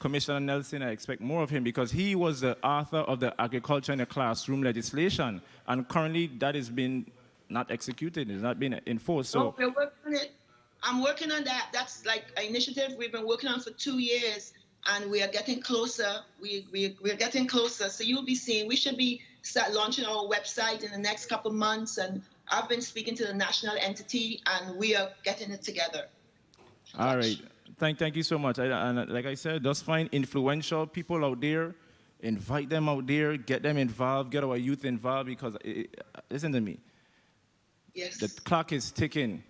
Commissioner Nelson, I expect more of him because he was the author of the Agriculture in the Classroom legislation, and currently that has been not executed, it's not been enforced. So we're working on it. I'm working on that. That's like an initiative we've been working on for 2 years, and we are getting closer. We're getting closer. So you'll be seeing, we should be start launching our website in the next couple of months, and I've been speaking to the national entity, and we are getting it together. All right. Thank you so much. And like I said, just find influential people out there, invite them out there, get them involved, get our youth involved, because listen to me. Yes. The clock is ticking.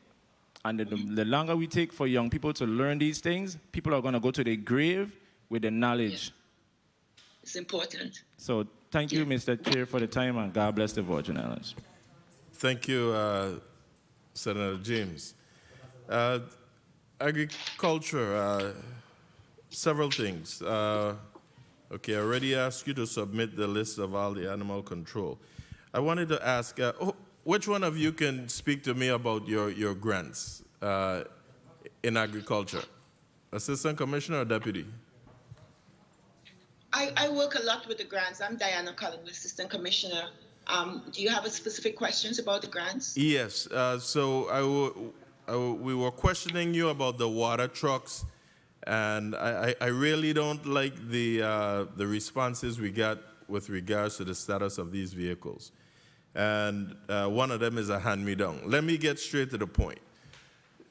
And the longer we take for young people to learn these things, people are going to go to their grave with the knowledge. It's important. So thank you, Mr. Chair, for the time, and God bless the Virgin Islands. Thank you, Senator James. Agriculture, several things. Okay, I already asked you to submit the list of all the animal control. I wanted to ask, which one of you can speak to me about your grants in agriculture? Assistant Commissioner or Deputy? I work a lot with the grants. I'm Diana Collins, Assistant Commissioner. Do you have a specific questions about the grants? Yes. So we were questioning you about the water trucks, and I really don't like the responses we got with regards to the status of these vehicles. And one of them is a hand-me-down. Let me get straight to the point.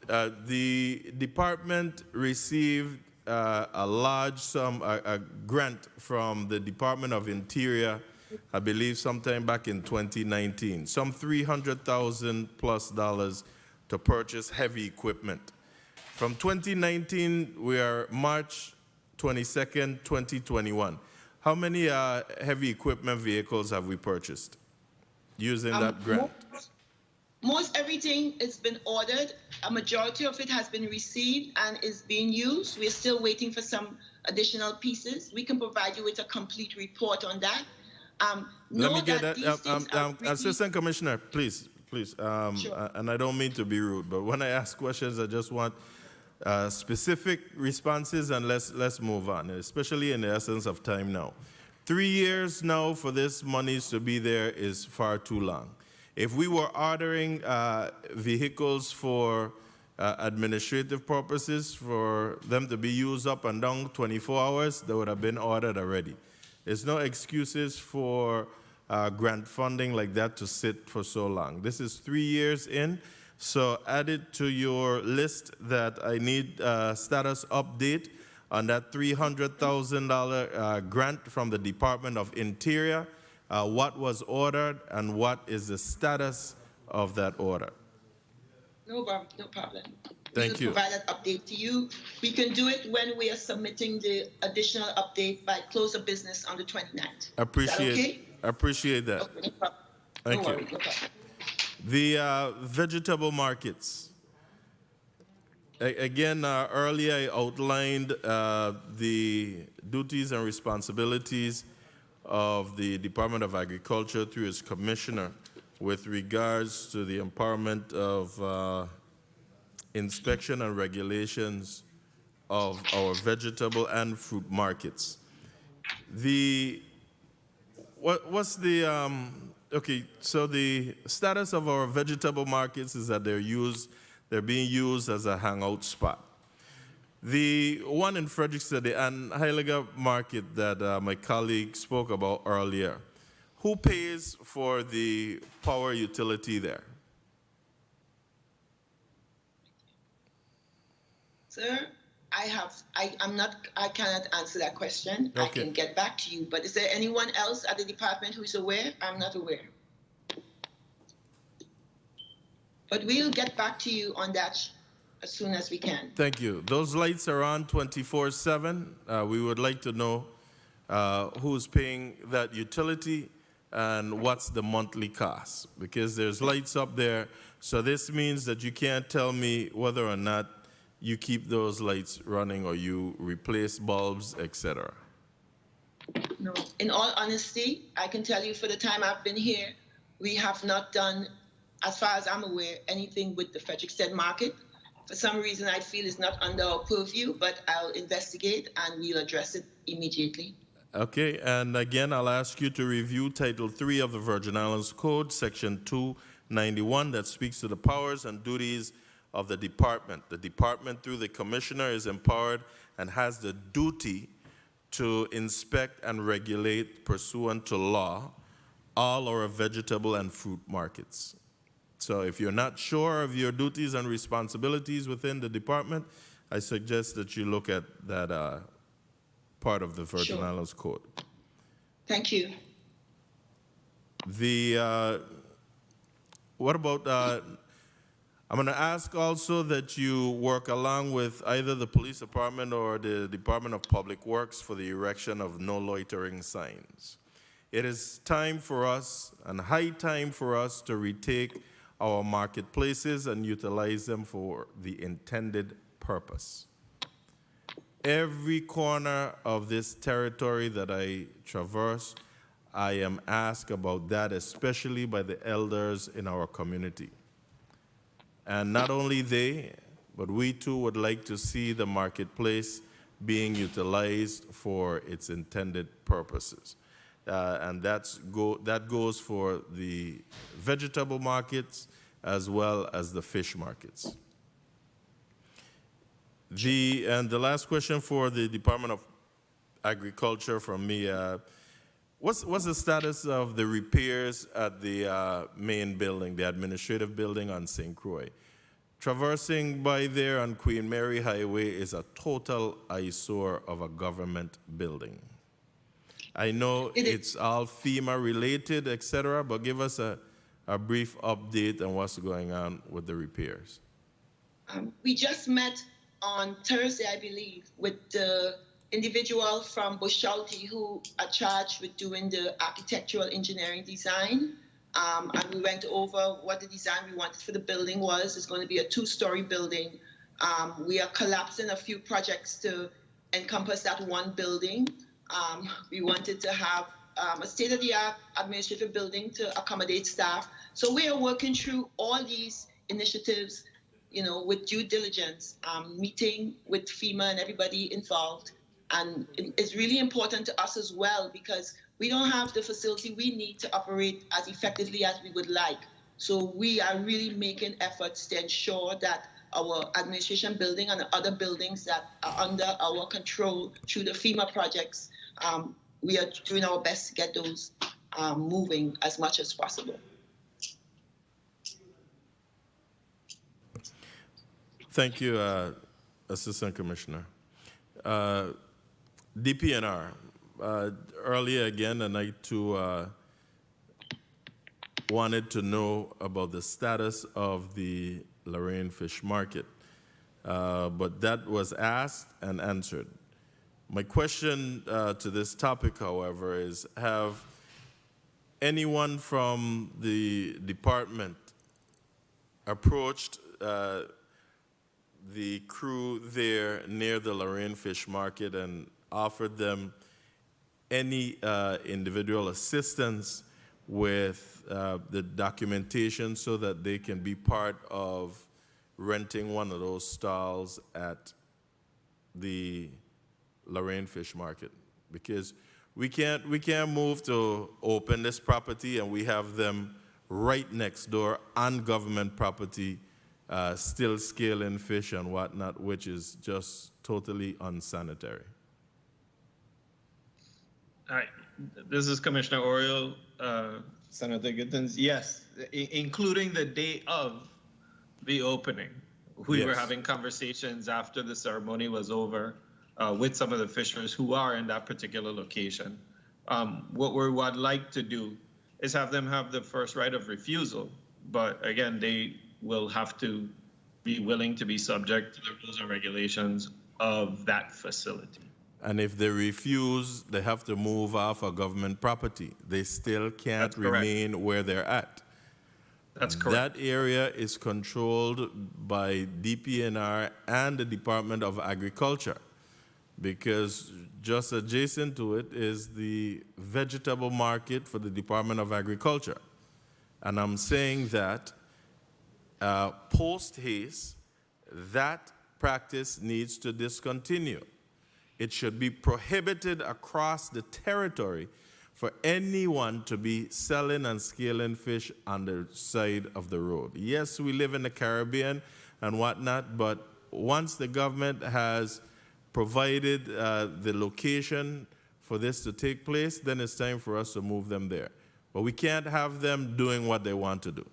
The department received a large sum, a grant from the Department of Interior, I believe sometime back in 2019, some $300,000+ to purchase heavy equipment. From 2019, we are March 22nd, 2021. How many heavy equipment vehicles have we purchased using that grant? Most everything has been ordered. A majority of it has been received and is being used. We're still waiting for some additional pieces. We can provide you with a complete report on that. Let me get that. Assistant Commissioner, please. Sure. And I don't mean to be rude, but when I ask questions, I just want specific responses, and let's move on, especially in the essence of time now. 3 years now for this monies to be there is far too long. If we were ordering vehicles for administrative purposes, for them to be used up and down 24 hours, they would have been ordered already. There's no excuses for grant funding like that to sit for so long. This is 3 years in, so add it to your list that I need a status update on that $300,000 grant from the Department of Interior. What was ordered and what is the status of that order? No problem. Thank you. We'll provide that update to you. We can do it when we are submitting the additional update by close of business on the 29th. Appreciate that. Okay, no problem. Thank No you. worries, no problem. The vegetable markets. Again, earlier I outlined the duties and responsibilities of the Department of Agriculture through its commissioner with regards to the empowerment of inspection and regulations of our vegetable and fruit markets. What's the okay? So the status of our vegetable markets is that they're being used as a hangout spot. The one in Frederickson and Heiliger Market that my colleague spoke about earlier, who pays for the power utility there? Sir, I cannot answer that question. Okay. I can get back to you. But is there anyone else at the department who is aware? I'm not aware. But we'll get back to you on that as soon as we can. Thank you. Those lights are on 24/7. We would like to know who's paying that utility and what's the monthly cost, because there's lights up there. So this means that you can't tell me whether or not you keep those lights running or you replace bulbs, etc. No. In all honesty, I can tell you for the time I've been here, we have not done, as far as I'm aware, anything with the Frederickstead market. For some reason, I feel it's not under our purview, but I'll investigate and we'll address it immediately. Okay, and again, I'll ask you to review Title 3 of the Virgin Islands Code, Section 291, that speaks to the powers and duties of the department. The department, through the commissioner, is empowered and has the duty to inspect and regulate, pursuant to law, all our vegetable and fruit markets. So if you're not sure of your duties and responsibilities within the department, I suggest that you look at that part of the Virgin Islands Code. Thank you. what about, I'm going to ask also that you work along with either the police department or the Department of Public Works for the erection of no loitering signs. It is time for us, and high time for us, to retake our marketplaces and utilize them for the intended purpose. Every corner of this territory that I traverse, I am asked about that, especially by the elders in our community. And not only they, but we too would like to see the marketplace being utilized for its intended purposes. And that goes for the vegetable markets as well as the fish markets. And the last question for the Department of Agriculture from me, what's the status of the repairs at the main building, the administrative building on St. Croix? Traversing by there on Queen Mary Highway is a total eyesore of a government building. I know it's all FEMA related, etc., but give us a brief update on what's going on with the repairs. We just met on Thursday, I believe, with the individual from Bushalty who are charged with doing the architectural engineering design. And we went over what the design we wanted for the building was. It's going to be a 2-story building. We are collapsing a few projects to encompass that one building. We wanted to have a state-of-the-art administrative building to accommodate staff. So we are working through all these initiatives, with due diligence, meeting with FEMA and everybody involved. And it's really important to us as well because we don't have the facility we need to operate as effectively as we would like. So we are really making efforts to ensure that our administration building and the other buildings that are under our control through the FEMA projects, we are doing our best to get those moving as much as possible. Thank you, Assistant Commissioner. DPNR. Earlier again, and I too wanted to know about the status of the Lorraine Fish Market, but that was asked and answered. My question to this topic, however, is have anyone from the department approached the crew there near the Lorraine Fish Market and offered them any individual assistance with the documentation so that they can be part of renting one of those stalls at the Lorraine Fish Market? Because we can't move to open this property and we have them right next door on government property still scaling fish and whatnot, which is just totally unsanitary. All right, this is Commissioner Oriole, Senator Gittens. Yes, including the day of the opening. We were having conversations after the ceremony was over with some of the fishers who are in that particular location. What we would like to do is have them have the first right of refusal, but again, they will have to be willing to be subject to the rules and regulations of that facility. And if they refuse, they have to move off of government property. They still can't remain where they're at. That's correct. That area is controlled by DPNR and the Department of Agriculture, because just adjacent to it is the vegetable market for the Department of Agriculture. And I'm saying that post-haste, that practice needs to discontinue. It should be prohibited across the territory for anyone to be selling and scaling fish on the side of the road. Yes, we live in the Caribbean and whatnot, but once the government has provided the location for this to take place, then it's time for us to move them there. But we can't have them doing what they want to do.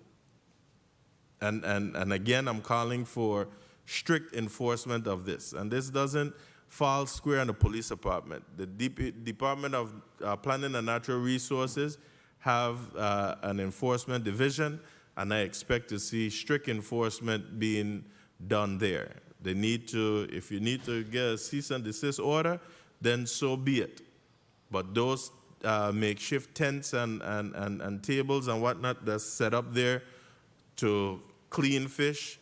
And again, I'm calling for strict enforcement of this. And this doesn't fall square on the police department. The Department of Planning and Natural Resources have an enforcement division, and I expect to see strict enforcement being done there. They need to, if you need to get a cease and desist order, then so be it. But those makeshift tents and tables and whatnot that's set up there to clean fish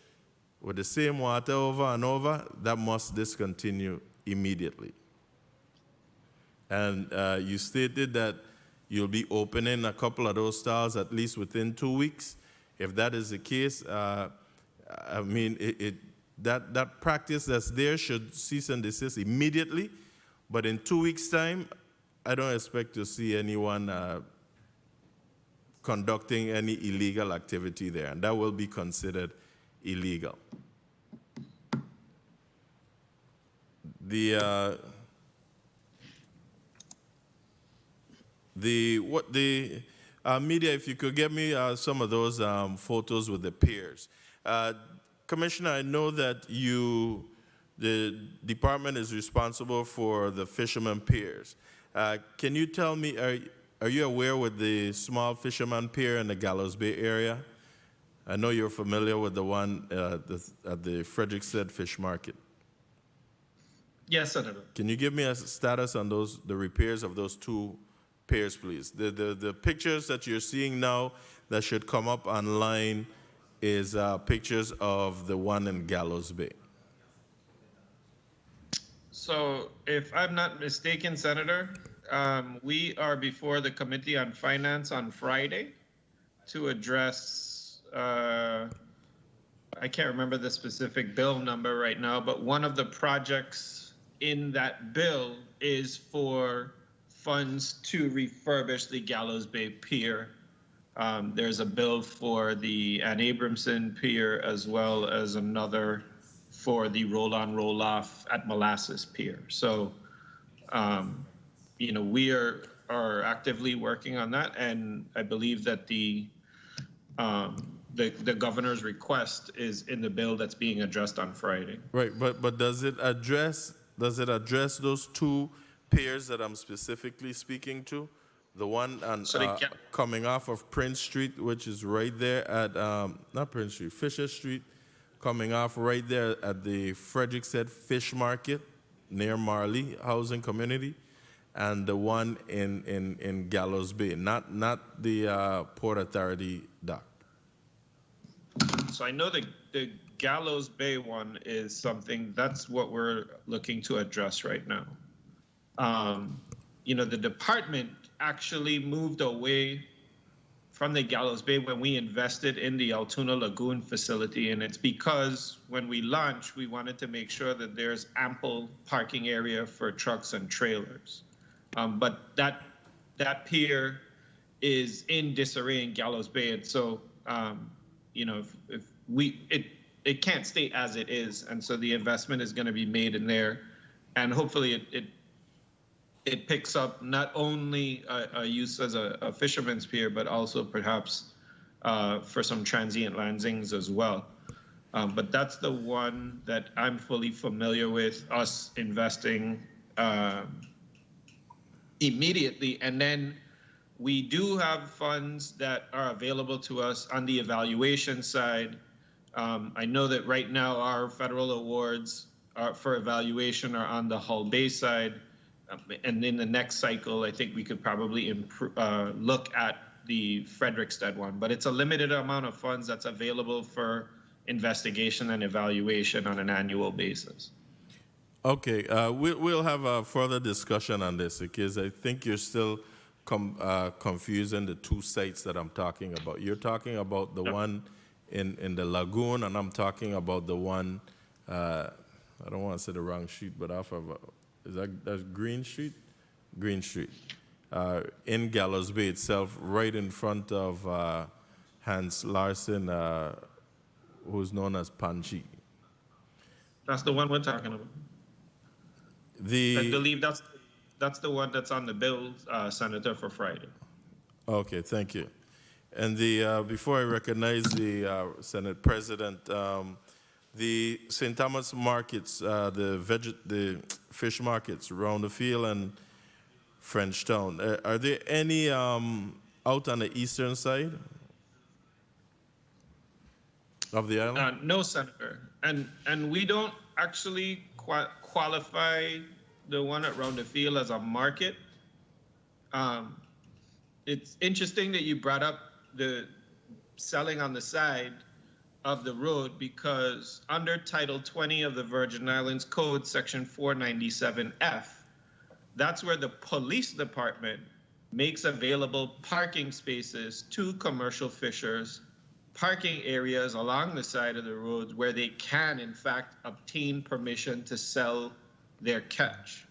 with the same water over and over, that must discontinue immediately. And you stated that you'll be opening a couple of those stalls at least within 2 weeks. If that is the case, I mean, that practice that's there should cease and desist immediately. But in 2 weeks' time, I don't expect to see anyone conducting any illegal activity there, and that will be considered illegal. The media, if you could get me some of those photos with the piers. Commissioner, I know that the department is responsible for the fishermen piers. Can you tell me, are you aware with the small fisherman pier in the Gallows Bay area? I know you're familiar with the one at the Frederiksted Fish Market. Yes, Senator. Can you give me a status on the repairs of those 2 piers, please? The pictures that you're seeing now that should come up online is pictures of the one in Gallows Bay. So if I'm not mistaken, Senator, we are before the Committee on Finance on Friday to address, I can't remember the specific bill number right now, but one of the projects in that bill is for funds to refurbish the Gallows Bay Pier. There's a bill for the Ann Abramson Pier as well as another for the roll-on, roll-off at Molasses Pier. So, you know, we are actively working on that, and I believe that the governor's request is in the bill that's being addressed on Friday. Right, but does it address those 2 piers that I'm specifically speaking to? The one on, coming off of Prince Street, which is right there at, not Prince Street, Fisher Street, coming off right there at the Frederiksted Fish Market near Marley Housing Community, and the one in Gallows Bay, not the Port Authority dock. So I know the Gallows Bay one is something, that's what we're looking to address right now. You know, the department actually moved away from the Gallows Bay when we invested in the Altoona Lagoon facility, and it's because when we launched, we wanted to make sure that there's ample parking area for trucks and trailers. But that pier is in disarray in Gallows Bay, and so you know, it can't stay as it is, and so the investment is going to be made in there, and hopefully it picks up not only a use as a fisherman's pier, but also perhaps for some transient landings as well. But that's the one that I'm fully familiar with, us investing immediately. And then we do have funds that are available to us on the evaluation side. I know that right now our federal awards for evaluation are on the Hull Bay side. And in the next cycle, I think we could probably look at the Frederiksted one. But it's a limited amount of funds that's available for investigation and evaluation on an annual basis. Okay, we'll have a further discussion on this because I think you're still confusing the 2 sites that I'm talking about. You're talking about the one in the lagoon, and I'm talking about the one, I don't want to say the wrong street, but off of, that's Green Street? Green Street. In Gallows Bay itself, right in front of Hans Larsen, who's known as Panchi. That's the one we're talking about. I believe that's the one that's on the bill, Senator, for Friday. Okay, thank you. And before I recognize the Senate President, the St. Thomas markets, the fish markets, Round the Field and Frenchtown, are there any out on the eastern side? Of the island? No, Senator. And we don't actually qualify the one at Round the Field as a market. It's interesting that you brought up the selling on the side of the road, because under Title 20 of the Virgin Islands Code, Section 497F, that's where the police department makes available parking spaces to commercial fishers, parking areas along the side of the roads where they can, in fact, obtain permission to sell their catch.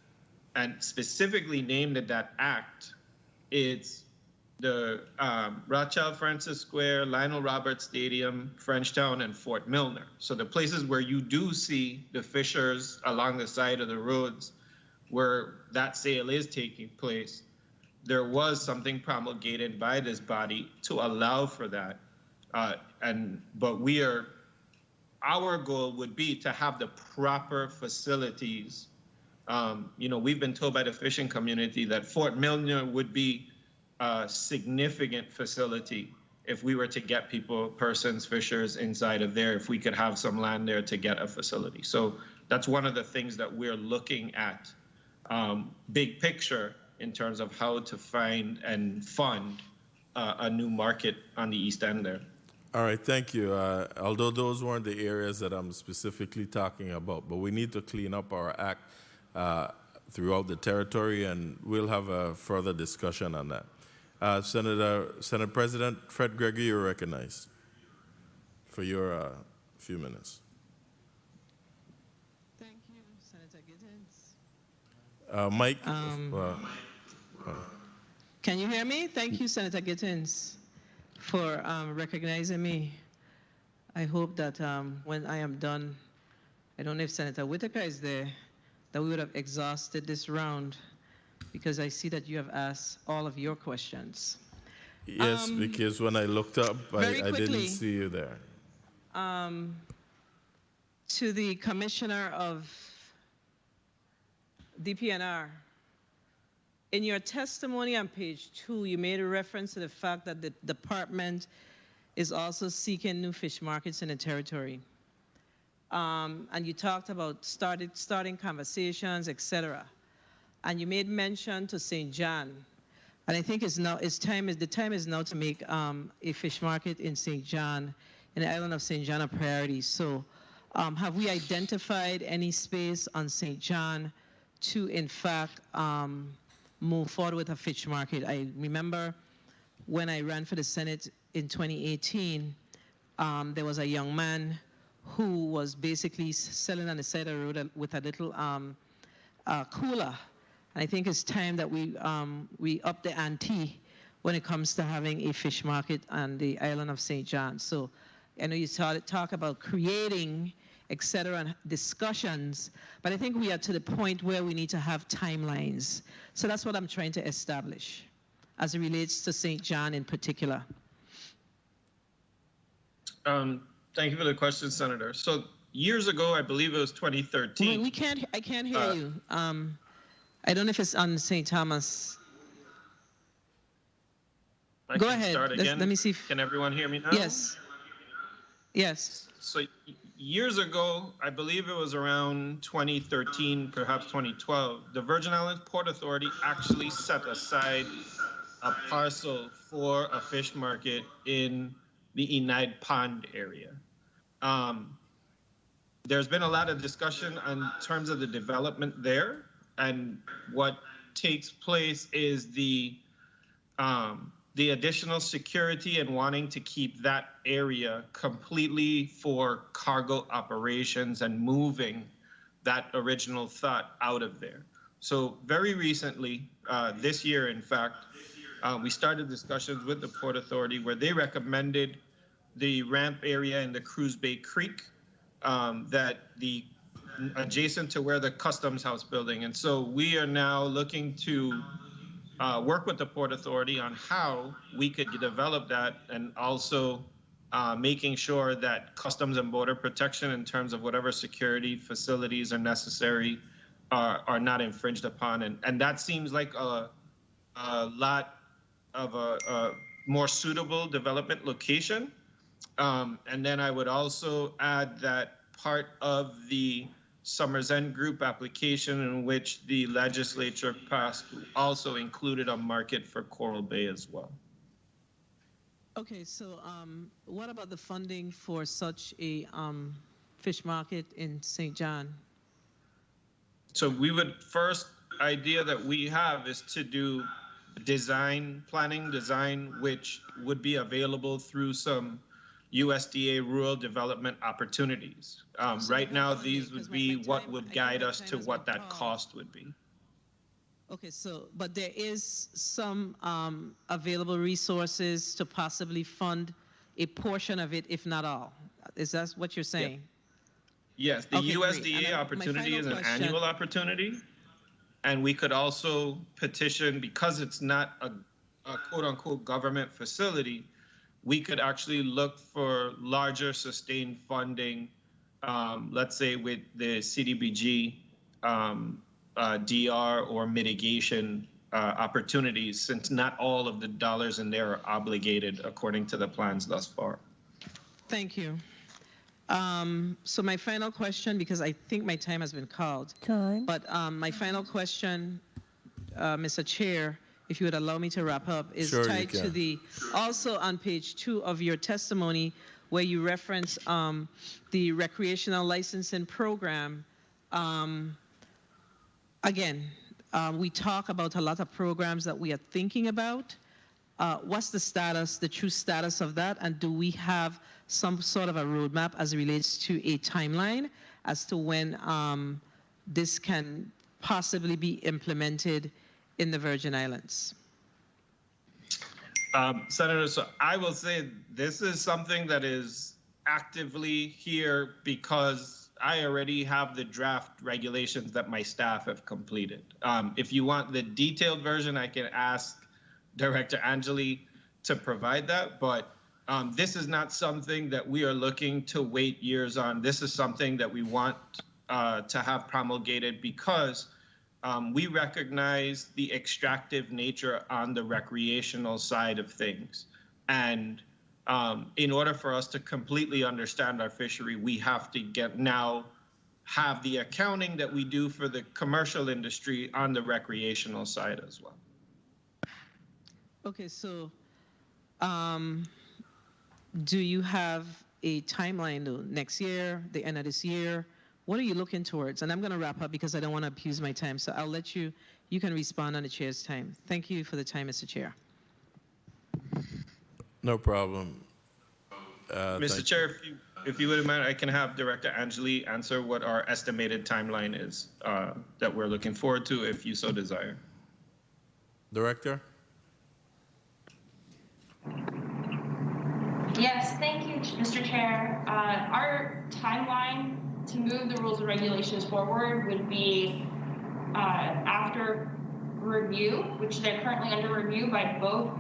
And specifically named in that act, it's the Rothschild Francis Square, Lionel Roberts Stadium, Frenchtown, and Fort Milner. So the places where you do see the fishers along the side of the roads where that sale is taking place, there was something promulgated by this body to allow for that. But our goal would be to have the proper facilities. We've been told by the fishing community that Fort Milner would be a significant facility if we were to get persons, fishers inside of there, if we could have some land there to get a facility. So that's one of the things that we're looking at, big picture, in terms of how to find and fund a new market on the East End there. All right, thank you. Although those weren't the areas that I'm specifically talking about, but we need to clean up our act throughout the territory, and we'll have a further discussion on that. Senate President Fred Gregory, you're recognized for your few minutes. Thank you, Senator Gittins. Mike? Can you hear me? Thank you, Senator Gittins, for recognizing me. I hope that when I am done, I don't know if Senator Whitaker is there, that we would have exhausted this round, because I see that you have asked all of your questions. Yes, because when I looked up, I didn't see you there. To the Commissioner of DPNR, in your testimony on page 2, you made a reference to the fact that the department is also seeking new fish markets in the territory. And you talked about starting conversations, etc. And you made mention to St. John. And I think the time is now to make a fish market in St. John, in the island of St. John, a priority. So have we identified any space on St. John to, in fact, move forward with a fish market? I remember when I ran for the Senate in 2018, there was a young man who was basically selling on the side of the road with a little cooler. And I think it's time that we up the ante when it comes to having a fish market on the island of St. John. So I know you talk about creating, et cetera, and discussions, but I think we are to the point where we need to have timelines. So that's what I'm trying to establish as it relates to St. John in particular. Thank you for the question, Senator. So years ago, I believe it was 2013. I can't hear you. I don't know if it's on St. Thomas. Go ahead. Let me see if... Can everyone hear me now? Yes. Yes. So years ago, I believe it was around 2013, perhaps 2012, the Virgin Islands Port Authority actually set aside a parcel for a fish market in the Eneid Pond area. There's been a lot of discussion in terms of the development there, and what takes place is the additional security and wanting to keep that area completely for cargo operations and moving that original thought out of there. So very recently, this year, in fact, we started discussions with the Port Authority where they recommended the ramp area in the Cruz Bay Creek, that the adjacent to where the Customs House building. And so we are now looking to work with the Port Authority on how we could develop that, and also making sure that Customs and Border Protection, in terms of whatever security facilities are necessary, are not infringed upon. And that seems like a lot of a more suitable development location. And then I would also add that part of the Summers End Group application in which the legislature passed also included a market for Coral Bay as well. Okay, so what about the funding for such a fish market in St. John? So we would, first idea that we have is to do planning design, which would be available through some USDA rural development opportunities. Right now, these would be what would guide us to what that cost would be. Okay, so, but there is some available resources to possibly fund a portion of it, if not all. Is that what you're saying? Yes, the Okay, USDA opportunity is an annual opportunity. And we could also petition, because it's not a quote unquote government facility, we could actually look for larger sustained funding, let's say with the CDBG, DR or mitigation opportunities, since not all of the dollars in there are obligated according to the plans thus far. Thank you. So my final question, because I think my time has been called. But my final question, Mr. Chair, if you would allow me to wrap up, is tied to the, also on page 2 of your testimony, where you reference the recreational licensing program. Again, we talk about a lot of programs that we are thinking about. What's the status, the true status of that? And do we have some sort of a roadmap as it relates to a timeline as to when this can possibly be implemented in the Virgin Islands? Senator, so I will say this is something that is actively here because I already have the draft regulations that my staff have completed. If you want the detailed version, I can ask Director Angeli to provide that, but this is not something that we are looking to wait years on. This is something that we want to have promulgated because we recognize the extractive nature on the recreational side of things. And in order for us to completely understand our fishery, we have to have the accounting that we do for the commercial industry on the recreational side as well. Okay, so do you have a timeline though? Next year, the end of this year? What are you looking towards? And I'm going to wrap up because I don't want to abuse my time. So I'll let you can respond on the chair's time. Thank you for the time, Mr. Chair. No problem. Mr. Chair, if you wouldn't mind, I can have Director Angeli answer what our estimated timeline is that we're looking forward to, if you so desire. Director? Yes, thank you, Mr. Chair. Our timeline to move the rules and regulations forward would be after review, which they're currently under review by both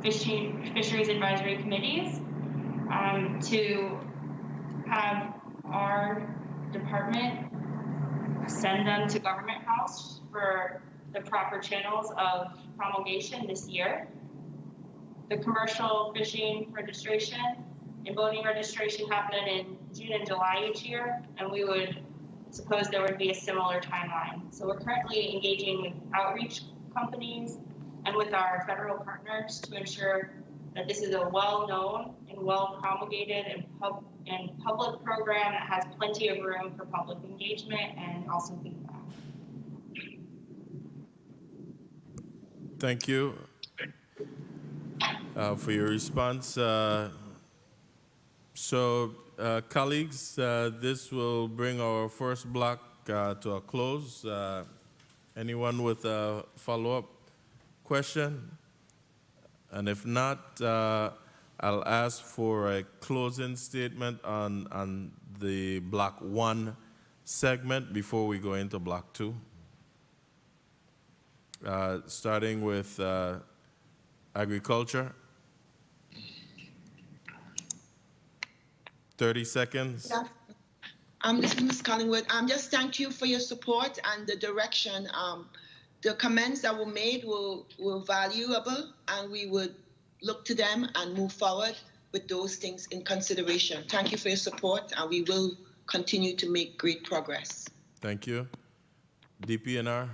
fisheries advisory committees, to have our department send them to Government House for the proper channels of promulgation this year. The commercial fishing registration and boating registration happen in June and July each year, and we would suppose there would be a similar timeline. So we're currently engaging with outreach companies and with our federal partners to ensure that this is a well-known and well-promulgated and public program that has plenty of room for public engagement and also feedback. Thank you for your response. Colleagues, this will bring our first block to a close. Anyone with a follow-up question? And if not, I'll ask for a closing statement on the Block 1 segment before we go into Block 2. Starting with agriculture. 30 seconds. This is Ms. Collingwood. Just thank you for your support and the direction. The comments that were made were valuable, and we would look to them and move forward. with those things in consideration. Thank you for your support, and we will continue to make great progress. Thank you. DPNR.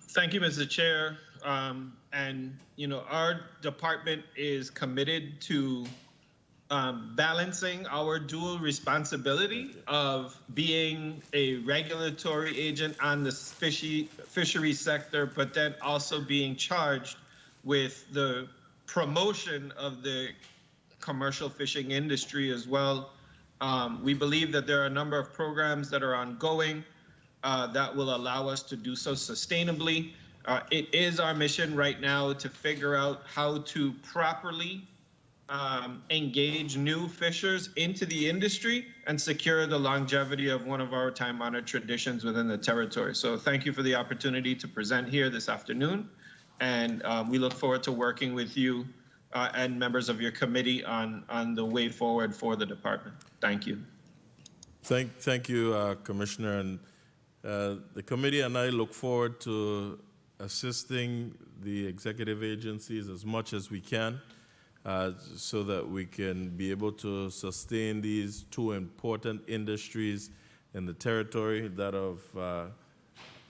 Thank you, Mr. Chair. And our department is committed to balancing our dual responsibility of being a regulatory agent on the fishery sector, but then also being charged with the promotion of the commercial fishing industry as well. We believe that there are a number of programs that are ongoing that will allow us to do so sustainably. It is our mission right now to figure out how to properly engage new fishers into the industry and secure the longevity of one of our time-honored traditions within the territory. So thank you for the opportunity to present here this afternoon. And we look forward to working with you and members of your committee on the way forward for the department. Thank you. Thank you, Commissioner. And the committee and I look forward to assisting the executive agencies as much as we can so that we can be able to sustain these two important industries in the territory, that of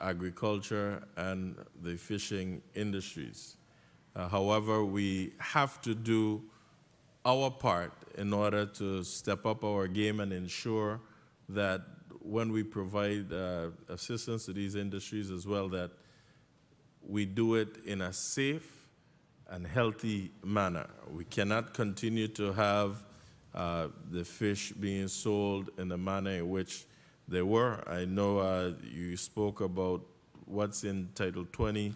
agriculture and the fishing industries. However, we have to do our part in order to step up our game and ensure that when we provide assistance to these industries as well, that we do it in a safe and healthy manner. We cannot continue to have the fish being sold in the manner in which they were. I know you spoke about what's in Title 20,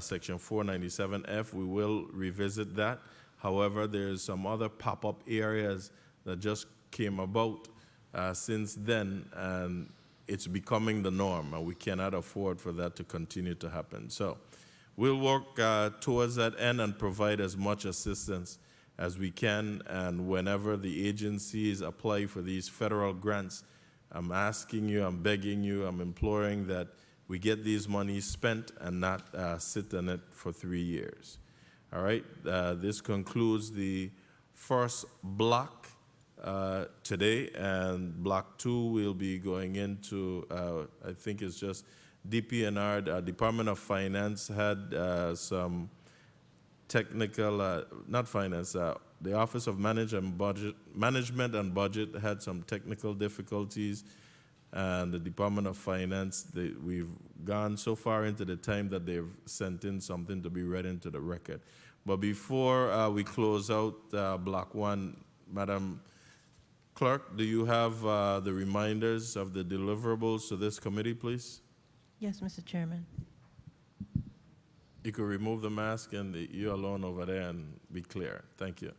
Section 497F. We will revisit that. However, there's some other pop-up areas that just came about since then, and it's becoming the norm, and we cannot afford for that to continue to happen. So we'll work towards that end and provide as much assistance as we can. And whenever the agencies apply for these federal grants, I'm asking you, I'm begging you, I'm imploring that we get these monies spent and not sit on it for 3 years. All right, this concludes the first block today, and block 2 will be going into, I think it's just DPNR. The Department of Finance had some technical, not finance, the Office of Management and Budget had some technical difficulties, and the Department of Finance, we've gone so far into the time that they've sent in something to be read into the record. But before we close out block 1, Madam Clerk, do you have the reminders of the deliverables to this committee, please? Yes, Mr. Chairman. You could remove the mask and you alone over there and be clear. Thank you.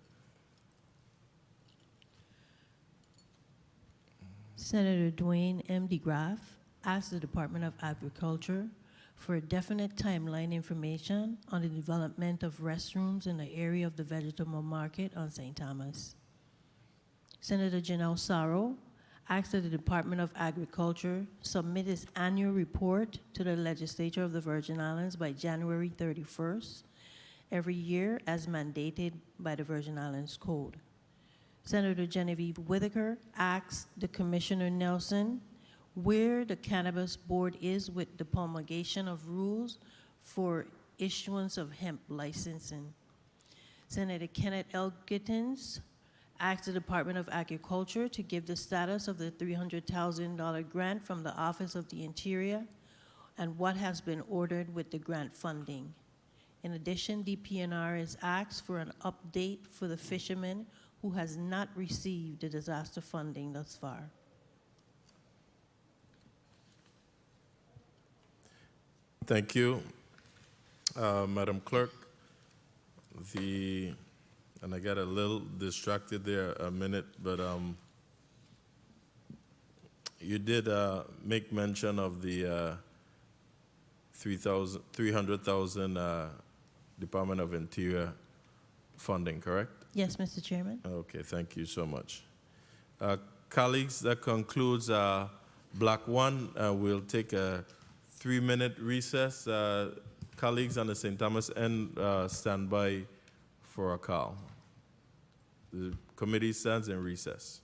Senator Dwayne M. DeGraff asked the Department of Agriculture for a definite timeline information on the development of restrooms in the area of the vegetable market on St. Thomas. Senator Janelle Sarro asked that the Department of Agriculture submit its annual report to the Legislature of the Virgin Islands by January 31st every year as mandated by the Virgin Islands Code. Senator Genevieve Whitaker asked the Commissioner Nelson where the Cannabis Board is with the promulgation of rules for issuance of hemp licensing. Senator Kenneth L. Gittins asked the Department of Agriculture to give the status of the $300,000 grant from the Office of the Interior and what has been ordered with the grant funding. In addition, DPNR has asked for an update for the fisherman who has not received the disaster funding thus far. Thank you, Madam Clerk. And I got a little distracted there a minute, but you did make mention of the $300,000 Department of Interior funding, correct? Yes, Mr. Chairman. Okay, thank you so much. Colleagues, that concludes Block 1. We'll take a 3-minute recess. Colleagues on the St. Thomas end, stand by for a call. The committee stands in recess.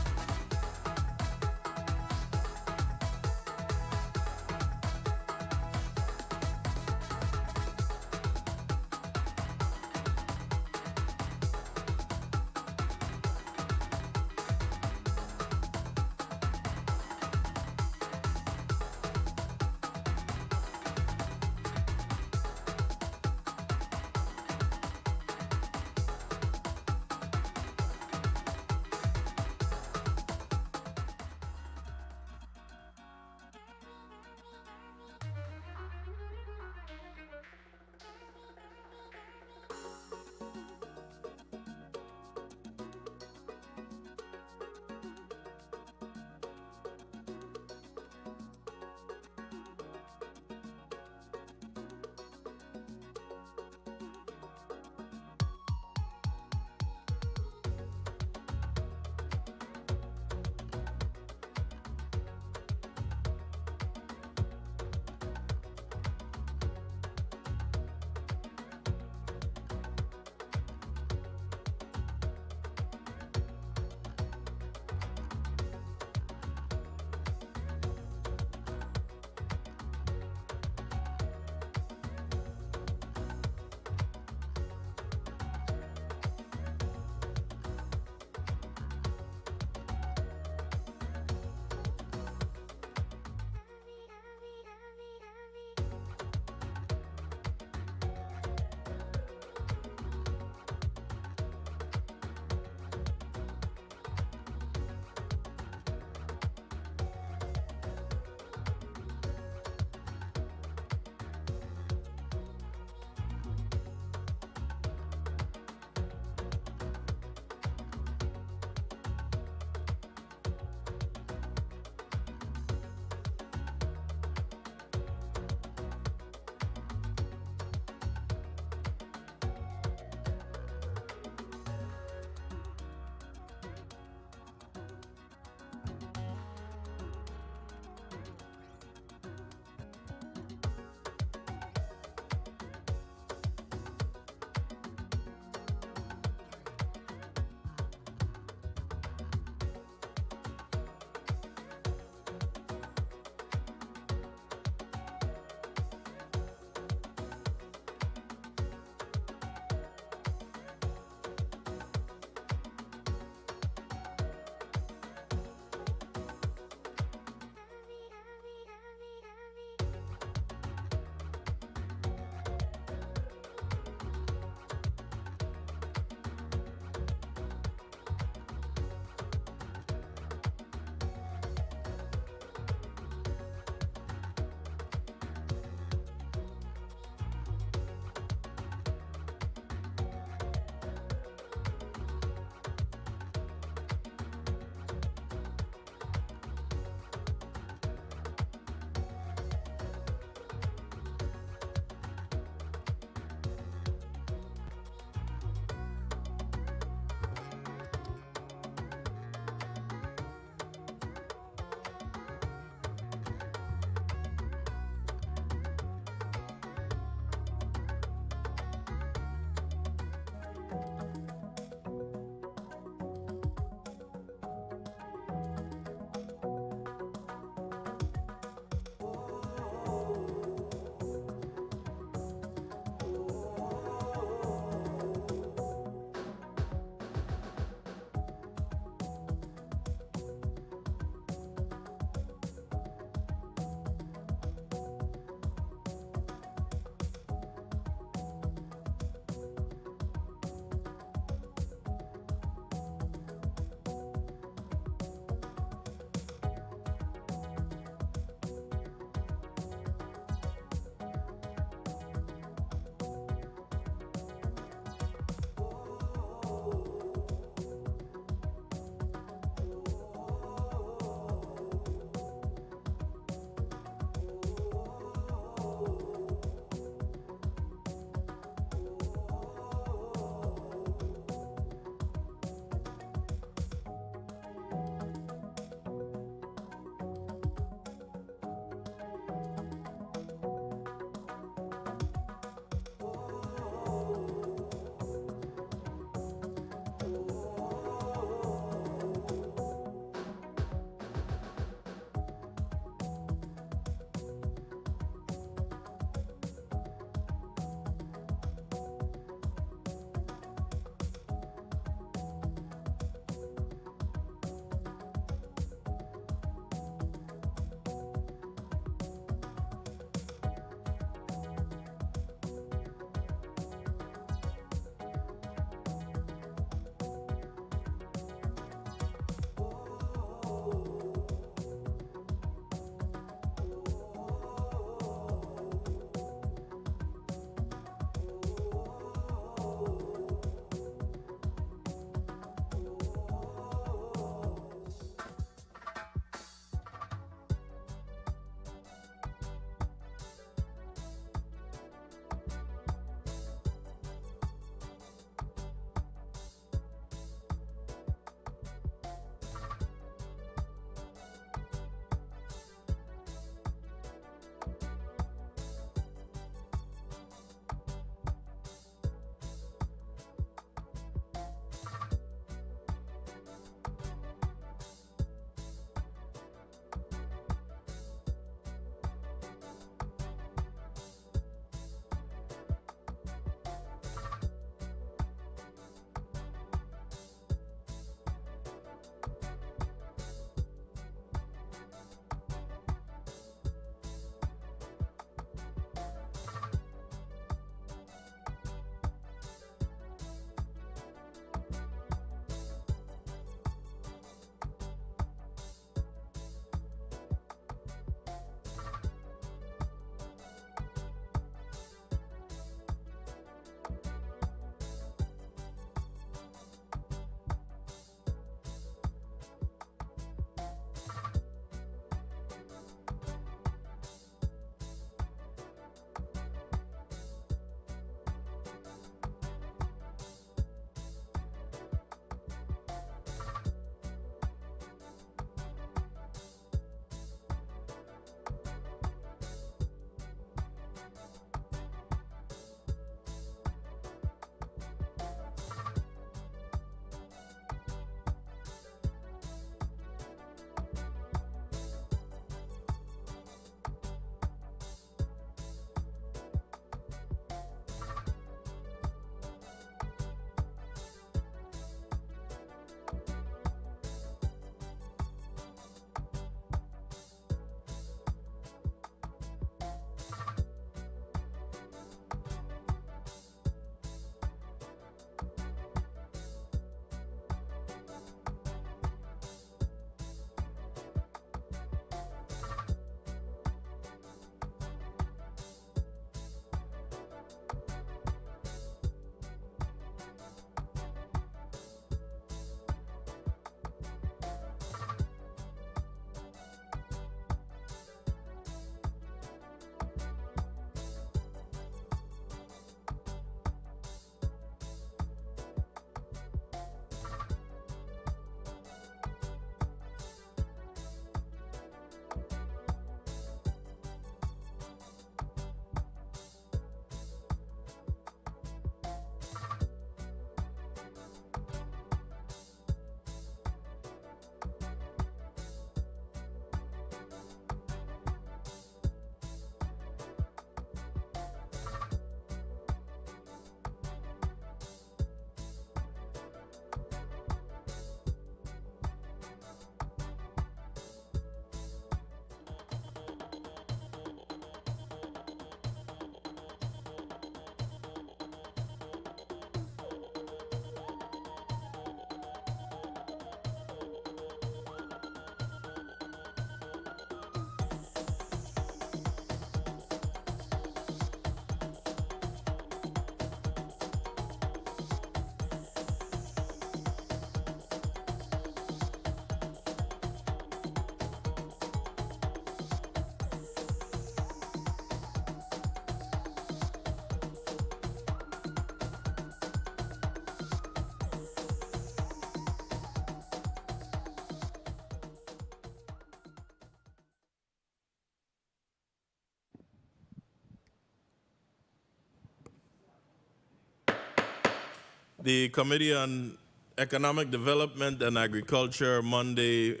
The Committee on Economic Development and Agriculture, Monday,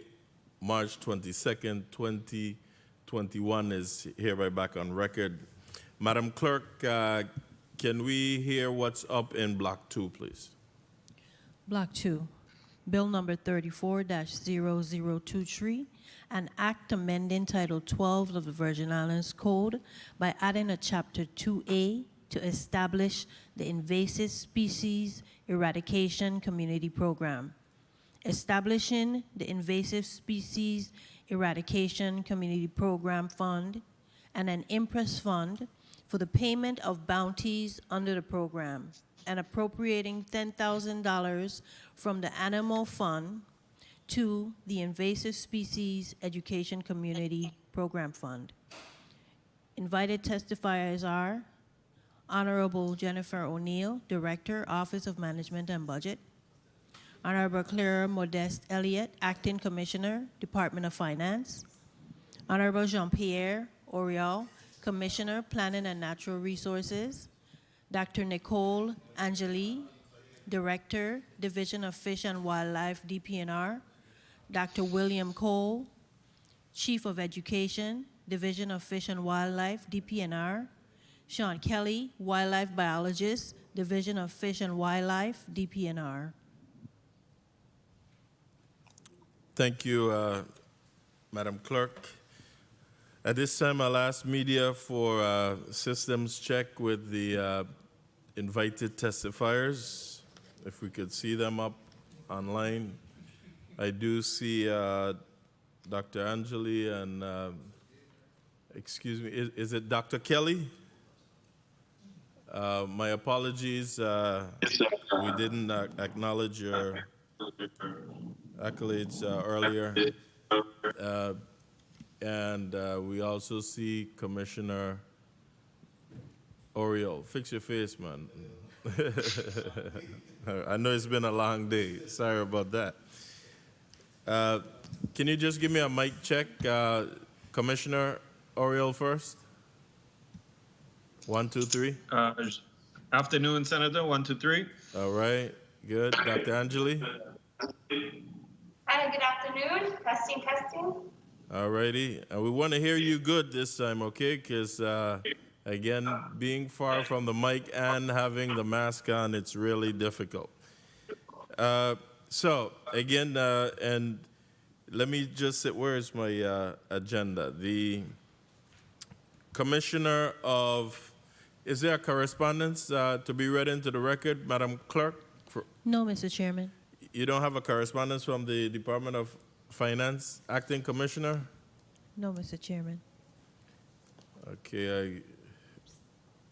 March 22nd, 2021 is hereby back on record. Madam Clerk, can we hear what's up in Block 2, please? Block 2, Bill number 34-0023, an act amending Title 12 of the Virgin Islands Code by adding a Chapter 2A to establish the Invasive Species Eradication Community Program, establishing the Invasive Species Eradication Community Program Fund and an impress fund for the payment of bounties under the program, and appropriating $10,000 from the Animal Fund to the Invasive Species Education Community Program Fund. Invited testifiers are Honorable Jennifer O'Neill, Director, Office of Management and Budget; Honorable Claire Modeste Elliott, Acting Commissioner, Department of Finance; Honorable Jean-Pierre Oriol, Commissioner, Planning and Natural Resources; Dr. Nicole Angeli, Director, Division of Fish and Wildlife, DPNR; Dr. William Cole, Chief of Education, Division of Fish and Wildlife, DPNR; Sean Kelly, Wildlife Biologist, Division of Fish and Wildlife, DPNR. Thank you, Madam Clerk. At this time, I'll ask media for systems check with the invited testifiers. If we could see them up online. I do see Dr. Angeli and, excuse me, is it Dr. Kelly? My apologies, we didn't acknowledge your accolades earlier. And we also see Commissioner Oriol. Fix your face, man. I know it's been a long day. Sorry about that. Can you just give me a mic check? Commissioner Oriol first. 1, 2, 3. Afternoon, Senator. 1, 2, 3. All right. Good. Dr. Angeli. Hi, good afternoon. Testing, testing. All righty. And we want to hear you good this time, okay? Because, again, being far from the mic and having the mask on, it's really difficult. So, again, and let me just say, where's my agenda? The Commissioner of, is there a correspondence to be read into the record, Madam Clerk? No, Mr. Chairman. You don't have a correspondence from the Department of Finance, Acting Commissioner? No, Mr. Chairman. Okay,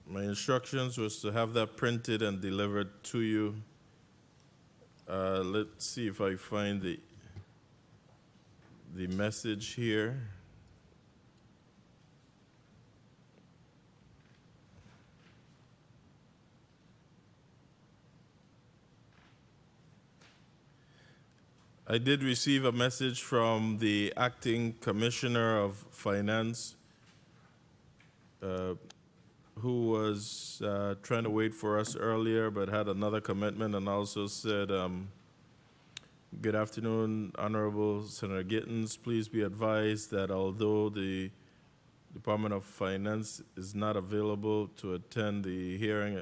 my instructions was to have that printed and delivered to you. Let's see if I find the message here. I did receive a message from the Acting Commissioner of Finance, who was trying to wait for us earlier but had another commitment, and also said, good afternoon, Honorable Senator Gittens. Please be advised that although the Department of Finance is not available to attend the hearing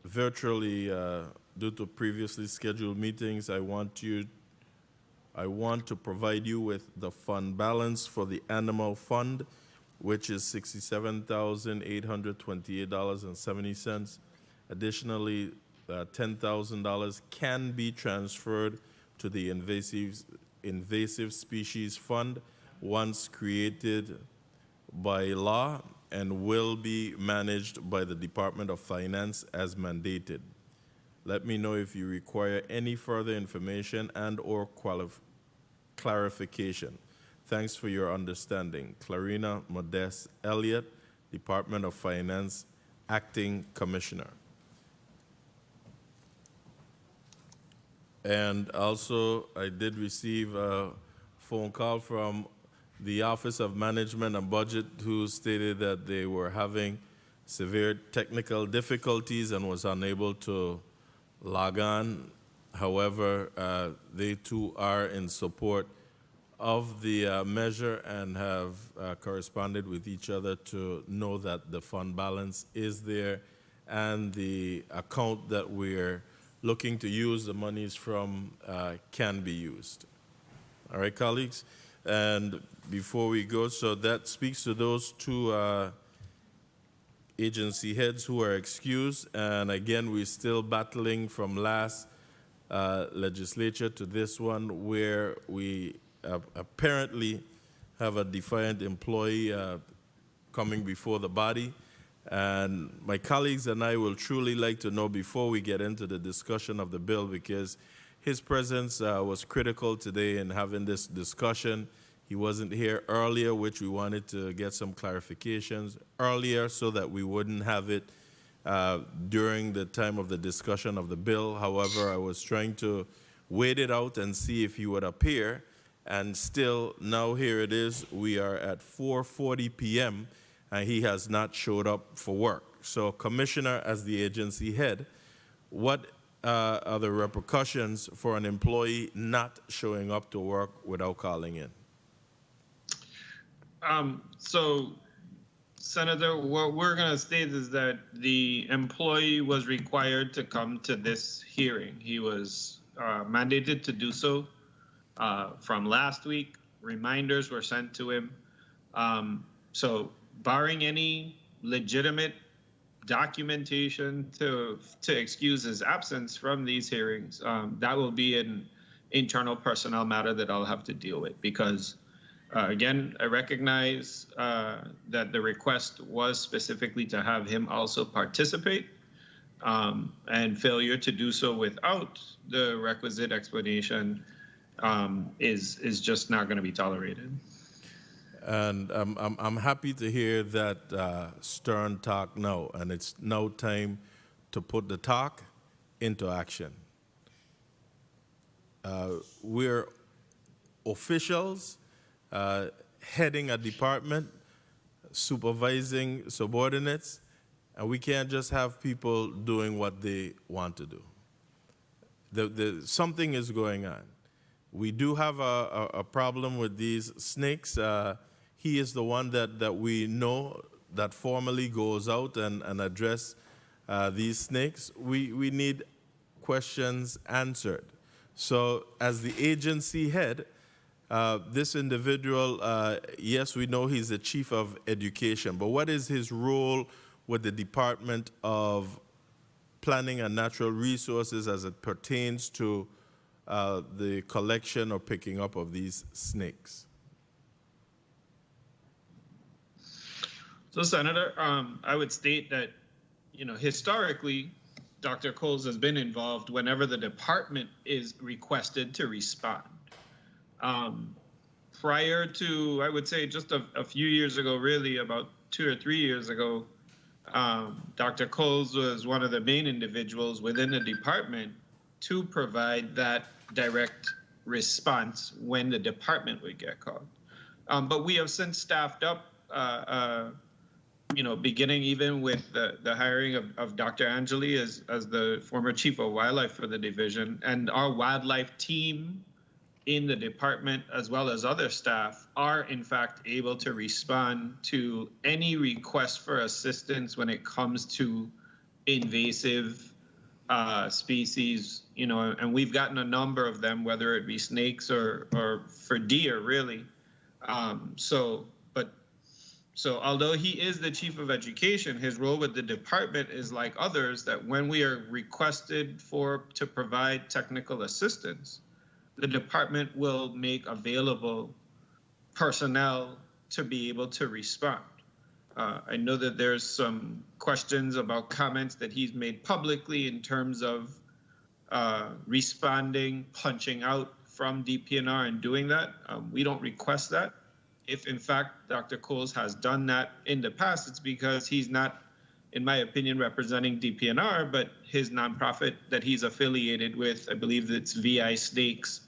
virtually due to previously scheduled meetings, I want to provide you with the fund balance for the Animal Fund, which is $67,828.70. Additionally, $10,000 can be transferred to the Invasive Species Fund once created by law and will be managed by the Department of Finance as mandated. Let me know if you require any further information and/or clarification. Thanks for your understanding. Clarina Modeste Elliott, Department of Finance, Acting Commissioner. And also, I did receive a phone call from the Office of Management and Budget, who stated that they were having severe technical difficulties and was unable to log on. However, they too are in support of the measure and have corresponded with each other to know that the fund balance is there and the account that we're looking to use the monies from can be used. All right, colleagues? And before we go, so that speaks to those two agency heads who are excused. And again, we're still battling from last legislature to this one where we apparently have a defiant employee coming before the body. And my colleagues and I will truly like to know before we get into the discussion of the bill, because his presence was critical today in having this discussion. He wasn't here earlier, which we wanted to get some clarifications earlier so that we wouldn't have it during the time of the discussion of the bill. However, I was trying to wait it out and see if he would appear. And still, now here it is. We are at 4:40 p.m. and he has not showed up for work. So, Commissioner, as the agency head, what are the repercussions for an employee not showing up to work without calling in? So, Senator, what we're going to state is that the employee was required to come to this hearing. He was mandated to do so from last week. Reminders were sent to him. So, barring any legitimate documentation to excuse his absence from these hearings, that will be an internal personnel matter that I'll have to deal with because, again, I recognize that the request was specifically to have him also participate, and failure to do so without the requisite explanation is just not going to be tolerated. And I'm happy to hear that stern talk now, and it's now time to put the talk into action. We're officials heading a department, supervising subordinates, and we can't just have people doing what they want to do. Something is going on. We do have a problem with these snakes. He is the one that we know that formally goes out and address these snakes. We need questions answered. So as the agency head, this individual, yes, we know he's the chief of education, but what is his role with the Department of Planning and Natural Resources as it pertains to the collection or picking up of these snakes? So, Senator, I would state that, historically, Dr. Coles has been involved whenever the department is requested to respond. Prior to, I would say, just a few years ago, really about 2 or 3 years ago, Dr. Coles was one of the main individuals within the department to provide that direct response when the department would get called. But we have since staffed up, beginning even with the hiring of Dr. Angeli as the former chief of wildlife for the division, and our wildlife team in the department, as well as other staff, are in fact able to respond to any request for assistance when it comes to invasive species, and we've gotten a number of them, whether it be snakes or for deer, really. So although he is the chief of education, his role with the department is like others, that when we are requested to provide technical assistance, the department will make available personnel to be able to respond. I know that there's some questions about comments that he's made publicly in terms of responding, punching out from DPNR and doing that. We don't request that. If, in fact, Dr. Coles has done that in the past, it's because he's not, in my opinion, representing DPNR, but his nonprofit that he's affiliated with, I believe it's VI Snakes,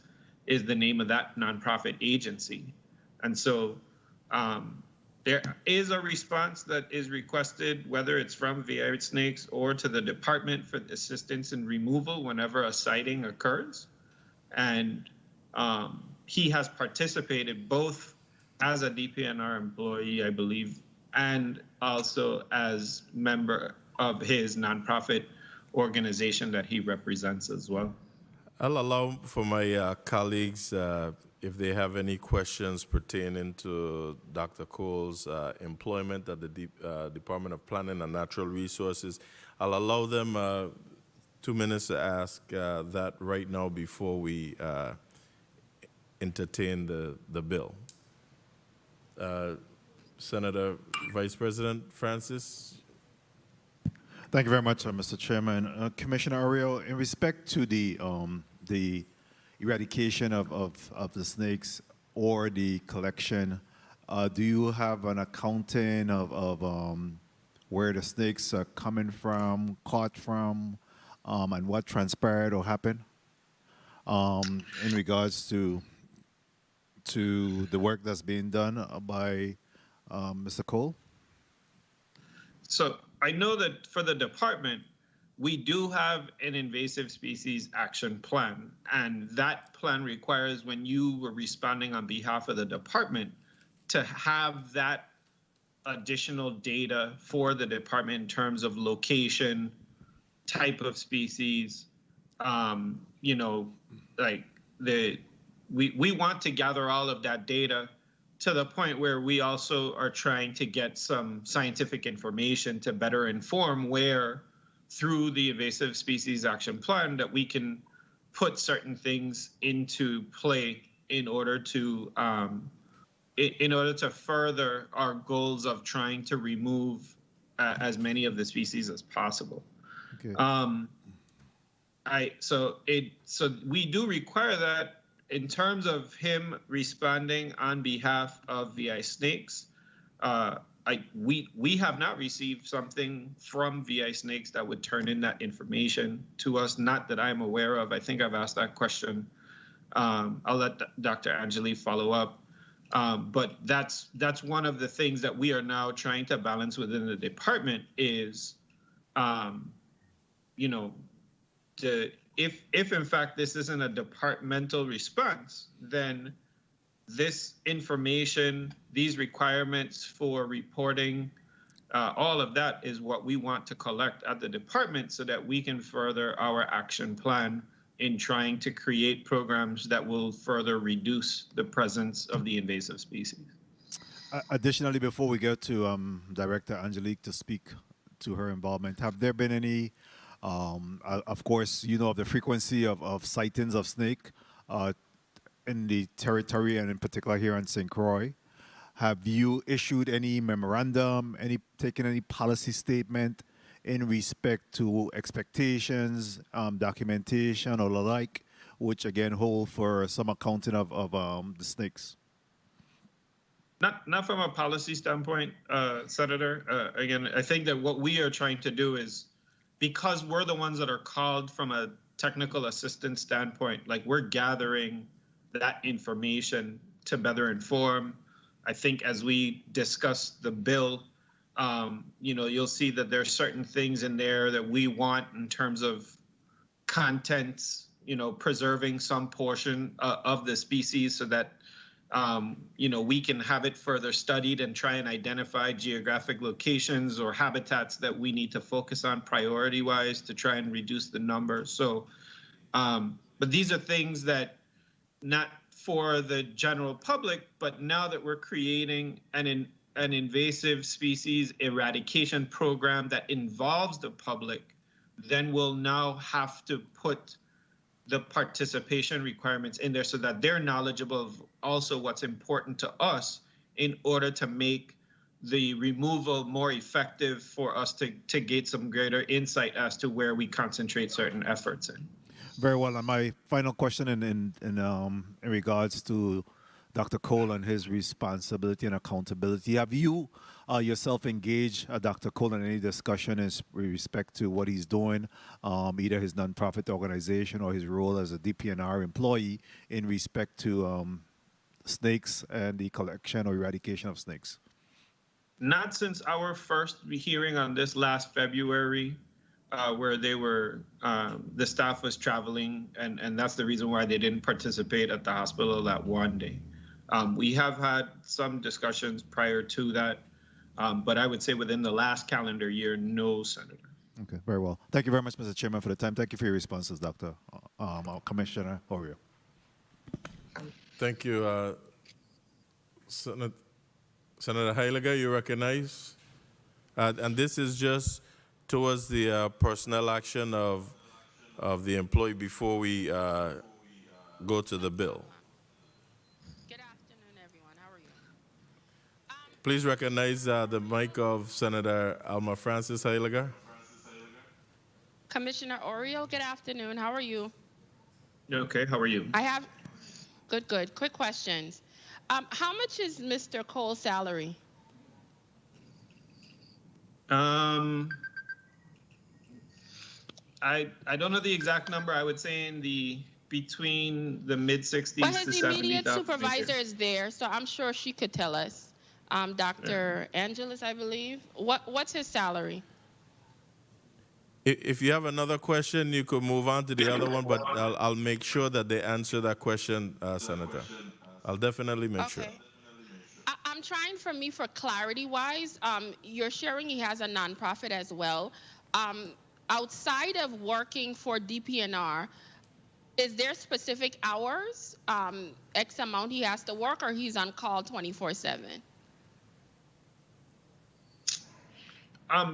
is the name of that nonprofit agency. And so There is a response that is requested, whether it's from VI Snakes or to the department for assistance in removal whenever a sighting occurs. And he has participated both as a DPNR employee, I believe, and also as member of his nonprofit organization that he represents as well. I'll allow for my colleagues, if they have any questions pertaining to Dr. Cole's employment at the Department of Planning and Natural Resources, I'll allow them 2 minutes to ask that right now before we entertain the bill. Senator Vice President Francis. Thank you very much, Mr. Chairman. Commissioner Ariel, in respect to the eradication of the snakes or the collection, do you have an accounting of where the snakes are coming from, caught from, and what transpired or happened in regards to the work that's being done by Mr. Cole? So I know that for the department, we do have an invasive species action plan, and that plan requires, when you were responding on behalf of the department, to have that additional data for the department in terms of location, type of species, you know, like we want to gather all of that data to the point where we also are trying to get some scientific information to better inform where, through the invasive species action plan, that we can put certain things into play in order to further our goals of trying to remove as many of the species as possible. Okay. So we do require that. In terms of him responding on behalf of VI Snakes, we have not received something from VI Snakes that would turn in that information to us, not that I'm aware of. I think I've asked that question. I'll let Dr. Angeli follow up. But that's one of the things that we are now trying to balance within the department is, you know, if in fact this isn't a departmental response, then this information, these requirements for reporting, all of that is what we want to collect at the department so that we can further our action plan in trying to create programs that will further reduce the presence of the invasive species. Additionally, before we go to Director Angelique to speak to her involvement, have there been any, of course, you know of the frequency of sightings of snake in the territory and in particular here in St. Croix. Have you issued any memorandum, taken any policy statement in respect to expectations, documentation or the like, which again hold for some accounting of the snakes? Not from a policy standpoint, Senator. Again, I think that what we are trying to do is, because we're the ones that are called from a technical assistance standpoint, like we're gathering that information to better inform. I think as we discuss the bill, you know, you'll see that there's certain things in there that we want in terms of contents, you know, preserving some portion of the species so that, you know, we can have it further studied and try and identify geographic locations or habitats that we need to focus on priority-wise to try and reduce the number. So, but these are things that not for the general public, but now that we're creating an invasive species eradication program that involves the public, then we'll now have to put the participation requirements in there so that they're knowledgeable of also what's important to us in order to make the removal more effective for us to get some greater insight as to where we concentrate certain efforts in. Very well. And my final question in regards to Dr. Cole and his responsibility and accountability. Have you yourself engaged Dr. Cole in any discussion with respect to what he's doing, either his nonprofit organization or his role as a DPNR employee in respect to snakes and the collection or eradication of snakes? not since our first hearing on this last February, where they were, the staff was traveling, and that's the reason why they didn't participate at the hospital that one day. We have had some discussions prior to that, but I would say within the last calendar year, no, Senator. Okay, very well. Thank you very much, Mr. Chairman, for the time. Thank you for your responses, Dr. Commissioner Orio. Thank you. Senator Heiliger, you recognize? And this is just towards the personnel action of the employee before we go to the bill. Good afternoon, everyone. How are you? Please recognize the mic of Senator Alma Francis Heiliger. Commissioner Oriel, good afternoon. How are you? Okay, how are you? I have, good. Quick questions. How much is Mr. Cole's salary? I don't know the exact number. I would say between the mid-60s Well, to his 70,000. immediate supervisor is there, so I'm sure she could tell us. Dr. Angeles, I believe. What's his salary? If you have another question, you could move on to the other one, but I'll make sure that they answer that question, Senator. I'll definitely make sure. I'm trying for clarity-wise. You're sharing he has a nonprofit as well. Outside of working for DPNR, is there specific hours, X amount he has to work, or he's on call 24/7?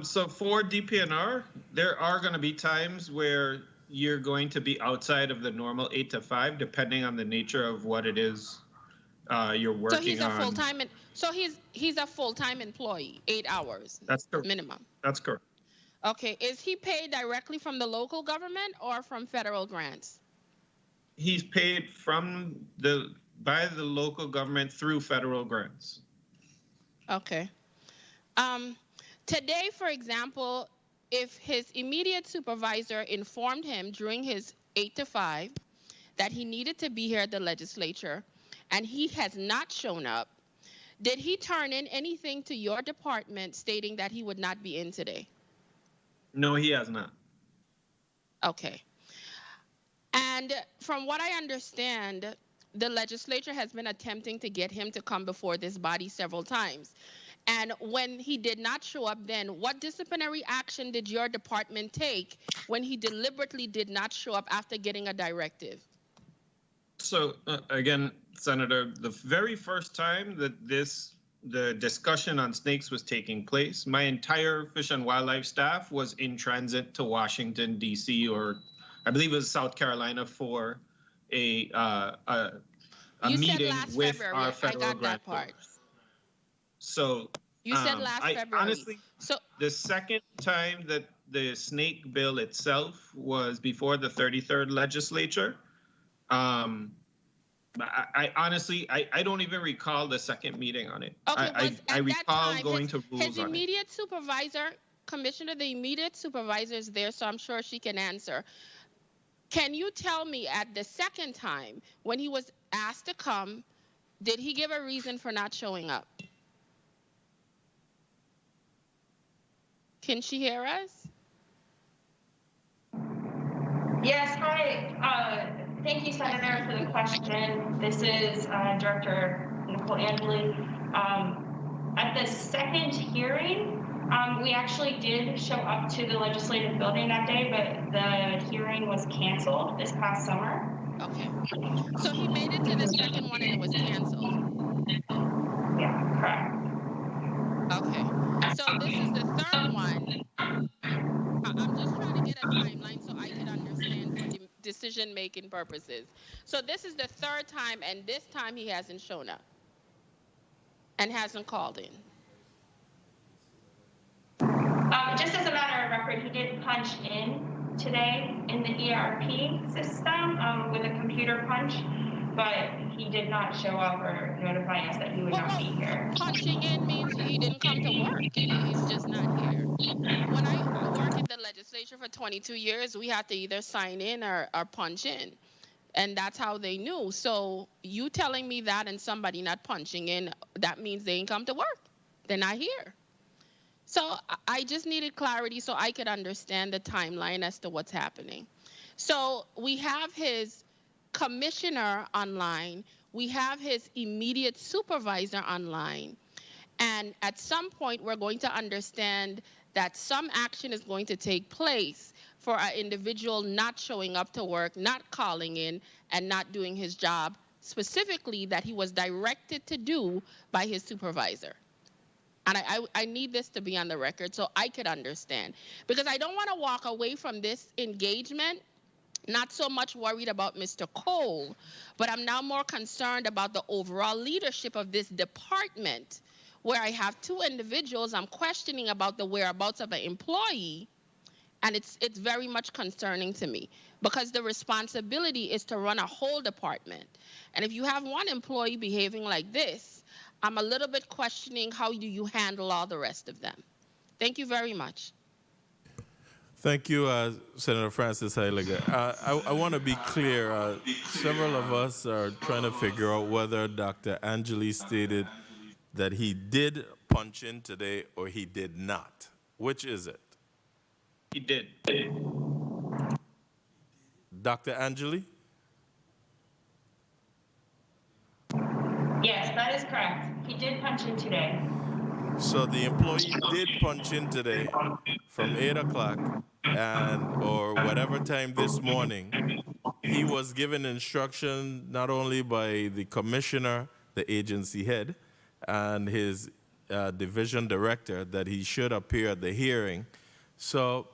So for DPNR, there are going to be times where you're going to be outside of the normal 8 to 5, depending on the nature of what it is you're working on. So he's a full-time. So he's a full-time employee, 8 hours. That's correct. Minimum. That's correct. Okay. Is he paid directly from the local government or from federal grants? He's paid by the local government through federal grants. Okay. Today, for example, if his immediate supervisor informed him during his 8 to 5 that he needed to be here at the legislature and he has not shown up, did he turn in anything to your department stating that he would not be in today? No, he has not. Okay. And from what I understand, the legislature has been attempting to get him to come before this body several times. And when he did not show up then, what disciplinary action did your department take when he deliberately did not show up after getting a directive? So again, Senator, the very first time that the discussion on snakes was taking place, my entire Fish and Wildlife staff was in transit to Washington, D.C., or I believe it was South Carolina for a meeting with our federal grant holders. So you said last February. Honestly, the second time that the snake bill itself was before the 33rd legislature, I honestly don't even recall the second meeting on it. Okay, I recall going to rules his on it. immediate supervisor, Commissioner, the immediate supervisor is there, so I'm sure she can answer. Can you tell me at the second time when he was asked to come, did he give a reason for not showing up? Can she hear us? Yes, hi. Thank you, Senator, for the question. This is Director Nicole Angeli. At the second hearing, we actually did show up to the legislative building that day, but the hearing was canceled this past summer. Okay. So he made it to the second one and it was canceled? Yeah, correct. Okay. So this is the third one. I'm just trying to get a timeline so I can understand for decision-making purposes. So this is the third time, and this time he hasn't shown up and hasn't called in. Just as a matter of record, he did punch in today in the ERP system with a computer punch, but he did not show up or notify us that he would not be here. Punching in means he didn't come to work. He's just not here. When I worked in the legislature for 22 years, we had to either sign in or punch in. And that's how they knew. So you telling me that and somebody not punching in, that means they ain't come to work. they're not here. So I just needed clarity so I could understand the timeline as to what's happening. So we have his commissioner online. We have his immediate supervisor online. And at some point, we're going to understand that some action is going to take place for an individual not showing up to work, not calling in, and not doing his job, specifically that he was directed to do by his supervisor. And I need this to be on the record so I could understand. Because I don't want to walk away from this engagement not so much worried about Mr. Cole, but I'm now more concerned about the overall leadership of this department, where I have two individuals I'm questioning about the whereabouts of an employee, and it's very much concerning to me because the responsibility is to run a whole department. And if you have one employee behaving like this, I'm a little bit questioning how do you handle all the rest of them. Thank you very much. Thank you, Senator Francis Heiliger. I want to be clear. Several of us are trying to figure out whether Dr. Angeli stated that he did punch in today or he did not. Which is it? He did. Dr. Angeli? Yes, that is correct. He did punch in today. So the employee did punch in today from 8 o'clock or whatever time this morning. He was given instruction not only by the commissioner, the agency head, and his division director that he should appear at the hearing. So,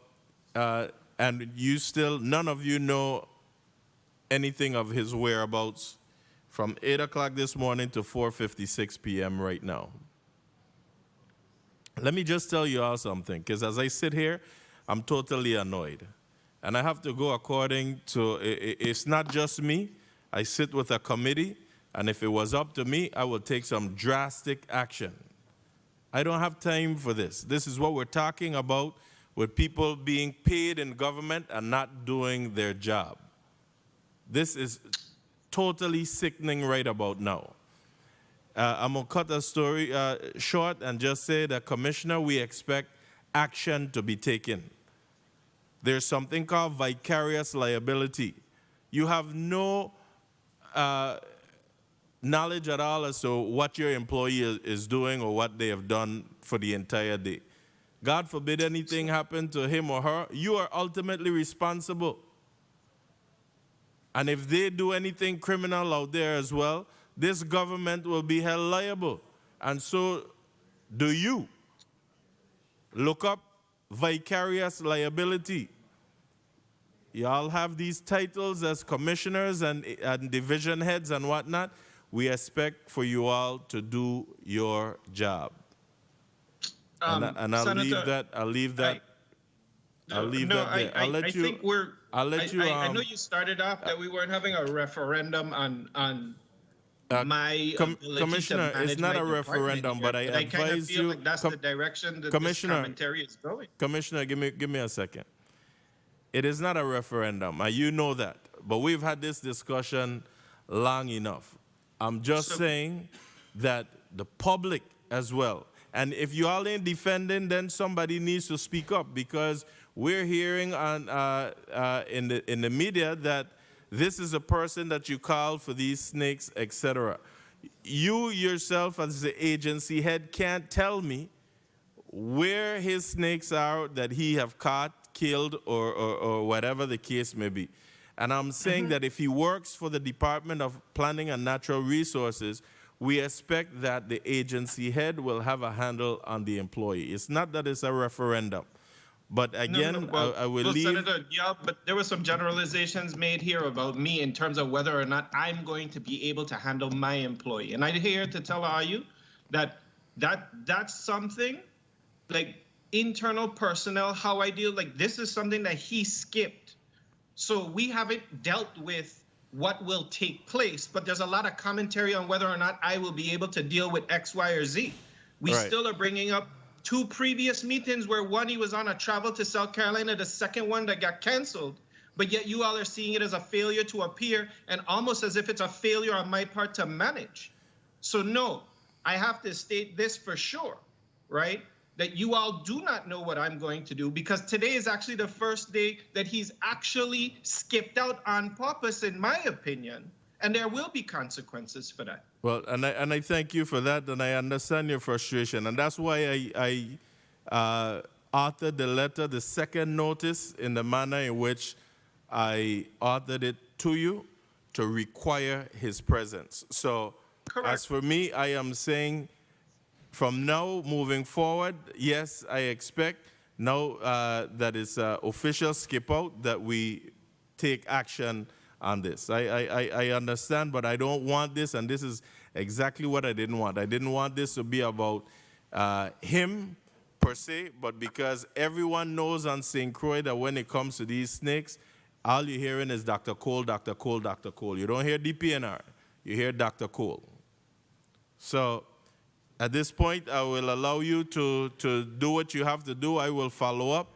and you still, none of you know anything of his whereabouts from 8 o'clock this morning to 4:56 p.m. right now. Let me just tell you all something, because as I sit here, I'm totally annoyed. And I have to go according to, it's not just me. I sit with a committee, and if it was up to me, I would take some drastic action. I don't have time for this. This is what we're talking about with people being paid in government and not doing their job. This is totally sickening right about now. I'm going to cut the story short and just say that, Commissioner, we expect action to be taken. There's something called vicarious liability. You have no knowledge at all as to what your employee is doing or what they have done for the entire day. God forbid anything happen to him or her, you are ultimately responsible. And if they do anything criminal out there as well, this government will be held liable. And so do you. Look up vicarious liability. Y'all have these titles as commissioners and division heads and whatnot. We expect for you all to do your job. And I'll Senator, leave that. I'll leave that there. I know you started off that we weren't having a referendum on my Commissioner, it's not a referendum, but I advise kind of feel you. like that's the direction that this commentary is going. Commissioner, give me a second. It is not a referendum, and you know that. But we've had this discussion long enough. I'm just saying that the public as well. And if you all ain't defending, then somebody needs to speak up, because we're hearing on in the media that this is a person that you call for these snakes, etc. You yourself as the agency head can't tell me where his snakes are that he have caught, killed, or whatever the case may be. And I'm saying that if he works for the Department of Planning and Natural Resources, we expect that the agency head will have a handle on the employee. It's not that it's a referendum. But again, I will leave. Senator, yeah, but there were some generalizations made here about me in terms of whether or not I'm going to be able to handle my employee. And I'm here to tell you that that's something like internal personnel, how I deal, like this is something that he skipped. So we haven't dealt with what will take place, but there's a lot of commentary on whether or not I will be able to deal with X, Y, or Z. We still are bringing up 2 previous meetings where one, he was on a travel to South Carolina, the second one that got canceled, but yet you all are seeing it as a failure to appear and almost as if it's a failure on my part to manage. So no, I have to state this for sure. right? That you all do not know what I'm going to do, because today is actually the first day that he's actually skipped out on purpose, in my opinion, and there will be consequences for that. Well, and I thank you for that, and I understand your frustration, and that's why I authored the letter, the second notice, in the manner in which I authored it to you, to require his presence. So, as for me, I am saying, from now moving forward, yes, I expect now that it's official skip out that we take action on this. I understand, but I don't want this, and this is exactly what I didn't want. I didn't want this to be about him per se, but because everyone knows on St. Croix that when it comes to these snakes, all you're hearing is Dr. Cole, Dr. Cole, Dr. Cole. You don't hear DPNR, you hear Dr. Cole. So at this point, I will allow you to do what you have to do. I will follow up,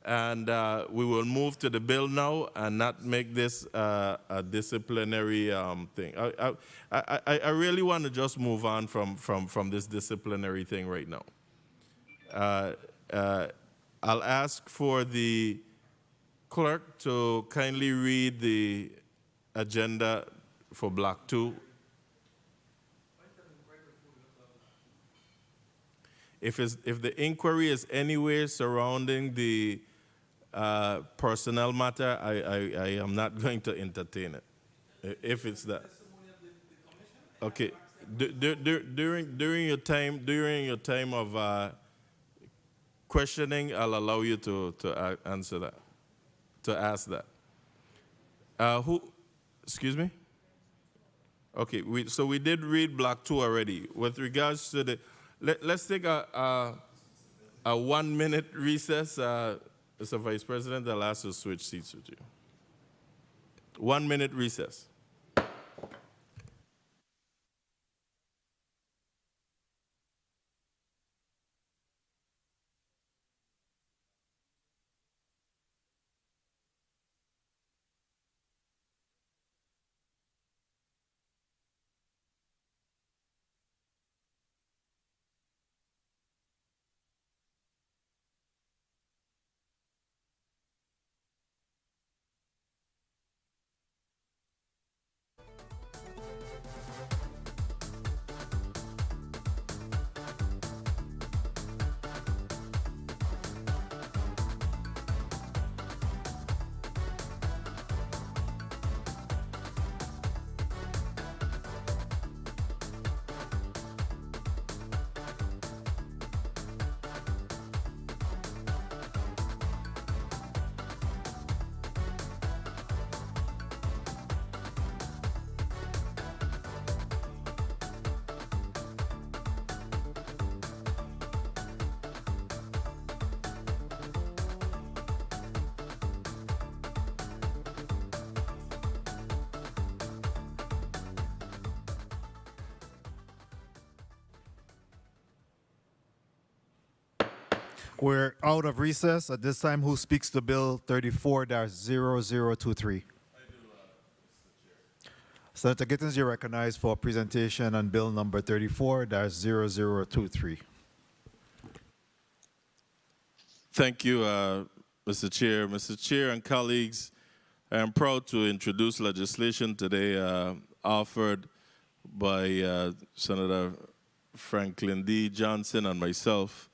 and we will move to the bill now and not make this a disciplinary thing. I really want to just move on from this disciplinary thing right now. I'll ask for the clerk to kindly read the agenda for Block 2. If the inquiry is anywhere surrounding the personnel matter, I am not going to entertain it. If it's that. Okay. During your time of questioning, I'll allow you to answer that, to ask that. Excuse me? Okay, so we did read Block 2 already. With regards to the, let's take a 1 minute recess. Mr. Vice President, I'll ask to switch seats with you. 1 minute recess. We're out of recess. At this time, who speaks to Bill 34-0023? Senator Gittins, you're recognized for a presentation on Bill number 34-0023. Thank you, Mr. Chair. Mr. Chair and colleagues, I am proud to introduce legislation today offered by Senator Franklin D. Johnson and myself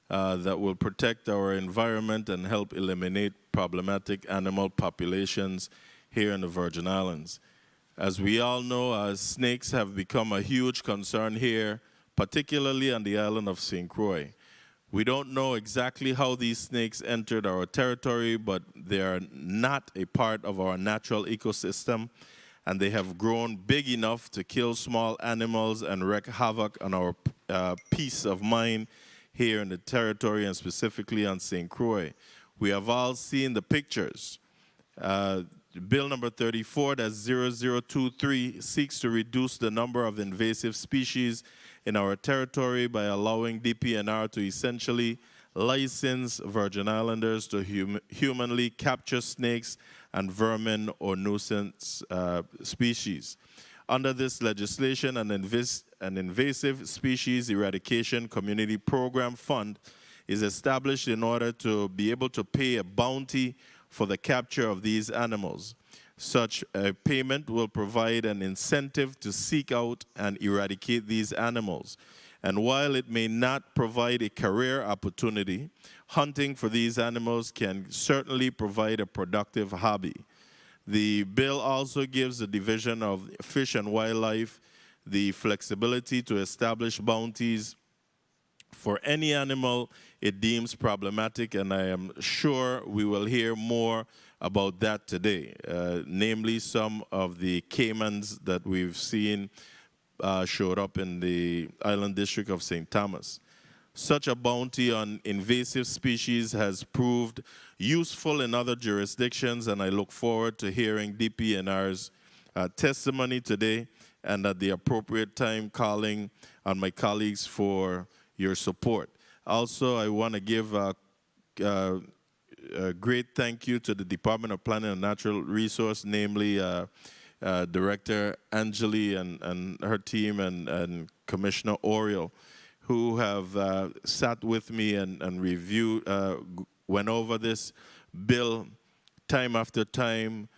that will protect our environment and help eliminate problematic animal populations here in the Virgin Islands. As we all know, snakes have become a huge concern here, particularly on the island of St. Croix. We don't know exactly how these snakes entered our territory, but they are not a part of our natural ecosystem, and they have grown big enough to kill small animals and wreak havoc on our peace of mind here in the territory, and specifically on St. Croix. We have all seen the pictures. Bill number 34-0023 seeks to reduce the number of invasive species in our territory by allowing DPNR to essentially license Virgin Islanders to humanly capture snakes and vermin or nuisance species. Under this legislation, an an invasive species eradication community program fund is established in order to be able to pay a bounty for the capture of these animals. Such a payment will provide an incentive to seek out and eradicate these animals. And while it may not provide a career opportunity, hunting for these animals can certainly provide a productive hobby. The bill also gives the Division of Fish and Wildlife the flexibility to establish bounties for any animal it deems problematic, and I am sure we will hear more about that today, namely some of the caimans that we've seen showed up in the Island District of St. Thomas. Such a bounty on invasive species has proved useful in other jurisdictions, and I look forward to hearing DPNR's testimony today, and at the appropriate time calling on my colleagues for your support. Also, I want to give a great thank you to the Department of Planning and Natural Resource, namely Director Angeli and her team and Commissioner Oriel, who have sat with me and reviewed, went over this bill time after time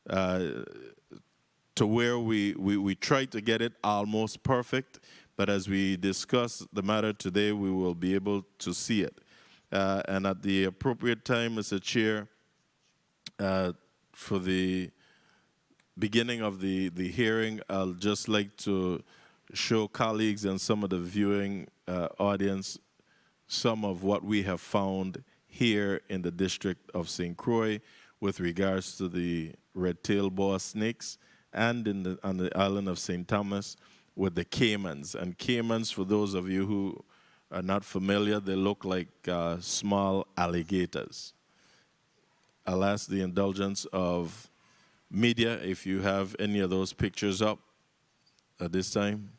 to where we tried to get it almost perfect. But as we discuss the matter today, we will be able to see it. And at the appropriate time, Mr. Chair, for the beginning of the hearing, I'll just like to show colleagues and some of the viewing audience some of what we have found here in the District of St. Croix with regards to the red-tailed boa snakes and on the island of St. Thomas with the caimans. And caimans, for those of you who are not familiar, they look like small alligators. I'll ask the indulgence of media if you have any of those pictures up at this time.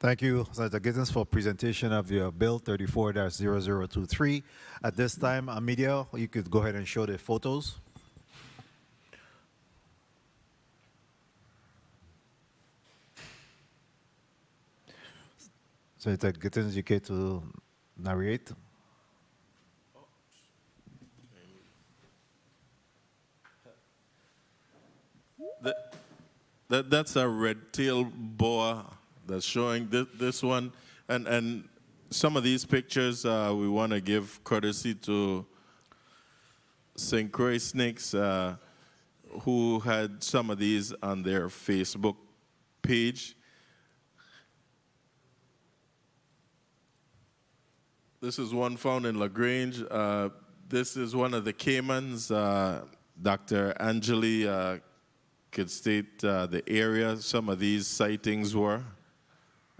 Thank you, Senator Gittens, for presentation of your Bill 34-0023. At this time, media, you could go ahead and show the photos. Senator Gittens, you care to narrate? That's a red-tailed boa that's showing this one. And some of these pictures we want to give courtesy to St. Croix Snakes, who had some of these on their Facebook page. This is one found in LaGrange. This is one of the caimans. Dr. Angeli could state the area some of these sightings were.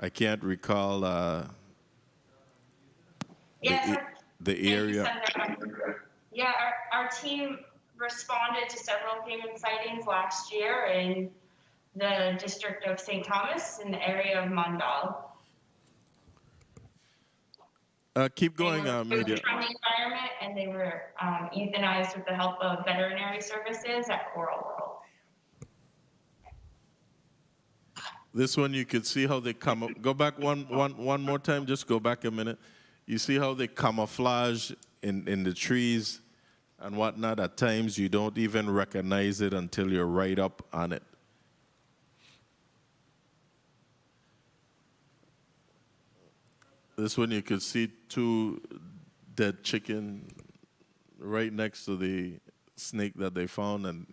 I can't recall the area. Yeah, our team responded to several caiman sightings last year in the District of St. Thomas in the area of Mundal. Keep going, media. From the environment, and they were euthanized with the help of veterinary services at Coral World. This one you could see how they come up. Go back one more time. Just go back a minute. You see how they camouflage in the trees and whatnot. At times you don't even recognize it until you're right up on it. This one you could see two dead chicken right next to the snake that they found, and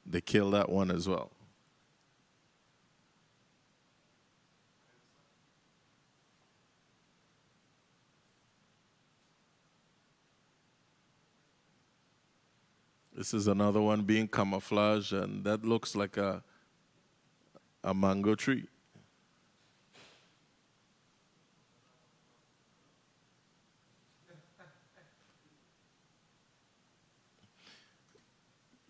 they killed that one as well. This is another one being camouflaged, and that looks like a mango tree.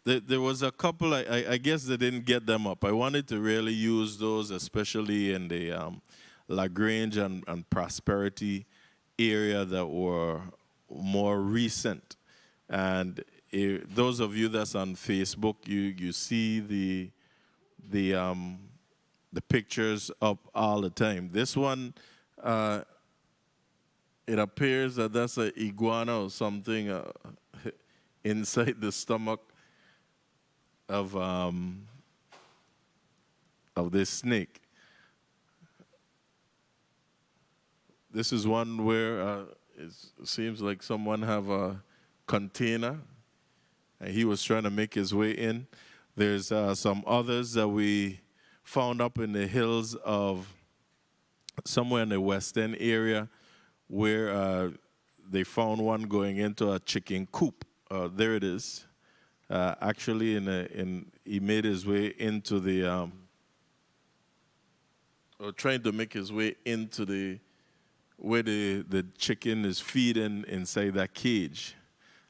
There was a couple, I guess they didn't get them up. I wanted to really use those, especially in the LaGrange and Prosperity area that were more recent. And those of you that's on Facebook, you see the the pictures up all the time. This one, it appears that that's an iguana or something inside the stomach of this snake. This is one where it seems like someone have a container, and he was trying to make his way in. There's some others that we found up in the hills of somewhere in the western area, where they found one going into a chicken coop. There it is. Actually, he made his way into the, or trying to make his way into where the chicken is feeding inside that cage.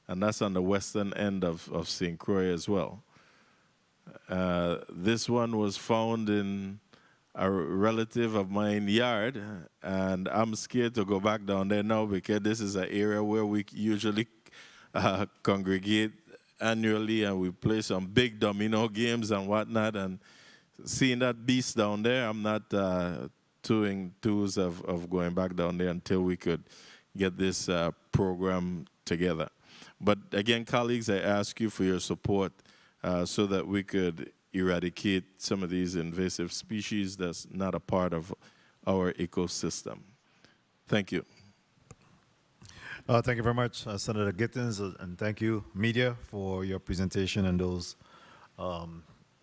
And that's on the western end of St. Croix as well. This one was found in a relative of mine's yard, and I'm scared to go back down there now because this is an area where we usually congregate annually, and we play some big domino games and whatnot. And seeing that beast down there, I'm not too enthused of going back down there until we could get this program together. But again, colleagues, I ask you for your support so that we could eradicate some of these invasive species that's not a part of our ecosystem. Thank you. Thank you very much, Senator Gittins, and thank you, media, for your presentation and those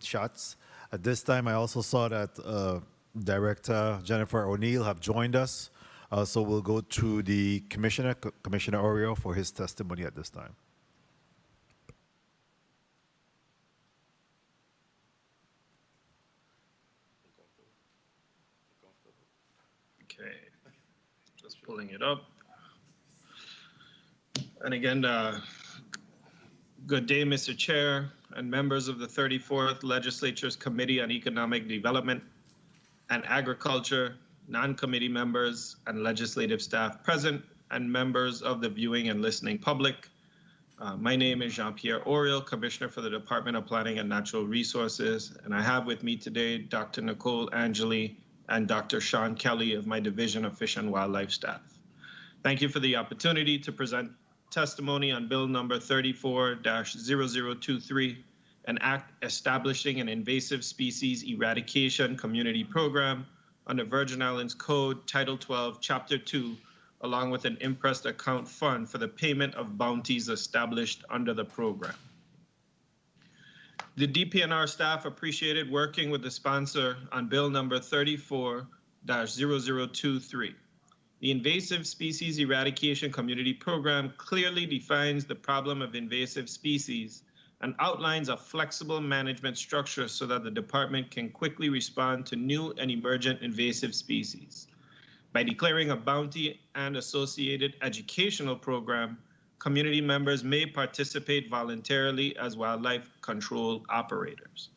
shots. At this time, I also saw that Director Jennifer O'Neill have joined us, so we'll go to the Commissioner, Commissioner Oriol, for his testimony at this time. Okay, just pulling it up. And again, good day, Mr. Chair and members of the 34th Legislature's Committee on Economic Development and Agriculture, non-committee members and legislative staff present, and members of the viewing and listening public. My name is Jean-Pierre Oriol, Commissioner for the Department of Planning and Natural Resources, and I have with me today Dr. Nicole Angeli and Dr. Sean Kelly of my Division of Fish and Wildlife staff. Thank you for the opportunity to present testimony on Bill number 34-0023, an act establishing an invasive species eradication community program under Virgin Islands Code, Title 12, Chapter 2, along with an impressed account fund for the payment of bounties established under the program. The DPNR staff appreciated working with the sponsor on Bill number 34-0023. The Invasive Species Eradication Community Program clearly defines the problem of invasive species and outlines a flexible management structure so that the department can quickly respond to new and emergent invasive species. By declaring a bounty and associated educational program, community members may participate voluntarily as wildlife control operators.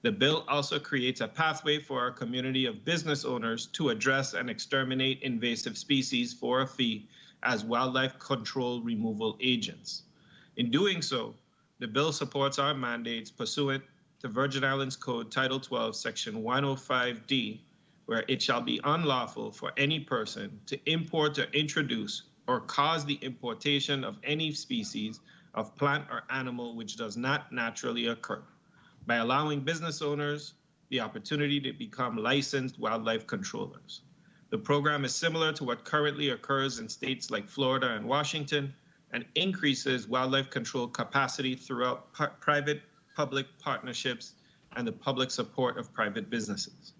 The bill also creates a pathway for our community of business owners to address and exterminate invasive species for a fee as wildlife control removal agents. In doing so, the bill supports our mandates pursuant to Virgin Islands Code Title 12, Section 105D, where it shall be unlawful for any person to import or introduce or cause the importation of any species of plant or animal which does not naturally occur, by allowing business owners the opportunity to become licensed wildlife controllers. The program is similar to what currently occurs in states like Florida and Washington, and increases wildlife control capacity throughout private-public partnerships and the public support of private businesses.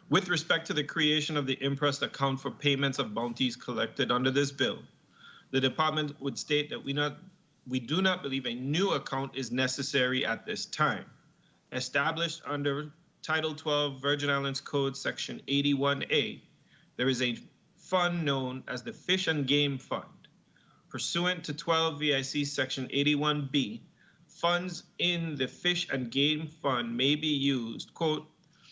With respect to the creation of the impressed account for payments of bounties collected under this bill, the department would state that we do not believe a new account is necessary at this time. Established under Title 12 Virgin Islands Code Section 81A, there is a fund known as the Fish and Game Fund. Pursuant to 12 VIC Section 81B, funds in the Fish and Game Fund may be used, quote,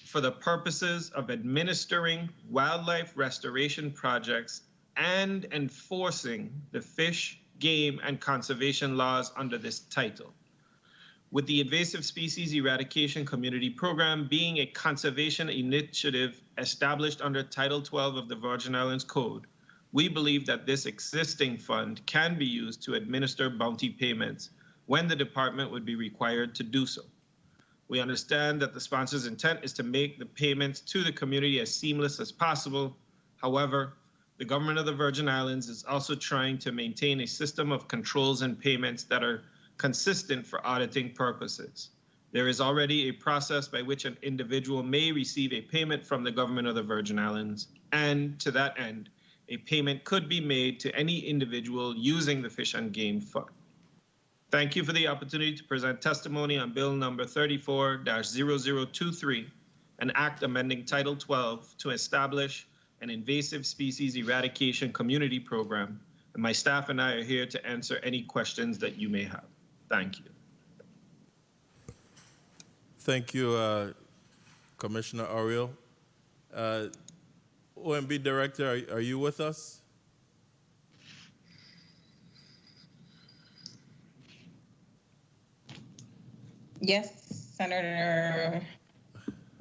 for the purposes of administering wildlife restoration projects and enforcing the fish, game, and conservation laws under this title. with the Invasive Species Eradication Community Program being a conservation initiative established under Title 12 of the Virgin Islands Code, we believe that this existing fund can be used to administer bounty payments when the department would be required to do so. We understand that the sponsor's intent is to make the payments to the community as seamless as possible. However, the government of the Virgin Islands is also trying to maintain a system of controls and payments that are consistent for auditing purposes. There is already a process by which an individual may receive a payment from the government of the Virgin Islands, and to that end, a payment could be made to any individual using the Fish and Game Fund. Thank you for the opportunity to present testimony on Bill number 34-0023, an act amending Title 12 to establish an invasive species eradication community program. And my staff and I are here to answer any questions that you may have. Thank you. Thank you, Commissioner Oriel. OMB Director, are you with us? Yes, Senator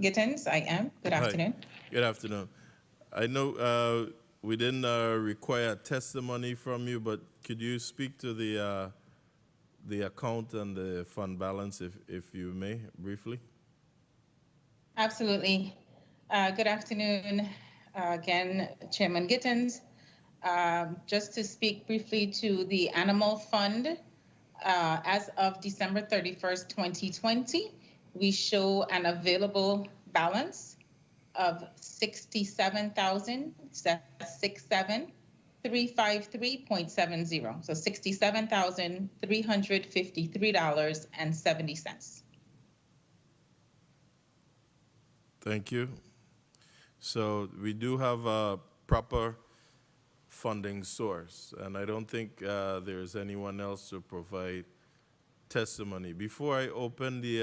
Gittens, I am. Good afternoon. Hi. Good afternoon. I know we didn't require testimony from you, but could you speak to the account and the fund balance, if you may, briefly? Absolutely. Good afternoon again, Chairman Gittens. Just to speak briefly to the Animal Fund, as of December 31st, 2020, we show an available balance of $67,353.70. So $67,353.70. Thank you. So we do have a proper funding source, and I don't think there's anyone else to provide testimony. Before I open the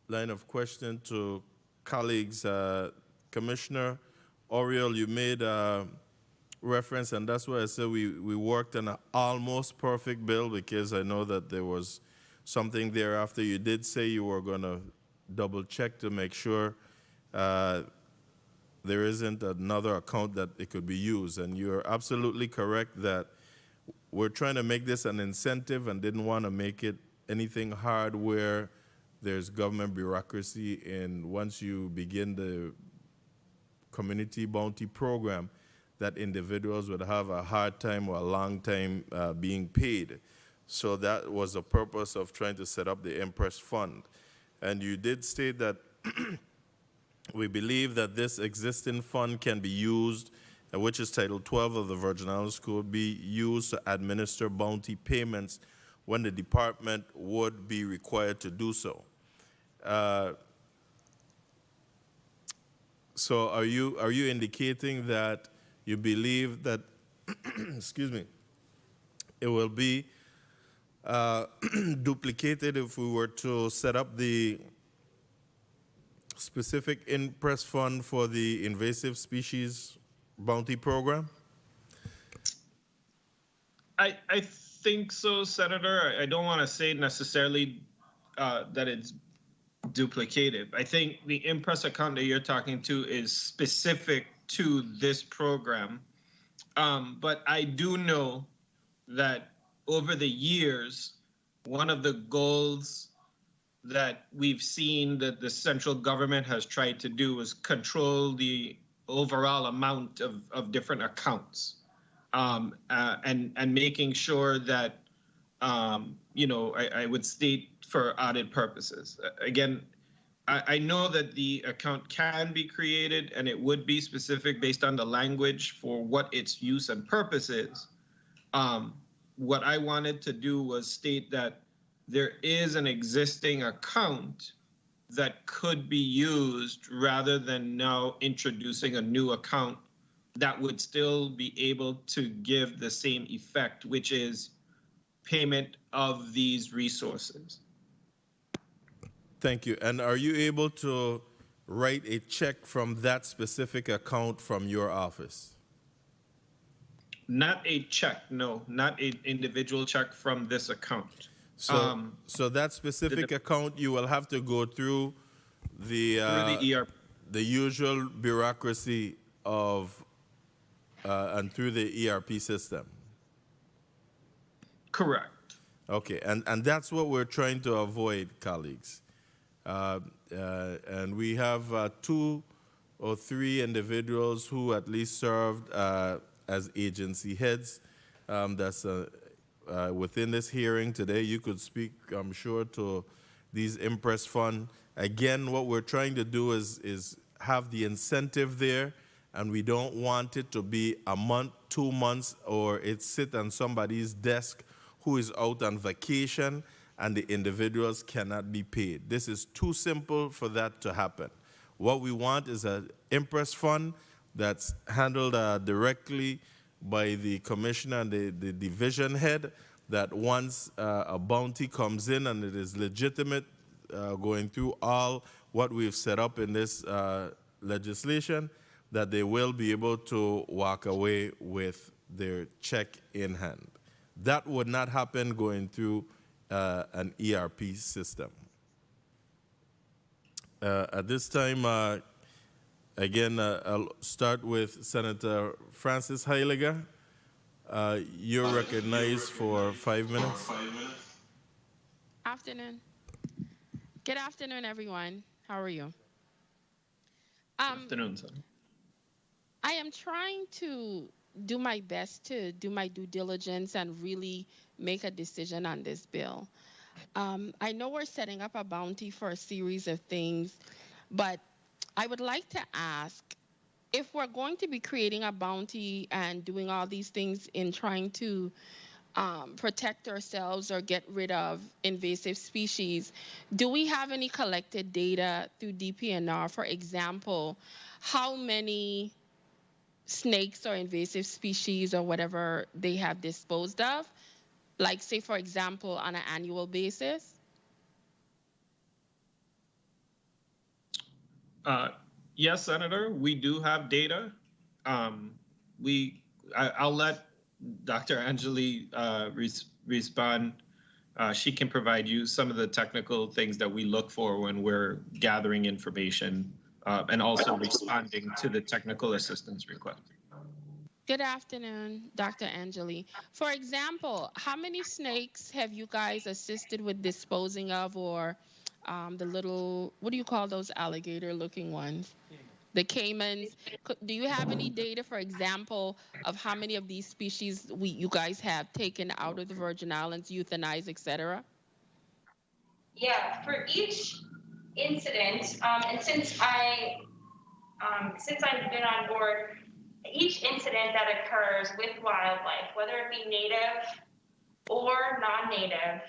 line of question to colleagues, Commissioner Oriel, you made reference, and that's why I said we worked on an almost perfect bill, because I know that there was something thereafter. You did say you were going to double check to make sure there isn't another account that it could be used. And you're absolutely correct that we're trying to make this an incentive and didn't want to make it anything hard where there's government bureaucracy. And once you begin the community bounty program, that individuals would have a hard time or a long time being paid. So that was the purpose of trying to set up the Empress Fund. And you did state that we believe that this existing fund can be used, which is Title 12 of the Virgin Islands Code, be used to administer bounty payments when the department would be required to do so. So are you indicating that you believe that, excuse me, it will be duplicated if we were to set up the specific Empress Fund for the invasive species bounty program? I think so, Senator. I don't want to say necessarily that it's duplicative. I think the Empress account that you're talking to is specific to this program. But I do know that over the years, one of the goals that we've seen that the central government has tried to do is control the overall amount of different accounts, and making sure that, I would state for audit purposes. Again, I know that the account can be created and it would be specific based on the language for what its use and purpose is. What I wanted to do was state that there is an existing account that could be used rather than now introducing a new account that would still be able to give the same effect, which is payment of these resources. Thank you. And are you able to write a check from that specific account from your office? Not a check, no, not an individual check from this account. So that specific account, you will have to go through the ERP. the usual bureaucracy of and through the ERP system. Correct. Okay, and that's what we're trying to avoid, colleagues. And we have 2 or 3 individuals who at least served as agency heads. That's within this hearing today. You could speak, I'm sure, to these Impress Fund. Again, what we're trying to do is have the incentive there, and we don't want it to be a month, 2 months, or it sit on somebody's desk who is out on vacation and the individuals cannot be paid. This is too simple for that to happen. What we want is an Impress Fund that's handled directly by the commissioner and the division head, that once a bounty comes in and it is legitimate, going through all what we've set up in this legislation, that they will be able to walk away with their check in hand. That would not happen going through an ERP system. At this time, again, I'll start with Senator Francis Heiliger. You're recognized for 5 minutes. Afternoon. Good afternoon, everyone. How are you? Afternoon, sir. I am trying to do my best to do my due diligence and really make a decision on this bill. I know we're setting up a bounty for a series of things, but I would like to ask, if we're going to be creating a bounty and doing all these things in trying to protect ourselves or get rid of invasive species, do we have any collected data through DPNR? For example, how many snakes or invasive species or whatever they have disposed of, like say, for example, on an annual basis? Yes, Senator, we do have data. I'll let Dr. Angeli respond. She can provide you some of the technical things that we look for when we're gathering information and also responding to the technical assistance request. Good afternoon, Dr. Angeli. For example, how many snakes have you guys assisted with disposing of, or the little, what do you call those alligator-looking ones? The caimans. Do you have any data, for example, of how many of these species you guys have taken out of the Virgin Islands, euthanized, et cetera? Yeah, for each incident, and since I've been on board, each incident that occurs with wildlife, whether it be native or non-native,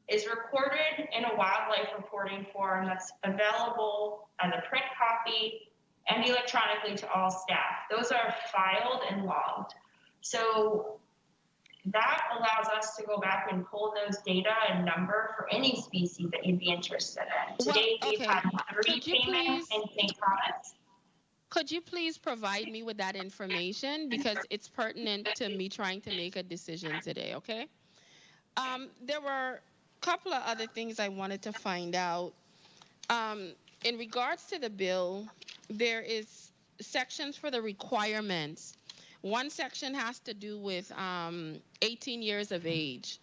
is recorded in a wildlife reporting form that's available as a print copy and electronically to all staff. Those are filed and logged. So that allows us to go back and pull those data and number for any species that you'd be interested in. To date, we've had 3 caimans in St. Thomas. Could you please provide me with that information, because it's pertinent to me trying to make a decision today, okay? There were a couple of other things I wanted to find out. In regards to the bill, there is sections for the requirements. One section has to do with 18 years of age.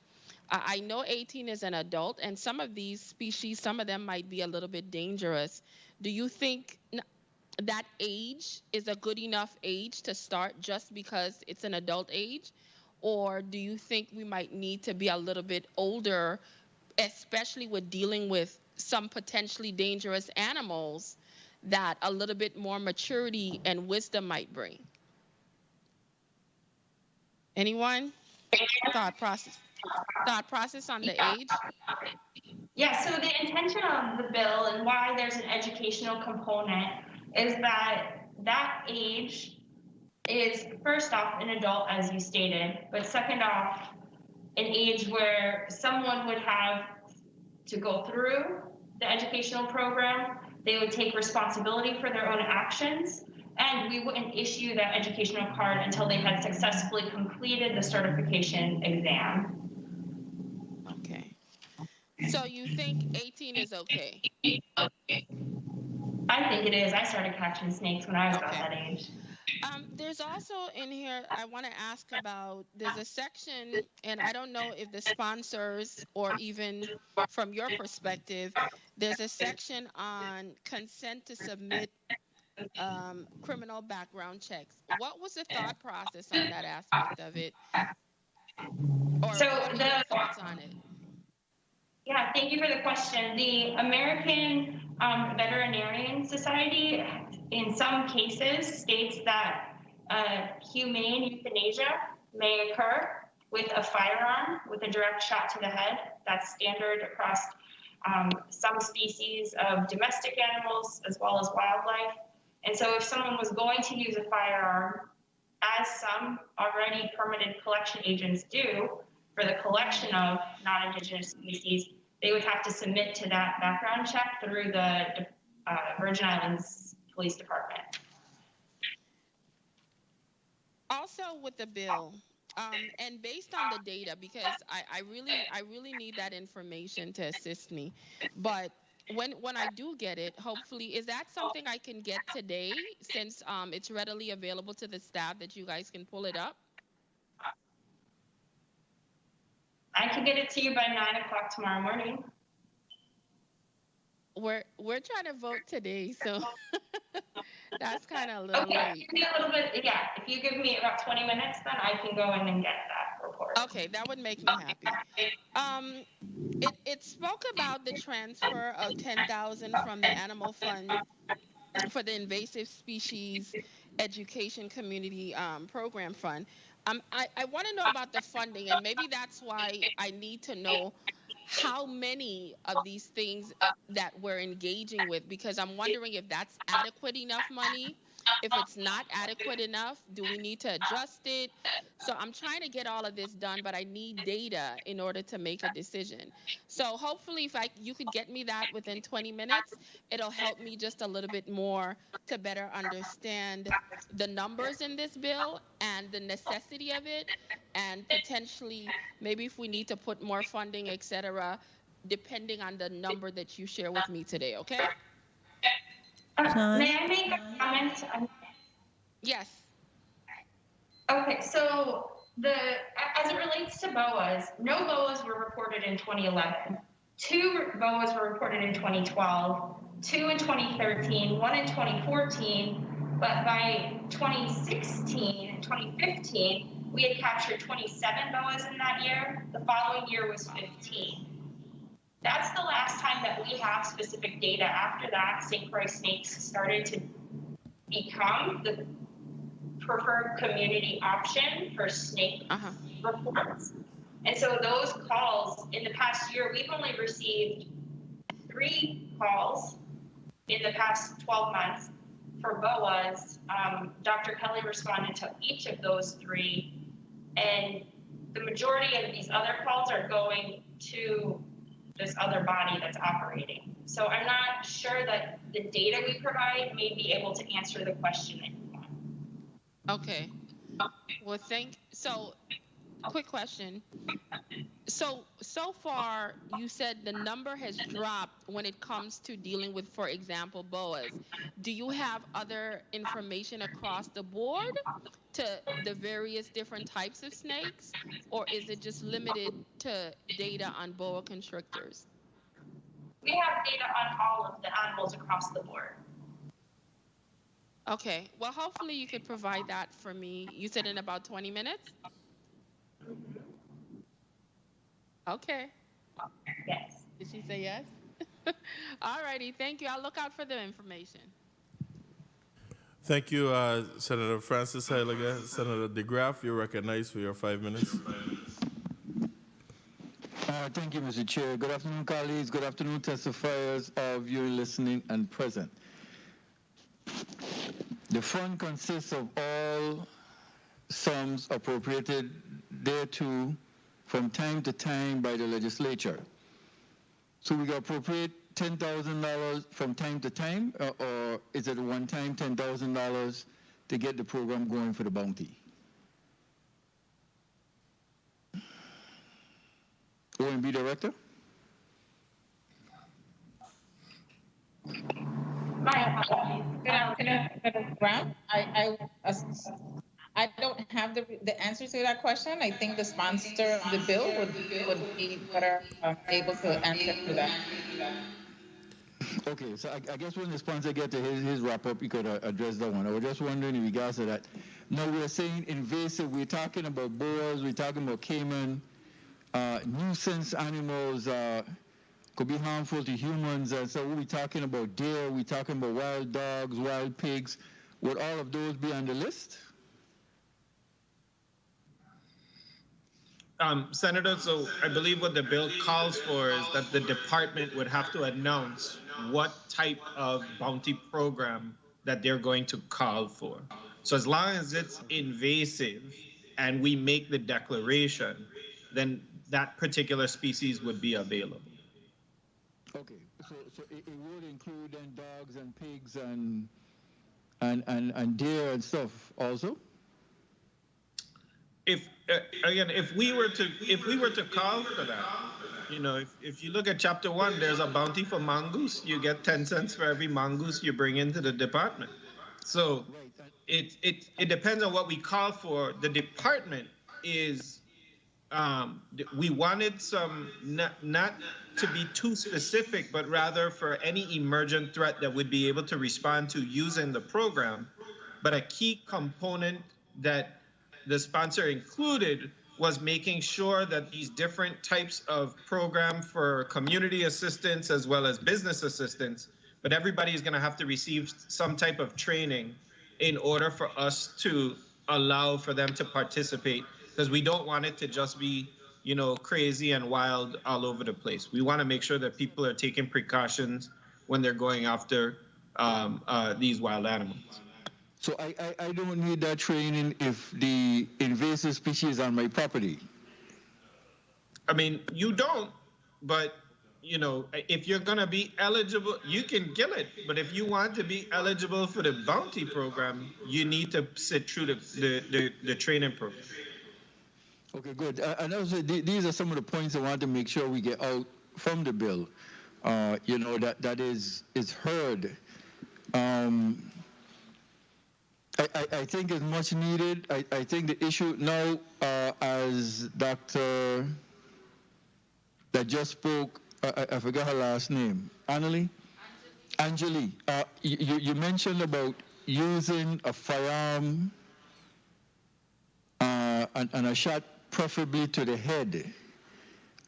I know 18 is an adult, and some of these species, some of them might be a little bit dangerous. Do you think that age is a good enough age to start just because it's an adult age? Or do you think we might need to be a little bit older, especially with dealing with some potentially dangerous animals, that a little bit more maturity and wisdom might bring? Anyone? Thought process on the age? Yeah, so the intention of the bill and why there's an educational component is that that age is, first off, an adult, as you stated, but second off, an age where someone would have to go through the educational program, they would take responsibility for their own actions, and we wouldn't issue that educational card until they had successfully completed the certification exam. Okay. So you think 18 is okay? I think it is. I started catching snakes when I was about that age. There's also in here, I want to ask about, there's a section, and I don't know if the sponsors or even from your perspective, there's a section on consent to submit criminal background checks. What was the thought process on that aspect of it? Or So what are your thoughts on it? Yeah, thank you for the question. The American Veterinarian Society, in some cases, states that humane euthanasia may occur with a firearm, with a direct shot to the head. That's standard across some species of domestic animals as well as wildlife. And so if someone was going to use a firearm, as some already permitted collection agents do for the collection of non-Indigenous species, they would have to submit to that background check through the Virgin Islands Police Department. Also with the bill, and based on the data, because I really need that information to assist me. But when I do get it, hopefully, is that something I can get today, since it's readily available to the staff that you guys can pull it up? I can get it to you by 9 o'clock tomorrow morning. We're trying to vote today, so that's kind of a little late. Give me a little bit, yeah. If you give me about 20 minutes, then I can go in and get that report. Okay, that would make me happy. It spoke about the transfer of $10,000 from the Animal Fund for the Invasive Species Education Community Program Fund. I want to know about the funding, and maybe that's why I need to know how many of these things that we're engaging with, because I'm wondering if that's adequate enough money. If it's not adequate enough, do we need to adjust it? So I'm trying to get all of this done, but I need data in order to make a decision. So hopefully if you could get me that within 20 minutes, it'll help me just a little bit more to better understand the numbers in this bill and the necessity of it, and potentially maybe if we need to put more funding, etc., depending on the number that you share with me today, okay? May I make a comment? Yes. Okay, so as it relates to BOAs, no BOAs were reported in 2011. 2 BOAs were reported in 2012, 2 in 2013, 1 in 2014, but by 2016 and 2015, we had captured 27 BOAs in that year. The following year was 15. That's the last time that we have specific data. After that, St. Croix snakes started to become the preferred community option for snake reports. And so those calls in the past year, we've only received 3 calls in the past 12 months for BOAs. Dr. Kelly responded to each of those 3, and the majority of these other calls are going to this other body that's operating. So I'm not sure that the data we provide may be able to answer the question that you want. Okay. Well, so quick question. So far, you said the number has dropped when it comes to dealing with, for example, BOAs. Do you have other information across the board to the various different types of snakes, or is it just limited to data on boa constrictors? We have data on all of the animals across the board. Okay. Well, hopefully you could provide that for me. You said in about 20 minutes? Okay. Yes. Did she say yes? All righty. Thank you. I'll look out for the information. Thank you, Senator Francis Heiliger. Senator DeGraff, you're recognized for your 5 minutes. Thank you, Mr. Chair. Good afternoon, colleagues. Good afternoon, testifiers of your listening and present. The fund consists of all sums appropriated thereto from time to time by the legislature. So we appropriate $10,000 from time to time, or is it one time $10,000 to get the program going for the bounty? OMB Director? My apologies. Good afternoon, Senator Brown. I don't have the answer to that question. I think the sponsor of the bill would be better able to answer to that. Okay, so I guess when the sponsor get to his wrap up, he could address that one. I was just wondering in regards to that. No, we're saying invasive. We're talking about boars. We're talking about caiman. Nuisance animals could be harmful to humans. And so we're talking about deer. We're talking about wild dogs, wild pigs. Would all of those be on the list? Senator, so I believe what the bill calls for is that the department would have to announce what type of bounty program that they're going to call for. So as long as it's invasive and we make the declaration, then that particular species would be available. Okay, so it would include then dogs and pigs and deer and stuff also? If we were to call for that, you know, if you look at Chapter 1, there's a bounty for mongoose. You get 10 cents for every mongoose you bring into the department. So it depends on what we call for. The department is we wanted some not to be too specific, but rather for any emergent threat that would be able to respond to using the program. But a key component that the sponsor included was making sure that these different types of program for community assistance as well as business assistance, but everybody is going to have to receive some type of training in order for us to allow for them to participate, because we don't want it to just be, you know, crazy and wild all over the place. We want to make sure that people are taking precautions when they're going after these wild animals. So I don't need that training if the invasive species is on my property. I mean, you don't, but, you know, if you're going to be eligible, you can kill it. But if you want to be eligible for the bounty program, you need to sit through the training program. Okay, good. And also, these are some of the points I want to make sure we get out from the bill, you know, that is heard. I think it's much needed. I think the issue now, as Dr. that just spoke, I forgot her last name, Anjali, you mentioned about using a firearm and a shot preferably to the head.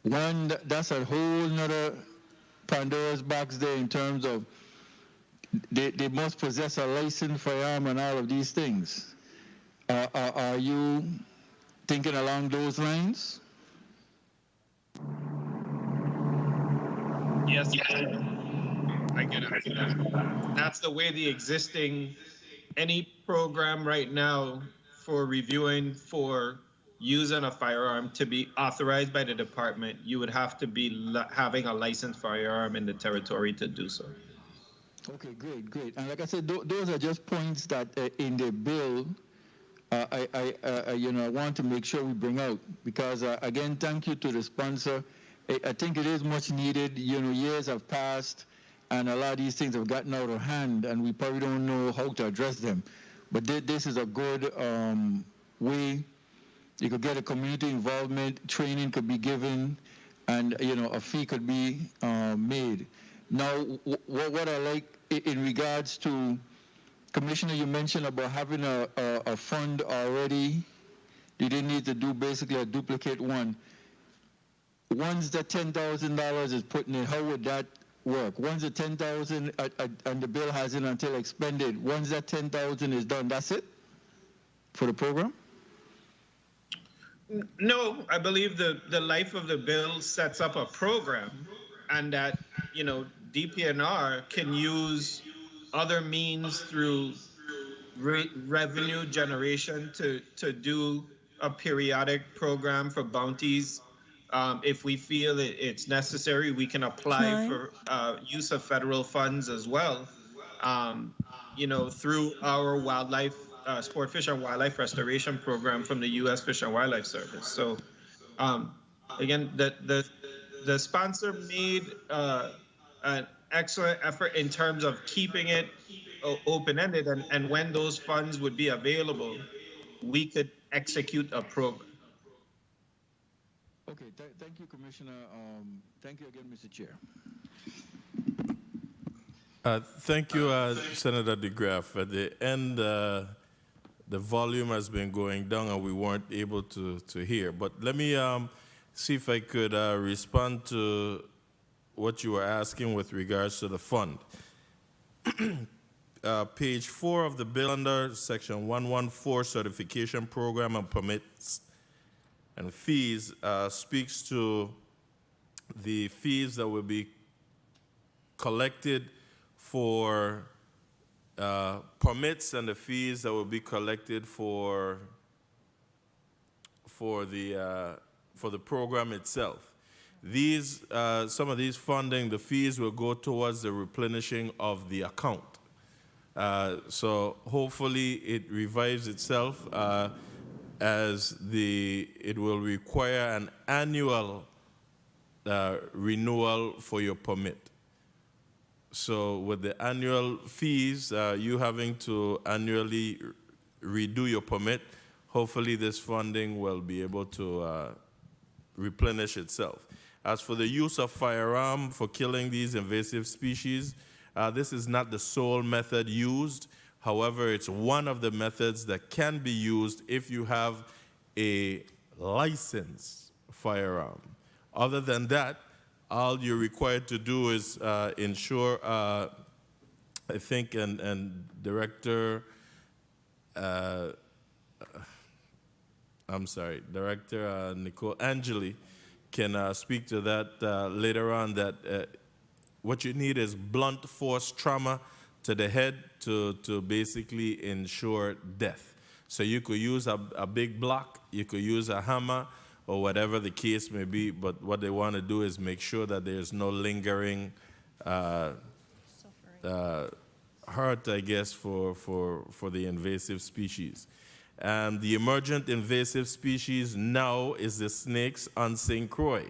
One, that's a whole nother Pandora's box there in terms of they must possess a licensed firearm and all of these things. Are you thinking along those lines? Yes, I get it. That's the way the existing, any program right now for reviewing for using a firearm to be authorized by the department, you would have to be having a licensed firearm in the territory to do so. Okay, great. And like I said, those are just points that in the bill, I want to make sure we bring out, because again, thank you to the sponsor. I think it is much needed. You know, years have passed, and a lot of these things have gotten out of hand, and we probably don't know how to address them. But this is a good way. You could get a community involvement, training could be given, and you know, a fee could be made. Now, what I like in regards to, Commissioner, you mentioned about having a fund already. You didn't need to do basically a duplicate one. Once the $10,000 is put in, how would that work? Once the $10,000 and the bill hasn't until expended, once that $10,000 is done, that's it for the program? No, I believe the life of the bill sets up a program, and that, you know, DPNR can use other means through revenue generation to do a periodic program for bounties. If we feel it's necessary, we can apply for use of federal funds as well, you know, through our wildlife, sport fish and wildlife restoration program from the U.S. Fish and Wildlife Service. So again, the sponsor made excellent effort in terms of keeping it open-ended, and when those funds would be available, we could execute a program. Okay, thank you, Commissioner. Thank you again, Mr. Chair. Thank you, Senator DeGraff. At the end, the volume has been going down and we weren't able to hear. But let me see if I could respond to what you were asking with regards to the fund. Page 4 of the bill under Section 114, Certification Program and Permits and Fees, speaks to the fees that will be collected for permits and the fees that will be collected for the program itself. These some of these funding, the fees will go towards the replenishing of the account. So hopefully it revives itself as it will require an annual renewal for your permit. So with the annual fees, you having to annually redo your permit, hopefully this funding will be able to replenish itself. As for the use of firearm for killing these invasive species, this is not the sole method used. However, it's one of the methods that can be used if you have a licensed firearm. Other than that, all you're required to do is ensure, I think, and Director, Director Nicole Angeli can speak to that later on, that what you need is blunt force trauma to the head to basically ensure death. So you could use a big block, you could use a hammer, or whatever the case may be, but what they want to do is make sure that there's no lingering hurt, I guess, for the invasive species. And the emergent invasive species now is the snakes on St. Croix.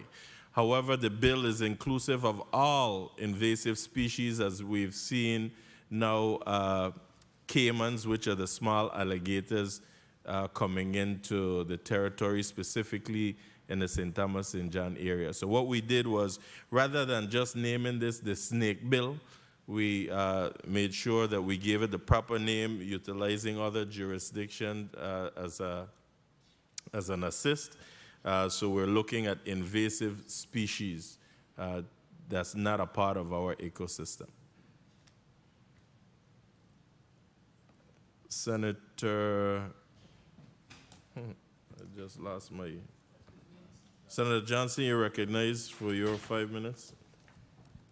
However, the bill is inclusive of all invasive species, as we've seen now, caimans, which are the small alligators, coming into the territory, specifically in the St. Thomas, St. John area. So what we did was, rather than just naming this the snake bill, we made sure that we gave it the proper name, utilizing other jurisdiction as an assist. So we're looking at invasive species that's not a part of our ecosystem. Senator, I just lost my. Senator Johnson, you're recognized for your 5 minutes.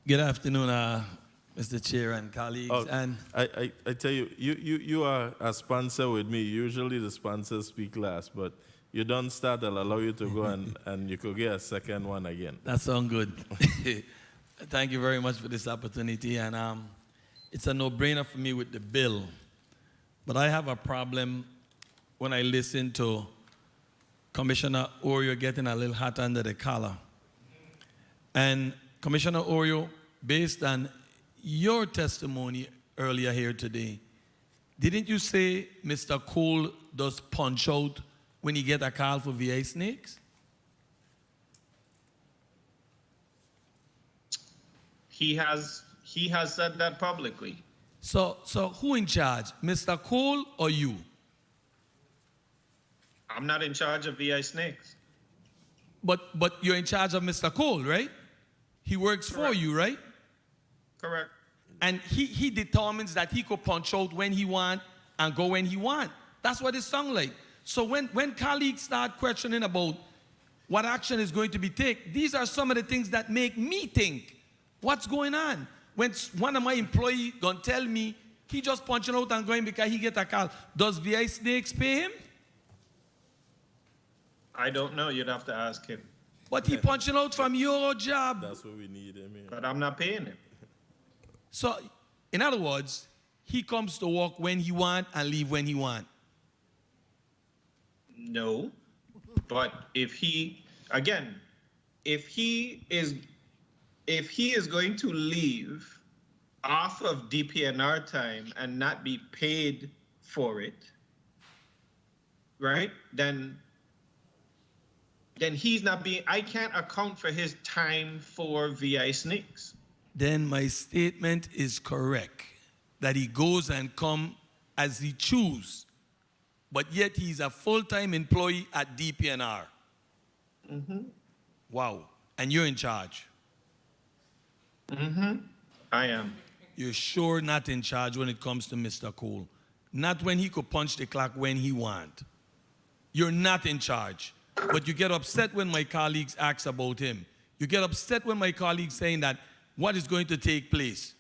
Good afternoon, Mr. Chair and colleagues. Oh, and I tell you, you are a sponsor with me. Usually the sponsors speak last, but you don't start, I'll allow you to go and you could get a second one again. That sounds good. Thank you very much for this opportunity. And it's a no-brainer for me with the bill. But I have a problem when I listen to Commissioner Orio getting a little hot under the collar. And Commissioner Orio, based on your testimony earlier here today, didn't you say Mr. Cole does punch out when he get a call for VI snakes? He has said that publicly. So who in charge, Mr. Cole or you? I'm not in charge of VI snakes. But you're in charge of Mr. Cole, right? He works for you, right? Correct. And he determines that he could punch out when he want and go when he want. That's what it sounds like. So when colleagues start questioning about what action is going to be taken, these are some of the things that make me think, what's going on? When one of my employees gonna tell me he just punching out and going because he get a call, does VI Snakes pay him? I don't know. You'd have to ask him. But he punching out from your job. That's what we need him here. But I'm not paying him. So, in other words, he comes to work when he want and leave when he want. No. But if he is going to leave off of DPNR time and not be paid for it, right? Then he's not being, I can't account for his time for VI snakes. Then my statement is correct, that he goes and come as he choose, but yet he's a full-time employee at DPNR. Mm-hmm. Wow. And you're in charge. Mm-hmm. I am. You're sure not in charge when it comes to Mr. Cole. Not when he could punch the clock when he want. You're not in charge. But you get upset when my colleagues ask about him. You get upset when my colleagues saying that what is going to take place.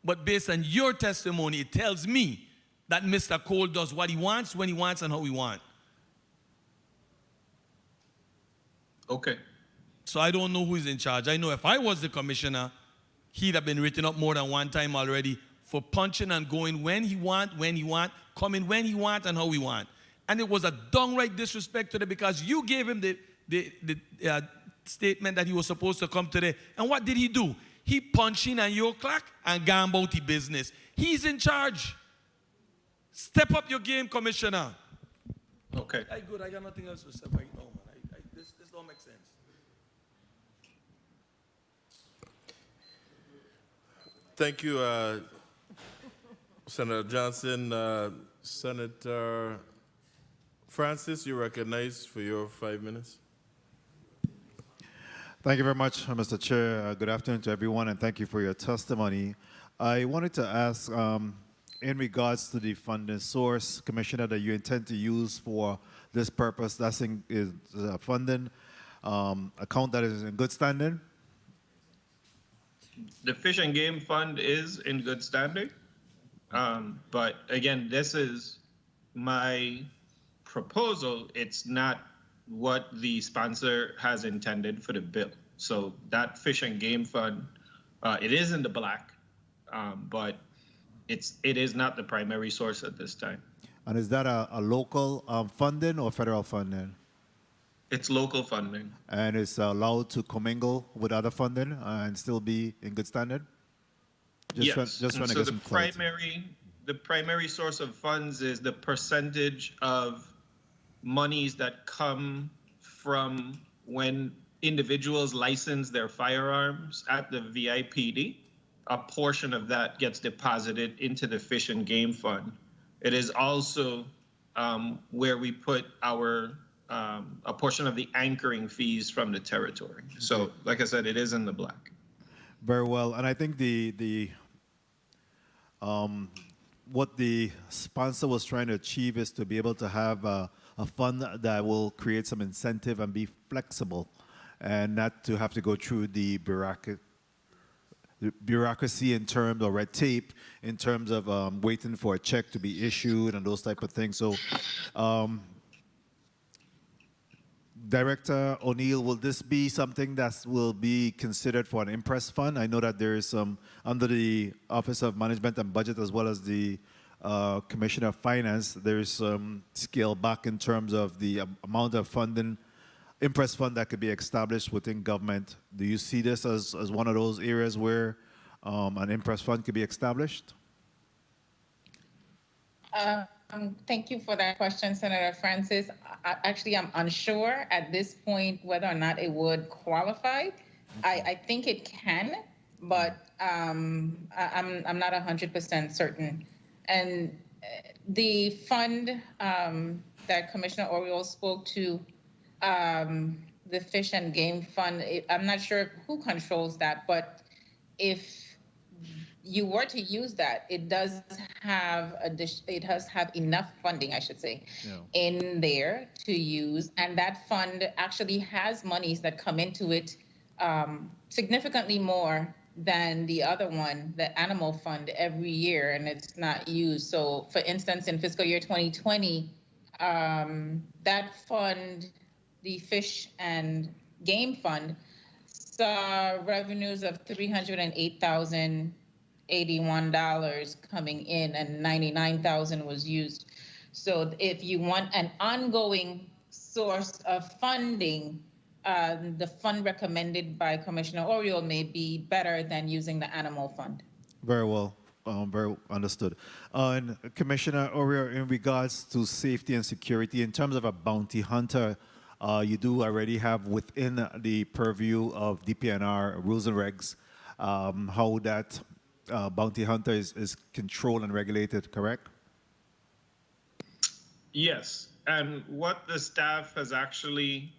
But based on your testimony, it tells me that Mr. Cole does what he wants, when he wants, and how he wants. Okay. So I don't know who is in charge. I know if I was the commissioner, he'd have been written up more than one time already for punching and going when he want, coming when he want, and how he want. And it was a downright disrespect to them because you gave him the statement that he was supposed to come today. And what did he do? He punched in on your clock and gone about the business. He's in charge. Step up your game, Commissioner. Okay. Good. I got nothing else to say right now, man. This don't make sense. Thank you, Senator Johnson. Senator Francis, you're recognized for your 5 minutes. Thank you very much, Mr. Chair. Good afternoon to everyone, and thank you for your testimony. I wanted to ask, in regards to the funding source, Commissioner, that you intend to use for this purpose, that's is a funding account that is in good standing? The Fish and Game Fund is in good standing. But again, this is my proposal. It's not what the sponsor has intended for the bill. So that Fish and Game Fund, it is in the black, but it is not the primary source at this time. And is that a local funding or federal funding? It's local funding. And it's allowed to commingle with other funding and still be in good standing? Just Yes. trying to So get some clarity. the primary source of funds is the percentage of monies that come from when individuals license their firearms at the VIPD. A portion of that gets deposited into the Fish and Game Fund. It is also where we put our a portion of the anchoring fees from the territory. So, like I said, it is in the black. Very well. And I think what the sponsor was trying to achieve is to be able to have a fund that will create some incentive and be flexible and not to have to go through the bureaucracy in terms of red tape, in terms of waiting for a check to be issued and those type of things. So, Director O'Neill, will this be something that will be considered for an Impress Fund? I know that there is some under the Office of Management and Budget as well as the Commissioner of Finance, there is some scale back in terms of the amount of funding, Impress Fund that could be established within government. Do you see this as one of those areas where an Impress Fund could be established? Thank you for that question, Senator Francis. Actually, I'm unsure at this point whether or not it would qualify. I think it can, but I'm not 100% certain. And the fund that Commissioner Oriole spoke to, the Fish and Game Fund, I'm not sure who controls that, but if you were to use that, it does have enough funding, I should say, in there to use, and that fund actually has monies that come into it significantly more than the other one, the Animal Fund, every year, and it's not used. So, for instance, in fiscal year 2020, that fund, the Fish and Game Fund, saw revenues of $308,081 coming in, and $99,000 was used. So if you want an ongoing source of funding, the fund recommended by Commissioner Oriole may be better than using the Animal Fund. Very well. Very understood. And Commissioner Orio, in regards to safety and security, in terms of a bounty hunter, you do already have within the purview of DPNR rules and regs how that bounty hunter is controlled and regulated, correct? Yes, and what the staff has actually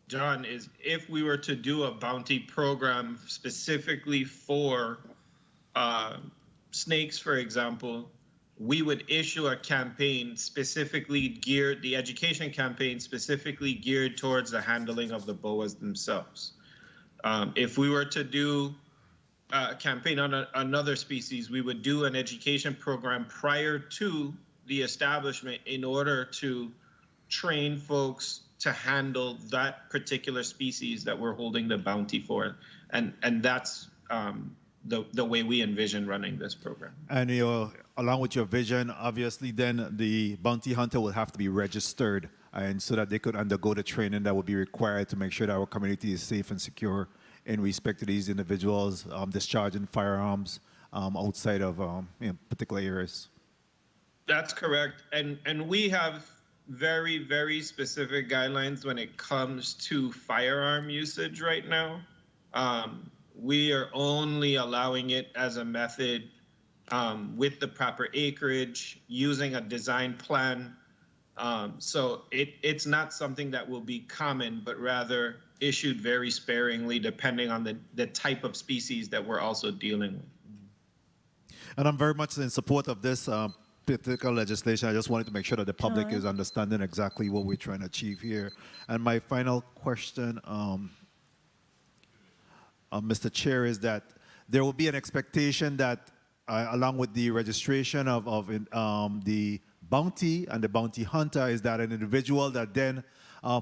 done is if we were to do a bounty program specifically for snakes, for example, we would issue a campaign specifically geared, the education campaign specifically geared towards the handling of the boas themselves. If we were to do a campaign on another species, we would do an education program prior to the establishment in order to train folks to handle that particular species that we're holding the bounty for. And that's the way we envision running this program. And along with your vision, obviously then the bounty hunter will have to be registered and so that they could undergo the training that would be required to make sure that our community is safe and secure in respect to these individuals discharging firearms outside of particular areas. That's correct. And we have very, very specific guidelines when it comes to firearm usage right now. We are only allowing it as a method with the proper acreage, using a design plan. So it's not something that will be common, but rather issued very sparingly depending on the type of species that we're also dealing with. And I'm very much in support of this particular legislation. I just wanted to make sure that the public is understanding exactly what we're trying to achieve here. And my final question, Mr. Chair, is that there will be an expectation that along with the registration of the bounty and the bounty hunter, is that an individual that then,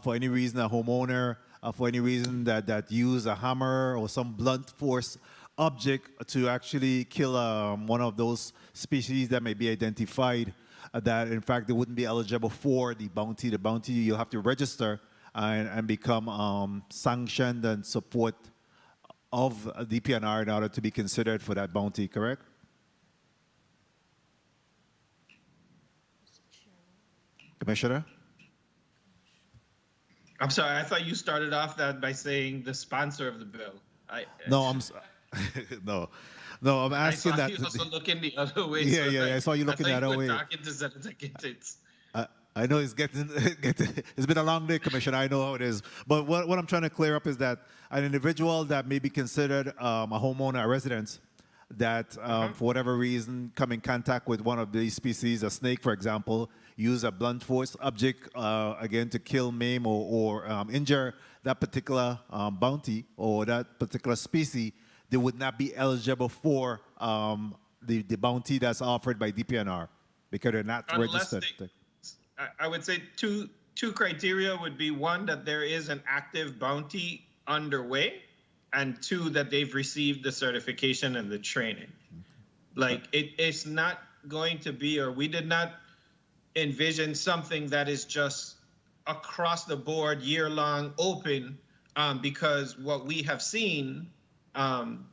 for any reason, a homeowner, for any reason that use a hammer or some blunt force object to actually kill one of those species that may be identified, that in fact they wouldn't be eligible for the bounty. The bounty, you'll have to register and become sanctioned and support of DPNR in order to be considered for that bounty, correct? Commissioner? I'm sorry, I thought you started off that by saying the sponsor of the bill. No, I'm asking that. I saw you also looking the other way. Yeah, I saw you looking the other way. I know it's it's been a long day, Commissioner. I know how it is. But what I'm trying to clear up is that an individual that may be considered a homeowner, a resident, that for whatever reason come in contact with one of these species, a snake, for example, use a blunt force object, again, to kill, maim, or injure that particular bounty or that particular species, they would not be eligible for the bounty that's offered by DPNR because they're not registered. I would say two criteria would be, one, that there is an active bounty underway, and two, that they've received the certification and the training. Like it's not going to be, or we did not envision something that is just across the board, year-long open, because what we have seen,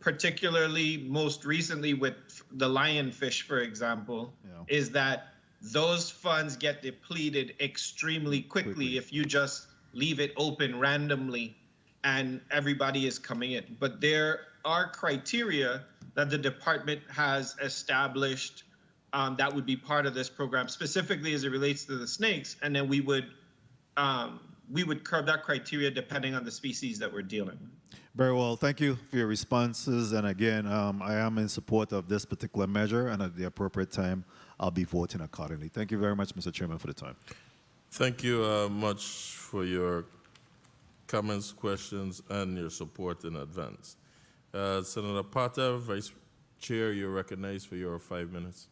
particularly most recently with the lionfish, for example, is that those funds get depleted extremely quickly if you just leave it open randomly and everybody is coming in. But there are criteria that the department has established that would be part of this program, specifically as it relates to the snakes, and then we would curb that criteria depending on the species that we're dealing with. Very well. Thank you for your responses. And again, I am in support of this particular measure, and at the appropriate time, I'll be voting accordingly. Thank you very much, Mr. Chairman, for the time. Thank you much for your comments, questions, and your support in advance. Senator Pata, Vice Chair, you're recognized for your 5 minutes.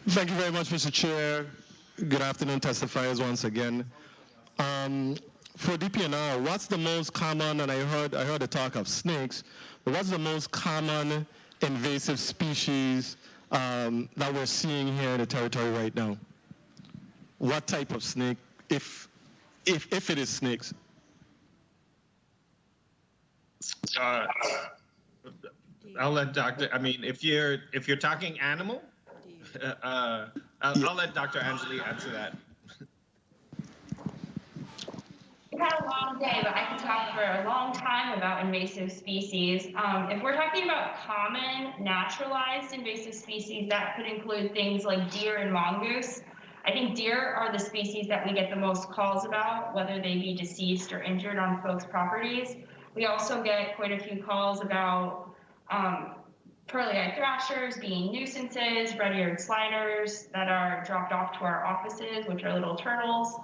Thank you very much, Mr. Chair. Good afternoon, testifiers, once again. For DPNR, what's the most common, and I heard the talk of snakes, but what's the most common invasive species that we're seeing here in the territory right now? What type of snake, if it is snakes? I'll let Dr. I mean, if you're talking animal, I'll let Dr. Angeli answer that. We've had a long day, but I can talk for a long time about invasive species. If we're talking about common naturalized invasive species, that could include things like deer and mongoose. I think deer are the species that we get the most calls about, whether they be deceased or injured on folks' properties. We also get quite a few calls about pearly-eyed thrashers being nuisances, red-eared sliders that are dropped off to our offices, which are little turtles.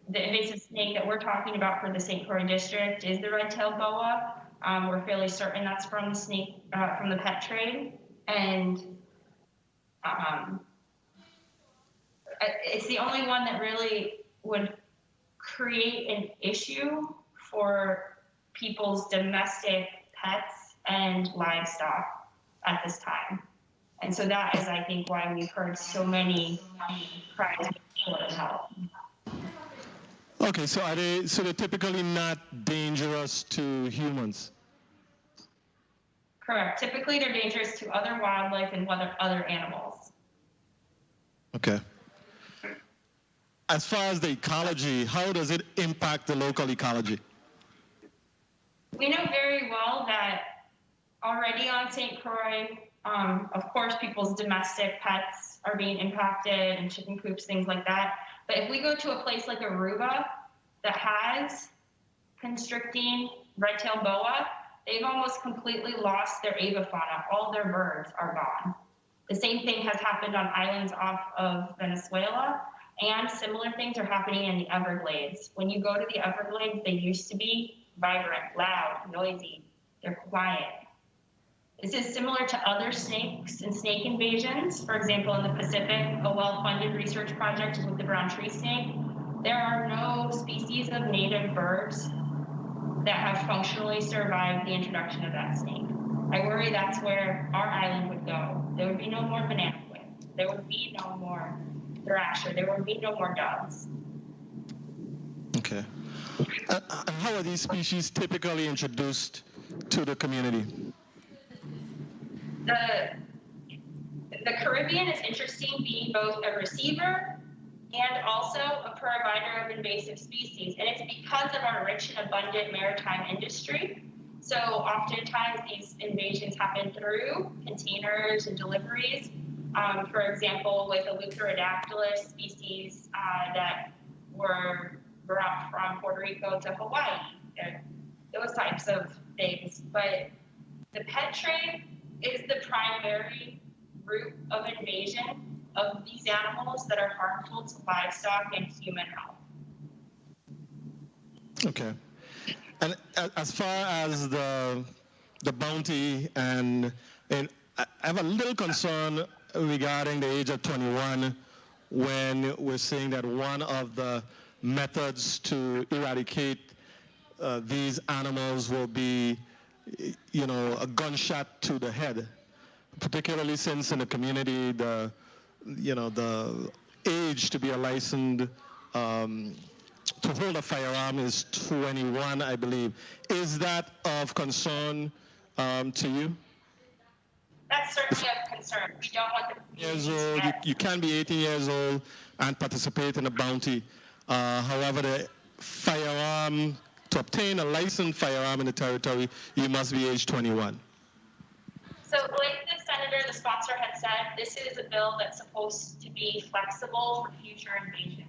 The invasive snake that we're talking about for the St. Croix district is the red-tailed boa. We're fairly certain that's from the snake, from the pet trade. And it's the only one that really would create an issue for people's domestic pets and livestock at this time. And so that is, I think, why we've heard so many cries for help. Okay, so they're typically not dangerous to humans? Correct. Typically, they're dangerous to other wildlife and other animals. Okay. As far as the ecology, how does it impact the local ecology? We know very well that already on St. Croix, of course, people's domestic pets are being impacted and chicken coops, things like that. But if we go to a place like Aruba that has constricting red-tailed boa, they've almost completely lost their avifauna. All their birds are gone. The same thing has happened on islands off of Venezuela, and similar things are happening in the Everglades. When you go to the Everglades, they used to be vibrant, loud, noisy. They're quiet. This is similar to other snakes and snake invasions. For example, in the Pacific, a well-funded research project is with the brown tree snake. There are no species of native birds that have functionally survived the introduction of that snake. I worry that's where our island would go. There would be no more banana quid. There would be no more thrasher. There would be no more doves. Okay. And how are these species typically introduced to the community? The Caribbean is interesting, being both a receiver and also a provider of invasive species. And it's because of our rich and abundant maritime industry. So oftentimes these invasions happen through containers and deliveries. For example, with a Leucorodactylus species that were brought from Puerto Rico to Hawaii, those types of things. But the pet trade is the primary route of invasion of these animals that are harmful to livestock and human health. Okay. And as far as the bounty, and I have a little concern regarding the age of 21 when we're saying that one of the methods to eradicate these animals will be, a gunshot to the head, particularly since in the community the age to be a licensed to hold a firearm is 21, I believe. Is that of concern to you? That's certainly of concern. We don't want the years old. You can be 18 years old and participate in a bounty. However, the firearm, to obtain a licensed firearm in the territory, you must be age 21. So like the senator, the sponsor had said, this is a bill that's supposed to be flexible for future invasions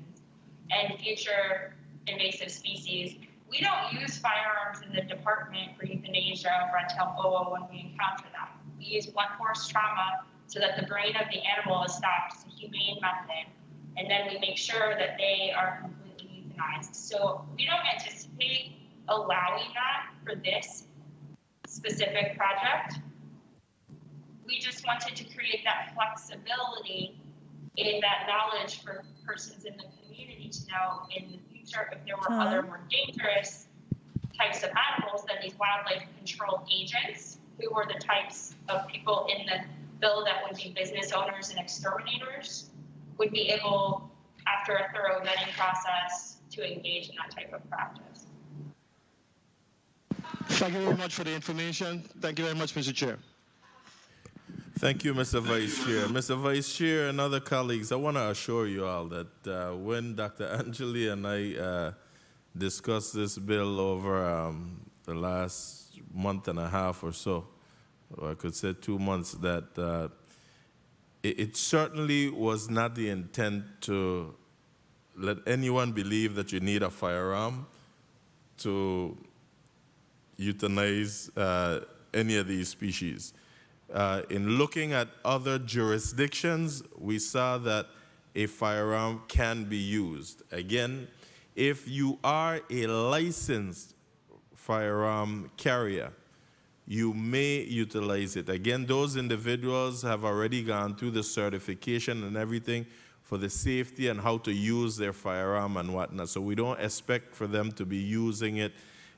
and future invasive species. We don't use firearms in the Department for Euthanasia of red-tailed boa when we encounter them. We use blunt force trauma so that the brain of the animal is stopped. It's a humane method. And then we make sure that they are completely euthanized. So we don't anticipate allowing that for this specific project. We just wanted to create that flexibility and that knowledge for persons in the community to know in the future if there were other more dangerous types of animals than these wildlife control agents, who were the types of people in the bill that would be business owners and exterminators, would be able, after a thorough vetting process, to engage in that type of practice. Thank you very much for the information. Thank you very much, Mr. Chair. Thank you, Mr. Vice Chair. Mr. Vice Chair and other colleagues, I want to assure you all that when Dr. Angeli and I discussed this bill over the last month and a half or so, or I could say 2 months, that it certainly was not the intent to let anyone believe that you need a firearm to euthanize any of these species. In looking at other jurisdictions, we saw that a firearm can be used. Again, if you are a licensed firearm carrier, you may utilize it. Again, those individuals have already gone through the certification and everything for the safety and how to use their firearm and whatnot. So we don't expect for them to be using it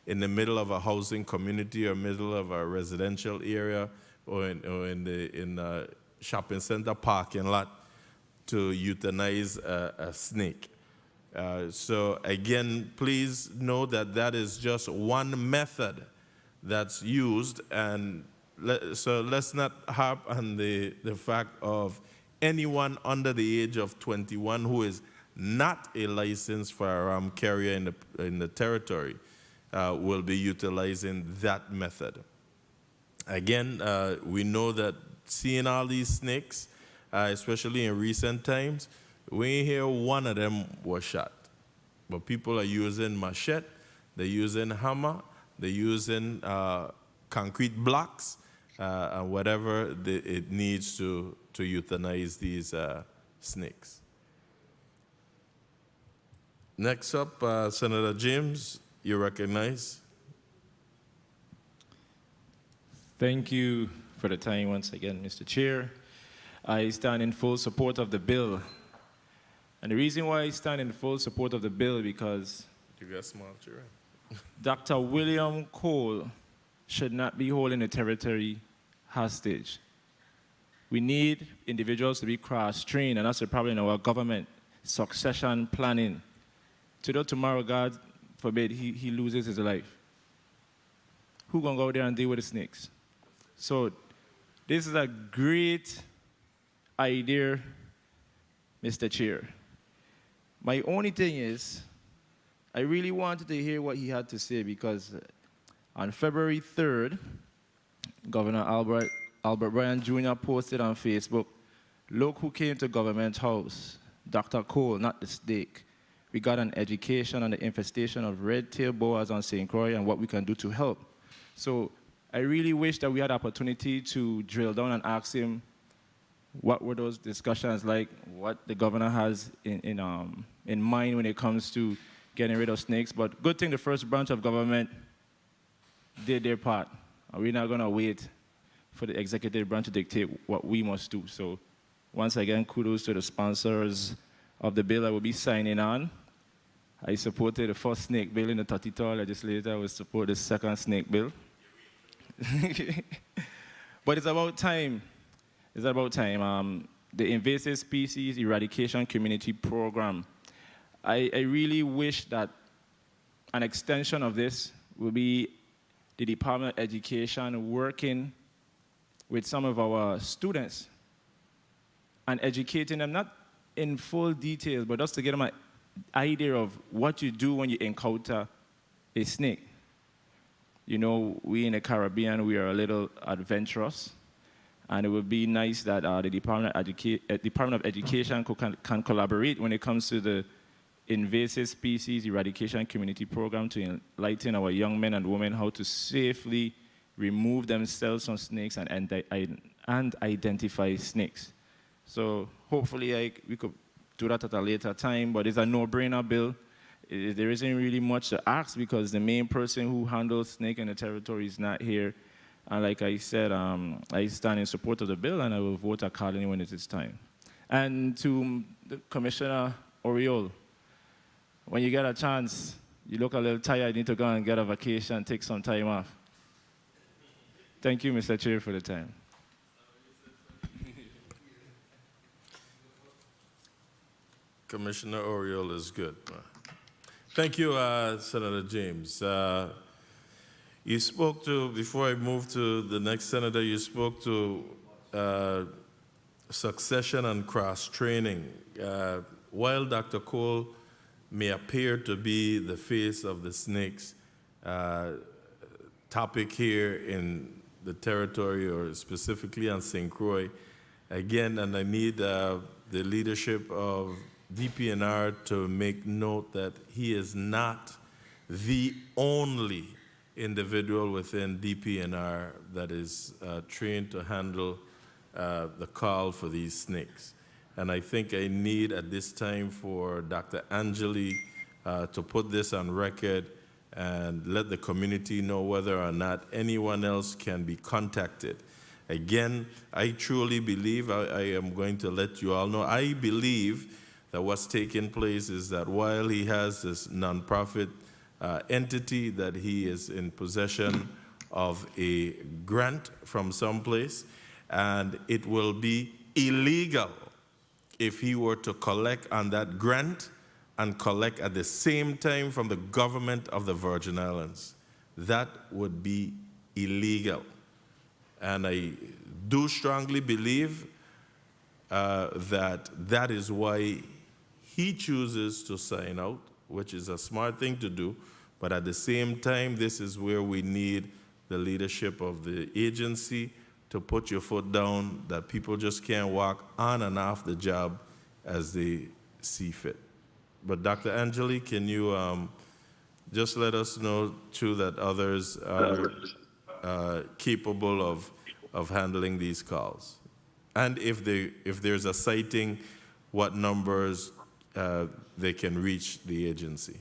in the middle of a housing community or middle of a residential area or in a shopping center parking lot to euthanize a snake. So again, please know that that is just one method that's used, and so let's not harp on the fact of anyone under the age of 21 who is not a licensed firearm carrier in the territory will be utilizing that method. Again, we know that seeing all these snakes, especially in recent times, we hear one of them was shot. But people are using machete, they're using hammer, they're using concrete blocks, and whatever it needs to euthanize these snakes. Next up, Senator James, you recognize. Thank you for the time once again, Mr. Chair. I stand in full support of the bill. And the reason why I stand in full support of the bill because you got small children. Dr. William Cole should not be holding the territory hostage. We need individuals to be cross-trained, and that's the problem in our government, succession planning. Tomorrow, God forbid, he loses his life. Who gonna go there and deal with the snakes? So this is a great idea, Mr. Chair. My only thing is, I really wanted to hear what he had to say because on February 3rd, Governor Albert Bryan Jr. posted on Facebook, "Look who came to Government House, Dr. Cole, not the snake. We got an education on the infestation of red-tailed boas on St. Croix and what we can do to help." So I really wish that we had opportunity to drill down and ask him what were those discussions like, what the governor has in mind when it comes to getting rid of snakes. But good thing the first branch of government did their part. We're not going to wait for the executive branch to dictate what we must do. So once again, kudos to the sponsors of the bill I will be signing on. I supported the first snake bill in the 33rd legislature. I will support the second snake bill. But it's about time. It's about time. The Invasive Species Eradication Community Program. I really wish that an extension of this will be the Department of Education working with some of our students and educating them, not in full detail, but just to get them an idea of what you do when you encounter a snake. You know, we in the Caribbean, we are a little adventurous, and it would be nice that the Department of Education can collaborate when it comes to the Invasive Species Eradication Community Program to enlighten our young men and women how to safely remove themselves from snakes and identify snakes. So hopefully we could do that at a later time, but it's a no-brainer bill. There isn't really much to ask because the main person who handles snake in the territory is not here. And like I said, I stand in support of the bill and I will vote accordingly when it is time. And to Commissioner Oriole, when you get a chance, you look a little tired, you need to go and get a vacation, take some time off. Thank you, Mr. Chair, for the time. Commissioner Oriole is good. Thank you, Senator James. You spoke to, before I move to the next senator, you spoke to succession and cross-training. While Dr. Cole may appear to be the face of the SNCC's topic here in the territory, or specifically on St. Croix, again, and I need the leadership of DPNR to make note that he is not the only individual within DPNR that is trained to handle the call for these SNCCs. And I think I need at this time for Dr. Angeli to put this on record and let the community know whether or not anyone else can be contacted. Again, I truly believe, I am going to let you all know, I believe that what's taking place is that while he has this nonprofit entity, that he is in possession of a grant from someplace, and it will be illegal if he were to collect on that grant and collect at the same time from the government of the Virgin Islands. That would be illegal. And I do strongly believe that is why he chooses to sign out, which is a smart thing to do. But at the same time, this is where we need the leadership of the agency to put your foot down, that people just can't walk on and off the job as they see fit. But Dr. Angeli, can you just let us know, too, that others are capable of handling these calls? And if there's a sighting, what numbers they can reach the agency?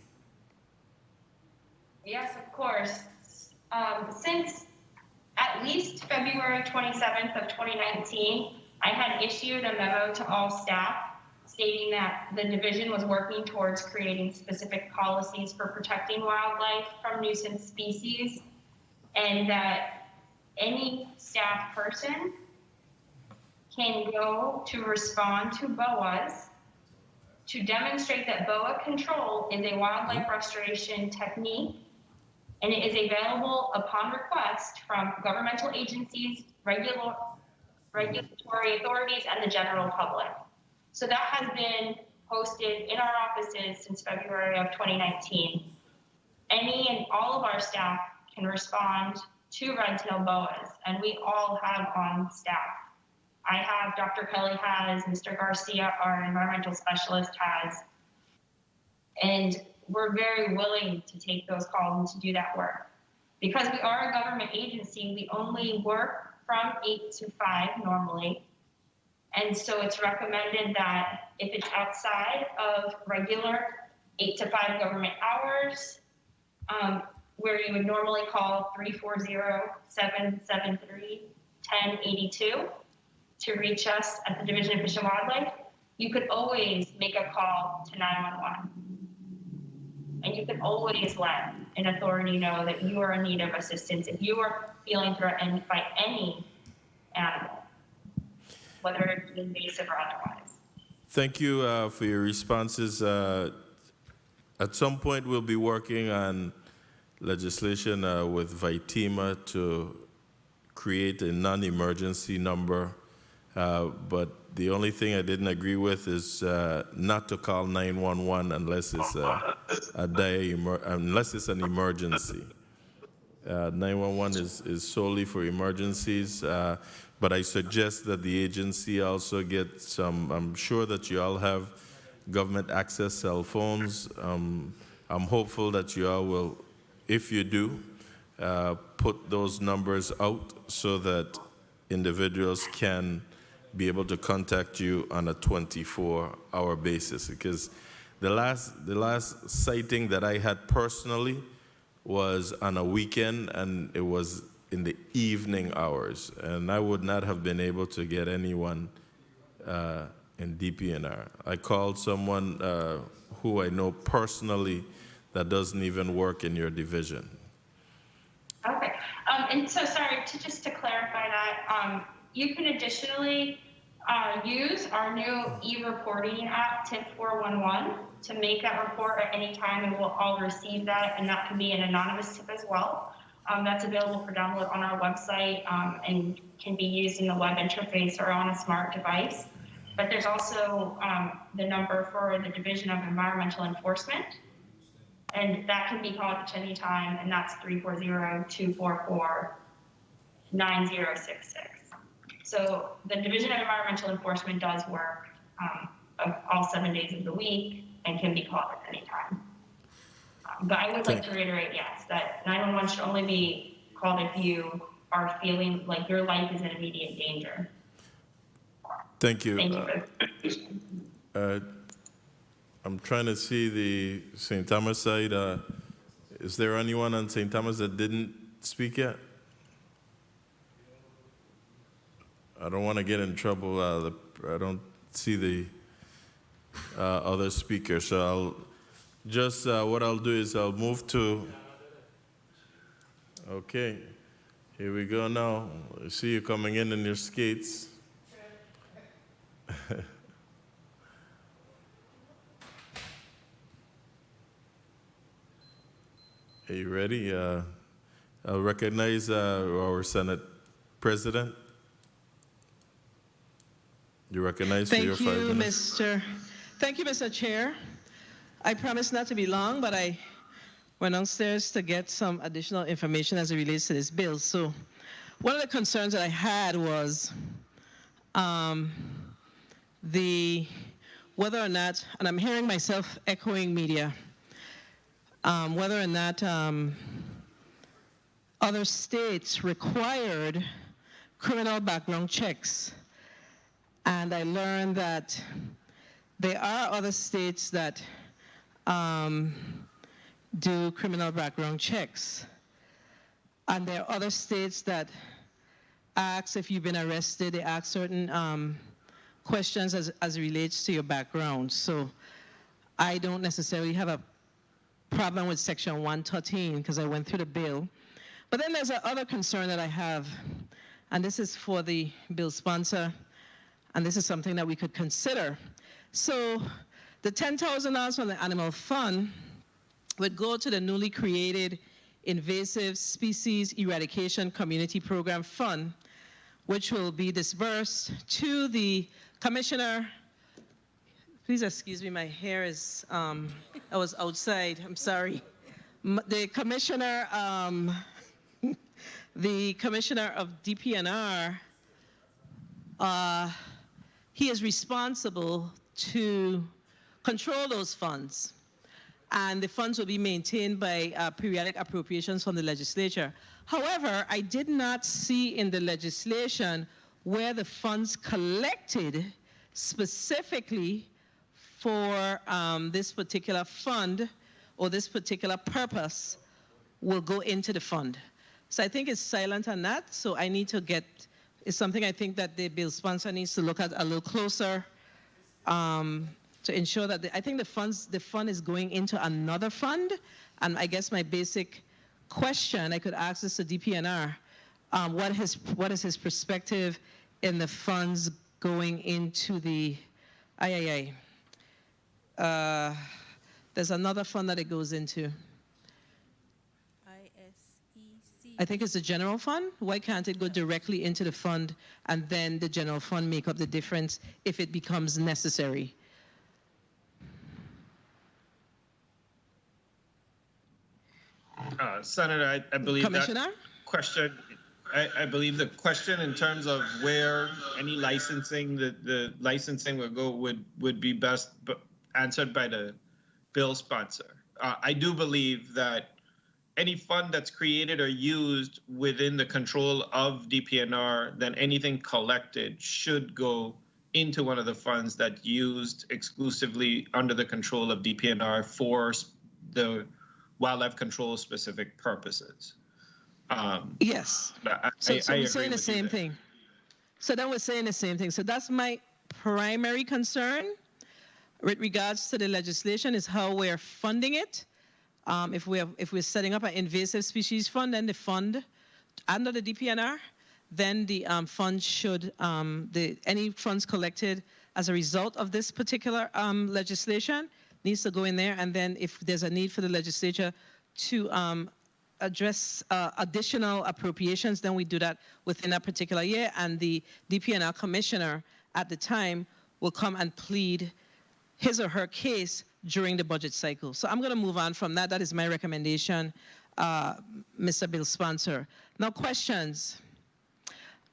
Yes, of course. Since at least February 27th of 2019, I had issued a memo to all staff stating that the division was working towards creating specific policies for protecting wildlife from nuisance species, and that any staff person can go to respond to BOAs to demonstrate that BOA control is a wildlife restoration technique, and it is available upon request from governmental agencies, regulatory authorities, and the general public. So that has been posted in our offices since February of 2019. Any and all of our staff can respond to red tail boas, and we all have on staff. I have, Dr. Kelly has, Mr. Garcia, our environmental specialist, has, and we're very willing to take those calls and to do that work. Because we are a government agency, we only work from 8 to 5 normally. And so it's recommended that if it's outside of regular 8 to 5 government hours, where you would normally call 340-773-1082 to reach us at the Division of Fish and Wildlife, you could always make a call to 911. And you can always let an authority know that you are in need of assistance if you are feeling threatened by any animal, whether it's invasive or otherwise. Thank you for your responses. At some point, we'll be working on legislation with VITEMA to create a non-emergency number. But the only thing I didn't agree with is not to call 911 unless it's unless it's an emergency. 911 is solely for emergencies. But I suggest that the agency also get some, I'm sure that you all have government access cell phones. I'm hopeful that you all will, if you do, put those numbers out so that individuals can be able to contact you on a 24-hour basis. Because the last sighting that I had personally was on a weekend, and it was in the evening hours, and I would not have been able to get anyone in DPNR. I called someone who I know personally that doesn't even work in your division. Okay, and so sorry, just to clarify that, you can additionally use our new e-reporting app, TIP 411, to make that report at any time, and we'll all receive that, and that can be an anonymous tip as well. that's available for download on our website and can be used in the web interface or on a smart device. But there's also the number for the Division of Environmental Enforcement, and that can be called at any time, and that's 340-244-9066. So the Division of Environmental Enforcement does work all 7 days of the week and can be called at any time. But I would like to reiterate, yes, that 911 should only be called if you are feeling like your life is in immediate danger. Thank you. Thank you. I'm trying to see the St. Thomas side. Is there anyone on St. Thomas that didn't speak yet? I don't want to get in trouble. I don't see the other speaker, so I'll just, what I'll do is I'll move to, okay, here we go now. I see you coming in your skates. Are you ready? I'll recognize our Senate President. You recognize for your 5 minutes. Thank you, Mr. Chair. I promise not to be long, but I went downstairs to get some additional information as it relates to this bill. So one of the concerns that I had was whether or not, and I'm hearing myself echoing media, whether or not other states required criminal background checks. And I learned that there are other states that do criminal background checks. And there are other states that ask if you've been arrested, they ask certain questions as it relates to your background. So I don't necessarily have a problem with Section 113 because I went through the bill. But then there's another concern that I have, and this is for the bill sponsor, and this is something that we could consider. So the $10,000 from the Animal Fund would go to the newly created Invasive Species Eradication Community Program Fund, which will be disbursed to the Commissioner. Please excuse me, my hair is, I was outside, I'm sorry. The Commissioner of DPNR, he is responsible to control those funds. And the funds will be maintained by periodic appropriations from the legislature. However, I did not see in the legislation where the funds collected specifically for this particular fund or this particular purpose will go into the fund. So I think it's silent on that. So I need to it's something I think that the bill sponsor needs to look at a little closer to ensure that I think the fund is going into another fund. And I guess my basic question, I could ask this to DPNR, what is his perspective in the funds going into the there's another fund that it goes into. I think it's the general fund. Why can't it go directly into the fund and then the general fund make up the difference if it becomes necessary? Senator, I believe Commissioner? that question, I believe the question in terms of where any licensing, the licensing would go would be best answered by the bill sponsor. I do believe that any fund that's created or used within the control of DPNR, then anything collected should go into one of the funds that's used exclusively under the control of DPNR for the wildlife control specific purposes. Yes. So we're saying the same thing. So then we're saying the same thing. So that's my primary concern with regards to the legislation is how we're funding it. If we're setting up an invasive species fund, then the fund under the DPNR, then the fund should any funds collected as a result of this particular legislation needs to go in there. And then if there's a need for the legislature to address additional appropriations, then we do that within a particular year, and the DP&R commissioner at the time will come and plead his or her case during the budget cycle. So I'm going to move on from that. That is my recommendation, Mr. Bill Sponsor. Now, questions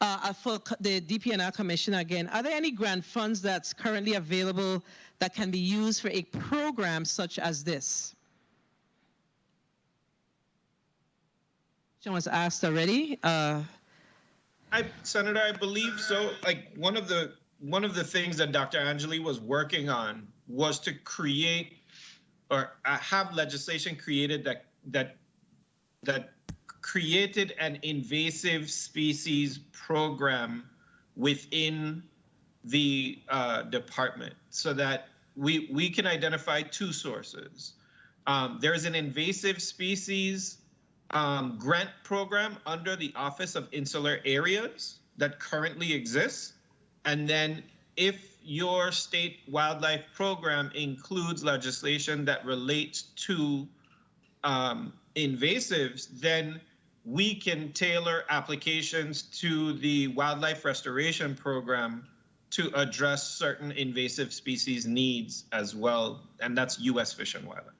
for the DP&R commissioner again. Are there any grant funds that's currently available that can be used for a program such as this? Was asked already. Senator, I believe so. Like one of the things that Dr. Angeli was working on was to create or have legislation created that created an invasive species program within the department, so that we can identify two sources. There is an invasive species grant program under the Office of Insular Areas that currently exists. And then if your state wildlife program includes legislation that relates to invasives, then we can tailor applications to the wildlife restoration program to address certain invasive species needs as well. And that's U.S. Fish and Wildlife.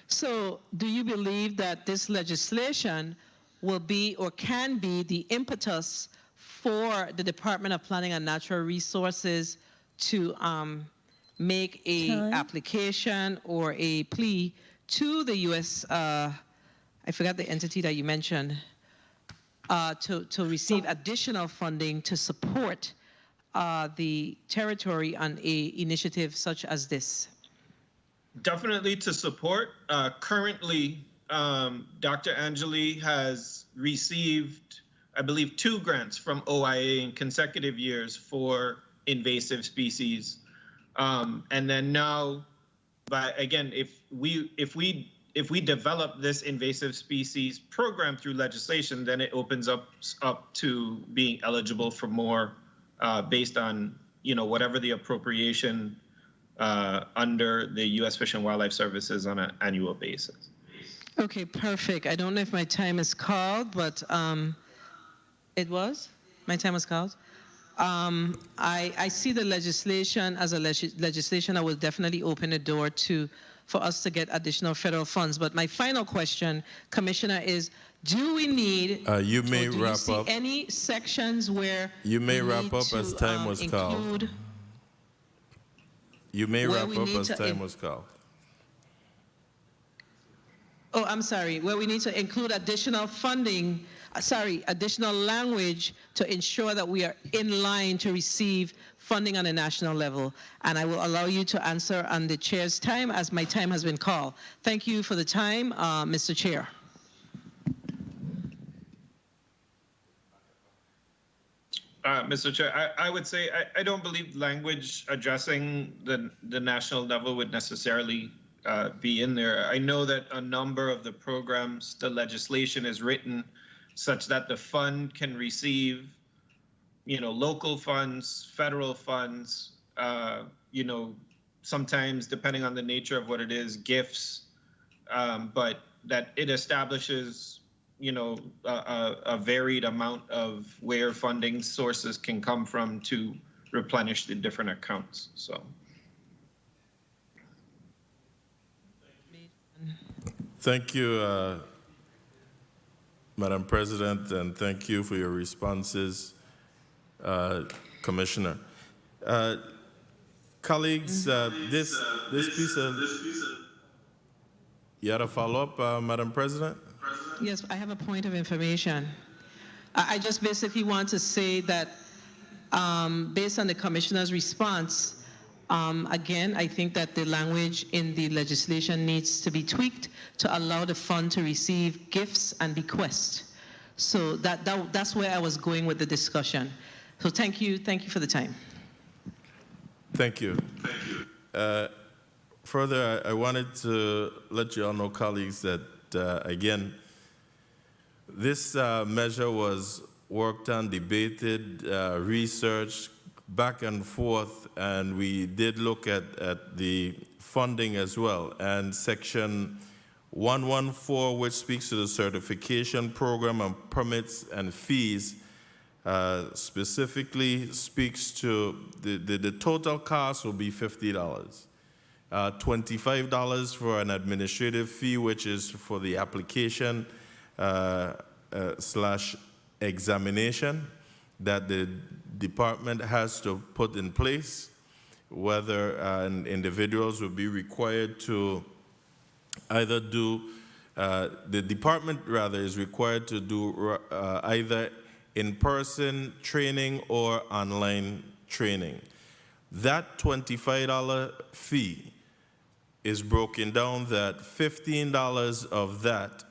So do you believe that this legislation will be or can be the impetus for the Department of Planning and Natural Resources to make a application or a plea to the U.S., I forgot the entity that you mentioned, to receive additional funding to support the territory on an initiative such as this? Definitely to support. Currently, Dr. Angeli has received, I believe, 2 grants from OIA in consecutive years for invasive species. And then now, again, if we develop this invasive species program through legislation, then it opens up to being eligible for more based on, whatever the appropriation under the U.S. Fish and Wildlife Services on an annual basis. Okay, perfect. I don't know if my time is called, but it was? My time was called? I see the legislation as a legislation that will definitely open a door for us to get additional federal funds. But my final question, Commissioner, is do we need you may do wrap you see up. Any sections where You may we wrap need up to, as time was called. include You may where wrap we up need as to time was called. Oh, I'm sorry, where we need to include additional funding, additional language to ensure that we are in line to receive funding on a national level. And I will allow you to answer on the chair's time as my time has been called. Thank you for the time, Mr. Chair. Mr. Chair, I would say I don't believe language addressing the national level would necessarily be in there. I know that a number of the programs, the legislation is written such that the fund can receive, local funds, federal funds, sometimes depending on the nature of what it is, gifts, but that it establishes a varied amount of where funding sources can come from to replenish the different accounts. So. Thank you, Madam President, and thank you for your responses, Commissioner. Colleagues, this piece of... You had a follow-up, Madam President? Yes, I have a point of information. I just basically want to say that based on the Commissioner's response, again, I think that the language in the legislation needs to be tweaked to allow the fund to receive gifts and bequests. So that's where I was going with the discussion. So thank you for the time. Thank you. Further, I wanted to let you all know, colleagues, that again, this measure was worked on, debated, researched, back and forth, and we did look at the funding as well. And Section 114, which speaks to the certification program and permits and fees, specifically speaks to the total cost will be $50. $25 for an administrative fee, which is for the application slash examination that the department has to put in place, whether individuals will be required to either do, the department rather is required to do either in-person training or online training. That $25 fee is broken down that $15 of that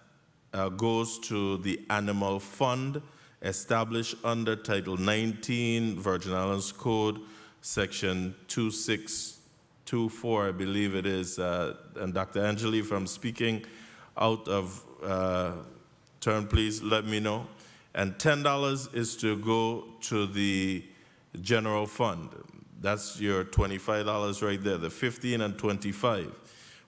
goes to the animal fund established under Title 19 Virgin Islands Code, Section 2624, I believe it is. And Dr. Angeli, if I'm speaking out of turn, please let me know. And $10 is to go to the general fund. That's your $25 right there, the $15 and $25.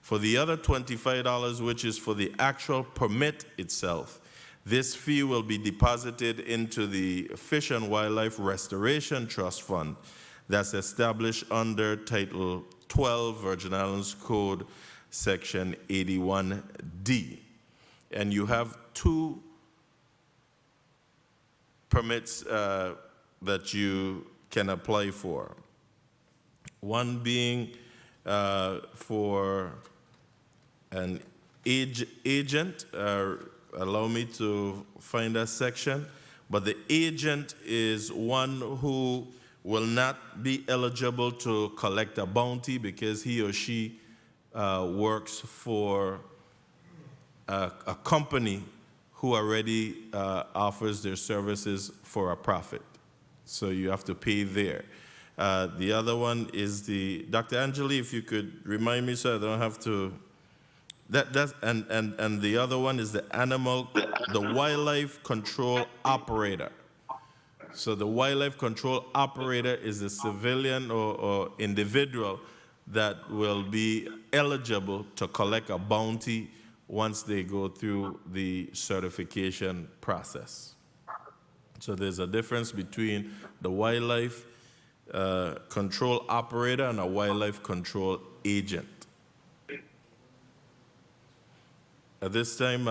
For the other $25, which is for the actual permit itself, this fee will be deposited into the Fish and Wildlife Restoration Trust Fund that's established under Title 12 Virgin Islands Code, Section 81D. And you have two permits that you can apply for. One being for an agent, allow me to find that section, but the agent is one who will not be eligible to collect a bounty because he or she works for a company who already offers their services for a profit. So you have to pay there. The other one is the, Dr. Angeli, if you could remind me so I don't have to, and the other one is the wildlife control operator. So the wildlife control operator is a civilian or individual that will be eligible to collect a bounty once they go through the certification process. So there's a difference between the wildlife control operator and a wildlife control agent. At this time,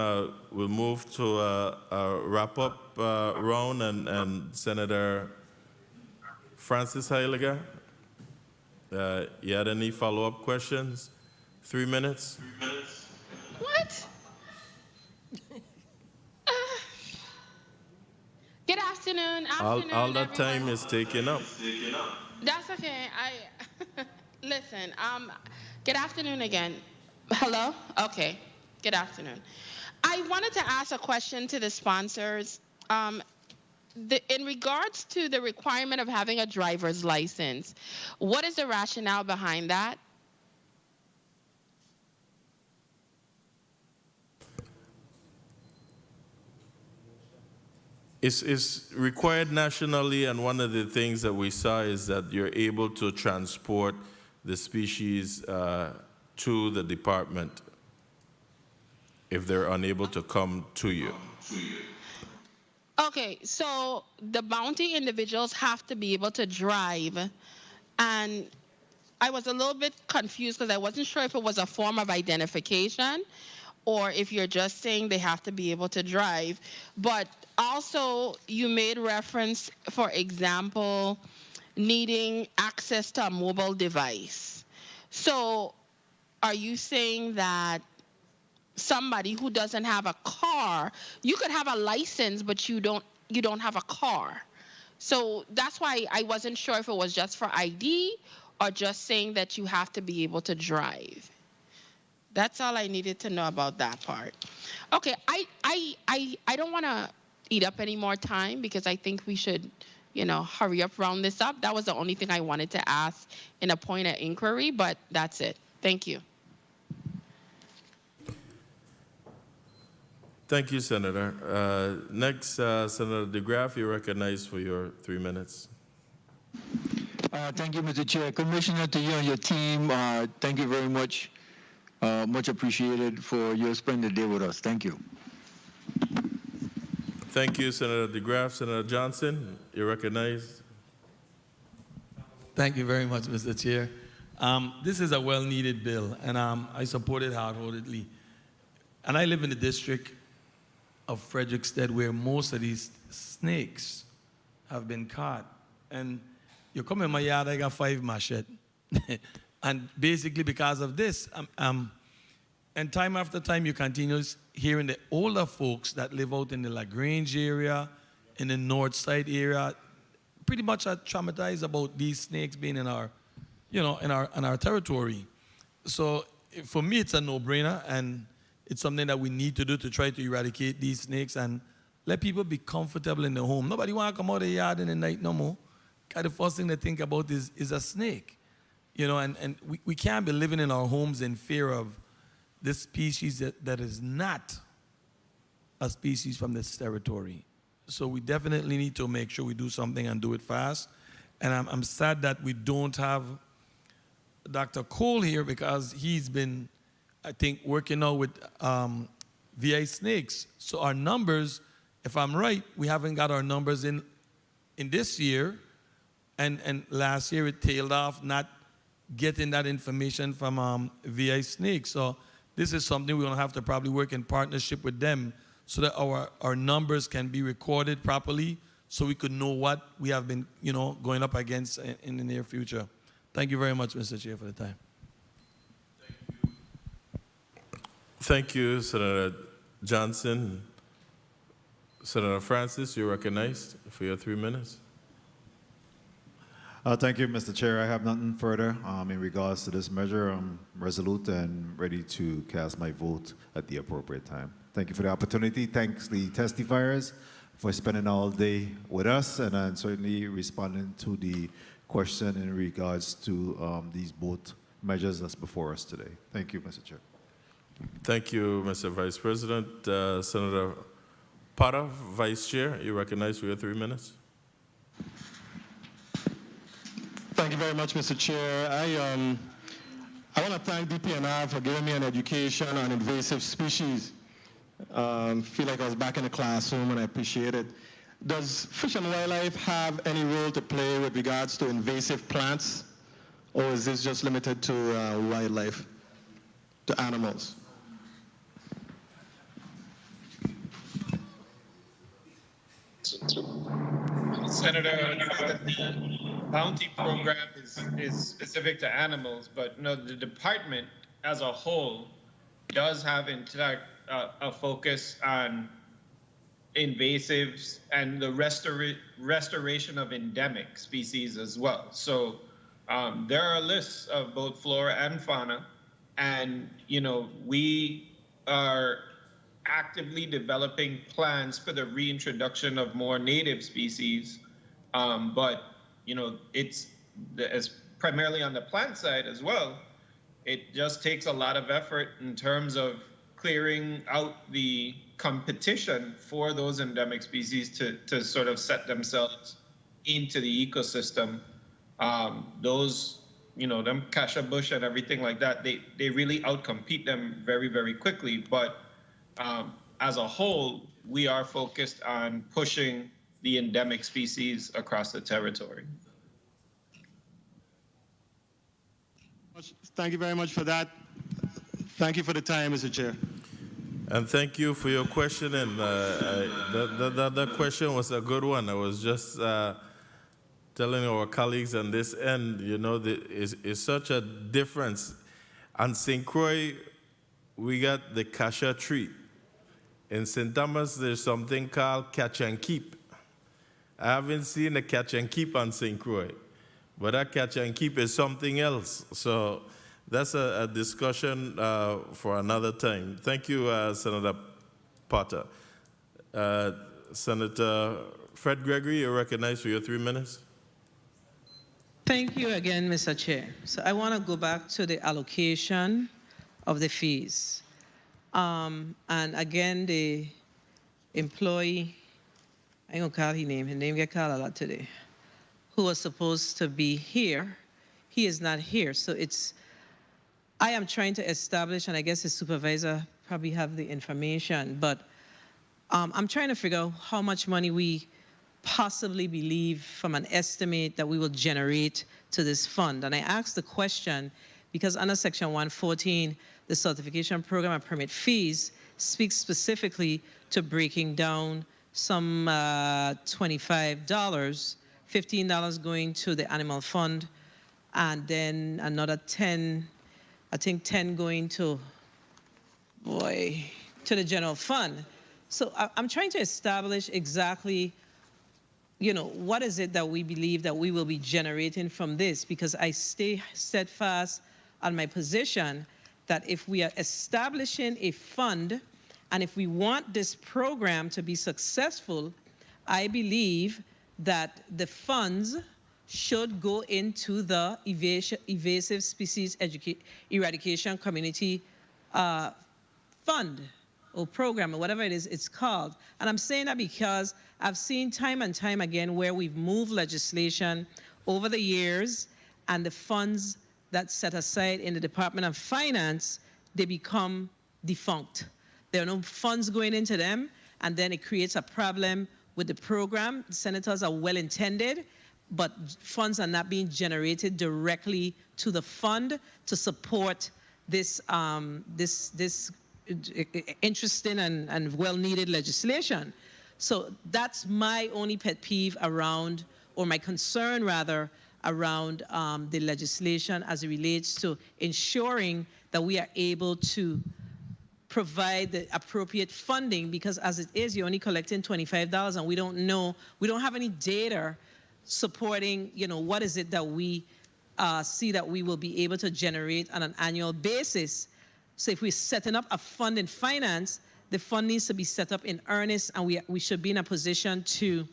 we'll move to a wrap-up round, and Senator Francis Heiliger, you had any follow-up questions? 3 minutes? What? Good afternoon. All that time is taken up. That's okay. Listen, good afternoon again. Hello? Okay. Good afternoon. I wanted to ask a question to the sponsors. In regards to the requirement of having a driver's license, what is the rationale behind that? It's required nationally, and one of the things that we saw is that you're able to transport the species to the department if they're unable to come to you. Okay, so the bounty individuals have to be able to drive, and I was a little bit confused because I wasn't sure if it was a form of identification or if you're just saying they have to be able to drive. But also, you made reference, for example, needing access to a mobile device. So are you saying that somebody who doesn't have a car, you could have a license, but you don't have a car? So that's why I wasn't sure if it was just for ID or just saying that you have to be able to drive. That's all I needed to know about that part. Okay, I don't want to eat up any more time because I think we should, hurry up, round this up. That was the only thing I wanted to ask in a point of inquiry, but that's it. Thank you. Thank you, Senator. Next, Senator DeGraff, you're recognized for your 3 minutes. Thank you, Mr. Chair. Commissioner, to you and your team, thank you very much Much appreciated for your spending the day with us. Thank you. Thank you, Senator DeGraff. Senator Johnson, you're recognized. Thank you very much, Mr. Chair. This is a well-needed bill, and I support it heartily. And I live in the district of Frederickstead where most of these snakes have been caught. And you come in my yard, I got 5 machetes. And basically because of this, and time after time you continue hearing the older folks that live out in the LaGrange area, in the North Side area, pretty much are traumatized about these snakes being in our, in our territory. So for me, it's a no-brainer, and it's something that we need to do to try to eradicate these snakes and let people be comfortable in their home. Nobody want to come out of the yard in the night no more. The first thing they think about is a snake. And we can't be living in our homes in fear of this species that is not a species from this territory. So we definitely need to make sure we do something and do it fast. And I'm sad that we don't have Dr. Cole here because he's been, I think, working now with VI snakes. So our numbers, if I'm right, we haven't got our numbers in this year. And last year it tailed off not getting that information from VI snakes. So this is something we're going to have to probably work in partnership with them so that our numbers can be recorded properly so we could know what we have been, going up against in the near future. Thank you very much, Mr. Chair, for the time. Thank you, Senator Johnson. Senator Francis, you're recognized for your 3 minutes. Thank you, Mr. Chair. I have nothing further in regards to this measure. I'm resolute and ready to cast my vote at the appropriate time. Thank you for the opportunity. Thanks the testifiers for spending all day with us and certainly responding to the question in regards to these both measures that's before us today. Thank you, Mr. Chair. Thank you, Mr. Vice President. Senator Potter, Vice Chair, you recognize for your 3 minutes. Thank you very much, Mr. Chair. I want to thank DPNR for giving me an education on invasive species. Feel like I was back in the classroom, and I appreciate it. Does Fish and Wildlife have any role to play with regards to invasive plants, or is this just limited to wildlife, to animals? Senator, the bounty program is specific to animals, but the department as a whole does have a focus on invasives and the restoration of endemic species as well. So there are lists of both flora and fauna, and we are actively developing plans for the reintroduction of more native species. But it's primarily on the plant side as well. It just takes a lot of effort in terms of clearing out the competition for those endemic species to sort of set themselves into the ecosystem. Those, them Cassia bush and everything like that, they really outcompete them very, very quickly. But as a whole, we are focused on pushing the endemic species across the territory. Thank you very much for that. Thank you for the time, Mr. Chair. And thank you for your question. And that question was a good one. I was just telling our colleagues on this end, it's such a difference. On St. Croix, we got the Cassia treat. In St. Thomas, there's something called catch and keep. I haven't seen a catch and keep on St. Croix, but that catch and keep is something else. So that's a discussion for another time. Thank you, Senator Potter. Senator Fred Gregory, you're recognized for your 3 minutes. Thank you again, Mr. Chair. So I want to go back to the allocation of the fees. And again, the employee, I ain't gonna call his name get called a lot today, who was supposed to be here, he is not here. So it's I am trying to establish, and I guess his supervisor probably have the information, but I'm trying to figure out how much money we possibly believe from an estimate that we will generate to this fund. And I asked the question because under Section 114, the certification program and permit fees speaks specifically to breaking down some $25, $15 going to the animal fund, and then another 10, I think 10 going to, to the general fund. So I'm trying to establish exactly, what is it that we believe that we will be generating from this? Because I stay steadfast on my position that if we are establishing a fund and if we want this program to be successful, I believe that the funds should go into the Invasive Species Eradication Community Fund or program or whatever it is it's called. And I'm saying that because I've seen time and time again where we've moved legislation over the years and the funds that's set aside in the Department of Finance, they become defunct. There are no funds going into them, and then it creates a problem with the program. Senators are well-intended, but funds are not being generated directly to the fund to support this, this interesting and well-needed legislation. So that's my only pet peeve around, or my concern rather, around the legislation as it relates to ensuring that we are able to provide the appropriate funding, because as it is, you're only collecting $25 and we don't know, we don't have any data supporting, what is it that we see that we will be able to generate on an annual basis. So if we're setting up a fund in finance, the fund needs to be set up in earnest, and we should be in a position to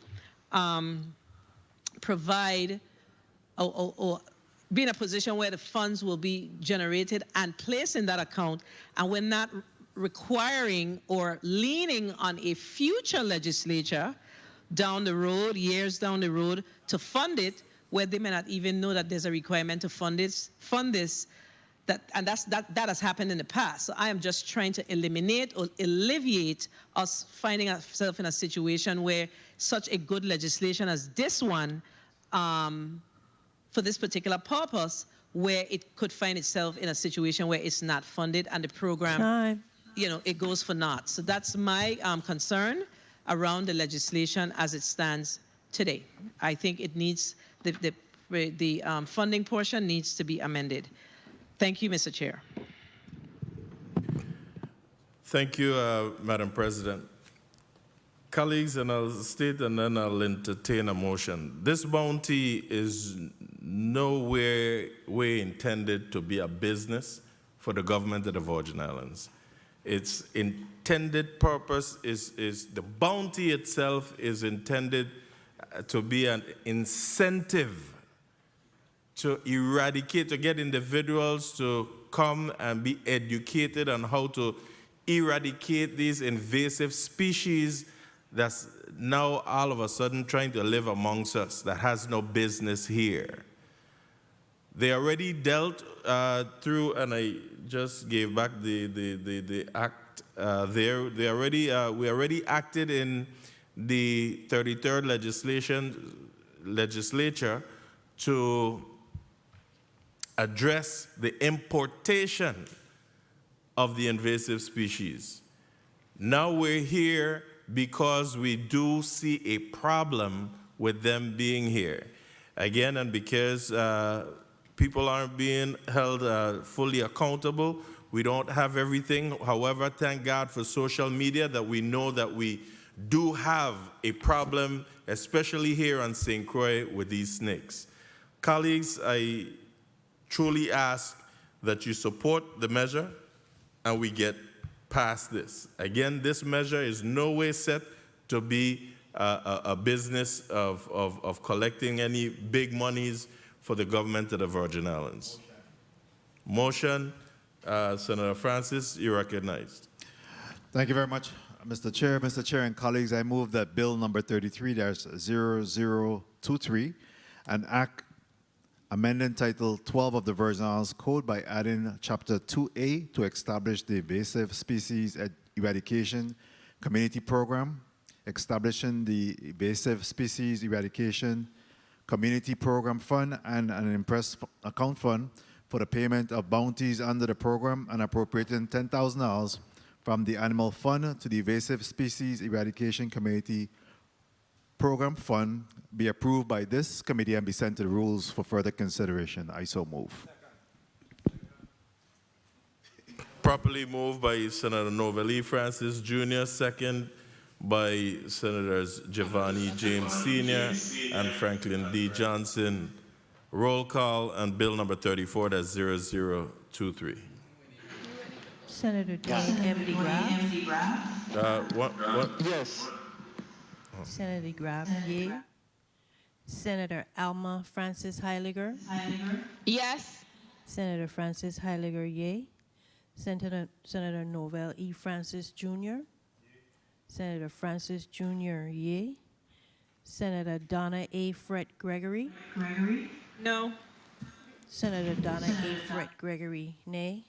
provide or be in a position where the funds will be generated and placed in that account, and we're not requiring or leaning on a future legislature down the road, years down the road, to fund it, where they may not even know that there's a requirement to fund this. That has happened in the past. So I am just trying to eliminate or alleviate us finding ourselves in a situation where such a good legislation as this one, for this particular purpose, where it could find itself in a situation where it's not funded and the program, it goes for naught. So that's my concern around the legislation as it stands today. I think it needs, the funding portion needs to be amended. Thank you, Mr. Chair. Thank you, Madam President. Colleagues, and I'll state and then I'll entertain a motion. This bounty is nowhere intended to be a business for the government of the Virgin Islands. Its intended purpose is the bounty itself is intended to be an incentive to eradicate, to get individuals to come and be educated on how to eradicate these invasive species that's now all of a sudden trying to live amongst us, that has no business here. They already dealt through, and I just gave back the act there. We already acted in the 33rd legislature to address the importation of the invasive species. Now we're here because we do see a problem with them being here. Again, and because people aren't being held fully accountable, we don't have everything. However, thank God for social media that we know that we do have a problem, especially here on St. Croix with these snakes. Colleagues, I truly ask that you support the measure and we get past this. Again, this measure is no way set to be a business of collecting any big monies for the government of the Virgin Islands. Motion, Senator Francis, you're recognized. Thank you very much, Mr. Chair. Mr. Chair and colleagues, I move that Bill number 33-0023, an act amending Title 12 of the Virgin Islands Code by adding Chapter 2A to establish the Invasive Species Eradication Community Program, establishing the Invasive Species Eradication Community Program Fund and an Impress Account Fund for the payment of bounties under the program, and appropriating $10,000 from the Animal Fund to the Invasive Species Eradication Community Program Fund be approved by this committee and be sent to the rules for further consideration. I so move. Properly moved by Senator Novell E. Francis Jr., second by Senators Giovanni James Sr. and Franklin D. Johnson. Roll call on bill number 34, that's 0023. Senator Dwayne M. DeGraff. What? Yes. Senator DeGraff, yea. Senator Alma Francis Heiliger. Yes. Senator Francis Heiliger, yea. Senator Novell E. Francis Jr. Senator Francis Jr., yea. Senator Donna A. Fred Gregory. No. Senator Donna A. Fred Gregory, nay.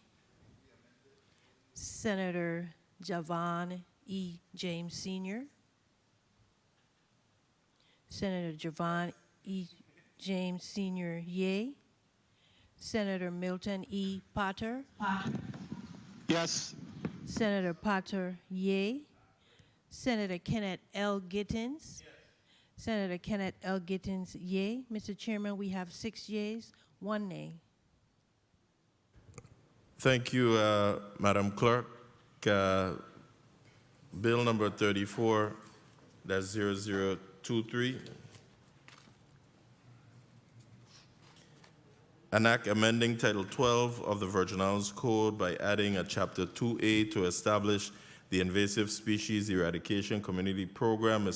Senator Javon E. James Sr. Senator Javon E. James Sr., yea. Senator Milton E. Potter. Yes. Senator Potter, yea. Senator Kenneth L. Gittins. Senator Kenneth L. Gittins, yea. Mr. Chairman, we have 6 yeas, 1 nay. Thank you, Madam Clerk. Bill number 34, that's 0023. An act amending Title 12 of the Virgin Islands Code by adding a Chapter 2A to establish the Invasive Species Eradication Community Program,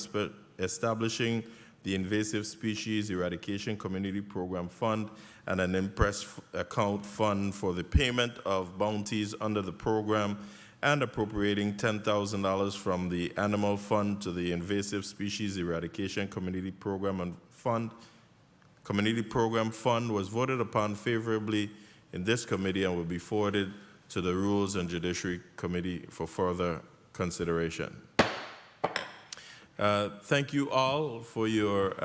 establishing the Invasive Species Eradication Community Program Fund and an Impress Account Fund for the payment of bounties under the program, and appropriating $10,000 from the Animal Fund to the Invasive Species Eradication Community Program and Fund. Community Program Fund was voted upon favorably in this committee and will be forwarded to the Rules and Judiciary Committee for further consideration. Thank you all for your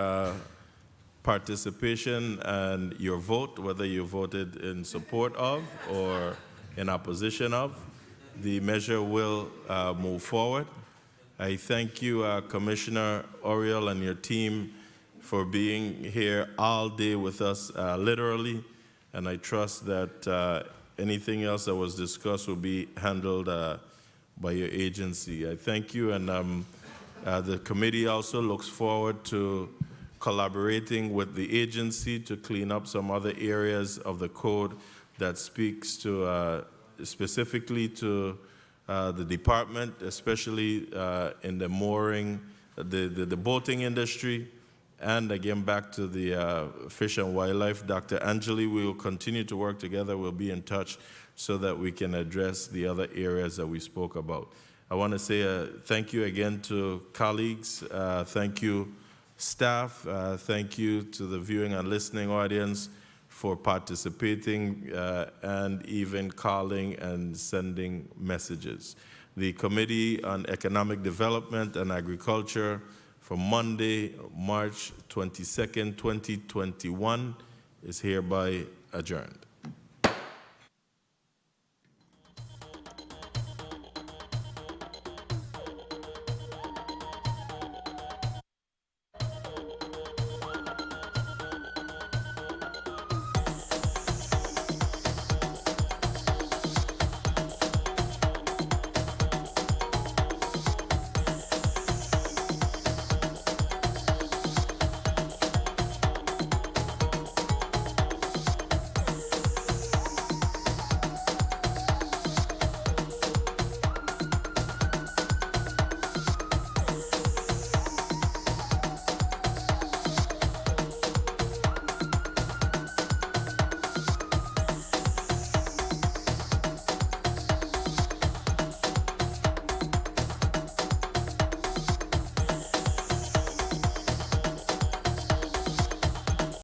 participation and your vote, whether you voted in support of or in opposition of. The measure will move forward. I thank you, Commissioner Oriel, and your team for being here all day with us, literally, and I trust that anything else that was discussed will be handled by your agency. I thank you, and the committee also looks forward to collaborating with the agency to clean up some other areas of the code that speaks to specifically to the department, especially in the mooring, the boating industry, and again back to the fish and wildlife. Dr. Angeli, we will continue to work together. We'll be in touch so that we can address the other areas that we spoke about. I want to say thank you again to colleagues. Thank you, staff. Thank you to the viewing and listening audience for participating and even calling and sending messages. The Committee on Economic Development and Agriculture for Monday, March 22nd, 2021 is hereby adjourned.